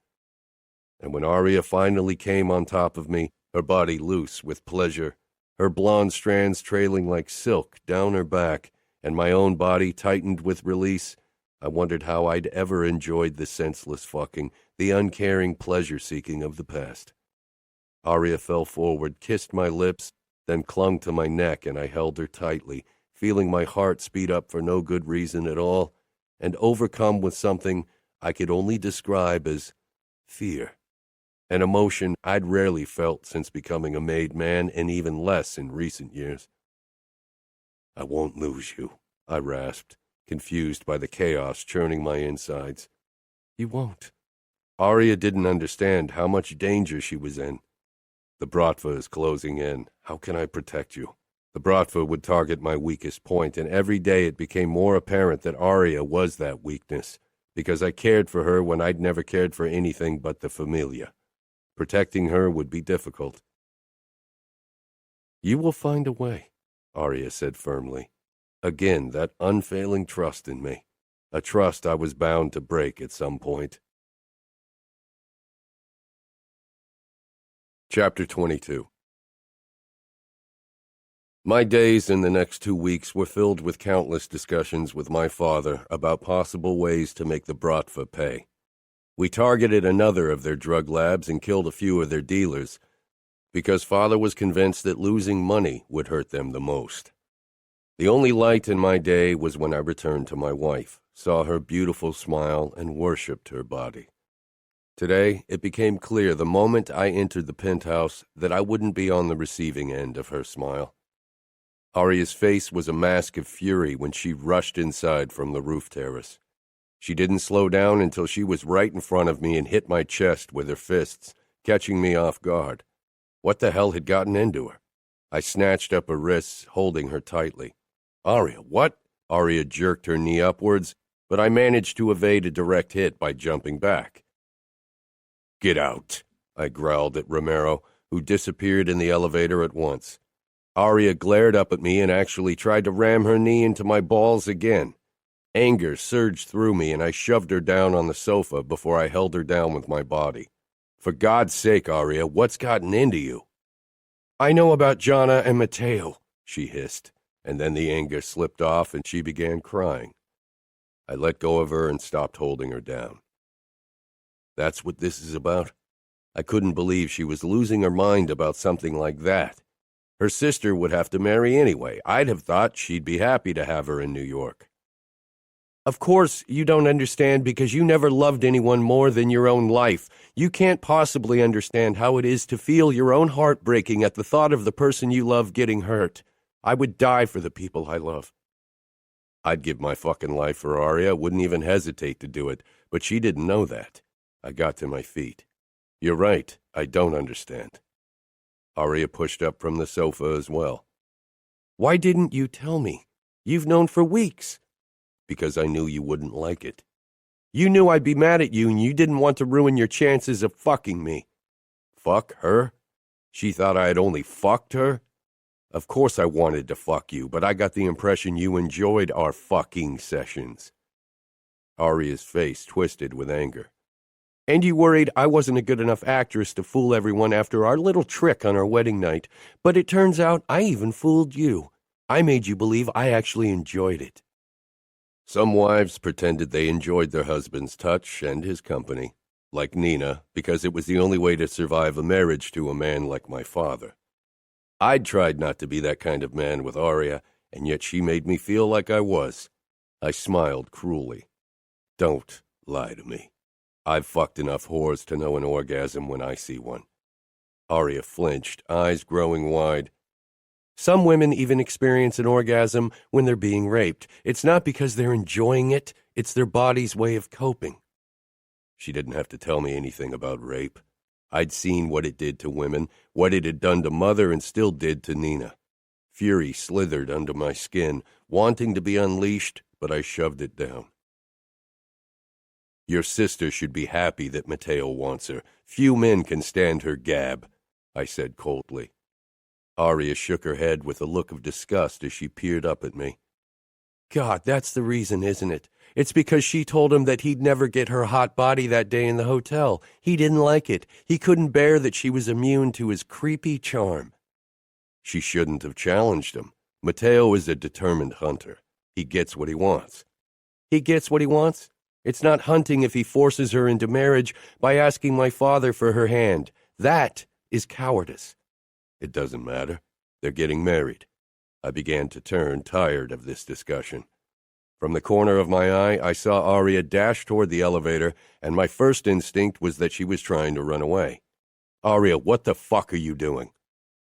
And when Aria finally came on top of me, her body loose with pleasure, her blonde strands trailing like silk down her back, and my own body tightened with release, I wondered how I'd ever enjoyed the senseless fucking, the uncaring pleasure-seeking of the past. Aria fell forward, kissed my lips, then clung to my neck, and I held her tightly, feeling my heart speed up for no good reason at all, and overcome with something I could only describe as fear, an emotion I'd rarely felt since becoming a made man, and even less in recent years. "I won't lose you," I rasped, confused by the chaos churning my insides. "You won't." Aria didn't understand how much danger she was in. "The Bratva is closing in. How can I protect you?" The Bratva would target my weakest point, and every day it became more apparent that Aria was that weakness, because I cared for her when I'd never cared for anything but the familia. Protecting her would be difficult. "You will find a way," Aria said firmly. Again, that unfailing trust in me, a trust I was bound to break at some point. Chapter 22. My days in the next 2 weeks were filled with countless discussions with my father about possible ways to make the Bratva pay. We targeted another of their drug labs and killed a few of their dealers, because father was convinced that losing money would hurt them the most. The only light in my day was when I returned to my wife, saw her beautiful smile, and worshipped her body. Today, it became clear the moment I entered the penthouse that I wouldn't be on the receiving end of her smile. Aria's face was a mask of fury when she rushed inside from the roof terrace. She didn't slow down until she was right in front of me and hit my chest with her fists, catching me off guard. What the hell had gotten into her? I snatched up her wrists, holding her tightly. "Aria, what?" Aria jerked her knee upwards, but I managed to evade a direct hit by jumping back. "Get out," I growled at Romero, who disappeared in the elevator at once. Aria glared up at me and actually tried to ram her knee into my balls again. Anger surged through me, and I shoved her down on the sofa before I held her down with my body. "For God's sake, Aria, what's gotten into you?" "I know about Jana and Mateo," she hissed, and then the anger slipped off and she began crying. I let go of her and stopped holding her down. That's what this is about? I couldn't believe she was losing her mind about something like that. Her sister would have to marry anyway. I'd have thought she'd be happy to have her in New York. "Of course, you don't understand because you never loved anyone more than your own life. You can't possibly understand how it is to feel your own heart breaking at the thought of the person you love getting hurt. I would die for the people I love." I'd give my fucking life for Aria, wouldn't even hesitate to do it, but she didn't know that. I got to my feet. "You're right, I don't understand." Aria pushed up from the sofa as well. "Why didn't you tell me? You've known for weeks." "Because I knew you wouldn't like it." "You knew I'd be mad at you and you didn't want to ruin your chances of fucking me." "Fuck her?" She thought I had only fucked her? Of course I wanted to fuck you, but I got the impression you enjoyed our fucking sessions. Aria's face twisted with anger. "And you worried I wasn't a good enough actress to fool everyone after our little trick on our wedding night, but it turns out I even fooled you. I made you believe I actually enjoyed it." Some wives pretended they enjoyed their husband's touch and his company, like Nina, because it was the only way to survive a marriage to a man like my father. I'd tried not to be that kind of man with Aria, and yet she made me feel like I was. I smiled cruelly. Don't lie to me. I've fucked enough whores to know an orgasm when I see one. Aria flinched, eyes growing wide. Some women even experience an orgasm when they're being raped. It's not because they're enjoying it, it's their body's way of coping. She didn't have to tell me anything about rape. I'd seen what it did to women, what it had done to Mother and still did to Nina. Fury slithered under my skin, wanting to be unleashed, but I shoved it down. Your sister should be happy that Matteo wants her. Few men can stand her gab, I said coldly. Aria shook her head with a look of disgust as she peered up at me. God, that's the reason, isn't it? It's because she told him that he'd never get her hot body that day in the hotel. He didn't like it. He couldn't bear that she was immune to his creepy charm. She shouldn't have challenged him. Matteo is a determined hunter. He gets what he wants. He gets what he wants? It's not hunting if he forces her into marriage by asking my father for her hand. That is cowardice. It doesn't matter. They're getting married. I began to turn, tired of this discussion. From the corner of my eye, I saw Aria dash toward the elevator, and my first instinct was that she was trying to run away. Aria, what the fuck are you doing?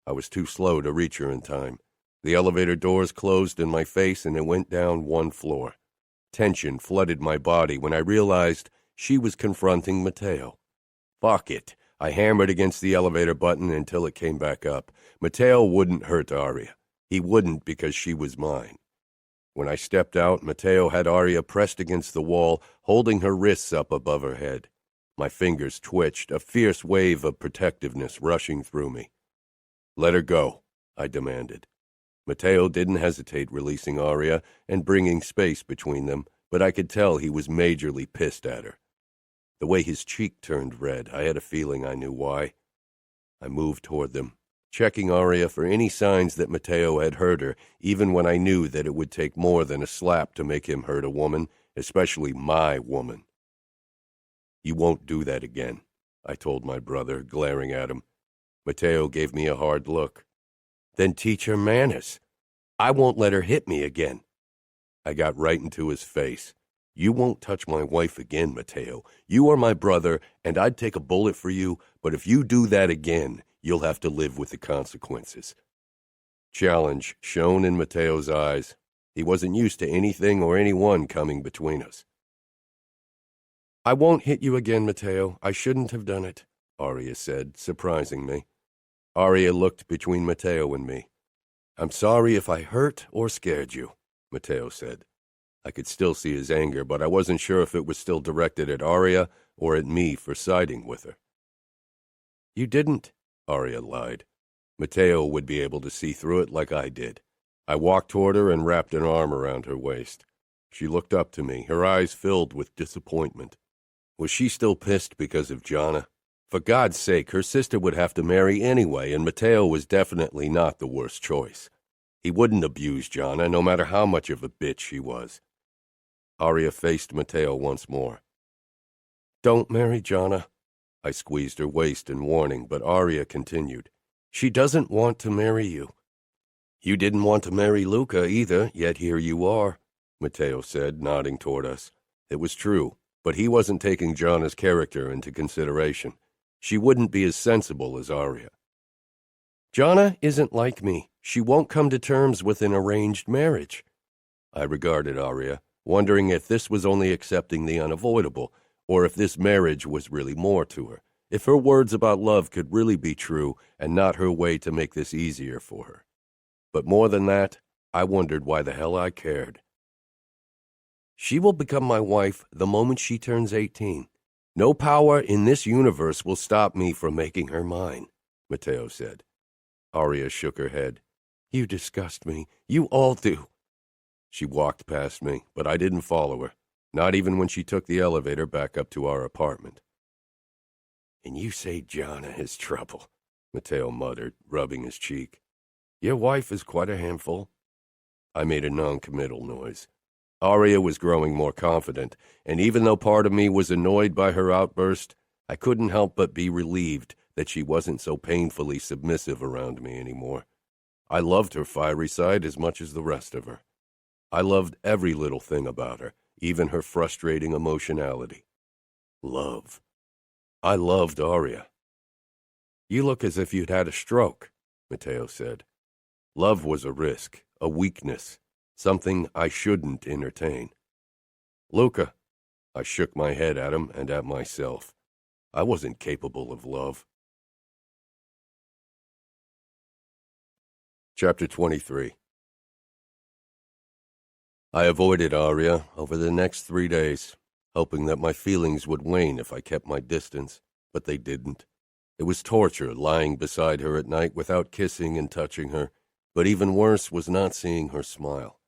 I was too slow to reach her in time. The elevator doors closed in my face, and it went down one floor. Tension flooded my body when I realized she was confronting Matteo. Fuck it. I hammered against the elevator button until it came back up. Matteo wouldn't hurt Aria. He wouldn't because she was mine. When I stepped out, Matteo had Aria pressed against the wall, holding her wrists up above her head. My fingers twitched, a fierce wave of protectiveness rushing through me. Let her go, I demanded. Matteo didn't hesitate releasing Aria and bringing space between them, but I could tell he was majorly pissed at her. The way his cheek turned red, I had a feeling I knew why. I moved toward them, checking Aria for any signs that Matteo had hurt her, even when I knew that it would take more than a slap to make him hurt a woman, especially my woman. You won't do that again, I told my brother, glaring at him. Matteo gave me a hard look. Then teach her manners. I won't let her hit me again. I got right into his face. You won't touch my wife again, Matteo. You are my brother, and I'd take a bullet for you, but if you do that again, you'll have to live with the consequences. Challenge shone in Matteo's eyes. He wasn't used to anything or anyone coming between us. I won't hit you again, Matteo. I shouldn't have done it, Aria said, surprising me. Aria looked between Matteo and me. I'm sorry if I hurt or scared you, Matteo said. I could still see his anger, but I wasn't sure if it was still directed at Aria or at me for siding with her. You didn't, Aria lied. Matteo would be able to see through it like I did. I walked toward her and wrapped an arm around her waist. She looked up to me, her eyes filled with disappointment. Was she still pissed because of Gianna? For God's sake, her sister would have to marry anyway, and Matteo was definitely not the worst choice. He wouldn't abuse Gianna, no matter how much of a bitch she was. Aria faced Matteo once more. Don't marry Gianna. I squeezed her waist in warning, but Aria continued. She doesn't want to marry you. You didn't want to marry Luca either, yet here you are, Matteo said, nodding toward us. It was true, but he wasn't taking Gianna's character into consideration. She wouldn't be as sensible as Aria. Gianna isn't like me. She won't come to terms with an arranged marriage. I regarded Aria, wondering if this was only accepting the unavoidable, or if this marriage was really more to her, if her words about love could really be true and not her way to make this easier for her. But more than that, I wondered why the hell I cared. She will become my wife the moment she turns 18. No power in this universe will stop me from making her mine, Matteo said. Aria shook her head. You disgust me. You all do. She walked past me, but I didn't follow her, not even when she took the elevator back up to our apartment. And you say Gianna is trouble, Matteo muttered, rubbing his cheek. Your wife is quite a handful. I made a non-committal noise. Aria was growing more confident, and even though part of me was annoyed by her outburst, I couldn't help but be relieved that she wasn't so painfully submissive around me anymore. I loved her fiery side as much as the rest of her. I loved every little thing about her, even her frustrating emotionality. Love. I loved Aria. You look as if you'd had a stroke, Matteo said. Love was a risk, a weakness, something I shouldn't entertain. Luca, I shook my head at him and at myself. I wasn't capable of love. Chapter 23. I avoided Aria over the next 3 days, hoping that my feelings would wane if I kept my distance, but they didn't. It was torture lying beside her at night without kissing and touching her, but even worse was not seeing her smile.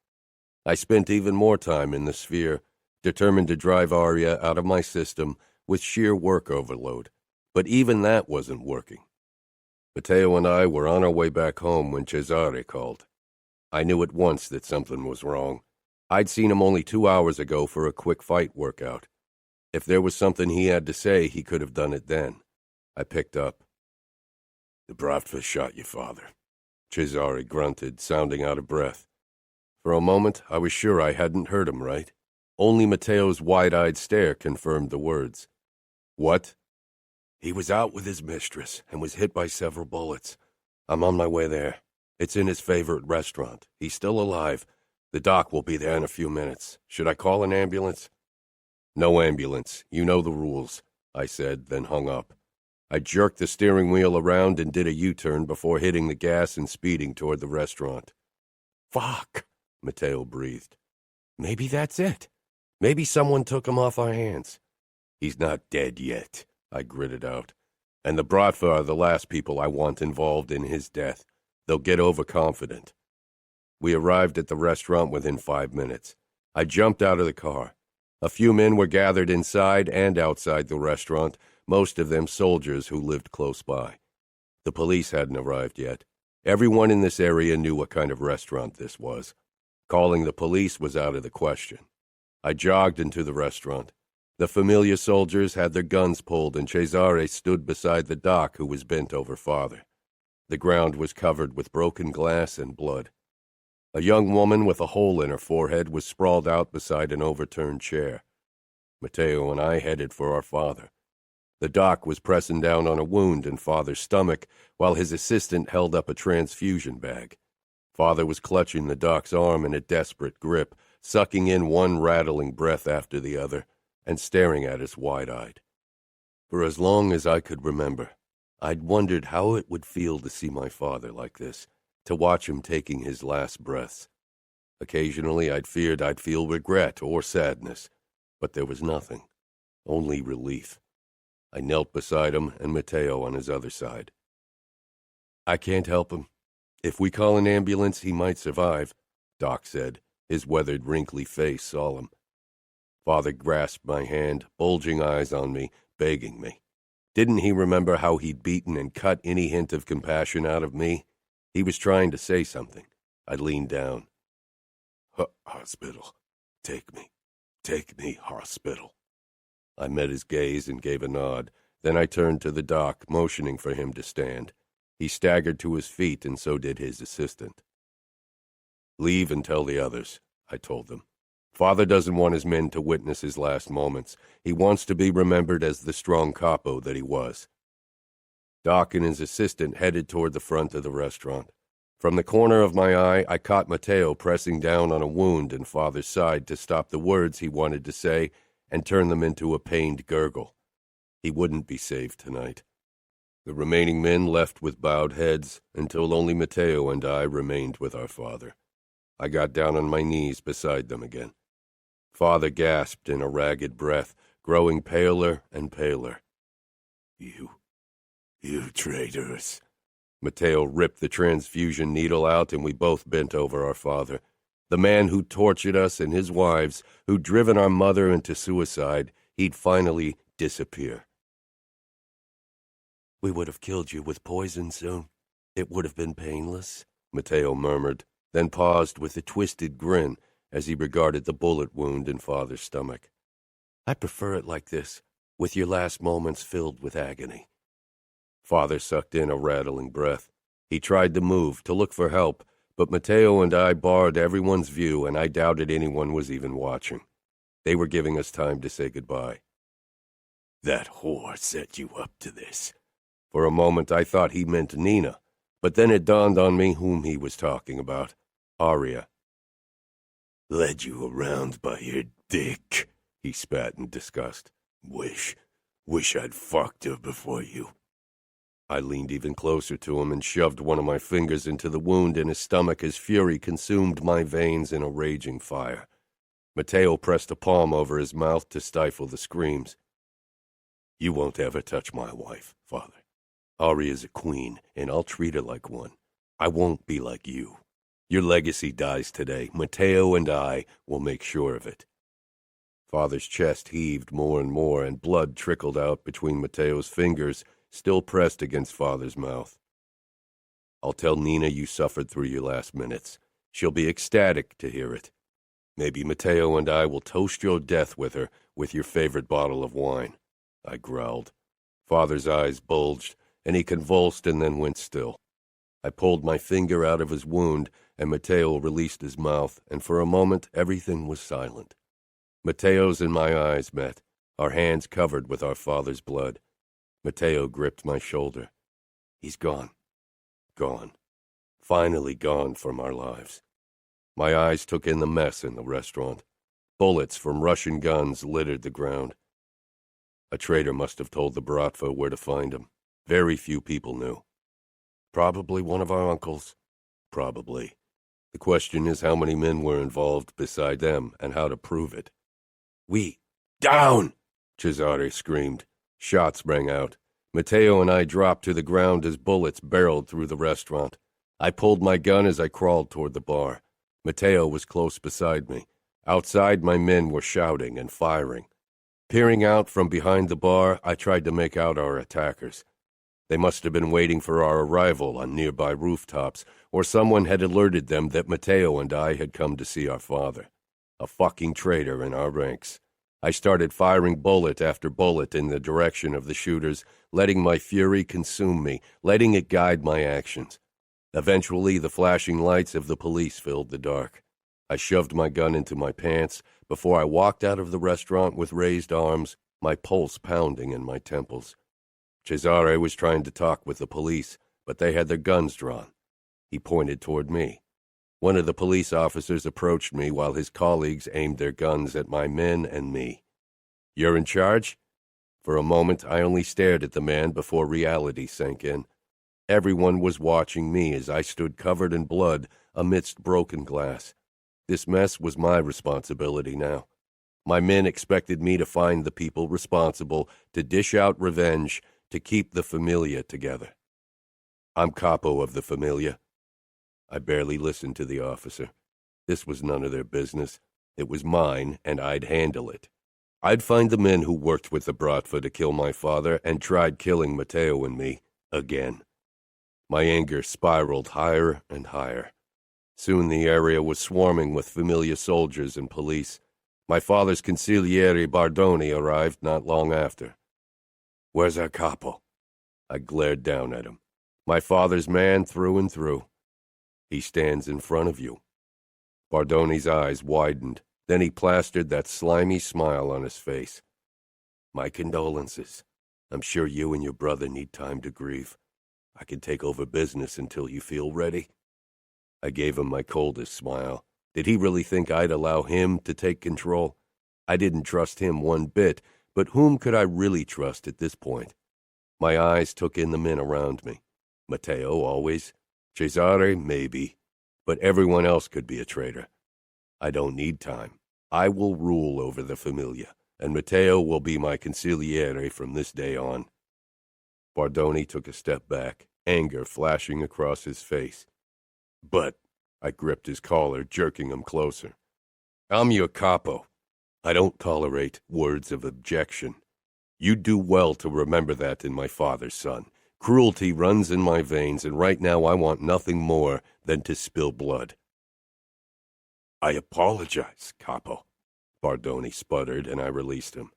I spent even more time in the sphere, determined to drive Aria out of my system with sheer work overload, but even that wasn't working. Matteo and I were on our way back home when Cesare called. I knew at once that something was wrong. I'd seen him only 2 hours ago for a quick fight workout. If there was something he had to say, he could have done it then. I picked up. The Bratva shot your father, Cesare grunted, sounding out of breath. For a moment, I was sure I hadn't heard him right. Only Matteo's wide-eyed stare confirmed the words. What? He was out with his mistress and was hit by several bullets. I'm on my way there. It's in his favorite restaurant. He's still alive. The doc will be there in a few minutes. Should I call an ambulance? No ambulance. You know the rules, I said, then hung up. I jerked the steering wheel around and did a U-turn before hitting the gas and speeding toward the restaurant. Fuck, Matteo breathed. Maybe that's it. Maybe someone took him off our hands. He's not dead yet, I gritted out. And the Bratva are the last people I want involved in his death. They'll get overconfident. We arrived at the restaurant within 5 minutes. I jumped out of the car. A few men were gathered inside and outside the restaurant, most of them soldiers who lived close by. The police hadn't arrived yet. Everyone in this area knew what kind of restaurant this was. Calling the police was out of the question. I jogged into the restaurant. The familiar soldiers had their guns pulled, and Cesare stood beside the doc, who was bent over father. The ground was covered with broken glass and blood. A young woman with a hole in her forehead was sprawled out beside an overturned chair. Matteo and I headed for our father. The doc was pressing down on a wound in father's stomach, while his assistant held up a transfusion bag. Father was clutching the doc's arm in a desperate grip, sucking in one rattling breath after the other, and staring at us wide-eyed. For as long as I could remember, I'd wondered how it would feel to see my father like this, to watch him taking his last breaths. Occasionally I'd feared I'd feel regret or sadness, but there was nothing, only relief. I knelt beside him and Matteo on his other side. I can't help him. If we call an ambulance, he might survive, Doc said, his weathered, wrinkly face solemn. Father grasped my hand, bulging eyes on me, begging me. Didn't he remember how he'd beaten and cut any hint of compassion out of me? He was trying to say something. I leaned down. Hospital. Take me, hospital. I met his gaze and gave a nod. Then I turned to the doc, motioning for him to stand. He staggered to his feet, and so did his assistant. Leave and tell the others, I told them. Father doesn't want his men to witness his last moments. He wants to be remembered as the strong capo that he was. Doc and his assistant headed toward the front of the restaurant. From the corner of my eye, I caught Matteo pressing down on a wound in Father's side to stop the words he wanted to say and turn them into a pained gurgle. He wouldn't be saved tonight. The remaining men left with bowed heads until only Matteo and I remained with our father. I got down on my knees beside them again. Father gasped in a ragged breath, growing paler and paler. You traitors. Matteo ripped the transfusion needle out, and we both bent over our father. The man who tortured us and his wives, who'd driven our mother into suicide, he'd finally disappear. We would have killed you with poison soon. It would have been painless, Matteo murmured, then paused with a twisted grin as he regarded the bullet wound in Father's stomach. I prefer it like this, with your last moments filled with agony. Father sucked in a rattling breath. He tried to move, to look for help, but Matteo and I barred everyone's view, and I doubted anyone was even watching. They were giving us time to say goodbye. That whore set you up to this. For a moment I thought he meant Nina, but then it dawned on me whom he was talking about. Aria. Led you around by your dick, he spat in disgust. Wish I'd fucked her before you. I leaned even closer to him and shoved one of my fingers into the wound in his stomach as fury consumed my veins in a raging fire. Matteo pressed a palm over his mouth to stifle the screams. You won't ever touch my wife, Father. Aria's a queen, and I'll treat her like one. I won't be like you. Your legacy dies today. Matteo and I will make sure of it. Father's chest heaved more and more, and blood trickled out between Matteo's fingers, still pressed against Father's mouth. I'll tell Nina you suffered through your last minutes. She'll be ecstatic to hear it. Maybe Matteo and I will toast your death with her with your favorite bottle of wine. I growled. Father's eyes bulged, and he convulsed and then went still. I pulled my finger out of his wound, and Matteo released his mouth, and for a moment everything was silent. Matteo's and my eyes met, our hands covered with our father's blood. Matteo gripped my shoulder. He's gone. Gone. Finally gone from our lives. My eyes took in the mess in the restaurant. Bullets from Russian guns littered the ground. A traitor must have told the Bratva where to find him. Very few people knew. Probably one of our uncles. Probably. The question is how many men were involved beside them and how to prove it. Down! Cesare screamed. Shots rang out. Matteo and I dropped to the ground as bullets barreled through the restaurant. I pulled my gun as I crawled toward the bar. Matteo was close beside me. Outside, my men were shouting and firing. Peering out from behind the bar, I tried to make out our attackers. They must have been waiting for our arrival on nearby rooftops, or someone had alerted them that Matteo and I had come to see our father. A fucking traitor in our ranks. I started firing bullet after bullet in the direction of the shooters, letting my fury consume me, letting it guide my actions. Eventually, the flashing lights of the police filled the dark. I shoved my gun into my pants before I walked out of the restaurant with raised arms, my pulse pounding in my temples. Cesare was trying to talk with the police, but they had their guns drawn. He pointed toward me. One of the police officers approached me while his colleagues aimed their guns at my men and me. You're in charge? For a moment, I only stared at the man before reality sank in. Everyone was watching me as I stood covered in blood amidst broken glass. This mess was my responsibility now. My men expected me to find the people responsible, to dish out revenge, to keep the Familia together. I'm Capo of the Familia. I barely listened to the officer. This was none of their business. It was mine, and I'd handle it. I'd find the men who worked with the Bratva to kill my father and tried killing Matteo and me again. My anger spiraled higher and higher. Soon the area was swarming with Familia soldiers and police. My father's consigliere Bardoni arrived not long after. Where's our capo? I glared down at him. My father's man through and through. He stands in front of you. Bardoni's eyes widened. Then he plastered that slimy smile on his face. My condolences. I'm sure you and your brother need time to grieve. I can take over business until you feel ready. I gave him my coldest smile. Did he really think I'd allow him to take control? I didn't trust him one bit, but whom could I really trust at this point? My eyes took in the men around me. Matteo, always. Cesare, maybe. But everyone else could be a traitor. I don't need time. I will rule over the Familia, and Matteo will be my consigliere from this day on. Bardoni took a step back, anger flashing across his face. But, I gripped his collar, jerking him closer. I'm your capo. I don't tolerate words of objection. You'd do well to remember that in my father's son. Cruelty runs in my veins, and right now I want nothing more than to spill blood. I apologize, Capo, Bardoni sputtered, and I released him.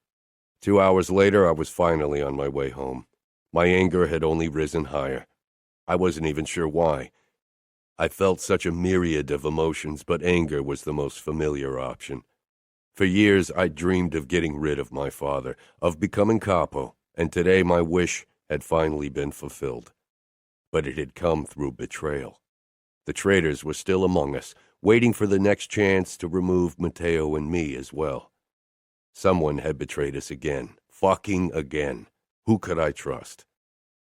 2 hours later, I was finally on my way home. My anger had only risen higher. I wasn't even sure why. I felt such a myriad of emotions, but anger was the most familiar option. For years I dreamed of getting rid of my father, of becoming Capo, and today my wish had finally been fulfilled. But it had come through betrayal. The traitors were still among us, waiting for the next chance to remove Matteo and me as well. Someone had betrayed us again, fucking again. Who could I trust?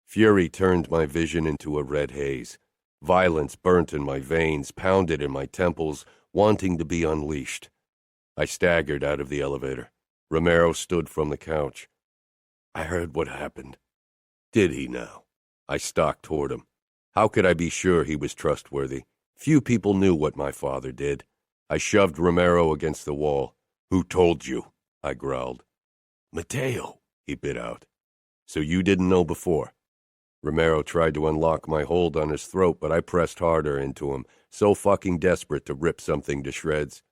Fury turned my vision into a red haze. Violence burnt in my veins, pounded in my temples, wanting to be unleashed. I staggered out of the elevator. Romero stood from the couch. I heard what happened. Did he now? I stalked toward him. How could I be sure he was trustworthy? Few people knew what my father did. I shoved Romero against the wall. Who told you? I growled. Matteo, he bit out. So you didn't know before? Romero tried to unlock my hold on his throat, but I pressed harder into him, so fucking desperate to rip something to shreds.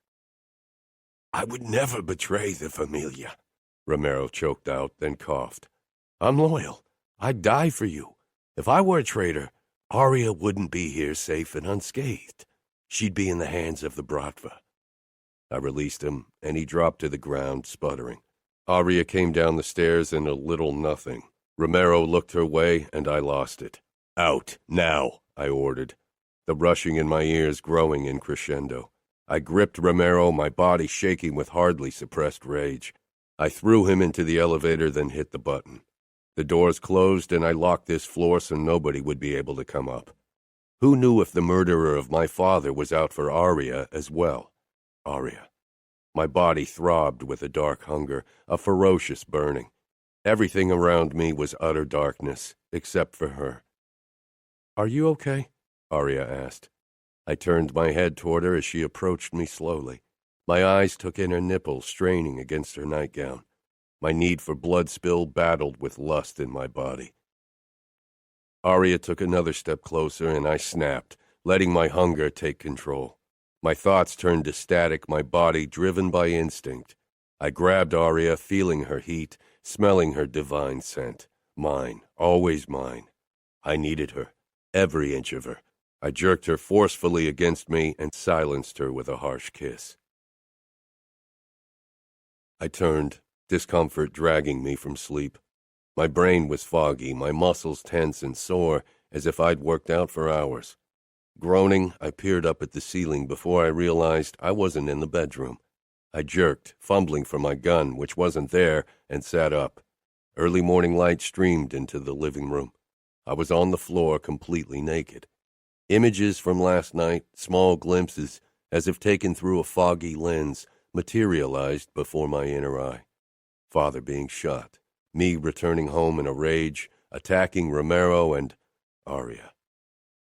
I would never betray the familia, Romero choked out, then coughed. I'm loyal. I'd die for you. If I were a traitor, Aria wouldn't be here safe and unscathed. She'd be in the hands of the Bratva. I released him, and he dropped to the ground, sputtering. Aria came down the stairs in a little nothing. Romero looked her way, and I lost it. Out, now, I ordered, the rushing in my ears growing in crescendo. I gripped Romero, my body shaking with hardly suppressed rage. I threw him into the elevator, then hit the button. The doors closed, and I locked this floor so nobody would be able to come up. Who knew if the murderer of my father was out for Aria as well? Aria. My body throbbed with a dark hunger, a ferocious burning. Everything around me was utter darkness, except for her. Are you okay? Aria asked. I turned my head toward her as she approached me slowly. My eyes took in her nipples straining against her nightgown. My need for blood spill battled with lust in my body. Aria took another step closer, and I snapped, letting my hunger take control. My thoughts turned to static, my body driven by instinct. I grabbed Aria, feeling her heat, smelling her divine scent. Mine, always mine. I needed her, every inch of her. I jerked her forcefully against me and silenced her with a harsh kiss. I turned, discomfort dragging me from sleep. My brain was foggy, my muscles tense and sore, as if I'd worked out for hours. Groaning, I peered up at the ceiling before I realized I wasn't in the bedroom. I jerked, fumbling for my gun, which wasn't there, and sat up. Early morning light streamed into the living room. I was on the floor, completely naked. Images from last night, small glimpses, as if taken through a foggy lens, materialized before my inner eye. Father being shot, me returning home in a rage, attacking Romero and Aria.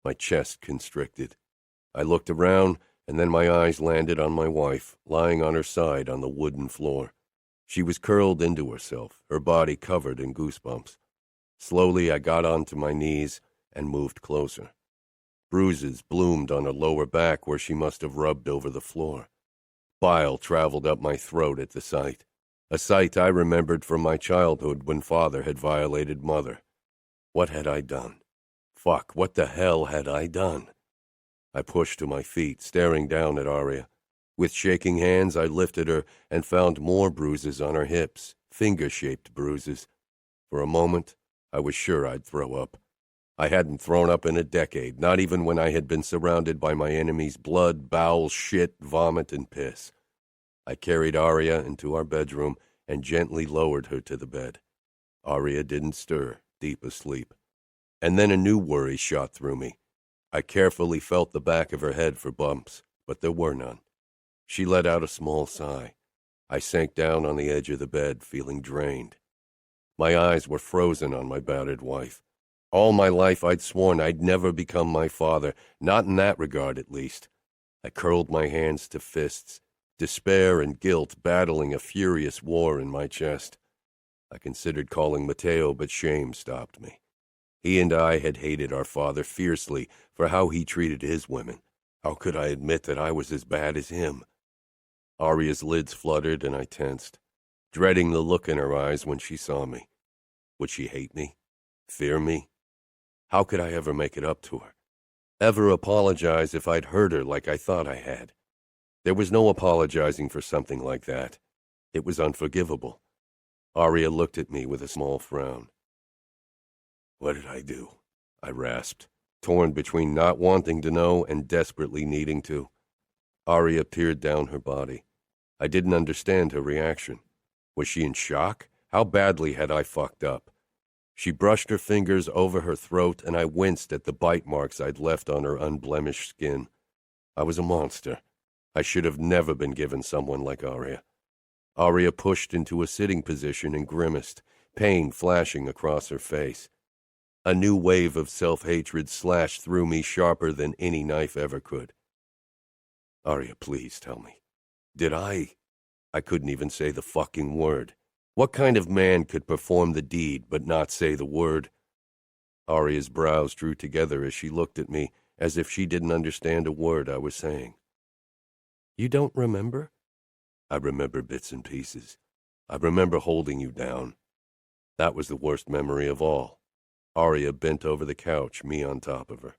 My chest constricted. I looked around, and then my eyes landed on my wife, lying on her side on the wooden floor. She was curled into herself, her body covered in goosebumps. Slowly I got onto my knees and moved closer. Bruises bloomed on her lower back where she must have rubbed over the floor. Bile traveled up my throat at the sight, a sight I remembered from my childhood when Father had violated Mother. What had I done? Fuck, what the hell had I done? I pushed to my feet, staring down at Aria. With shaking hands, I lifted her and found more bruises on her hips, finger-shaped bruises. For a moment, I was sure I'd throw up. I hadn't thrown up in a decade, not even when I had been surrounded by my enemy's blood, bowels, shit, vomit, and piss. I carried Aria into our bedroom and gently lowered her to the bed. Aria didn't stir, deep asleep. And then a new worry shot through me. I carefully felt the back of her head for bumps, but there were none. She let out a small sigh. I sank down on the edge of the bed, feeling drained. My eyes were frozen on my battered wife. All my life I'd sworn I'd never become my father, not in that regard at least. I curled my hands to fists, despair and guilt battling a furious war in my chest. I considered calling Matteo, but shame stopped me. He and I had hated our father fiercely for how he treated his women. How could I admit that I was as bad as him? Aria's lids fluttered and I tensed, dreading the look in her eyes when she saw me. Would she hate me? Fear me? How could I ever make it up to her? Ever apologize if I'd hurt her like I thought I had? There was no apologizing for something like that. It was unforgivable. Aria looked at me with a small frown. "What did I do?" I rasped, torn between not wanting to know and desperately needing to. Aria peered down her body. I didn't understand her reaction. Was she in shock? How badly had I fucked up? She brushed her fingers over her throat, and I winced at the bite marks I'd left on her unblemished skin. I was a monster. I should have never been given someone like Aria. Aria pushed into a sitting position and grimaced, pain flashing across her face. A new wave of self-hatred slashed through me sharper than any knife ever could. "Aria, please tell me. Did I couldn't even say the fucking word. What kind of man could perform the deed but not say the word?" Aria's brows drew together as she looked at me, as if she didn't understand a word I was saying. "You don't remember?" "I remember bits and pieces. I remember holding you down. That was the worst memory of all." Aria bent over the couch, me on top of her.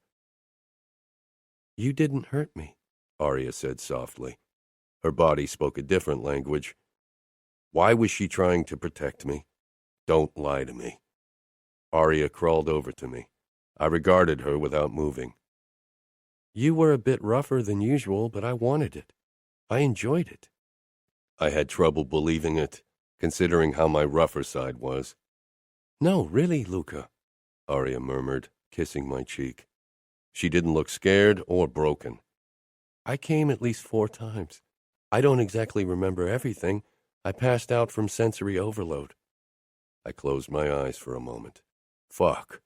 "You didn't hurt me," Aria said softly. Her body spoke a different language. Why was she trying to protect me? Don't lie to me. Aria crawled over to me. I regarded her without moving. "You were a bit rougher than usual, but I wanted it. I enjoyed it." I had trouble believing it, considering how my rougher side was. "No, really, Luca," Aria murmured, kissing my cheek. She didn't look scared or broken. "I came at least 4 times. I don't exactly remember everything. I passed out from sensory overload." I closed my eyes for a moment. Fuck.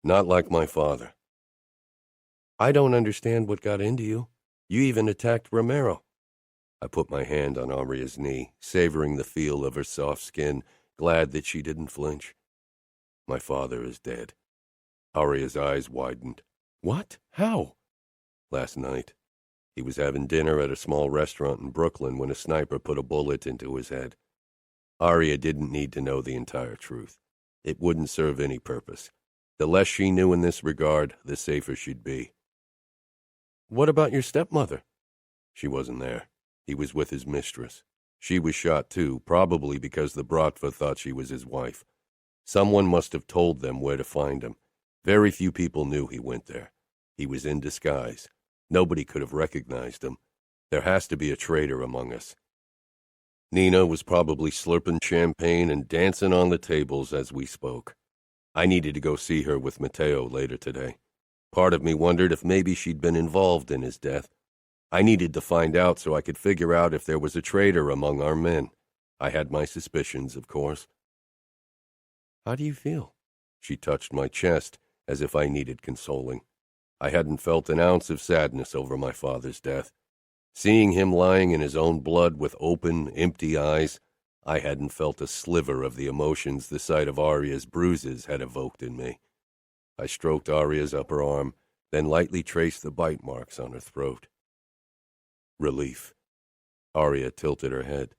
Not like my father. "I don't understand what got into you. You even attacked Romero." I put my hand on Aria's knee, savoring the feel of her soft skin, glad that she didn't flinch. "My father is dead." Aria's eyes widened. "What? How?" "Last night. He was having dinner at a small restaurant in Brooklyn when a sniper put a bullet into his head." Aria didn't need to know the entire truth. It wouldn't serve any purpose. The less she knew in this regard, the safer she'd be. "What about your stepmother?" "She wasn't there. He was with his mistress. She was shot too, probably because the Bratva thought she was his wife. Someone must have told them where to find him. Very few people knew he went there. He was in disguise. Nobody could have recognized him. There has to be a traitor among us." Nina was probably slurping champagne and dancing on the tables as we spoke. I needed to go see her with Matteo later today. Part of me wondered if maybe she'd been involved in his death. I needed to find out so I could figure out if there was a traitor among our men. I had my suspicions, of course. "How do you feel?" She touched my chest as if I needed consoling. I hadn't felt an ounce of sadness over my father's death. Seeing him lying in his own blood with open, empty eyes, I hadn't felt a sliver of the emotions the sight of Aria's bruises had evoked in me. I stroked Aria's upper arm, then lightly traced the bite marks on her throat. Relief. Aria tilted her head.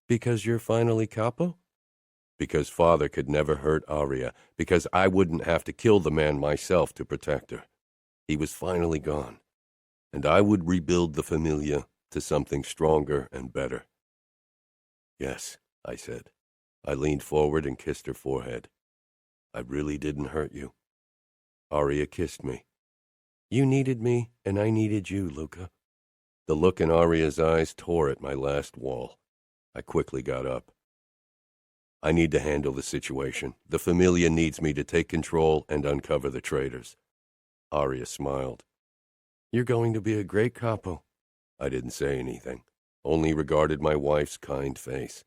"Because you're finally Capo?" "Because father could never hurt Aria, because I wouldn't have to kill the man myself to protect her. He was finally gone, and I would rebuild the Familia to something stronger and better." "Yes," I said. I leaned forward and kissed her forehead. "I really didn't hurt you." Aria kissed me. "You needed me, and I needed you, Luca." The look in Aria's eyes tore at my last wall. I quickly got up. "I need to handle the situation. The Familia needs me to take control and uncover the traitors." Aria smiled. "You're going to be a great Capo." I didn't say anything, only regarded my wife's kind face.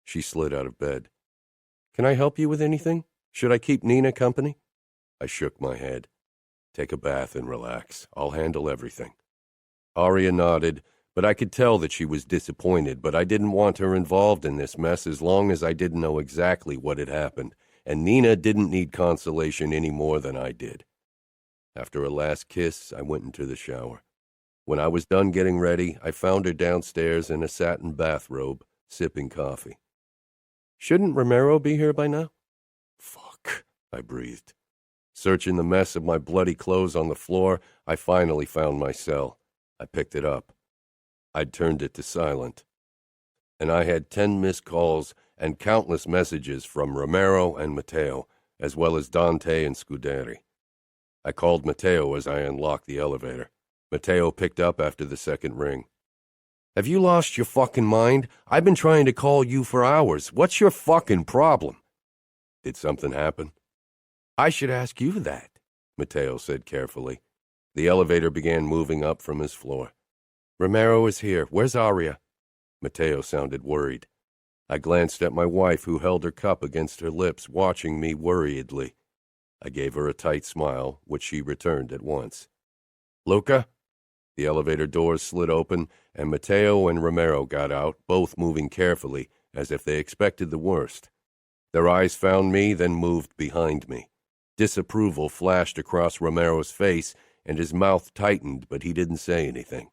She slid out of bed. "Can I help you with anything? Should I keep Nina company?" I shook my head. "Take a bath and relax. I'll handle everything." Aria nodded, but I could tell that she was disappointed, but I didn't want her involved in this mess as long as I didn't know exactly what had happened, and Nina didn't need consolation any more than I did. After a last kiss, I went into the shower. When I was done getting ready, I found her downstairs in a satin bathrobe, sipping coffee. "Shouldn't Romero be here by now?" "Fuck," I breathed. Searching the mess of my bloody clothes on the floor, I finally found my cell. I picked it up. I'd turned it to silent, and I had 10 missed calls and countless messages from Romero and Matteo, as well as Dante and Scuderi. I called Matteo as I unlocked the elevator. Matteo picked up after the second ring. "Have you lost your fucking mind? I've been trying to call you for hours. What's your fucking problem?" "Did something happen?" "I should ask you that," Matteo said carefully. The elevator began moving up from his floor. "Romero is here. Where's Aria?" Matteo sounded worried. I glanced at my wife, who held her cup against her lips, watching me worriedly. I gave her a tight smile, which she returned at once. "Luca?" The elevator doors slid open, and Matteo and Romero got out, both moving carefully, as if they expected the worst. Their eyes found me, then moved behind me. Disapproval flashed across Romero's face, and his mouth tightened, but he didn't say anything.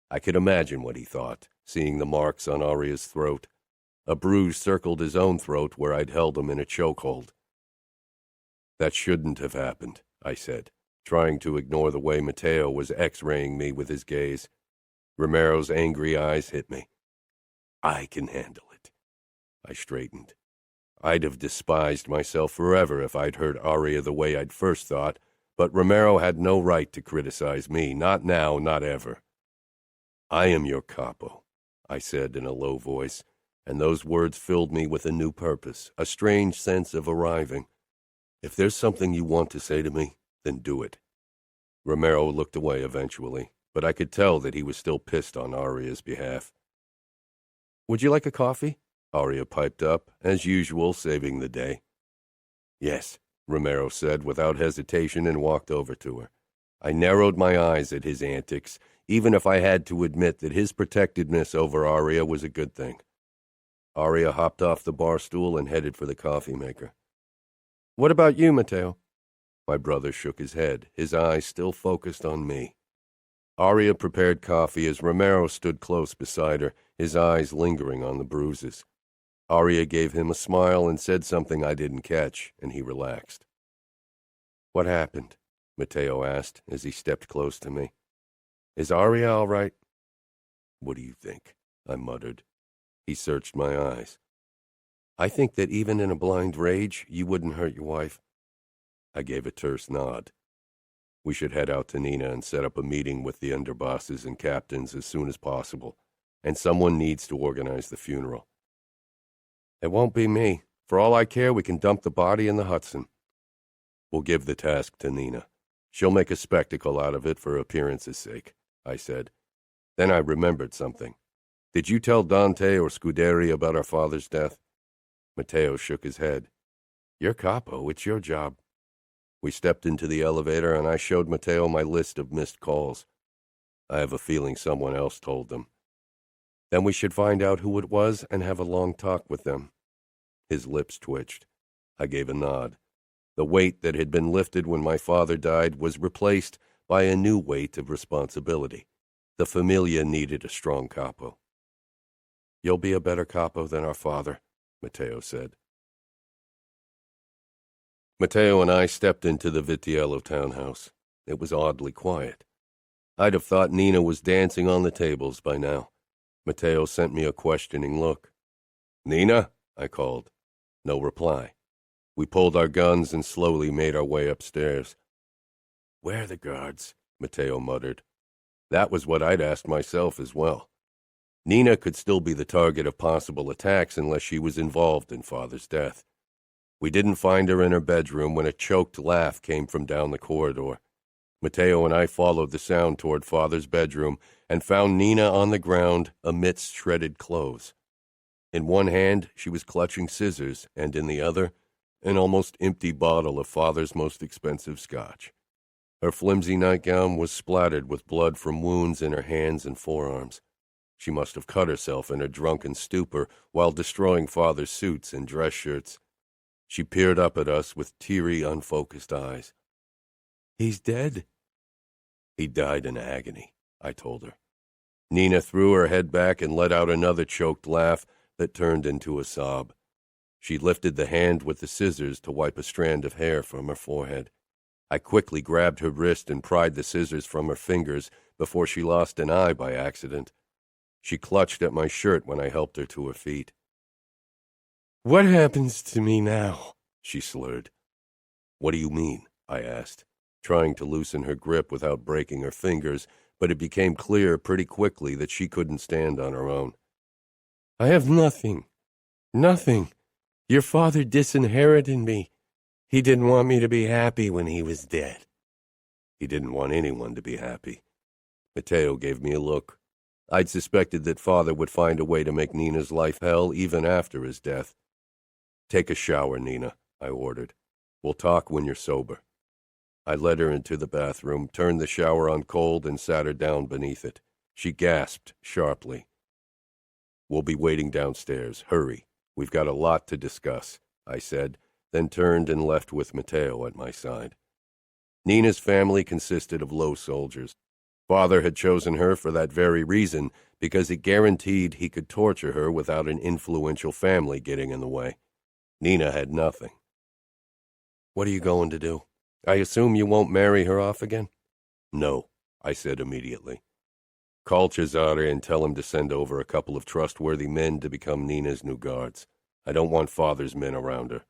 I could imagine what he thought, seeing the marks on Aria's throat. A bruise circled his own throat where I'd held him in a chokehold. "That shouldn't have happened," I said, trying to ignore the way Matteo was x-raying me with his gaze. Romero's angry eyes hit me. "I can handle it." I straightened. I'd have despised myself forever if I'd heard Aria the way I'd first thought, but Romero had no right to criticize me, not now, not ever. "I am your capo," I said in a low voice, and those words filled me with a new purpose, a strange sense of arriving. "If there's something you want to say to me, then do it." Romero looked away eventually, but I could tell that he was still pissed on Aria's behalf. "Would you like a coffee?" Aria piped up, as usual, saving the day. "Yes," Romero said without hesitation, and walked over to her. I narrowed my eyes at his antics, even if I had to admit that his protectiveness over Aria was a good thing. Aria hopped off the bar stool and headed for the coffee maker. "What about you, Matteo?" My brother shook his head, his eyes still focused on me. Aria prepared coffee as Romero stood close beside her, his eyes lingering on the bruises. Aria gave him a smile and said something I didn't catch, and he relaxed. "What happened?" Matteo asked as he stepped close to me. "Is Aria all right?" "What do you think?" I muttered. He searched my eyes. "I think that even in a blind rage, you wouldn't hurt your wife." I gave a terse nod. "We should head out to Nina and set up a meeting with the underbosses and captains as soon as possible, and someone needs to organize the funeral." "It won't be me. For all I care, we can dump the body in the Hudson." "We'll give the task to Nina. She'll make a spectacle out of it for appearance's sake," I said. Then I remembered something. "Did you tell Dante or Scuderi about our father's death?" Matteo shook his head. "You're capo. It's your job." We stepped into the elevator, and I showed Matteo my list of missed calls. "I have a feeling someone else told them." "Then we should find out who it was and have a long talk with them." His lips twitched. I gave a nod. The weight that had been lifted when my father died was replaced by a new weight of responsibility. The familia needed a strong capo. "You'll be a better capo than our father," Matteo said. Matteo and I stepped into the Vitiello townhouse. It was oddly quiet. I'd have thought Nina was dancing on the tables by now. Matteo sent me a questioning look. "Nina?" I called. No reply. We pulled our guns and slowly made our way upstairs. "Where are the guards?" Matteo muttered. That was what I'd asked myself as well. Nina could still be the target of possible attacks unless she was involved in Father's death. We didn't find her in her bedroom when a choked laugh came from down the corridor. Matteo and I followed the sound toward Father's bedroom and found Nina on the ground amidst shredded clothes. In one hand, she was clutching scissors, and in the other, an almost empty bottle of Father's most expensive scotch. Her flimsy nightgown was splattered with blood from wounds in her hands and forearms. She must have cut herself in her drunken stupor while destroying Father's suits and dress shirts. She peered up at us with teary, unfocused eyes. "He's dead?" "He died in agony," I told her. Nina threw her head back and let out another choked laugh that turned into a sob. She lifted the hand with the scissors to wipe a strand of hair from her forehead. I quickly grabbed her wrist and pried the scissors from her fingers before she lost an eye by accident. She clutched at my shirt when I helped her to her feet. "What happens to me now?" she slurred. "What do you mean?" I asked, trying to loosen her grip without breaking her fingers, but it became clear pretty quickly that she couldn't stand on her own. "I have nothing. Nothing. Your father disinherited me. He didn't want me to be happy when he was dead." He didn't want anyone to be happy. Matteo gave me a look. I'd suspected that father would find a way to make Nina's life hell even after his death. "Take a shower, Nina," I ordered. "We'll talk when you're sober." I led her into the bathroom, turned the shower on cold, and sat her down beneath it. She gasped sharply. "We'll be waiting downstairs. Hurry. We've got a lot to discuss," I said, then turned and left with Matteo at my side. Nina's family consisted of low soldiers. Father had chosen her for that very reason, because it guaranteed he could torture her without an influential family getting in the way. Nina had nothing. "What are you going to do? I assume you won't marry her off again?" "No," I said immediately. "Call Cesare and tell him to send over a couple of trustworthy men to become Nina's new guards. I don't want Father's men around her."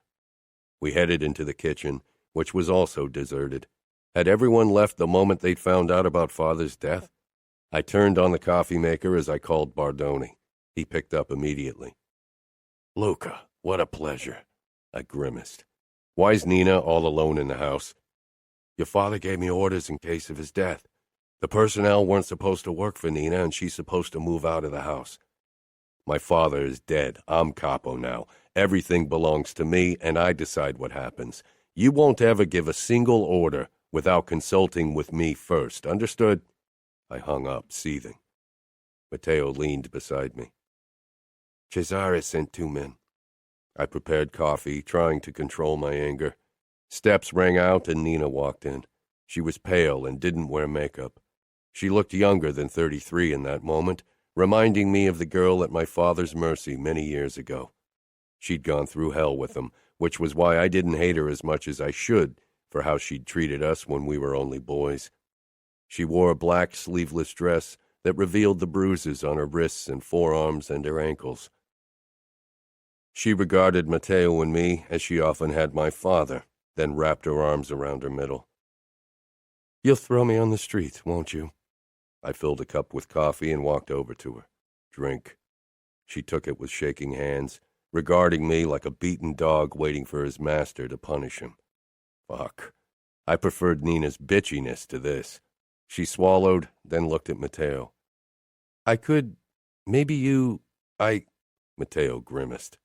We headed into the kitchen, which was also deserted. Had everyone left the moment they'd found out about Father's death? I turned on the coffee maker as I called Bardoni. He picked up immediately. "Luca, what a pleasure." I grimaced. "Why's Nina all alone in the house?" "Your father gave me orders in case of his death. The personnel weren't supposed to work for Nina, and she's supposed to move out of the house." "My father is dead. I'm Capo now. Everything belongs to me, and I decide what happens. You won't ever give a single order without consulting with me first. Understood?" I hung up, seething. Matteo leaned beside me. "Cesare sent 2 men. I prepared coffee, trying to control my anger. Steps rang out, and Nina walked in. She was pale and didn't wear makeup. She looked younger than 33 in that moment, reminding me of the girl at my father's mercy many years ago. She'd gone through hell with him, which was why I didn't hate her as much as I should for how she'd treated us when we were only boys. She wore a black sleeveless dress that revealed the bruises on her wrists and forearms and her ankles. She regarded Matteo and me as she often had my father, then wrapped her arms around her middle. "You'll throw me on the street, won't you?" I filled a cup with coffee and walked over to her. "Drink." She took it with shaking hands, regarding me like a beaten dog waiting for his master to punish him. Fuck. I preferred Nina's bitchiness to this. She swallowed, then looked at Matteo. Matteo grimaced.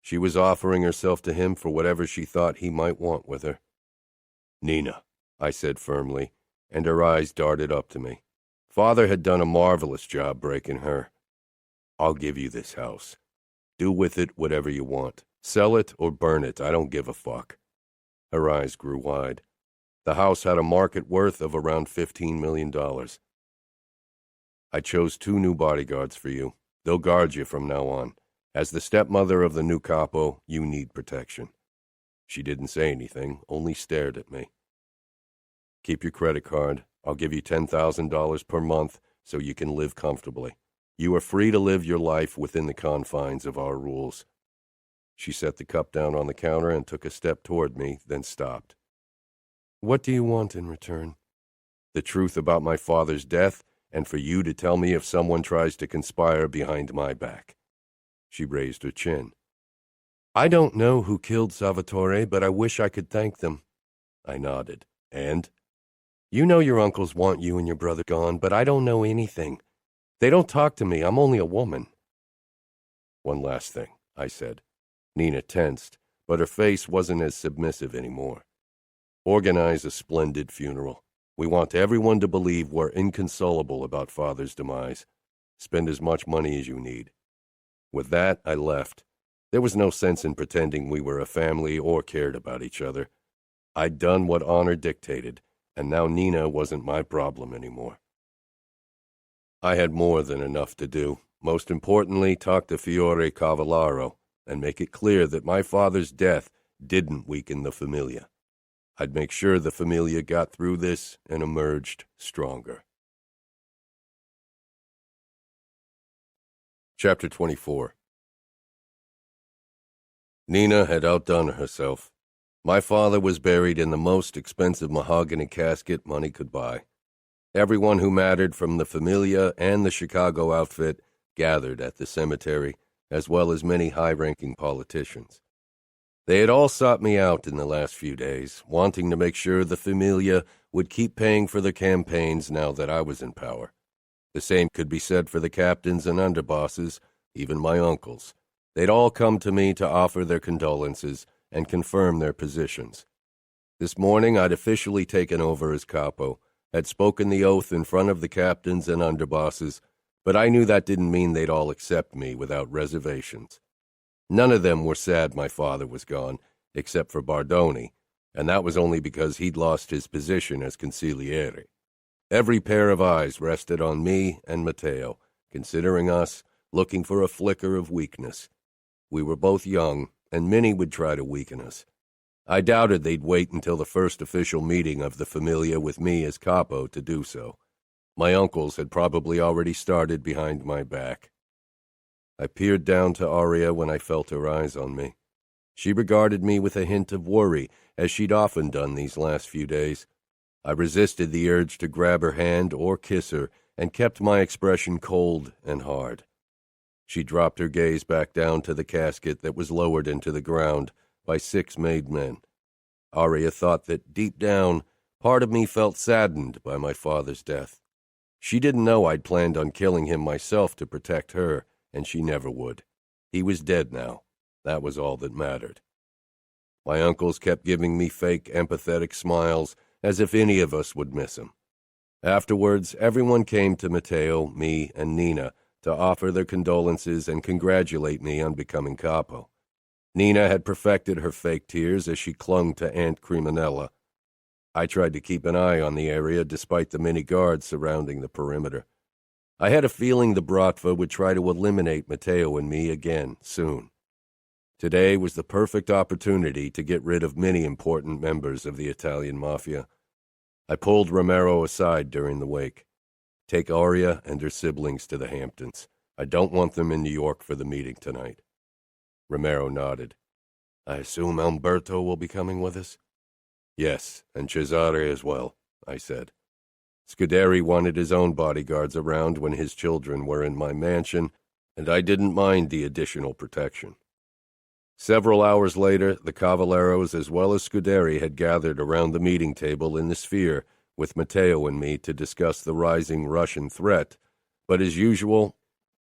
She was offering herself to him for whatever she thought he might want with her. "Nina," I said firmly, and her eyes darted up to me. Father had done a marvelous job breaking her. "I'll give you this house. Do with it whatever you want. Sell it or burn it, I don't give a fuck." Her eyes grew wide. The house had a market worth of around $15 million. "I chose 2 new bodyguards for you. They'll guard you from now on. As the stepmother of the new capo, you need protection." She didn't say anything, only stared at me. "Keep your credit card. I'll give you $10,000 per month so you can live comfortably. You are free to live your life within the confines of our rules." She set the cup down on the counter and took a step toward me, then stopped. "What do you want in return?" "The truth about my father's death, and for you to tell me if someone tries to conspire behind my back." She raised her chin. "I don't know who killed Salvatore, but I wish I could thank them." I nodded. "And?" "You know your uncles want you and your brother gone, but I don't know anything. They don't talk to me. I'm only a woman." "One last thing," I said. Nina tensed, but her face wasn't as submissive anymore. "Organize a splendid funeral. We want everyone to believe we're inconsolable about Father's demise. Spend as much money as you need." With that, I left. There was no sense in pretending we were a family or cared about each other. I'd done what honor dictated, and now Nina wasn't my problem anymore. I had more than enough to do. Most importantly, talk to Fiore Cavallaro and make it clear that my father's death didn't weaken the Familia. I'd make sure the Familia got through this and emerged stronger. Chapter 24. Nina had outdone herself. My father was buried in the most expensive mahogany casket money could buy. Everyone who mattered from the Familia and the Chicago outfit gathered at the cemetery, as well as many high-ranking politicians. They had all sought me out in the last few days, wanting to make sure the Familia would keep paying for their campaigns now that I was in power. The same could be said for the captains and underbosses, even my uncles. They'd all come to me to offer their condolences and confirm their positions. This morning I'd officially taken over as Capo, had spoken the oath in front of the captains and underbosses, but I knew that didn't mean they'd all accept me without reservations. None of them were sad my father was gone, except for Bardoni, and that was only because he'd lost his position as consigliere. Every pair of eyes rested on me and Matteo, considering us, looking for a flicker of weakness. We were both young, and many would try to weaken us. I doubted they'd wait until the first official meeting of the Familia with me as Capo to do so. My uncles had probably already started behind my back. I peered down to Aria when I felt her eyes on me. She regarded me with a hint of worry, as she'd often done these last few days. I resisted the urge to grab her hand or kiss her, and kept my expression cold and hard. She dropped her gaze back down to the casket that was lowered into the ground by 6 made men. Aria thought that, deep down, part of me felt saddened by my father's death. She didn't know I'd planned on killing him myself to protect her, and she never would. He was dead now. That was all that mattered. My uncles kept giving me fake, empathetic smiles, as if any of us would miss him. Afterwards, everyone came to Matteo, me, and Nina to offer their condolences and congratulate me on becoming Capo. Nina had perfected her fake tears as she clung to Aunt Cremonella. I tried to keep an eye on the area despite the many guards surrounding the perimeter. I had a feeling the Bratva would try to eliminate Matteo and me again soon. Today was the perfect opportunity to get rid of many important members of the Italian mafia. I pulled Romero aside during the wake. Take Aria and her siblings to the Hamptons. I don't want them in New York for the meeting tonight. Romero nodded. I assume Umberto will be coming with us? Yes, and Cesare as well, I said. Scuderi wanted his own bodyguards around when his children were in my mansion, and I didn't mind the additional protection. Several hours later, the Cavalleros as well as Scuderi had gathered around the meeting table in the Sphere with Matteo and me to discuss the rising Russian threat, but as usual,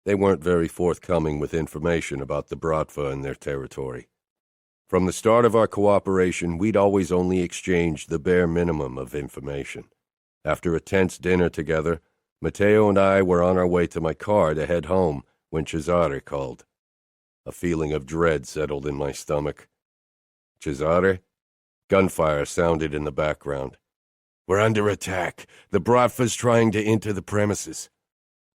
they weren't very forthcoming with information about the Bratva and their territory. From the start of our cooperation, we'd always only exchanged the bare minimum of information. After a tense dinner together, Matteo and I were on our way to my car to head home when Cesare called. A feeling of dread settled in my stomach. Cesare? Gunfire sounded in the background. We're under attack. The Bratva's trying to enter the premises.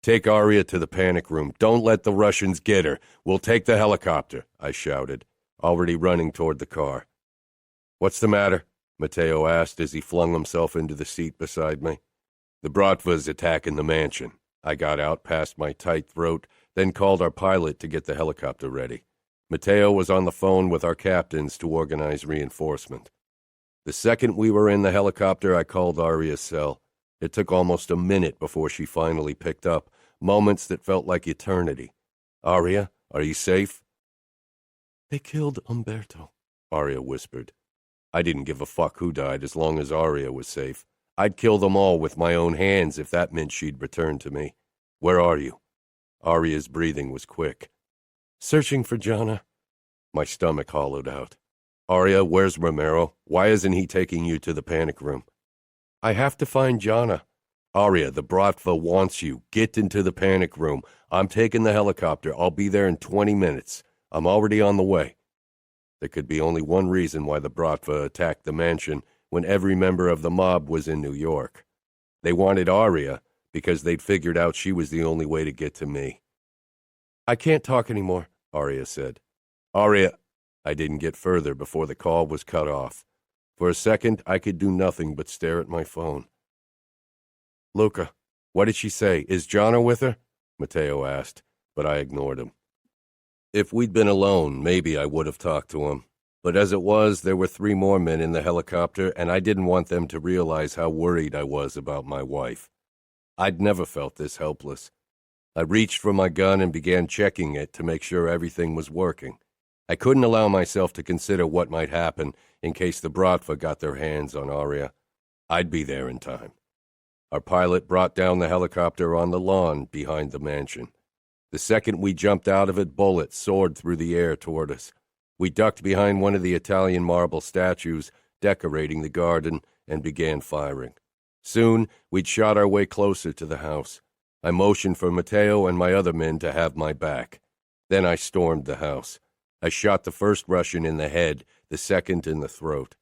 Take Aria to the panic room. Don't let the Russians get her. We'll take the helicopter, I shouted, already running toward the car. What's the matter? Matteo asked as he flung himself into the seat beside me. The Bratva's attacking the mansion. I got out past my tight throat, then called our pilot to get the helicopter ready. Matteo was on the phone with our captains to organize reinforcement. The second we were in the helicopter, I called Aria's cell. It took almost a minute before she finally picked up, moments that felt like eternity. Aria, are you safe? They killed Umberto, Aria whispered. I didn't give a fuck who died as long as Aria was safe. I'd kill them all with my own hands if that meant she'd return to me. Where are you? Aria's breathing was quick. Searching for Gianna. My stomach hollowed out. Aria, where's Romero? Why isn't he taking you to the panic room? I have to find Gianna. Aria, the Bratva wants you. Get into the panic room. I'm taking the helicopter. I'll be there in 20 minutes. I'm already on the way. There could be only one reason why the Bratva attacked the mansion when every member of the mob was in New York. They wanted Aria because they'd figured out she was the only way to get to me. I can't talk anymore, Aria said. Aria, I didn't get further before the call was cut off. For a second, I could do nothing but stare at my phone. Luca, what did she say? Is Gianna with her? Matteo asked. but I ignored him. If we'd been alone, maybe I would have talked to him. But as it was, there were 3 more men in the helicopter, and I didn't want them to realize how worried I was about my wife. I'd never felt this helpless. I reached for my gun and began checking it to make sure everything was working. I couldn't allow myself to consider what might happen in case the Bratva got their hands on Aria. I'd be there in time. Our pilot brought down the helicopter on the lawn behind the mansion. The second we jumped out of it, bullets soared through the air toward us. We ducked behind one of the Italian marble statues decorating the garden and began firing. Soon, we'd shot our way closer to the house. I motioned for Matteo and my other men to have my back. Then I stormed the house. I shot the first Russian in the head, the second in the throat.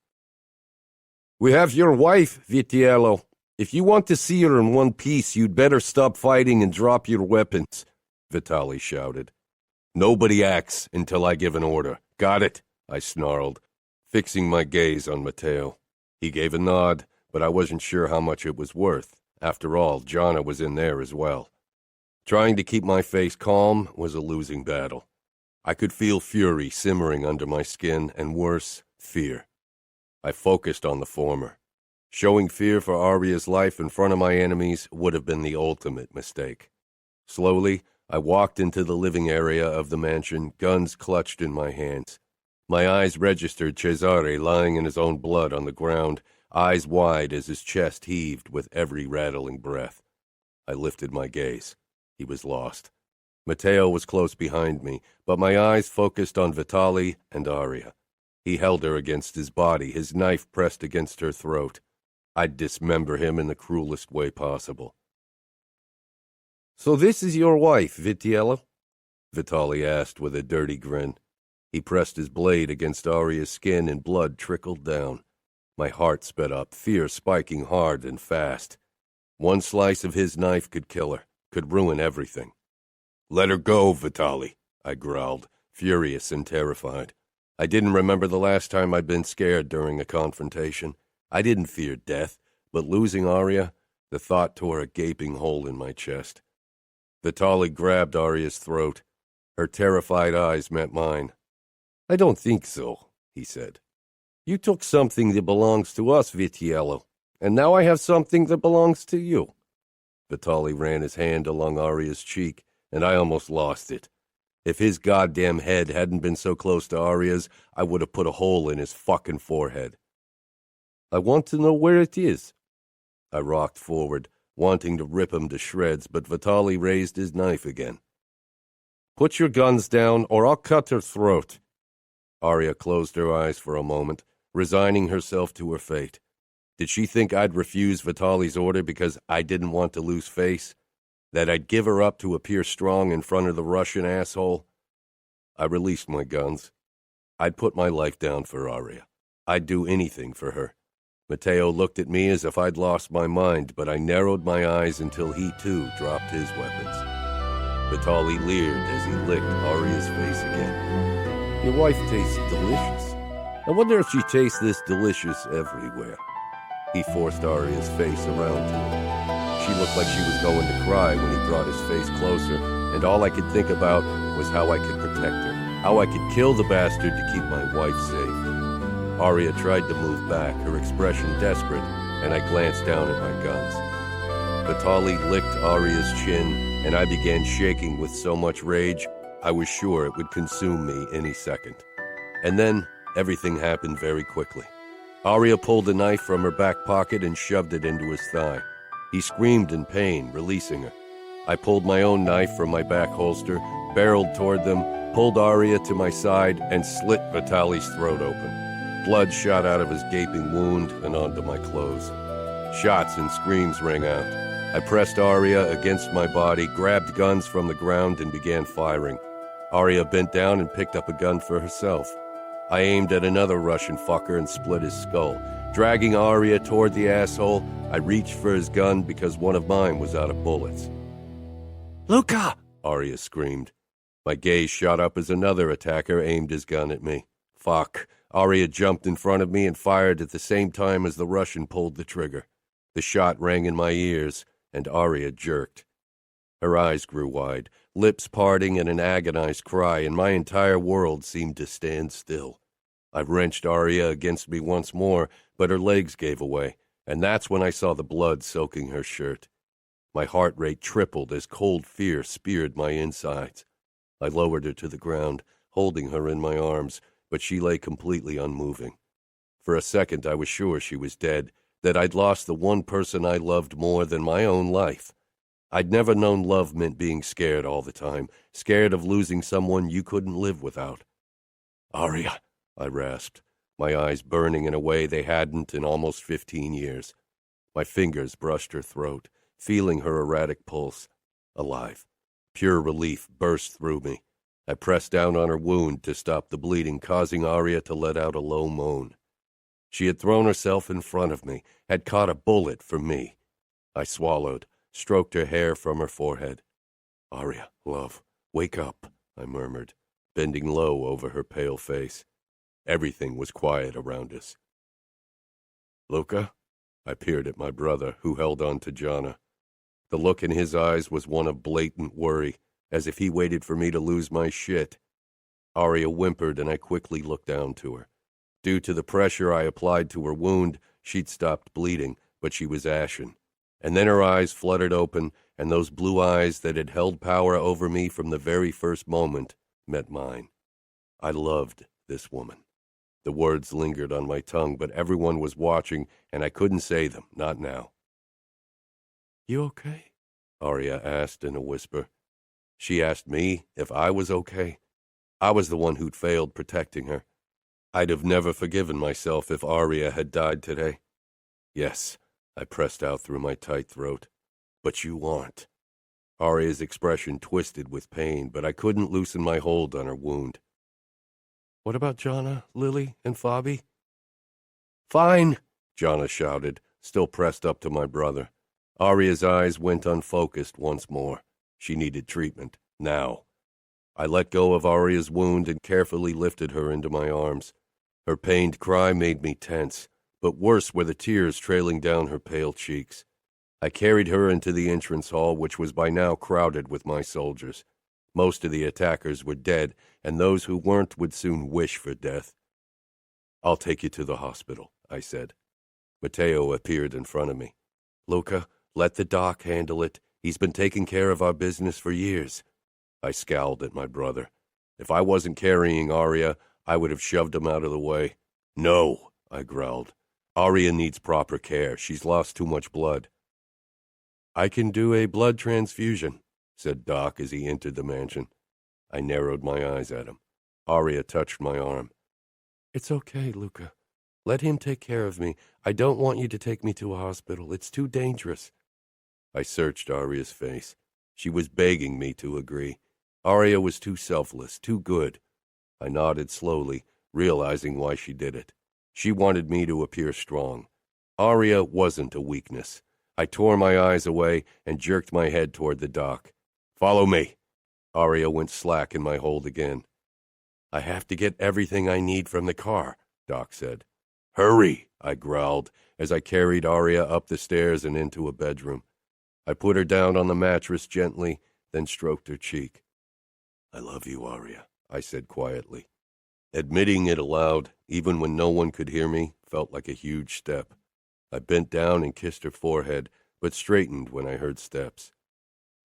"We have your wife, Vitiello. If you want to see her in one piece, you'd better stop fighting and drop your weapons," Vitali shouted. "Nobody acts until I give an order. Got it?" I snarled, fixing my gaze on Matteo. He gave a nod, but I wasn't sure how much it was worth. After all, Jana was in there as well. Trying to keep my face calm was a losing battle. I could feel fury simmering under my skin, and worse, fear. I focused on the former. Showing fear for Aria's life in front of my enemies would have been the ultimate mistake. Slowly, I walked into the living area of the mansion, guns clutched in my hands. My eyes registered Cesare lying in his own blood on the ground, eyes wide as his chest heaved with every rattling breath. I lifted my gaze. He was lost. Matteo was close behind me, but my eyes focused on Vitali and Aria. He held her against his body, his knife pressed against her throat. I'd dismember him in the cruelest way possible. "So this is your wife, Vitiello?" Vitali asked with a dirty grin. He pressed his blade against Aria's skin and blood trickled down. My heart sped up, fear spiking hard and fast. One slice of his knife could kill her, could ruin everything. "Let her go, Vitali," I growled, furious and terrified. I didn't remember the last time I'd been scared during a confrontation. I didn't fear death, but losing Aria, the thought tore a gaping hole in my chest. Vitali grabbed Aria's throat. Her terrified eyes met mine. "I don't think so," he said. "You took something that belongs to us, Vitiello, and now I have something that belongs to you." Vitali ran his hand along Aria's cheek, and I almost lost it. If his goddamn head hadn't been so close to Aria's, I would have put a hole in his fucking forehead. "I want to know where it is." I rocked forward, wanting to rip him to shreds, but Vitali raised his knife again. "Put your guns down, or I'll cut her throat." Aria closed her eyes for a moment, resigning herself to her fate. Did she think I'd refuse Vitali's order because I didn't want to lose face? That I'd give her up to appear strong in front of the Russian asshole? I released my guns. I'd put my life down for Aria. I'd do anything for her. Matteo looked at me as if I'd lost my mind, but I narrowed my eyes until he, too, dropped his weapons. Vitali leered as he licked Aria's face again. "Your wife tastes delicious. I wonder if she tastes this delicious everywhere." He forced Aria's face around to him. She looked like she was going to cry when he brought his face closer, and all I could think about was how I could protect her, how I could kill the bastard to keep my wife safe. Aria tried to move back, her expression desperate, and I glanced down at my guns. Vitali licked Aria's chin, and I began shaking with so much rage, I was sure it would consume me any second. And then, everything happened very quickly. Aria pulled a knife from her back pocket and shoved it into his thigh. He screamed in pain, releasing her. I pulled my own knife from my back holster, barreled toward them, pulled Aria to my side, and slit Vitali's throat open. Blood shot out of his gaping wound and onto my clothes. Shots and screams rang out. I pressed Aria against my body, grabbed guns from the ground, and began firing. Aria bent down and picked up a gun for herself. I aimed at another Russian fucker and split his skull. Dragging Aria toward the asshole, I reached for his gun because one of mine was out of bullets. "Luca!" Aria screamed. My gaze shot up as another attacker aimed his gun at me. Fuck. Aria jumped in front of me and fired at the same time as the Russian pulled the trigger. The shot rang in my ears, and Aria jerked. Her eyes grew wide, lips parting in an agonized cry, and my entire world seemed to stand still. I wrenched Aria against me once more, but her legs gave away, and that's when I saw the blood soaking her shirt. My heart rate tripled as cold fear speared my insides. I lowered her to the ground, holding her in my arms, but she lay completely unmoving. For a second I was sure she was dead, that I'd lost the one person I loved more than my own life. I'd never known love meant being scared all the time, scared of losing someone you couldn't live without. "Aria," I rasped, my eyes burning in a way they hadn't in almost 15 years. My fingers brushed her throat, feeling her erratic pulse. Alive. Pure relief burst through me. I pressed down on her wound to stop the bleeding, causing Aria to let out a low moan. She had thrown herself in front of me, had caught a bullet for me. I swallowed, stroked her hair from her forehead. "Aria, love, wake up," I murmured, bending low over her pale face. Everything was quiet around us. "Luca?" I peered at my brother, who held on to Jana. The look in his eyes was one of blatant worry, as if he waited for me to lose my shit. Aria whimpered, and I quickly looked down to her. Due to the pressure I applied to her wound, she'd stopped bleeding, but she was ashen. And then her eyes fluttered open, and those blue eyes that had held power over me from the very first moment met mine. I loved this woman. The words lingered on my tongue, but everyone was watching, and I couldn't say them, not now. "You okay?" Aria asked in a whisper. She asked me if I was okay. I was the one who'd failed protecting her. I'd have never forgiven myself if Aria had died today. "Yes," I pressed out through my tight throat. "But you aren't." Aria's expression twisted with pain, but I couldn't loosen my hold on her wound. "What about Jana, Lily, and Fabi?" "Fine," Jana shouted, still pressed up to my brother. Aria's eyes went unfocused once more. She needed treatment, now. I let go of Aria's wound and carefully lifted her into my arms. Her pained cry made me tense, but worse were the tears trailing down her pale cheeks. I carried her into the entrance hall, which was by now crowded with my soldiers. Most of the attackers were dead, and those who weren't would soon wish for death. "I'll take you to the hospital," I said. Matteo appeared in front of me. "Luca, let the doc handle it. He's been taking care of our business for years." I scowled at my brother. If I wasn't carrying Aria, I would have shoved him out of the way. "No," I growled. "Aria needs proper care. She's lost too much blood." "I can do a blood transfusion," said Doc as he entered the mansion. I narrowed my eyes at him. Aria touched my arm. "It's okay, Luca. Let him take care of me. I don't want you to take me to a hospital. It's too dangerous." I searched Aria's face. She was begging me to agree. Aria was too selfless, too good. I nodded slowly, realizing why she did it. She wanted me to appear strong. Aria wasn't a weakness. I tore my eyes away and jerked my head toward the dock. "Follow me." Aria went slack in my hold again. "I have to get everything I need from the car," Doc said. "Hurry," I growled as I carried Aria up the stairs and into a bedroom. I put her down on the mattress gently, then stroked her cheek. "I love you, Aria," I said quietly. Admitting it aloud, even when no one could hear me, felt like a huge step. I bent down and kissed her forehead, but straightened when I heard steps.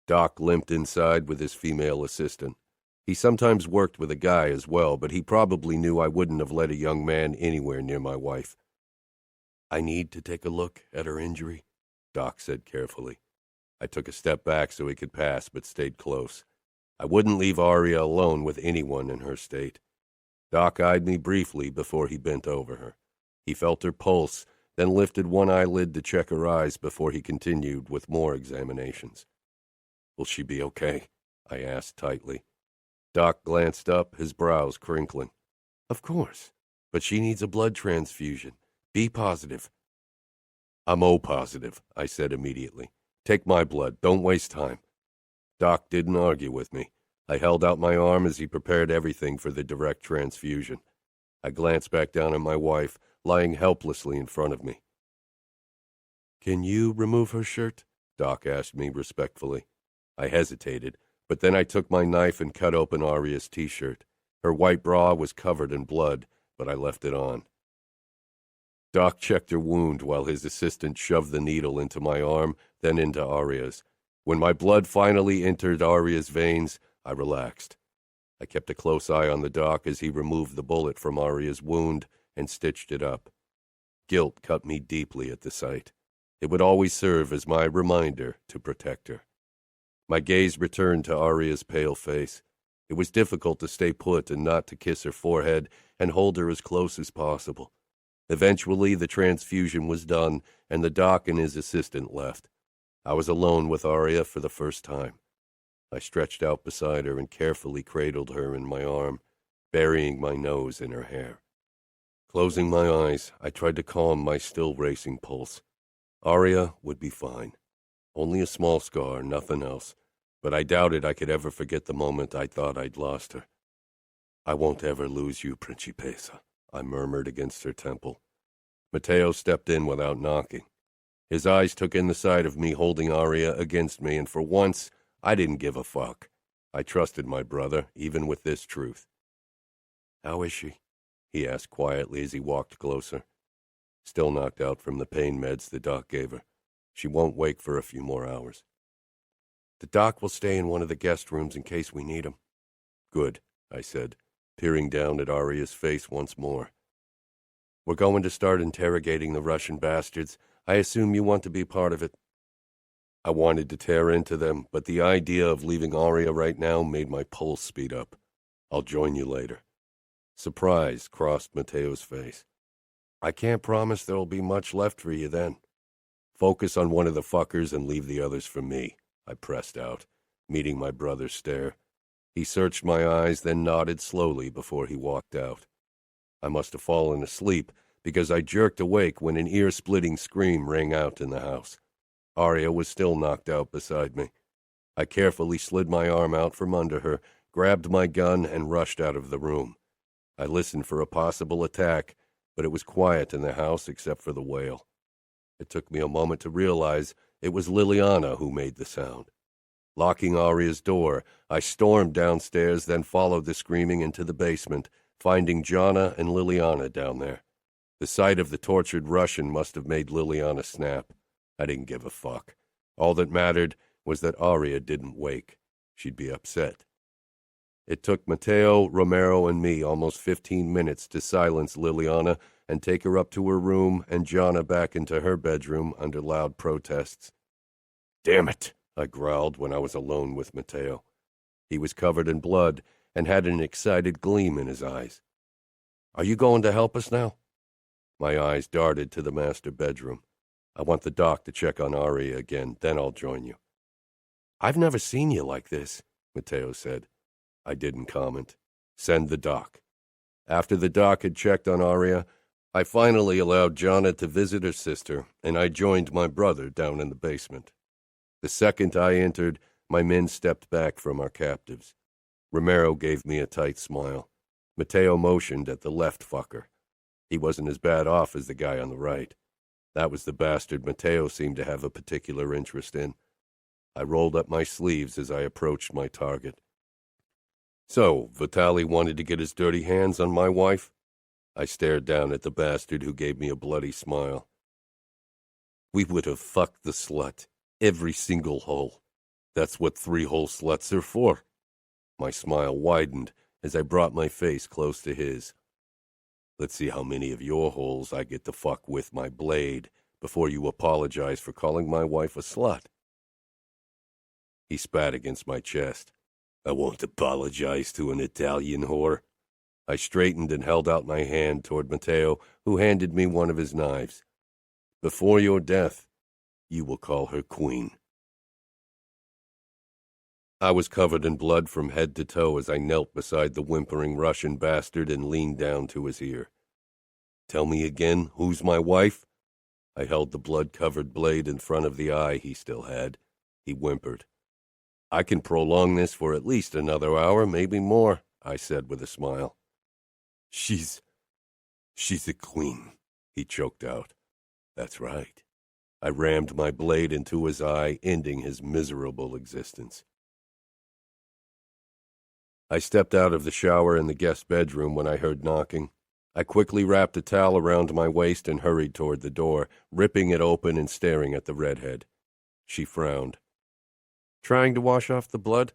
Doc limped inside with his female assistant. He sometimes worked with a guy as well, but he probably knew I wouldn't have let a young man anywhere near my wife. "I need to take a look at her injury," Doc said carefully. I took a step back so he could pass, but stayed close. I wouldn't leave Aria alone with anyone in her state. Doc eyed me briefly before he bent over her. He felt her pulse, then lifted one eyelid to check her eyes before he continued with more examinations. "Will she be okay?" I asked tightly. Doc glanced up, his brows crinkling. "Of course, but she needs a blood transfusion. Be positive." "I'm O-positive," I said immediately. "Take my blood. Don't waste time." Doc didn't argue with me. I held out my arm as he prepared everything for the direct transfusion. I glanced back down at my wife, lying helplessly in front of me. "Can you remove her shirt?" Doc asked me respectfully. I hesitated, but then I took my knife and cut open Aria's t-shirt. Her white bra was covered in blood, but I left it on. Doc checked her wound while his assistant shoved the needle into my arm, then into Aria's. When my blood finally entered Aria's veins, I relaxed. I kept a close eye on the doc as he removed the bullet from Aria's wound and stitched it up. Guilt cut me deeply at the sight. It would always serve as my reminder to protect her. My gaze returned to Aria's pale face. It was difficult to stay put and not to kiss her forehead and hold her as close as possible. Eventually, the transfusion was done, and the doc and his assistant left. I was alone with Aria for the first time. I stretched out beside her and carefully cradled her in my arm, burying my nose in her hair. Closing my eyes, I tried to calm my still racing pulse. Aria would be fine. Only a small scar, nothing else, but I doubted I could ever forget the moment I thought I'd lost her. "I won't ever lose you, Principessa," I murmured against her temple. Matteo stepped in without knocking. His eyes took in the sight of me holding Aria against me, and for once, I didn't give a fuck. I trusted my brother, even with this truth. "How is she?" he asked quietly as he walked closer. "Still knocked out from the pain meds the doc gave her. She won't wake for a few more hours." "The doc will stay in one of the guest rooms in case we need him." "Good," I said, peering down at Aria's face once more. "We're going to start interrogating the Russian bastards. I assume you want to be part of it." I wanted to tear into them, but the idea of leaving Aria right now made my pulse speed up. "I'll join you later." Surprise crossed Matteo's face. "I can't promise there'll be much left for you then." "Focus on one of the fuckers and leave the others for me," I pressed out, meeting my brother's stare. He searched my eyes, then nodded slowly before he walked out. I must have fallen asleep, because I jerked awake when an ear-splitting scream rang out in the house. Aria was still knocked out beside me. I carefully slid my arm out from under her, grabbed my gun, and rushed out of the room. I listened for a possible attack, but it was quiet in the house except for the wail. It took me a moment to realize it was Liliana who made the sound. Locking Aria's door, I stormed downstairs, then followed the screaming into the basement, finding Jana and Liliana down there. The sight of the tortured Russian must have made Liliana snap. I didn't give a fuck. All that mattered was that Aria didn't wake. She'd be upset. It took Matteo, Romero, and me almost 15 minutes to silence Liliana and take her up to her room and Jana back into her bedroom under loud protests. "Damn it," I growled when I was alone with Matteo. He was covered in blood and had an excited gleam in his eyes. "Are you going to help us now?" My eyes darted to the master bedroom. "I want the doc to check on Aria again, then I'll join you." "I've never seen you like this," Matteo said. I didn't comment. "Send the doc." After the doc had checked on Aria, I finally allowed Jana to visit her sister, and I joined my brother down in the basement. The second I entered, my men stepped back from our captives. Romero gave me a tight smile. Matteo motioned at the left fucker. He wasn't as bad off as the guy on the right. That was the bastard Matteo seemed to have a particular interest in. I rolled up my sleeves as I approached my target. "So, Vitali wanted to get his dirty hands on my wife?" I stared down at the bastard who gave me a bloody smile. "We would have fucked the slut, every single hole. That's what 3-hole sluts are for." My smile widened as I brought my face close to his. "Let's see how many of your holes I get to fuck with my blade before you apologize for calling my wife a slut." He spat against my chest. "I won't apologize to an Italian whore." I straightened and held out my hand toward Matteo, who handed me one of his knives. "Before your death, you will call her queen." I was covered in blood from head to toe as I knelt beside the whimpering Russian bastard and leaned down to his ear. "Tell me again, who's my wife?" I held the blood-covered blade in front of the eye he still had. He whimpered. "I can prolong this for at least another hour, maybe more," I said with a smile. She's a queen," he choked out. "That's right. I rammed my blade into his eye, ending his miserable existence. I stepped out of the shower in the guest bedroom when I heard knocking. I quickly wrapped a towel around my waist and hurried toward the door, ripping it open and staring at the redhead. She frowned. "Trying to wash off the blood?"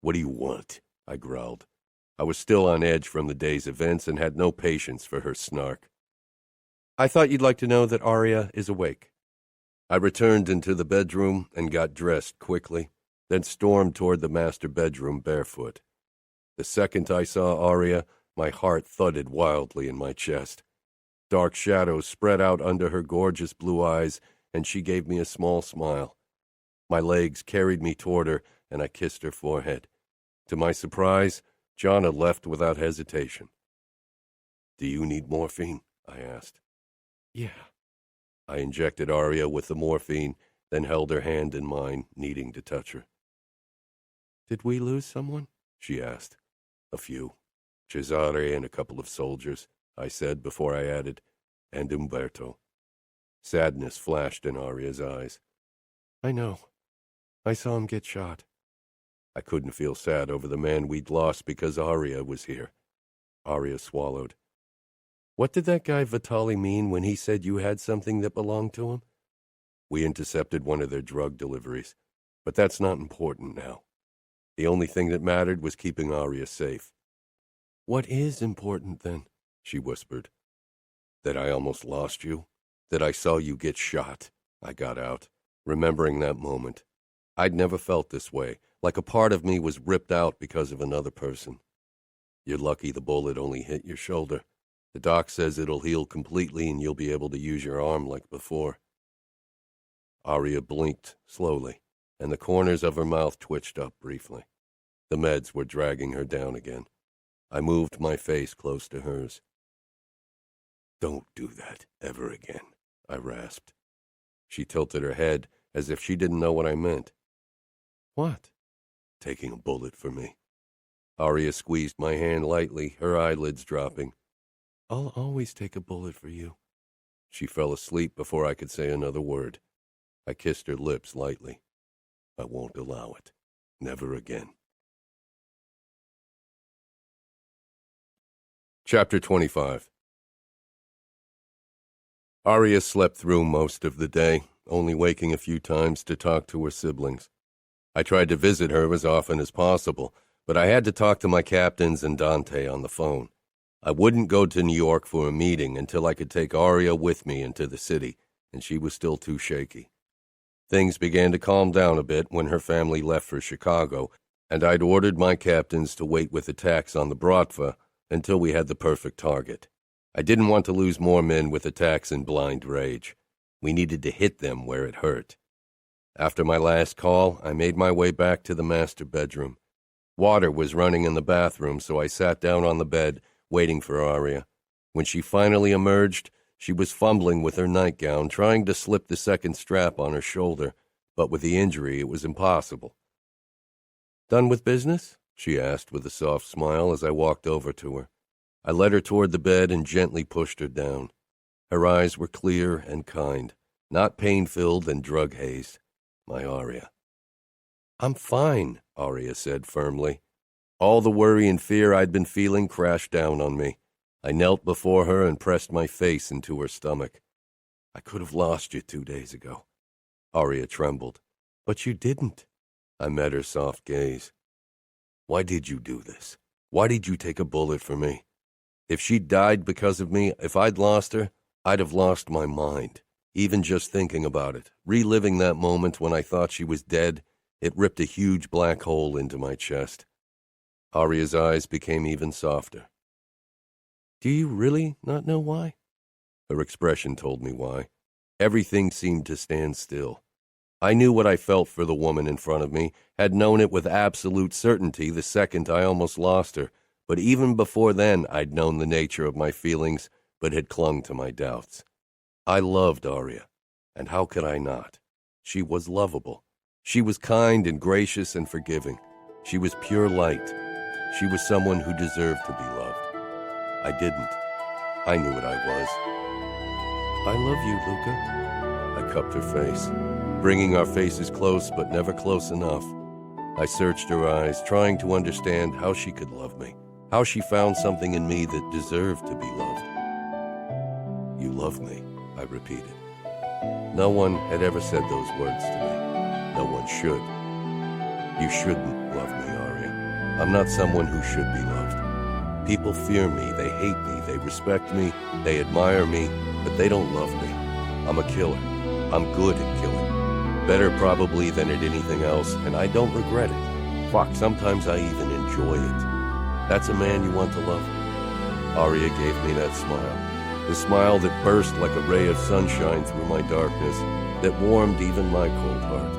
"What do you want?" I growled. I was still on edge from the day's events and had no patience for her snark. "I thought you'd like to know that Aria is awake." I returned into the bedroom and got dressed quickly, then stormed toward the master bedroom barefoot. The second I saw Aria, my heart thudded wildly in my chest. Dark shadows spread out under her gorgeous blue eyes, and she gave me a small smile. My legs carried me toward her, and I kissed her forehead. To my surprise, Jonna left without hesitation. "Do you need morphine?" I asked. "Yeah." I injected Aria with the morphine, then held her hand in mine, needing to touch her. "Did we lose someone?" she asked. "A few. Cesare and a couple of soldiers," I said before I added, "and Umberto." Sadness flashed in Aria's eyes. "I know. I saw him get shot." I couldn't feel sad over the man we'd lost because Aria was here. Aria swallowed. "What did that guy Vitali mean when he said you had something that belonged to him?" "We intercepted one of their drug deliveries, but that's not important now. The only thing that mattered was keeping Aria safe." "What is important, then?" she whispered. "That I almost lost you. That I saw you get shot," I got out, remembering that moment. I'd never felt this way, like a part of me was ripped out because of another person. "You're lucky the bullet only hit your shoulder. The doc says it'll heal completely and you'll be able to use your arm like before." Aria blinked slowly, and the corners of her mouth twitched up briefly. The meds were dragging her down again. I moved my face close to hers. "Don't do that ever again," I rasped. She tilted her head as if she didn't know what I meant. "What?" "Taking a bullet for me." Aria squeezed my hand lightly, her eyelids dropping. "I'll always take a bullet for you." She fell asleep before I could say another word. I kissed her lips lightly. "I won't allow it. Never again." Chapter 25. Aria slept through most of the day, only waking a few times to talk to her siblings. I tried to visit her as often as possible, but I had to talk to my captains and Dante on the phone. I wouldn't go to New York for a meeting until I could take Aria with me into the city, and she was still too shaky. Things began to calm down a bit when her family left for Chicago, and I'd ordered my captains to wait with attacks on the Bratva until we had the perfect target. I didn't want to lose more men with attacks in blind rage. We needed to hit them where it hurt. After my last call, I made my way back to the master bedroom. Water was running in the bathroom, so I sat down on the bed, waiting for Aria. When she finally emerged, she was fumbling with her nightgown, trying to slip the second strap on her shoulder, but with the injury, it was impossible. "Done with business?" she asked with a soft smile as I walked over to her. I led her toward the bed and gently pushed her down. Her eyes were clear and kind, not pain-filled and drug-hazed. My Aria. "I'm fine," Aria said firmly. All the worry and fear I'd been feeling crashed down on me. I knelt before her and pressed my face into her stomach. "I could have lost you 2 days ago." Aria trembled. "But you didn't." I met her soft gaze. "Why did you do this? Why did you take a bullet for me? If she'd died because of me, if I'd lost her, I'd have lost my mind. Even just thinking about it, reliving that moment when I thought she was dead, it ripped a huge black hole into my chest." Aria's eyes became even softer. "Do you really not know why?" Her expression told me why. Everything seemed to stand still. I knew what I felt for the woman in front of me, had known it with absolute certainty the second I almost lost her, but even before then I'd known the nature of my feelings, but had clung to my doubts. I loved Aria, and how could I not? She was lovable. She was kind and gracious and forgiving. She was pure light. She was someone who deserved to be loved. I didn't. I knew what I was. "I love you, Luca." I cupped her face, bringing our faces close but never close enough. I searched her eyes, trying to understand how she could love me, how she found something in me that deserved to be loved. "You love me," I repeated. No one had ever said those words to me. No one should. "You shouldn't love me, Aria. I'm not someone who should be loved. People fear me, they hate me, they respect me, they admire me, but they don't love me. I'm a killer. I'm good at killing. Better probably than at anything else, and I don't regret it. Fuck, sometimes I even enjoy it. That's a man you want to love?" Aria gave me that smile, the smile that burst like a ray of sunshine through my darkness, that warmed even my cold heart.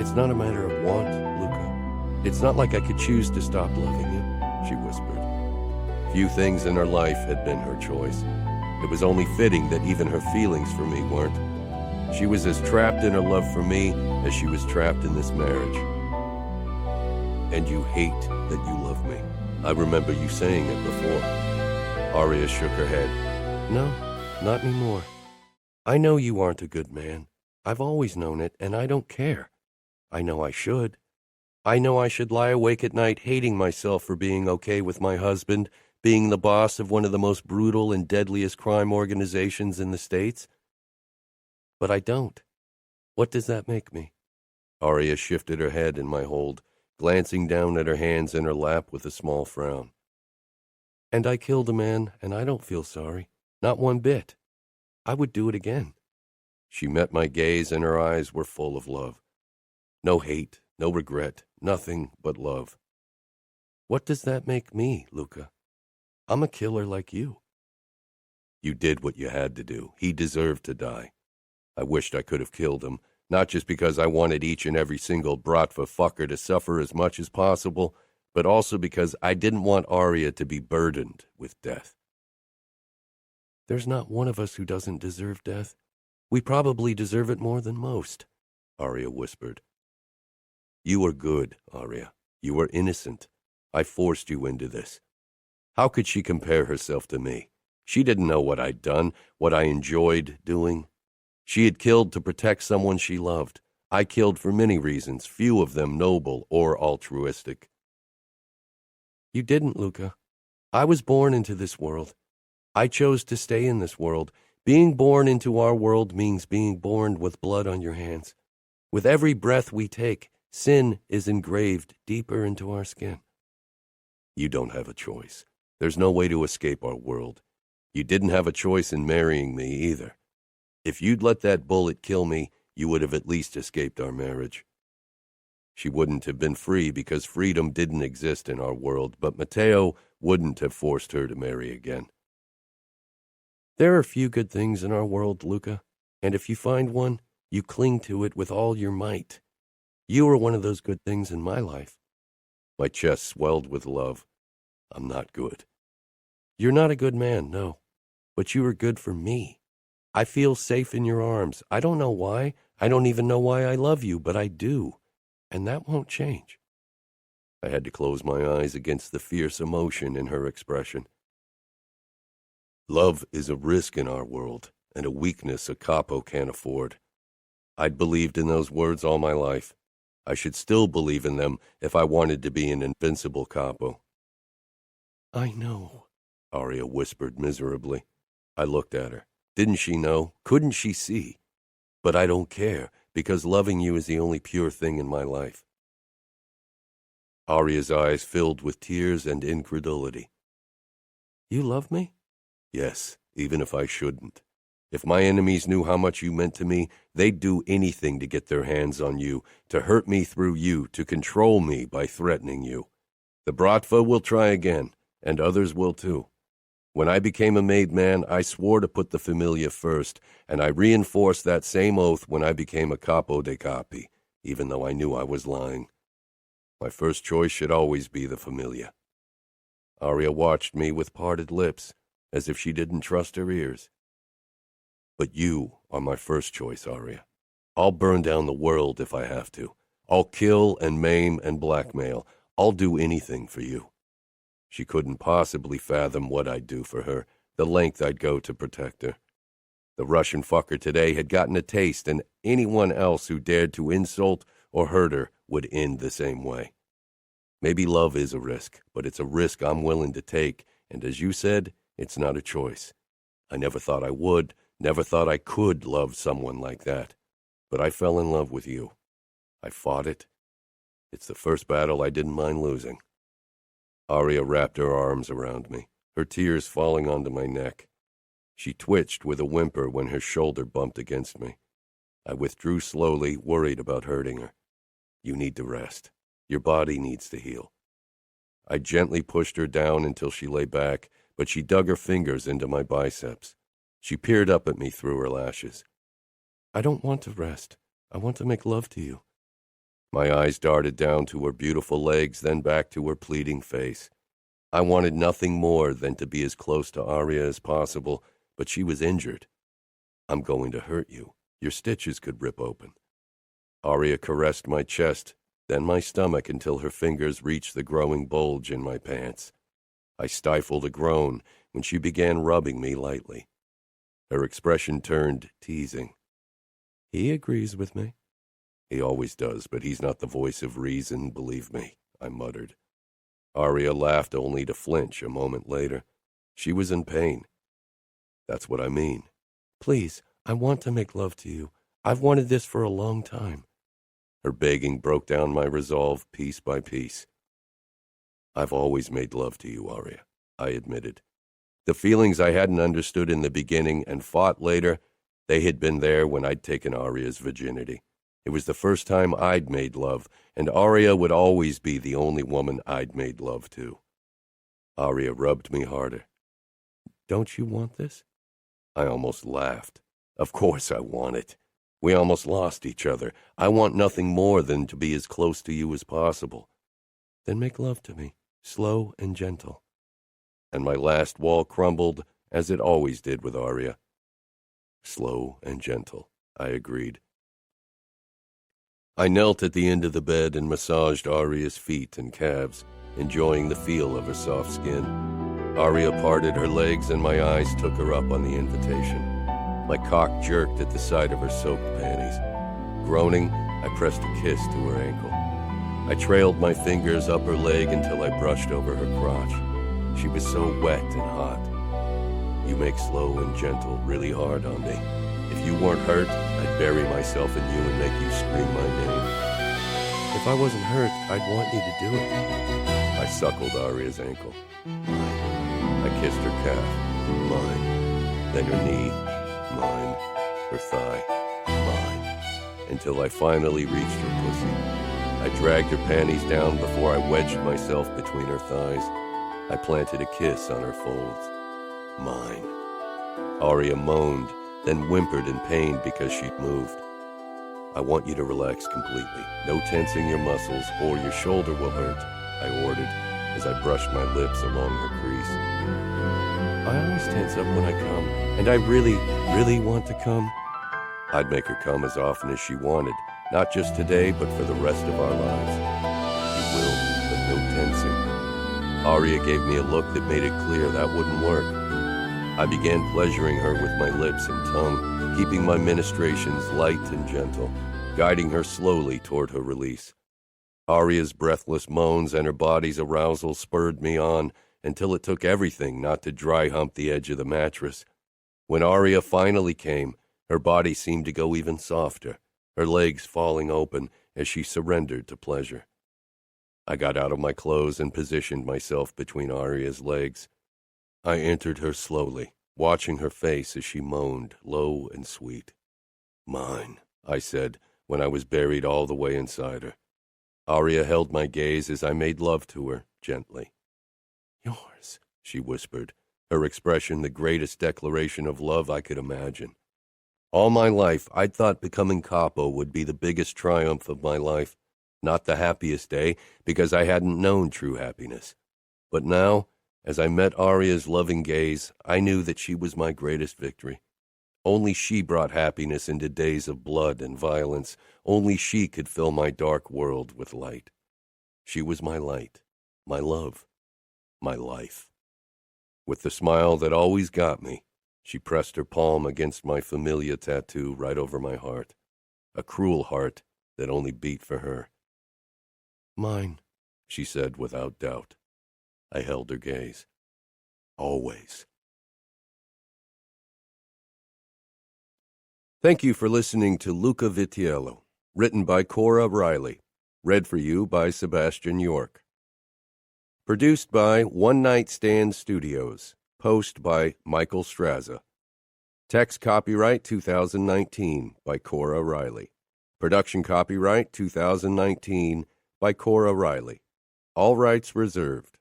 "It's not a matter of want, Luca. It's not like I could choose to stop loving you," she whispered. Few things in her life had been her choice. It was only fitting that even her feelings for me weren't. She was as trapped in her love for me as she was trapped in this marriage. "And you hate that you love me. I remember you saying it before." Aria shook her head. "No, not anymore. I know you aren't a good man. I've always known it, and I don't care. I know I should. I know I should lie awake at night hating myself for being okay with my husband, being the boss of one of the most brutal and deadliest crime organizations in the States. But I don't. What does that make me?" Aria shifted her head in my hold, glancing down at her hands in her lap with a small frown. "And I killed a man, and I don't feel sorry. Not one bit. I would do it again." She met my gaze, and her eyes were full of love. No hate, no regret, nothing but love. "What does that make me, Luca? I'm a killer like you." "You did what you had to do. He deserved to die. I wished I could have killed him, not just because I wanted each and every single bratva fucker to suffer as much as possible, but also because I didn't want Aria to be burdened with death." "There's not one of us who doesn't deserve death. We probably deserve it more than most," Aria whispered. "You are good, Aria. You are innocent. I forced you into this." How could she compare herself to me? She didn't know what I'd done, what I enjoyed doing. She had killed to protect someone she loved. I killed for many reasons, few of them noble or altruistic. "You didn't, Luca. I was born into this world. I chose to stay in this world. Being born into our world means being born with blood on your hands. With every breath we take, sin is engraved deeper into our skin." "You don't have a choice. There's no way to escape our world. You didn't have a choice in marrying me either. If you'd let that bullet kill me, you would have at least escaped our marriage." She wouldn't have been free because freedom didn't exist in our world, but Matteo wouldn't have forced her to marry again. "There are few good things in our world, Luca, and if you find one, you cling to it with all your might. You are one of those good things in my life." My chest swelled with love. "I'm not good." "You're not a good man, no, but you are good for me. I feel safe in your arms. I don't know why. I don't even know why I love you, but I do, and that won't change." I had to close my eyes against the fierce emotion in her expression. Love is a risk in our world, and a weakness a capo can't afford. I'd believed in those words all my life. I should still believe in them if I wanted to be an invincible capo. "I know," Aria whispered miserably. I looked at her. Didn't she know? Couldn't she see? But I don't care, because loving you is the only pure thing in my life. Aria's eyes filled with tears and incredulity. "You love me?" "Yes, even if I shouldn't. If my enemies knew how much you meant to me, they'd do anything to get their hands on you, to hurt me through you, to control me by threatening you. The bratva will try again, and others will too. When I became a made man, I swore to put the familia first, and I reinforced that same oath when I became a capo dei capi, even though I knew I was lying. My first choice should always be the familia." Aria watched me with parted lips, as if she didn't trust her ears. "But you are my first choice, Aria. I'll burn down the world if I have to. I'll kill and maim and blackmail. I'll do anything for you." She couldn't possibly fathom what I'd do for her, the length I'd go to protect her. The Russian fucker today had gotten a taste, and anyone else who dared to insult or hurt her would end the same way. Maybe love is a risk, but it's a risk I'm willing to take, and as you said, it's not a choice. I never thought I would, never thought I could love someone like that. But I fell in love with you. I fought it. It's the first battle I didn't mind losing. Aria wrapped her arms around me, her tears falling onto my neck. She twitched with a whimper when her shoulder bumped against me. I withdrew slowly, worried about hurting her. You need to rest. Your body needs to heal. I gently pushed her down until she lay back, but she dug her fingers into my biceps. She peered up at me through her lashes. I don't want to rest. I want to make love to you. My eyes darted down to her beautiful legs, then back to her pleading face. I wanted nothing more than to be as close to Aria as possible, but she was injured. I'm going to hurt you. Your stitches could rip open. Aria caressed my chest, then my stomach until her fingers reached the growing bulge in my pants. I stifled a groan when she began rubbing me lightly. Her expression turned teasing. He agrees with me. He always does, but he's not the voice of reason, believe me, I muttered. Aria laughed only to flinch a moment later. She was in pain. That's what I mean. Please, I want to make love to you. I've wanted this for a long time. Her begging broke down my resolve piece by piece. I've always made love to you, Aria, I admitted. The feelings I hadn't understood in the beginning and fought later, they had been there when I'd taken Aria's virginity. It was the first time I'd made love, and Aria would always be the only woman I'd made love to. Aria rubbed me harder. Don't you want this? I almost laughed. Of course I want it. We almost lost each other. I want nothing more than to be as close to you as possible. Then make love to me, slow and gentle. And my last wall crumbled, as it always did with Aria. Slow and gentle, I agreed. I knelt at the end of the bed and massaged Aria's feet and calves, enjoying the feel of her soft skin. Aria parted her legs and my eyes took her up on the invitation. My cock jerked at the sight of her soaked panties. Groaning, I pressed a kiss to her ankle. I trailed my fingers up her leg until I brushed over her crotch. She was so wet and hot. You make slow and gentle really hard on me. If you weren't hurt, I'd bury myself in you and make you scream my name. If I wasn't hurt, I'd want you to do it. I suckled Aria's ankle. Mine. I kissed her calf. Mine. Then her knee. Mine. Her thigh. Mine. Until I finally reached her pussy. I dragged her panties down before I wedged myself between her thighs. I planted a kiss on her folds. Mine. Aria moaned, then whimpered in pain because she'd moved. I want you to relax completely. No tensing your muscles or your shoulder will hurt, I ordered as I brushed my lips along her crease. I always tense up when I come, and I really, really want to come. I'd make her come as often as she wanted, not just today, but for the rest of our lives. You will, but no tensing. Aria gave me a look that made it clear that wouldn't work. I began pleasuring her with my lips and tongue, keeping my ministrations light and gentle, guiding her slowly toward her release. Aria's breathless moans and her body's arousal spurred me on until it took everything not to dry hump the edge of the mattress. When Aria finally came, her body seemed to go even softer, her legs falling open as she surrendered to pleasure. I got out of my clothes and positioned myself between Aria's legs. I entered her slowly, watching her face as she moaned, low and sweet. Mine, I said, when I was buried all the way inside her. Aria held my gaze as I made love to her, gently. Yours, she whispered, her expression the greatest declaration of love I could imagine. All my life, I'd thought becoming Capo would be the biggest triumph of my life, not the happiest day, because I hadn't known true happiness. But now, as I met Aria's loving gaze, I knew that she was my greatest victory. Only she brought happiness into days of blood and violence. Only she could fill my dark world with light. She was my light, my love, my life. With the smile that always got me, She pressed her palm against my familiar tattoo right over my heart, a cruel heart that only beat for her. Mine, she said without doubt. I held her gaze. Always. Thank you for listening to Luca Vitiello, written by Cora Reilly, read for you by Sebastian York. Produced by One Night Stand Studios, post by Michael Straza. Text copyright 2019 by Cora Reilly. Production copyright 2019 by Cora Reilly. All rights reserved.